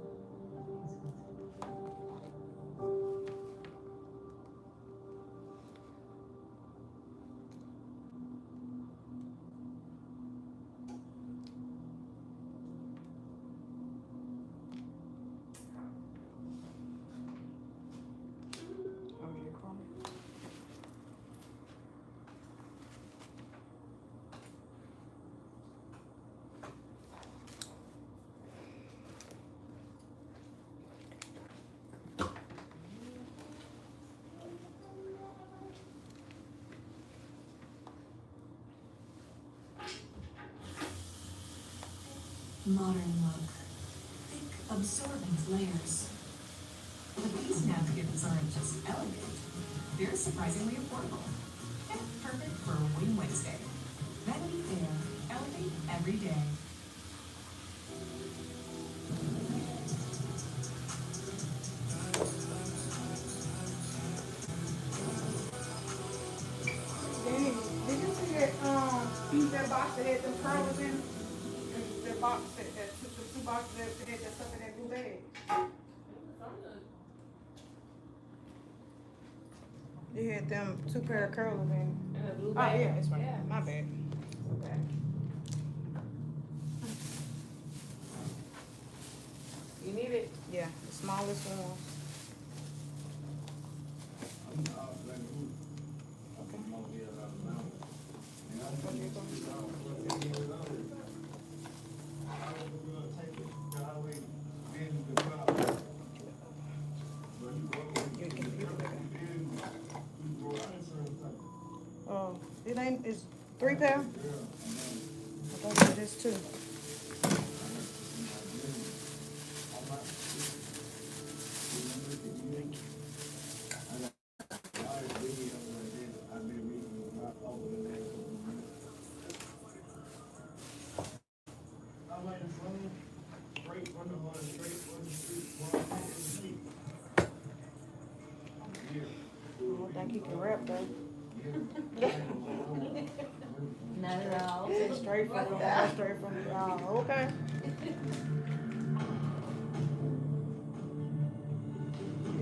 Modern look. Thick, absorbent layers. But these napkins aren't just elegant, they're surprisingly affordable. And perfect for a Wing Wednesday. Vanity Fair, elevate every day. Danny, did you see that box that had them curlers in it? That box, the two boxes that had that stuff in that blue bag? You had them two pair of curlers in. In a blue Oh, bag? yeah, it's right. Yeah. My bad. Okay. You need it? Yeah, the smallest one. Oh, it ain't, it's 3 pair? I thought it was just 2. I don't think he can rap though. Not at all. Straight from the, okay.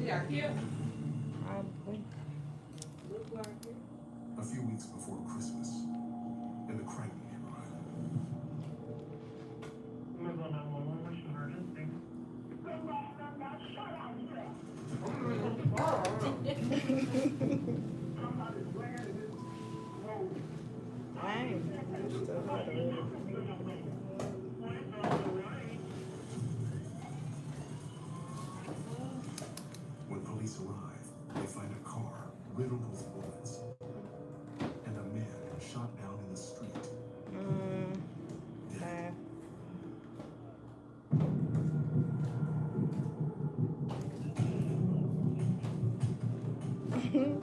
You are cute. A few weeks before Christmas, in the Cranky neighborhood. Dang. They find a car riddled with bullets and a man shot down in the street. Man.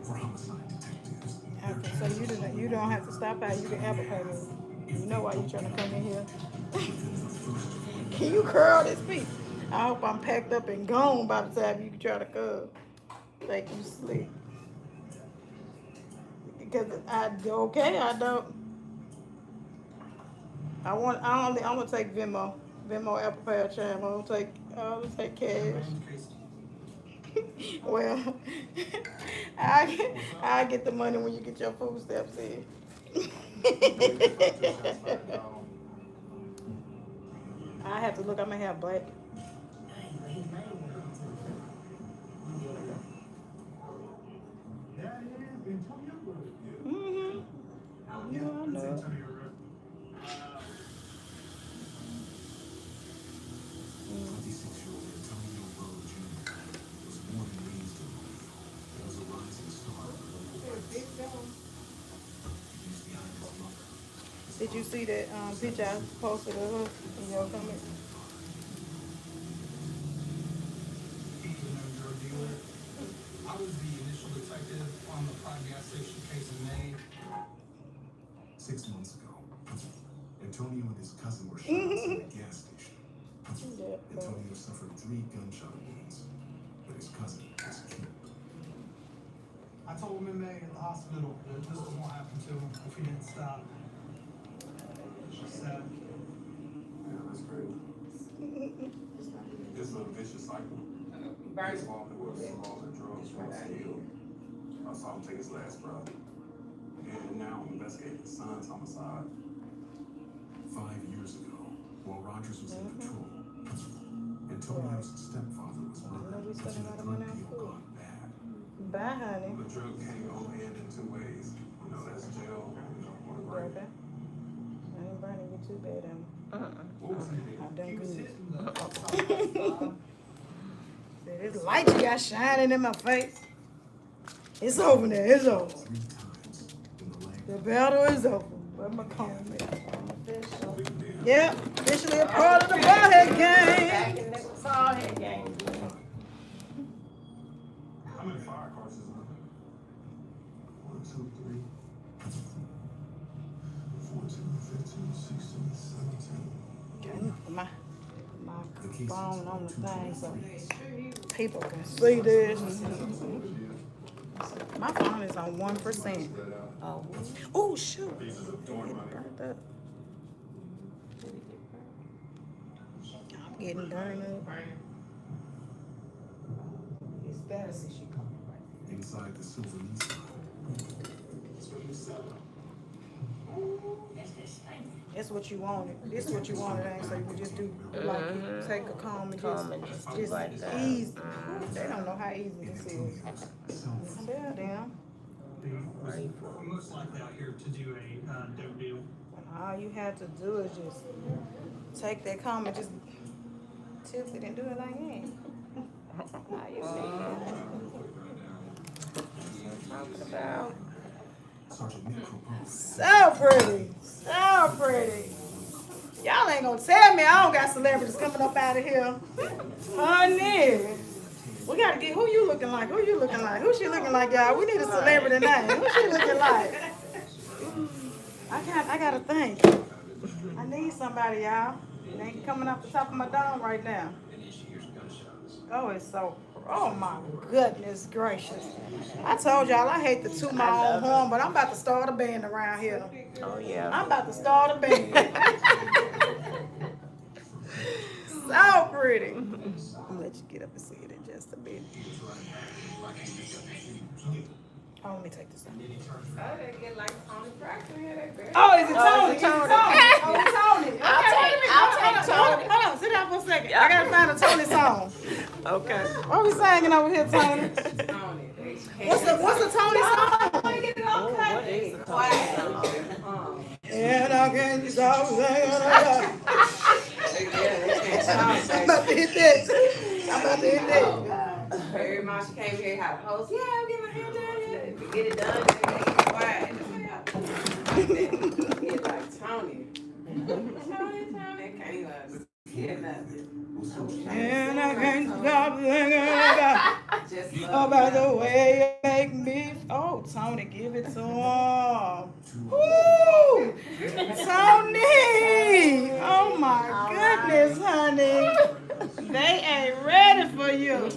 For homicide detectives. Okay, so you don't have to stop by. You can Apple Pay me. You know why you trying to come in here? Can you curl this piece? I hope I'm packed up and gone by the time you can try to come. Make you sleep. Because I don't. I want to take Venmo, Apple Pay, or Chime. I don't take cash. Well, I get the money when you get your food stamps in. I have to look. I'm gonna have black. Mm-hmm. Yeah, I know. 26-year-old Antonio Rowe Jr. was born and raised in Louisville. He was a rising star of the local ranks. He was behind his mother. Did you see that picture I posted of her in your comment? He's a known drug dealer. I was the initial detective on the private gas station case in May. 6 months ago, Antonio and his cousin were shot outside a gas station. Antonio suffered 3 gunshot wounds, but his cousin was killed. I told him in May at the hospital that this was what happened to him if he didn't stop. She said, Yeah, that's crazy. It's a vicious cycle. His father was involved in drugs from his heel. I saw him take his last breath. And now I'm investigating his son's homicide. 5 years ago, while Rogers was in patrol, Antonio's stepfather was murdered after the drug deal gone bad. Bye, honey. The drug can go hand in 2 ways. You know, that's jail, or the grave. Okay. I ain't burning you too bad, Emma. What was he doing? I've done good. This light you got shining in my face. It's over there. It's over. 3 times in the leg. The battle is over. Where my comb at? Yep, officially a part of the ballhead game. Back in the ballhead game. How many fire cars is there? 1, 2, 3, 14, 15, 16, 17. My phone on the thing so people can see this. My phone is on 1%. Oh shoot. It burnt up. I'm getting burned up. It's better since you come right. Inside the silver Nissan. That's what you wanted. This is what you wanted, ain't so you would just do like take a comb and just like that. easy. They don't know how easy this is. Damn. most likely out here to do a dope deal. All you have to do is just take that comb and just tip it and do it like that. How you feel? Talking about so pretty, so pretty. Y'all ain't gonna tell me I don't got celebrities coming up out of here, honey. We gotta get who you looking like? Who you looking like? Who she looking like, y'all? We need a celebrity name. Who she looking like? I gotta think. I need somebody, y'all. It ain't coming off the top of my dome right now. Oh, it's so. Oh my goodness gracious! I told y'all I hate to toot my own horn, but I'm about to start a band around here. Oh yeah. I'm about to start a band. So pretty. I'm gonna let you get up and see it in just a bit. Oh, let me take this out. Oh, they get like Tony Braxton here, that girl. Oh, is it Tony? Oh, Is it Tony? Oh, it's Tony. Okay, I'll take Tony. Hold on, sit down for a second. I gotta find a Tony song. Okay. What we singing over here, Tony? What's the Tony song? What is the Tony song? And I can't stop singing. I'm about to hit that. Every time she came here, had a host. Yeah, I'm getting my hair done. Yeah, get it done. And they quiet. And get like Tony. Tony, can't even hear nothing. And I can't stop thinking about the way you make me. Oh, Tony, give it to him. Woo! Tony! Oh my goodness, honey. They ain't ready for you.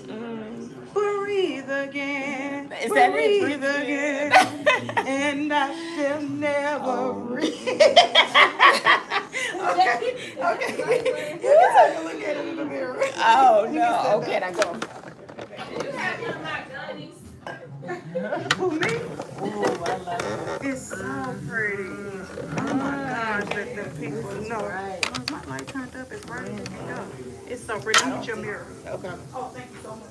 Breathe again. Is that it? Breathe again. And I shall never breathe. Okay. You can take a look at it in the mirror. Oh no. Okay, now go. You have your McDonald's. Who, me? Oh, I love it. It's so pretty. Oh my gosh, let the people know. Oh, my light turned up. It's bright. It's so pretty. Look at your mirror. Okay. Oh, thank you so much.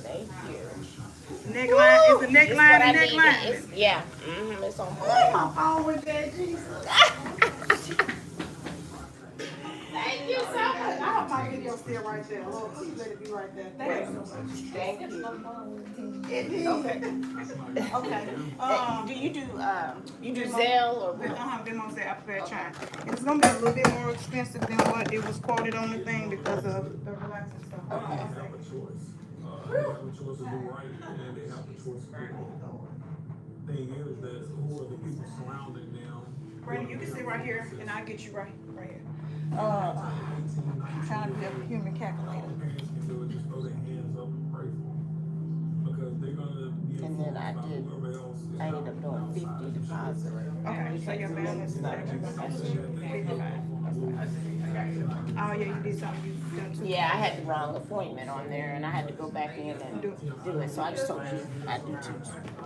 Thank you. Neckline. Is the neckline and neckline? Yeah. It's on point. Oh, my phone with that, Jesus. Thank you so much. I hope my video still right there. Lord, please let it be right there. Thank you so much. Thank you. Okay. Okay. Do you do Zelle or what? Venmo, Zelle, Apple Pay, Chime. It's gonna be a little bit more expensive than what it was quoted on the thing because of the relaxing stuff. They have a choice. They have a choice to do right, and they have a choice to do wrong. Thing is that who are the people surrounding them? Brandon, you can sit right here, and I'll get you right here. I'm trying to be a human calculator. Parents can do it, just throw their hands up and pray for them. Because they're gonna be And then I did. I ended up doing 50 deposit. Okay, so your balance is 55. Oh, yeah, you did something you done too. Yeah, I had the wrong appointment on there, and I had to go back in and do it. So I just told you I do too.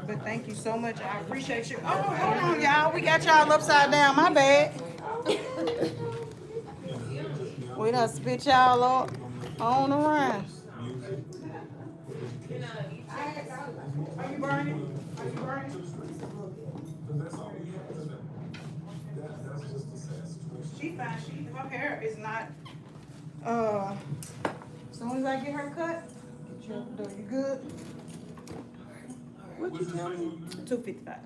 But thank you so much. I appreciate you. Oh, hold on, y'all. We got y'all upside down. My bad. We done spit y'all up on around. Are you burning? Are you burning? She fine. Her hair is not. As soon as I get her cut, you good? What'd you tell me? 255.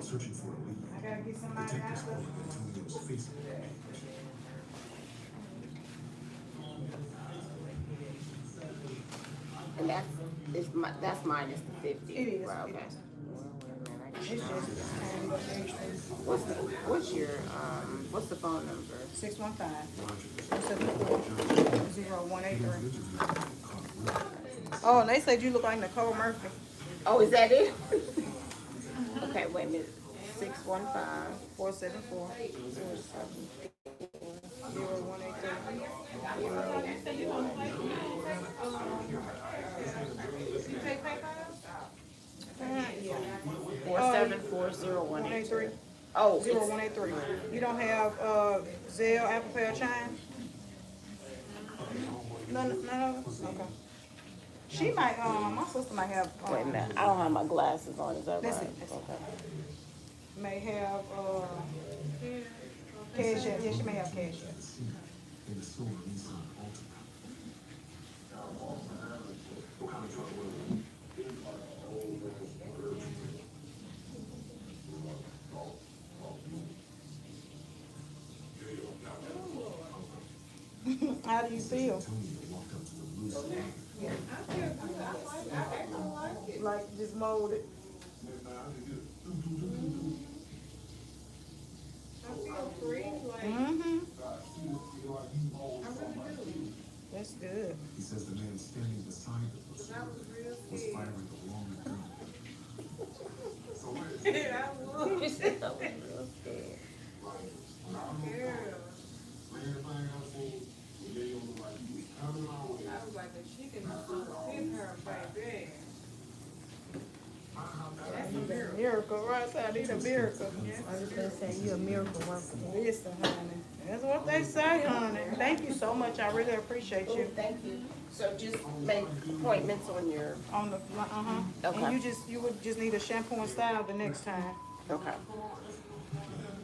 Searching for a lead. I gotta get somebody out of And that's minus the 50. It is. Right, okay. It's just What's your what's the phone number? 615-474-0183. Oh, and they said you look like Nicole Murphy. Oh, is that it? Okay, wait a minute. 615-474-0183. You take PayPal? Yeah. 474-0183. Oh, 0183. You don't have Zelle, Apple Pay, or Chime? None of them? Okay. She might, my sister might have. Wait a minute. I don't have my glasses on. Is that That's right? it. That's Okay. May have Cash App. Yeah, she may have Cash App. How do you feel? Like just molded. I feel free, like that's good. He says the man standing beside the person was firing the wrong gun. Yeah, I was. I was like, if she can hit her, baby. That's a miracle, right? I need a miracle. I was gonna say you a miracle worker. Listen, honey. That's what they say, honey. Thank you so much. I really appreciate you. Thank you. So just make appointments on your. On the Okay. And you would just need a shampoo and style the next time. Okay.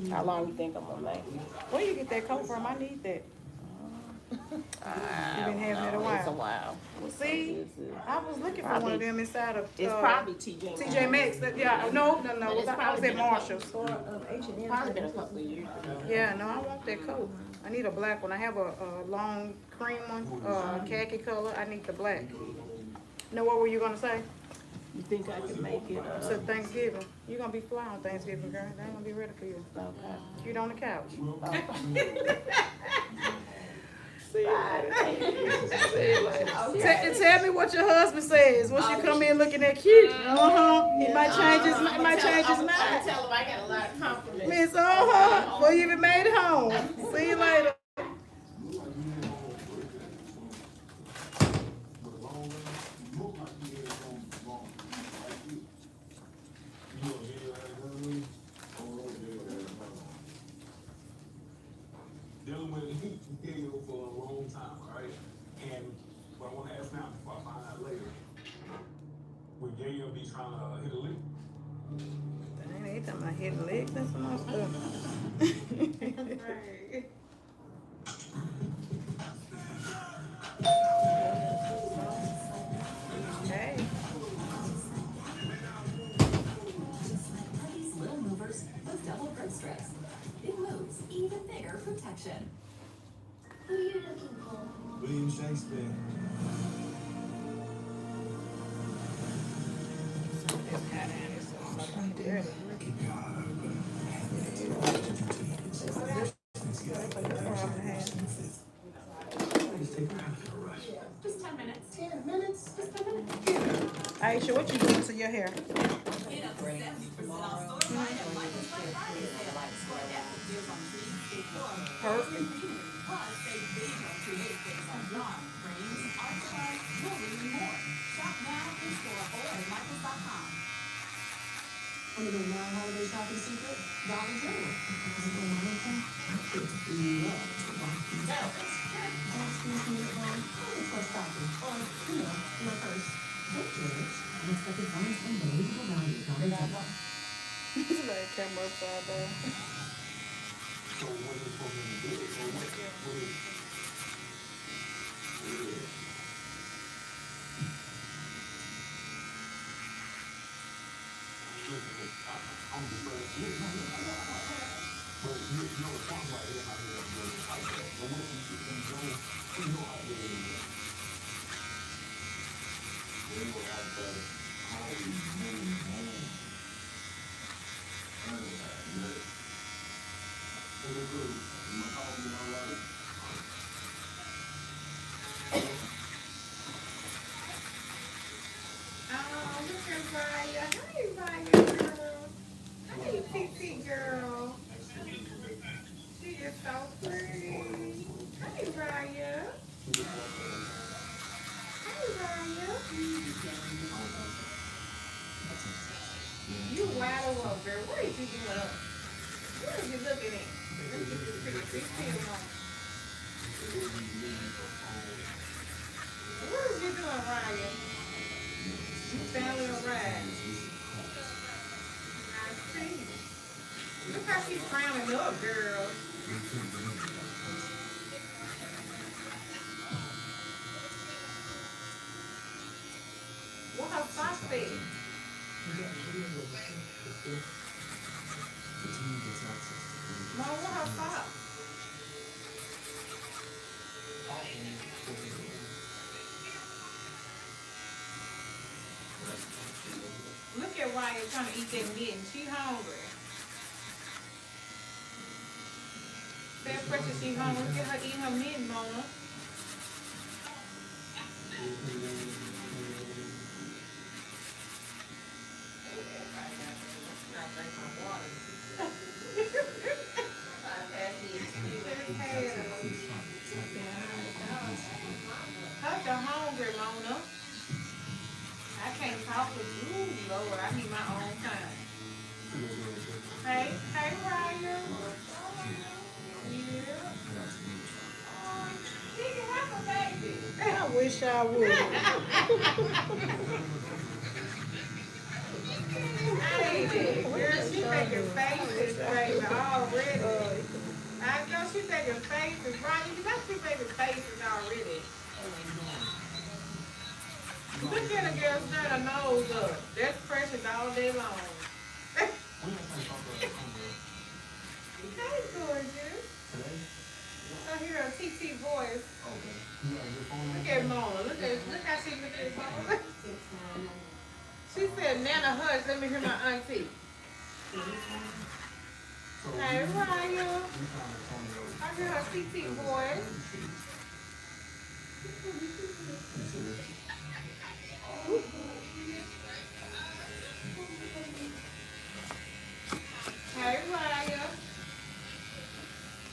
How long you think I'm gonna make? Where you get that coat from? I need that. You've been having it a while. It's a while. Well, see, I was looking for Probably- one of them inside of. It's probably TJ TJ Maxx. Yeah, no. But I it's was probably at been a Marshall's. Probably been a couple of years ago. Yeah, no, I want that coat. I need a black one. I have a long cream one, khaki color. I need the black. No, what were you gonna say? You think I can make it? So Thanksgiving. You're gonna be fly on Thanksgiving, girl. They ain't gonna be ready for you. Okay. You're on the couch. Tell me what your husband says once you come in looking that cute. He might change his mind. I tell him I got a lot of compliments. Miss, before you even made it home. See you later. Dealing with Gail for a long time, right? And what I want to ask now, before I find out later, would Gail be trying to hit a lick? Dang, they talking about hitting legs and some more stuff. Hey. These little movers with double grip strips. Big moves, even bigger protection. Who are you looking for? William Shakespeare. Just 10 minutes. 10 minutes? Just 10 minutes. Aisha, what you doing to your hair? Get up to 70% off store-wide and Michael's Black Friday sale at store depth deals on trees, decor, Perfect. plus save big on creative things on lawn, frames, art supplies, jewelry, and more. Shop now in store or at michaels.com. Want to know my holiday shopping secret? Dollar General. Because of the Wellington, I just love to rock these outfits. Excuse me, let's go shopping. Or, my purse. Don't judge. Unexpected finds, unbelievable value. Dollar General. Somebody came upside down. So what is supposed to do? Or what is? I'm just but you're responsible right here. I'm here to fight that. So what if you can go, you know how to get in there? We will have the holy moon home. Oh, look at Raya. Hey, Raya, girl. Hey, Pixie girl. She is so pretty. Hey, Raya. Hey, Raya. You wide awake, girl. What is you doing up? What are you looking at? Let me get this pretty film on. What is you doing, Raya? You family a ride. I see. Look how she's frowning up, girl. What her socks say? Mom, what her socks? Look at Raya trying to eat that mitten. She hungry. That precious, she hungry. Look at her eating her mitten, Mona. How's you hungry, Mona? I can't talk with you, Lord. I need my own time. Hey, Raya. Yeah. Oh, she can have a baby. I wish I would. Hey, girl, she making faces, baby, already. I know she taking faces, Brian. You got two baby faces already. Look at the girl turn her nose up. That's precious all day long. Hey, gorgeous. I hear a TT voice. Look at Mona. Look how she look at Mona. She said, Nana, hush. Let me hear my auntie. Hey, Raya. I hear her TT voice. Hey, Raya.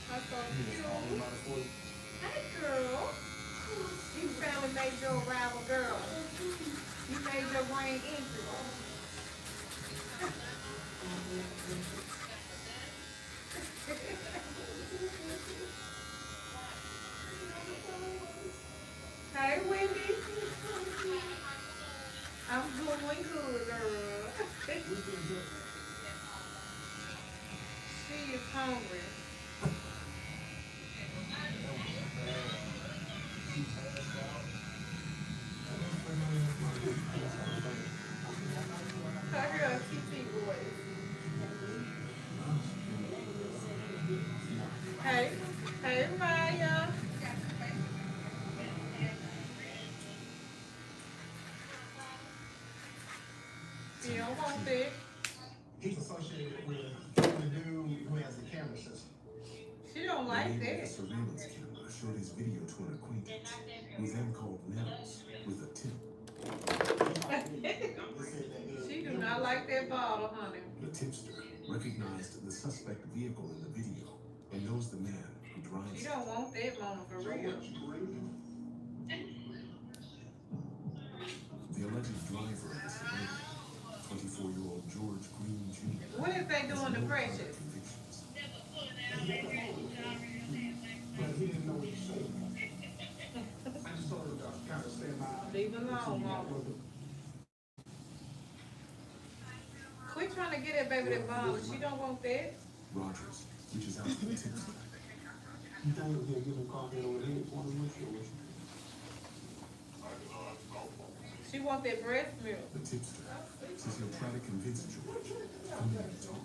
That's so cute. Hey, girl. You finally made your arrival, girl. You made your brain entry. Hey, Wendy. I'm doing good, girl. She is hungry. I hear a TT voice. Hey, hey, Maya. You don't want it. He's associated with the dude who has the camera system. She don't like that. The surveillance camera showed his video to an acquaintance, who then called Nettles with a tip. She do not like that bottle, honey. The tipster recognized the suspect vehicle in the video and knows the man who drives She it. don't want that, Mama, for real. The alleged driver of the Suburban, 24-year-old George Green Jr. What if they doing the Precious? But he didn't know what to say. I just told her to kind of stay by. Leave alone, Mama. Quit trying to get that baby that bottle. She don't want that. Rogers reaches out to the tipster. You think he'll give him coffee over here for him with you? She want that breast milk. The tipster says he'll try to convince George to come in and talk.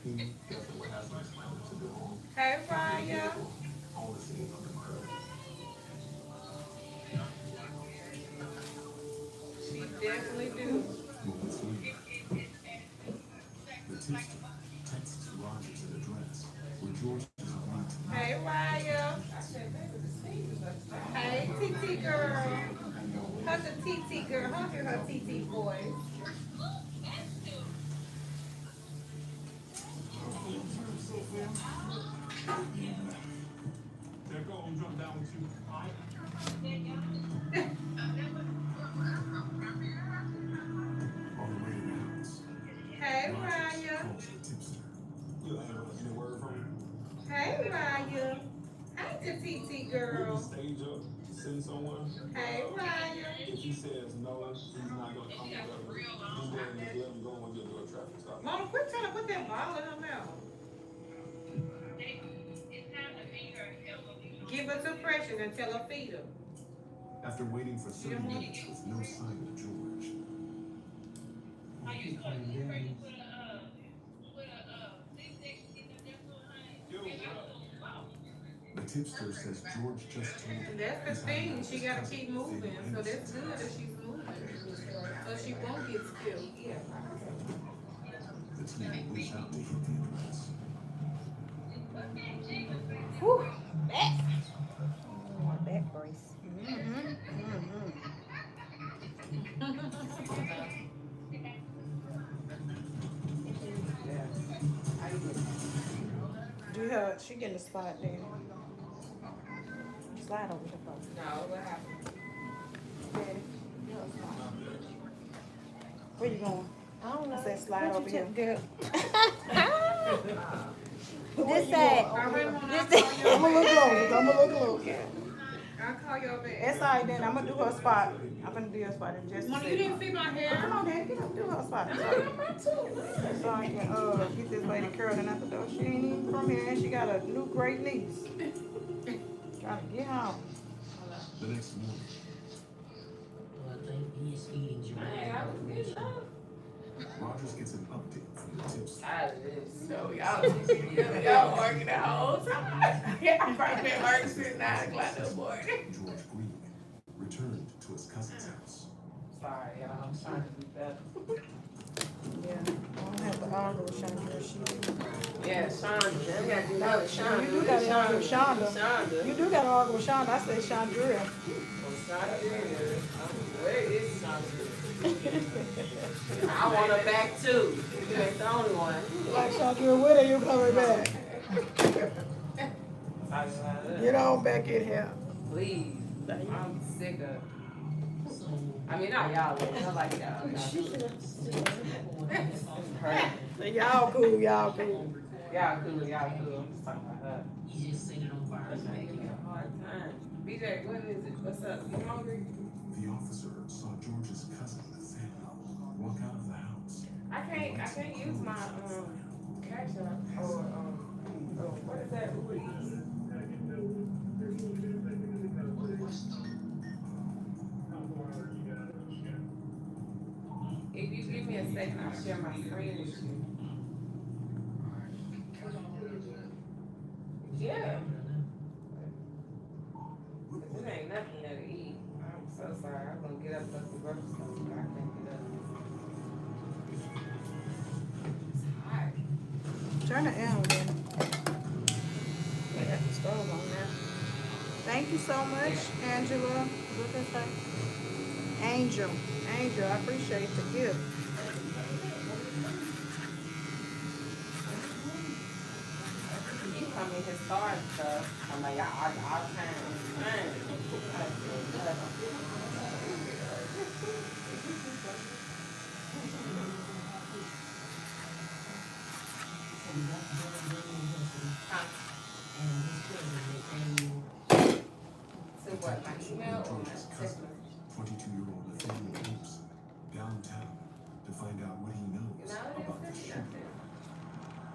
He definitely has an explaining to do on. Hey, Raya. All the scenes on the murder. She definitely do. Moments later, the tipster texts Rogers an address where George is agreed to meet. Hey, Raya. Hey, TT girl. How's the TT girl? I'll hear her TT voice. There go, I'm jump down with you. On the way to the house, Hey, Rogers Raya. calls the tipster. You have any word from him? Hey, Raya. Hey, the TT girl. Stage up, send someone. Hey, Raya. If he says no, he's not gonna come together. He's going to let him go when you do a traffic stop. Mama, quit trying to put that bottle in her mouth. Give her some pressure and tell her feed her. After waiting for 30 minutes with no sign of George, the tipster says George just told him. That's the thing. She gotta keep moving. So that's good that she's moving. So she won't get killed. The team moves out to hit the address. Whew, back. I want back brace. Do her, she getting the spot there. Slide over the phone. No, what happened? Where you going? I don't know. I said slide What over you here. took, girl? This This side. I'm gonna This side. look close. I'll call your back. That's all right then. I'm gonna do her spot. I'm gonna do her spot in just a Mom, you second. didn't see my hair. Come on, Dad, get up, do her spot. I got my too. So I can get this lady curling out the door. She ain't even from here, and she got a new great niece. Gotta get home. The next morning, Rogers gets an update from the tipster. So y'all working the whole time. Yeah, I've been working since 9 o'clock in the morning. George Green returned to his cousin's house. Sorry, y'all. I'm trying to do better. Yeah, I don't have to argue with Shonda. Yeah, Shonda. Then we got to do that with Shonda. You do got to argue with Shonda. You do got to argue with Shonda. I said Chandra. Where is Shonda? I want her back too. You ain't the only one. Like Chandra, when are you coming back? Get on back in here. Please. I'm sick of. I mean, not y'all. I like y'all. Y'all cool, y'all cool. Y'all cool, y'all cool. I'm just talking about her. You just seen it on fire. That's making me a hard time. BJ, what is it? What's up? You hungry? The officer saw George's cousin Nathaniel walk out of the house. I can't use my cash app or what is that? Uber Eats. If you give me a second, I'll share my screen with you. Yeah. It ain't nothing there to eat. I'm so sorry. I'm gonna get up and go to the grocery store, but I can't get up. It's hot. Turn the air on then. I got the stove on now. Thank you so much, Angela. What did I say? Angel, I appreciate the gift. He come in his car and stuff. I'm like, y'all argue all the time. Man. So what, my email or my text message? 22-year-old Nathaniel Gibson downtown to find out what he knows about the shooting.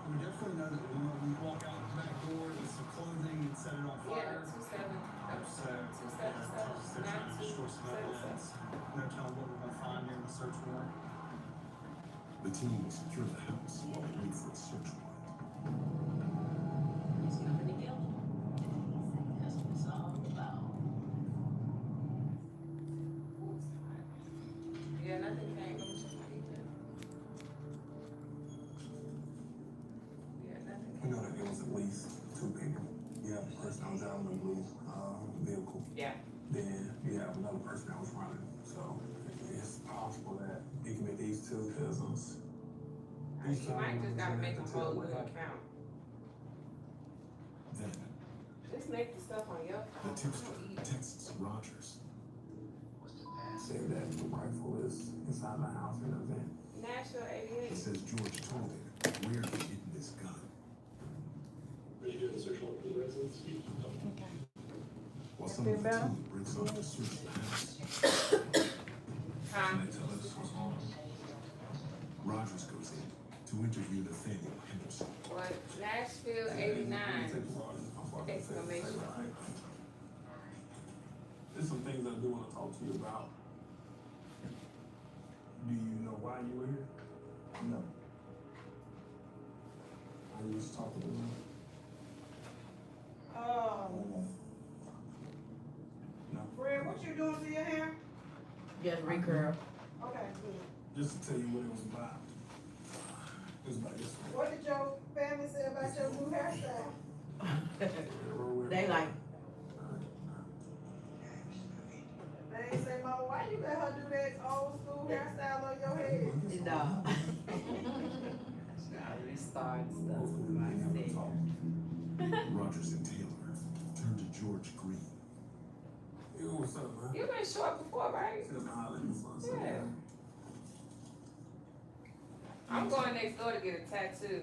We definitely know that we walk out the back door with some clothing and set it on fire. Yeah, 27. No telling what we're gonna find during the search warrant. The team will secure the house while they wait for a search warrant. Yeah, nothing came. Yeah, nothing We know that there was at least 2 people. You have a person that was out in the blue vehicle. Yeah. Then you have another person that was running. So it's possible that it can be these 2 cousins. You might just gotta make them whole new account. Then Just make the stuff on your the phone. tipster texts Rogers. Say that the rifle is inside the house in the vent. Nashville He 88. says George told him where he hidden his gun. Are you doing the search warrant for the residence? While some of the team breaks off to search the house. Huh? Rogers goes in to interview Nathaniel Henderson. What? Nashville 89. Exclamation. There's some things I do want to talk to you about. Do you know why you were here? No. I used to talk to them. No. Fred, what you doing to your hair? Just recurl. Okay, good. Just to tell you what it was about. It was about this. What did your family say about your new hairstyle? They like, They ain't say, Mama, why you let her do that old school hairstyle on your head? no. We started stuff. Rogers and Taylor turn to George Green. Yo, what's up, man? You've been short before, right? Yeah. I'm going next door to get a tattoo.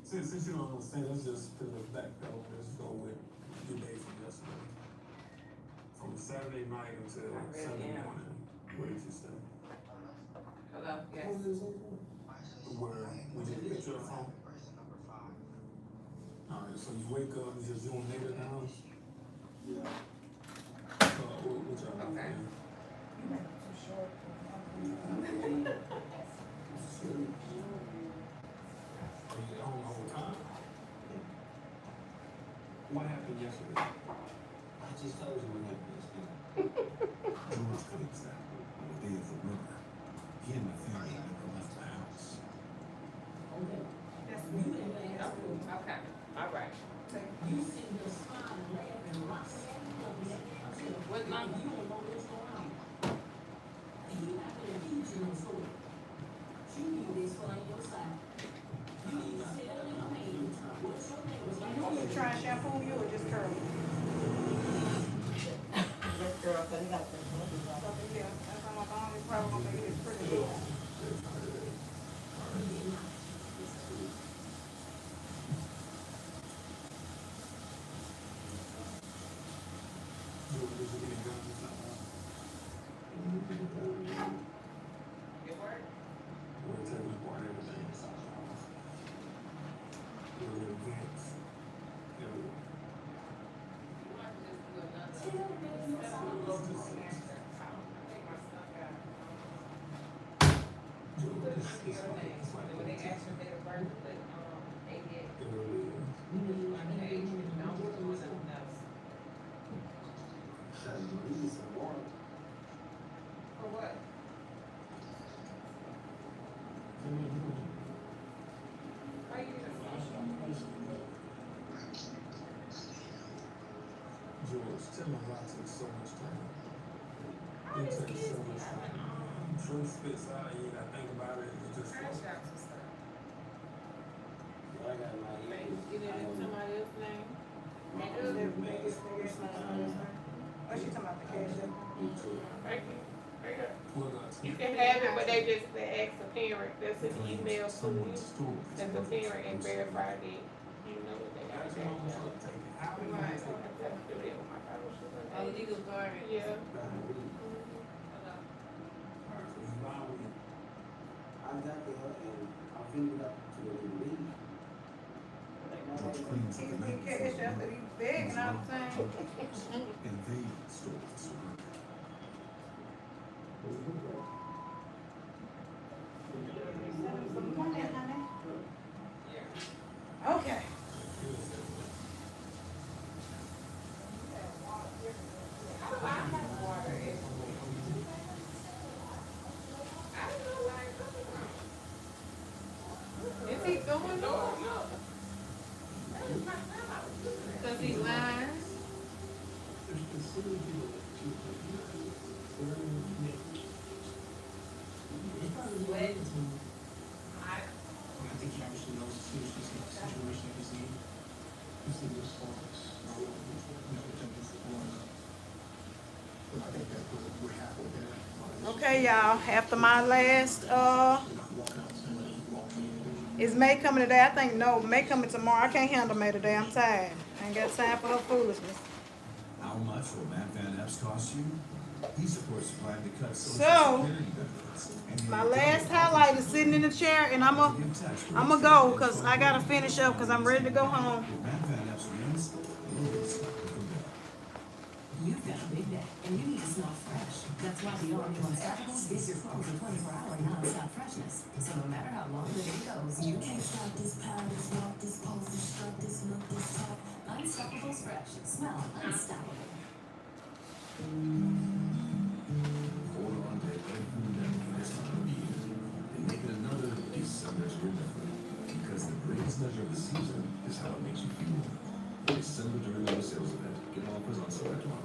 See Since you don't understand, let's just put it back though. Let's go with your day from yesterday. From Saturday night until Sunday morning. What did you say? Hello, yes. Where we just picked your phone. Alright, so you wake up, you just doing nigga in the house? Yeah. What y'all doing? Okay. On the whole time. What happened yesterday? I just told you what happened yesterday. George claims that on the day of the murder, he and my family never left the house. Okay, all right. You see the spine laying in rocks. What number? You don't know what's going on. And you not gonna teach you no story. You need to explain yourself. You need to tell your name. What's your name? You trying shampoo you or just curl? Just curl, cause he got the. Yeah, that's how my mom is probably gonna make it pretty good. It worked? We're taking apart everything. We're in advance. When they ask your date of birth, but, they get, my age, don't work on something else. For what? Why you George, tell me why it takes so much time. It takes so much time. Truth spits out, you gotta think about it, it just Crash flows. outs and stuff. I got my Get it in somebody else's name. Oh, she talking about the cash app? Right here. Right here. Well, that's You can have it, but they ask the parent, that's an email to you, that the parent and verify that you know what they got. Right. That's do that with my fellowship. Oh, legal guardian. Yeah. I got there and I figured out to leave. George claims that the night before Cash the app, murder, you begging all the time. and they stole the suburban. Okay. Is he going or no? Cause he's lying. What? I think he obviously knows the seriousness of the situation he's in. He's in this focus. But I think that we're halfway there. Okay, y'all, after my last, is May coming today? I think, no, May coming tomorrow. I can't handle May today, I'm tired. I ain't got time for her foolishness. How much will Matt Van Epps cost you? He supports the plan to cut social So, security benefits. And my last highlight is sitting in the chair, and I'ma go, cause I gotta finish up, cause I'm ready to go home. If Matt Van Epps wins, Louis will go. You've got a big day, and you need to smell fresh. That's why the all-new Unstoppables gives your clothes a 24-hour non-stop freshness. So no matter how long the day goes, you can't stop this power, this walk, this pose, this strut, this look, this talk. Unstoppables fresh. Smell unstoppable. Hold on to every memory this time of year and make it another December to remember. Because the greatest measure of the season is how it makes you feel. December during the sales event. Get offers on select models.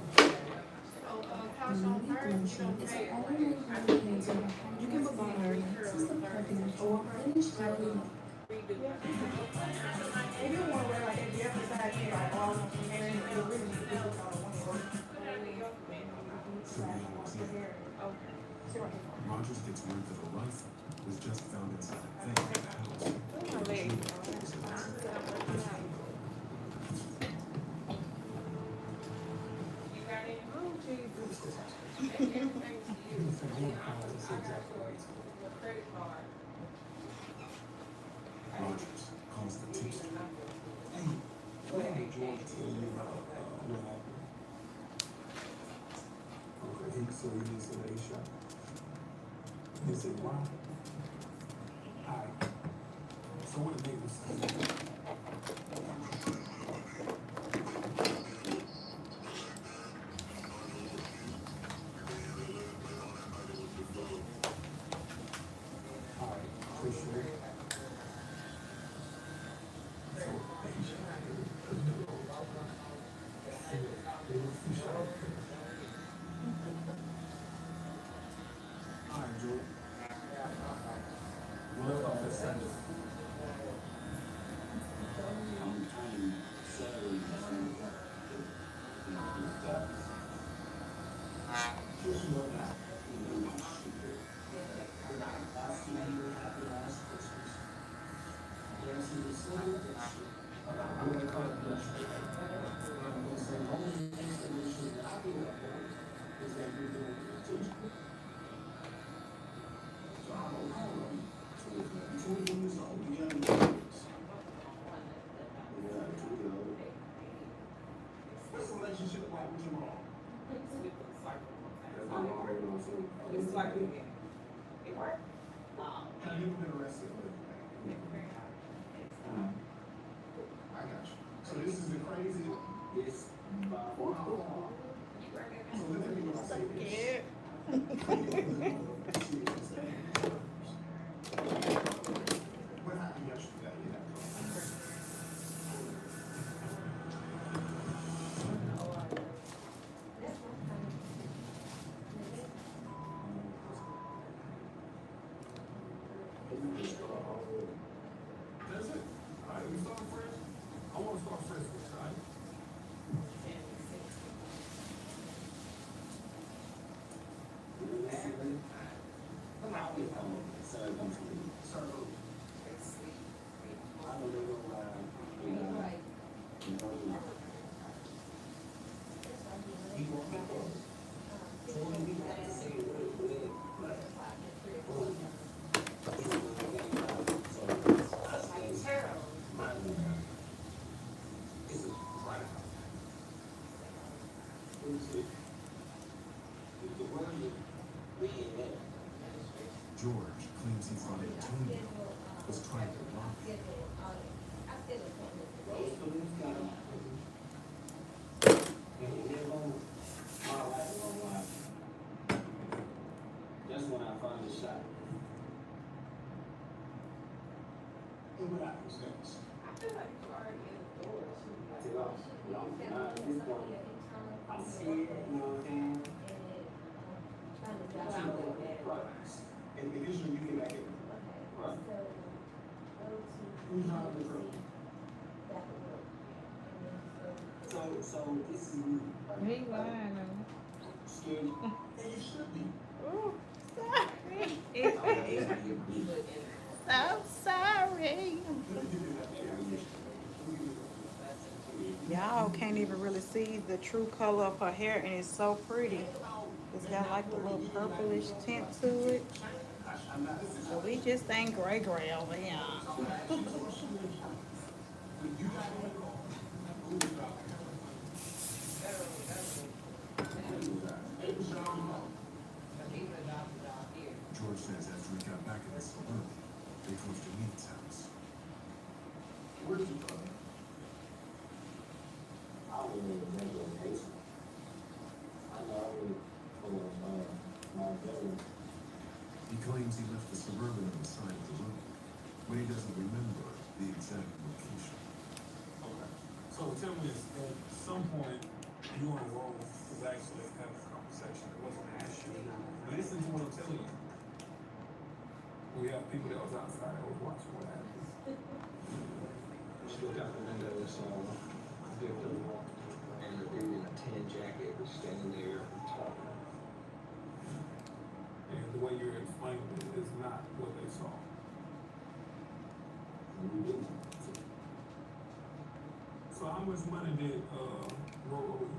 Tarsha, on first, you don't pay it. You can move on, Harry. If you want to wear like that, you have to decide, you know, all of them, and you really need to do it all at once. Rogers gets word that a rifle was just found inside a van in the house. credit card. Rogers calls the tipster. Hey, what did George tell you about what happened? Okay, so he didn't say that he shot. He said why? Alright. So what did neighbors say? Alright, appreciate it. So, alright, George. We left off at Sunday. What's the relationship like with your mom? It's like it worked. Have you ever been arrested? I got you. So this is the crazy. Yes. So let me know say this. What happened yesterday? That's it. All right, we start fresh. I want to start fresh with you, all right? George claims he thought Antonio was trying to rob him. That's when I finally shot. And what happens next? I feel like you already in the door. I'm scared, you know what I'm saying? Right. And eventually you get back in. Right. Who's not in the room? So this is me. He lying. Scared? And you should be. Oh, sorry. So sorry. Y'all can't even really see the true color of her hair, and it's so pretty. It's got like a little purplish tint to it. So we just ain't gray over here. George says after he got back in his suburban, they drove to Mead's house. Where did you go? I was in the regular basement. I know I was my bedroom. He claims he left the Suburban on the side of the road, but he doesn't remember the exact location. Okay. So tell me this, at some point, you and Rose was actually having a conversation. It wasn't an issue. Listen to what I'm telling you. We have people that was outside that was watching what happened. She looked out the window and saw a victim and a dude in a tan jacket was standing there talking. And the way you're explaining it is not what they saw. So how much money did Roro lose?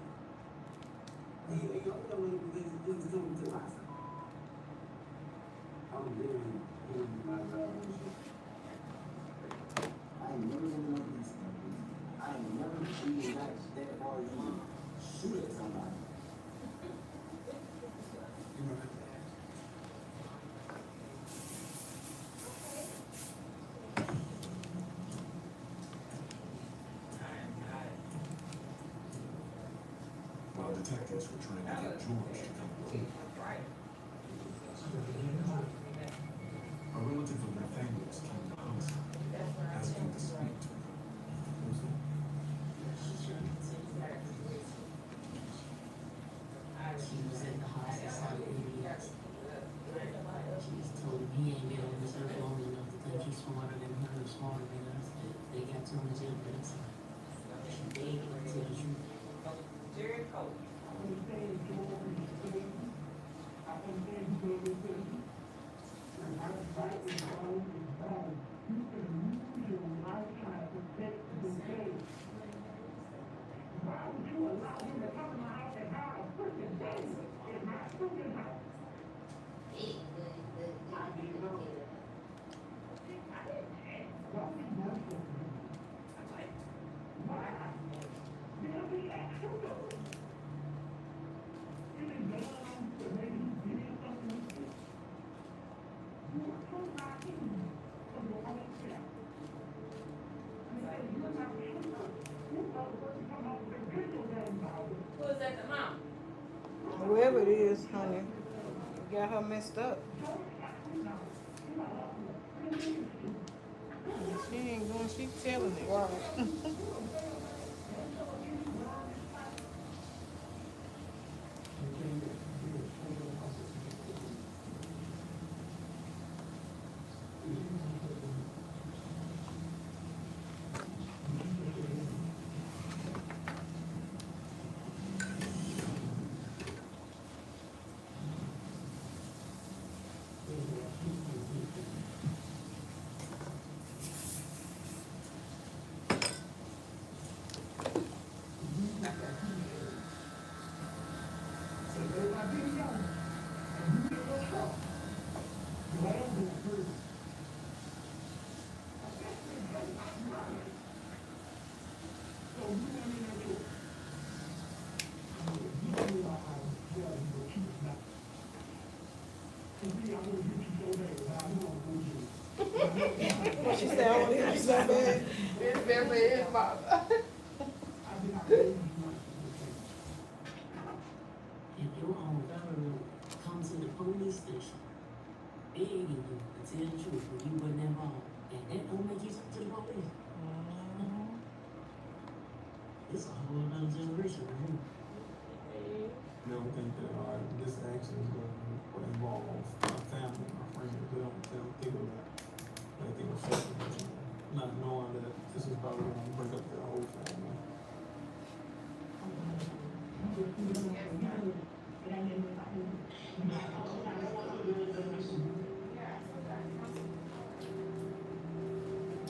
He only this is coming to life. was really my graduation. I ain't never been on these things. I ain't never even got that far as you shoot at somebody. You know that? While detectives were trying to get George to come clean, a relative of Nathaniel's came to homicide, asking to speak to him. She was at the house for 7 years. She just told him he ain't been on this earth long enough to think he's smarter than her or smarter than us. That they got too much evidence. She begged him to tell the truth. Jerry Polk. Who is that, the mom? Whoever it is, honey, got her messed up. She ain't going, she telling it. Right. What she said, I want to hear you so bad. It's definitely his mama. If your own family come to the police station begging you to tell the truth when you wasn't involved, and that don't make you talk to the police. It's a whole other generation right here. They don't think that this action is going to involve my family, my friends. They don't think of that. They think of separation, not knowing that this is probably going to break up their whole family.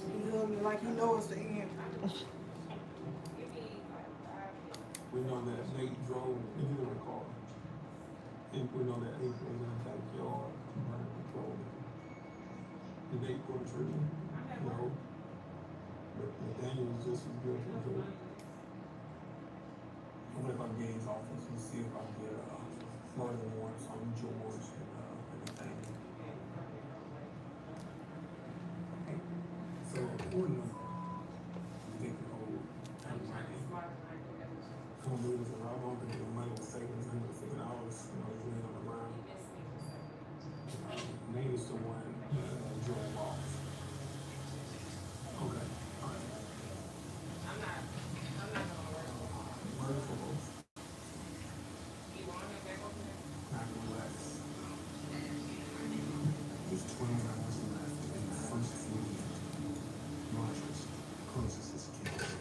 He hugged me like he knows the end. We know that Nate drove into the car. And we know that Nate was in the backyard running the clothing. Did Nate pull the trigger? No. But Nathaniel was just as guilty as well. I'm gonna go to Gaines' office and see if I can get murder warrants on George and Nathaniel. So, according to believe it or not, I don't think the money was taken. $150, you know, laying on the ground. Nate is the one drove off. Okay, all right. I'm not gonna work. Murder for both. You want him back over there? Not relax. There's 20 hours left in the first 4 years. Rogers closes his case.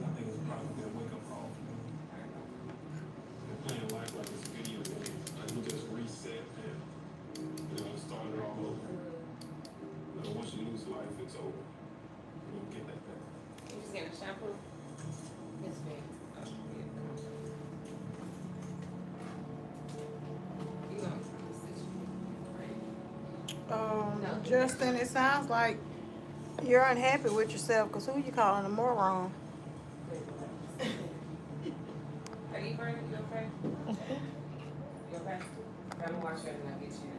I think it's probably a wake-up call for me. They're playing life like it's a video game. Like we just reset and, start it all over. Once you lose life, it's over. You don't get that back. You just getting a shampoo? Yes, ma'am. Justin, it sounds like you're unhappy with yourself because who you calling a moron? Are you burning? You okay? You okay? I'm gonna wash your and I'll get you.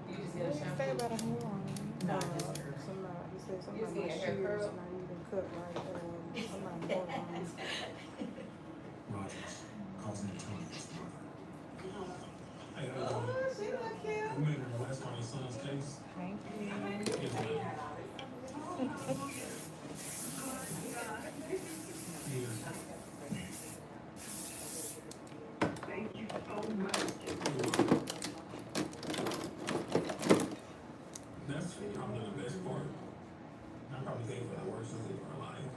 You just get a shampoo. Say about a moron. No, Somebody, he said something You about just my get your hair shears curled? not even cut right. Somebody moron. Rogers calls me Tony's brother. Hey, Oh, she look cute. we made an arrest on your son's case. Thank you. Yes, ma'am. Yeah. Thank you so much. That's probably the best part. I probably think for the worst of my life.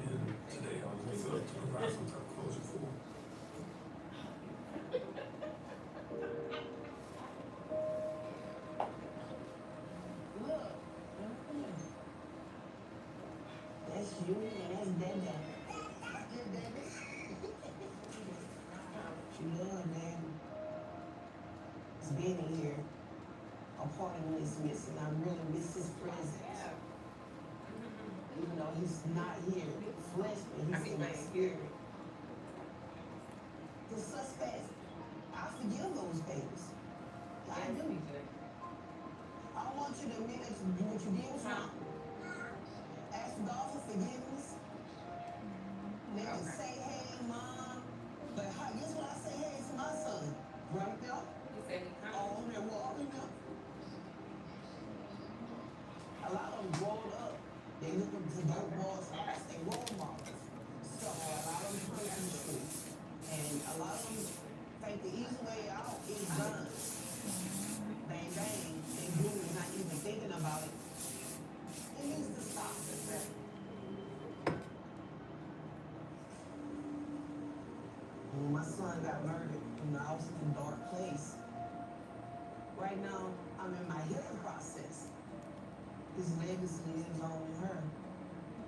And today I was waking up to provide some type of closure for. That's you and that's Dada. She love Daddy. He's been here. A part of me is missing. I really miss his presence. Even though he's not here, flesh, but he's in my spirit. The suspects, I forgive those things. I do. I want you to admit that you do what you did was wrong. Ask God for forgiveness. Never say, hey, Mom. But guess what I say, hey, to my son? Right there. You said he coming. On there walking up. A lot of them grown up. They look up to dope boys as they role models. So a lot of them hurt in the streets. And a lot of them think the easy way out is guns. Bang, bang. They do it, not even thinking about it. It needs to stop. When my son got murdered, I was in a dark place. Right now, I'm in my healing process. His legacy lives on in her.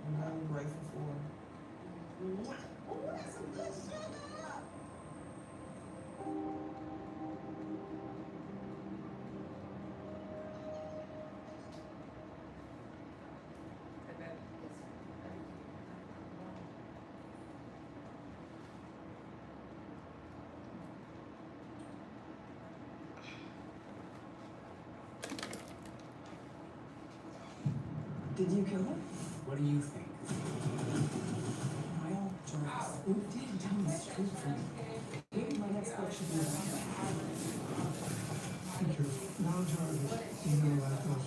And I'm grateful for her. Oh, that's some good shit. Did you kill him? What do you think? Well, Jarvis, who did tell me straight from me? Maybe my next book should be about that. Be careful. Now, Jarvis, you know like us.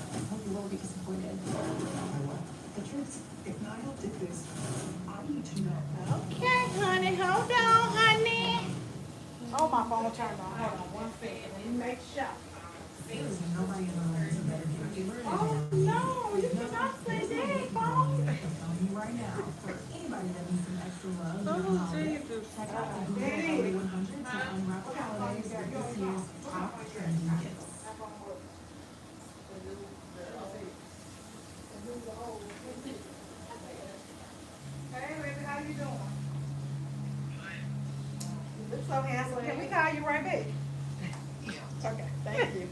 I hope you won't be disappointed. The truth is, if Niall did this, I need to know. Okay, honey, hold on, honey. Oh, my phone turned on. Hold on one second. Let me make sure. There's nobody in the room who better give a Oh, no, you cannot say that, phone. I'm telling you right now, for anybody that needs some extra love, Oh, Jesus. check out the Google 100 to unwrap the holidays with this year's top trending gifts. Hey, baby, how you doing? You look so handsome. Can we call you right back? Okay, thank you.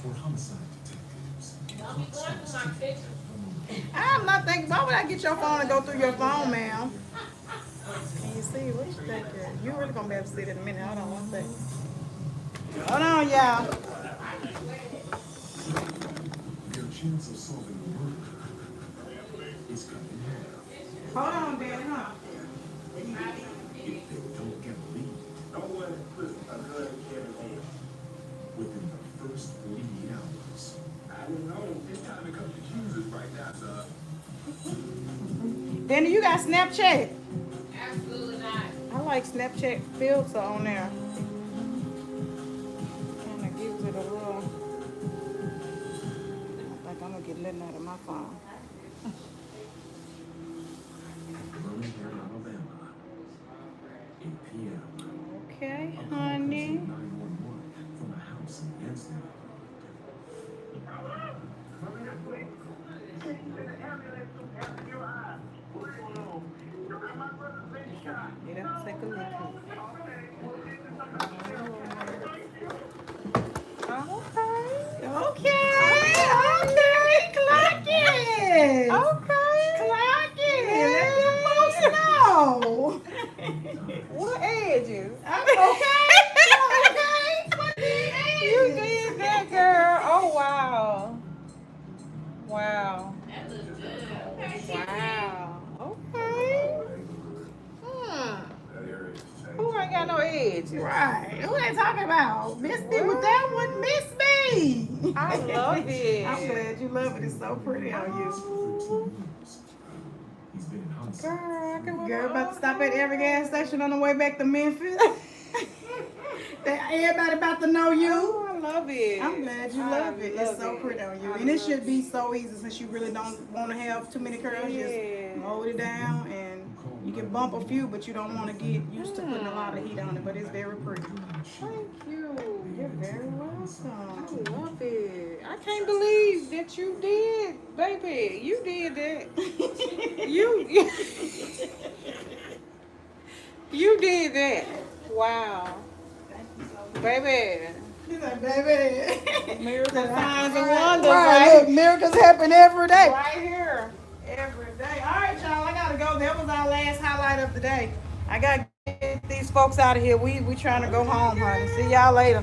For homicide detectives. Don't be going through my pictures. I'm not thinking, why would I get your phone and go through your phone, ma'am? Can you see what you think? You really gonna be able to see it in a minute. Hold on one second. Hold on, y'all. Your chance of solving the murder is cut in half. Hold on, Danny, huh? If they don't get a lead within the first 48 hours. I don't know. It's time to cut the fuses right now, sir. Danny, you got Snapchat? Absolutely not. I like Snapchat filter on there. Kind of gives it a little. I think I'm gonna get nothing out of my phone. Birmingham, Alabama. 8 p.m. Okay, A call comes to honey. 911 from a house in Ansley. Get up, take a look. Okay, clock it. Okay. Clock it. Let them folks know. What edges? Okay. What You did that, girl. Oh, wow. Wow. That looks good. Wow. Okay. Who ain't got no edges? Right. Who they talking about? Miss me with that one, miss me. I love it. I'm glad you love it. It's so pretty on you. Girl, I can Girl, about to stop at every gas station on the way back to Memphis. Everybody about to know you. Oh, I love it. I'm glad you love it. It's so pretty on you. And it should be so easy since you really don't want to have too many curls. Just mold it down and you can bump a few, but you don't want to get used to putting a lot of heat on it. But it's very pretty. Thank you. You're very welcome. I love it. I can't believe that you did, baby. You did that. You did that. Wow. Baby. She's like, baby. Miracles, signs, and wonders. Right, look, miracles happen every day. Right here. Every day. All right, y'all, I gotta go. That was our last highlight of the day. I gotta get these folks out of here. We trying to go home, honey. See y'all later.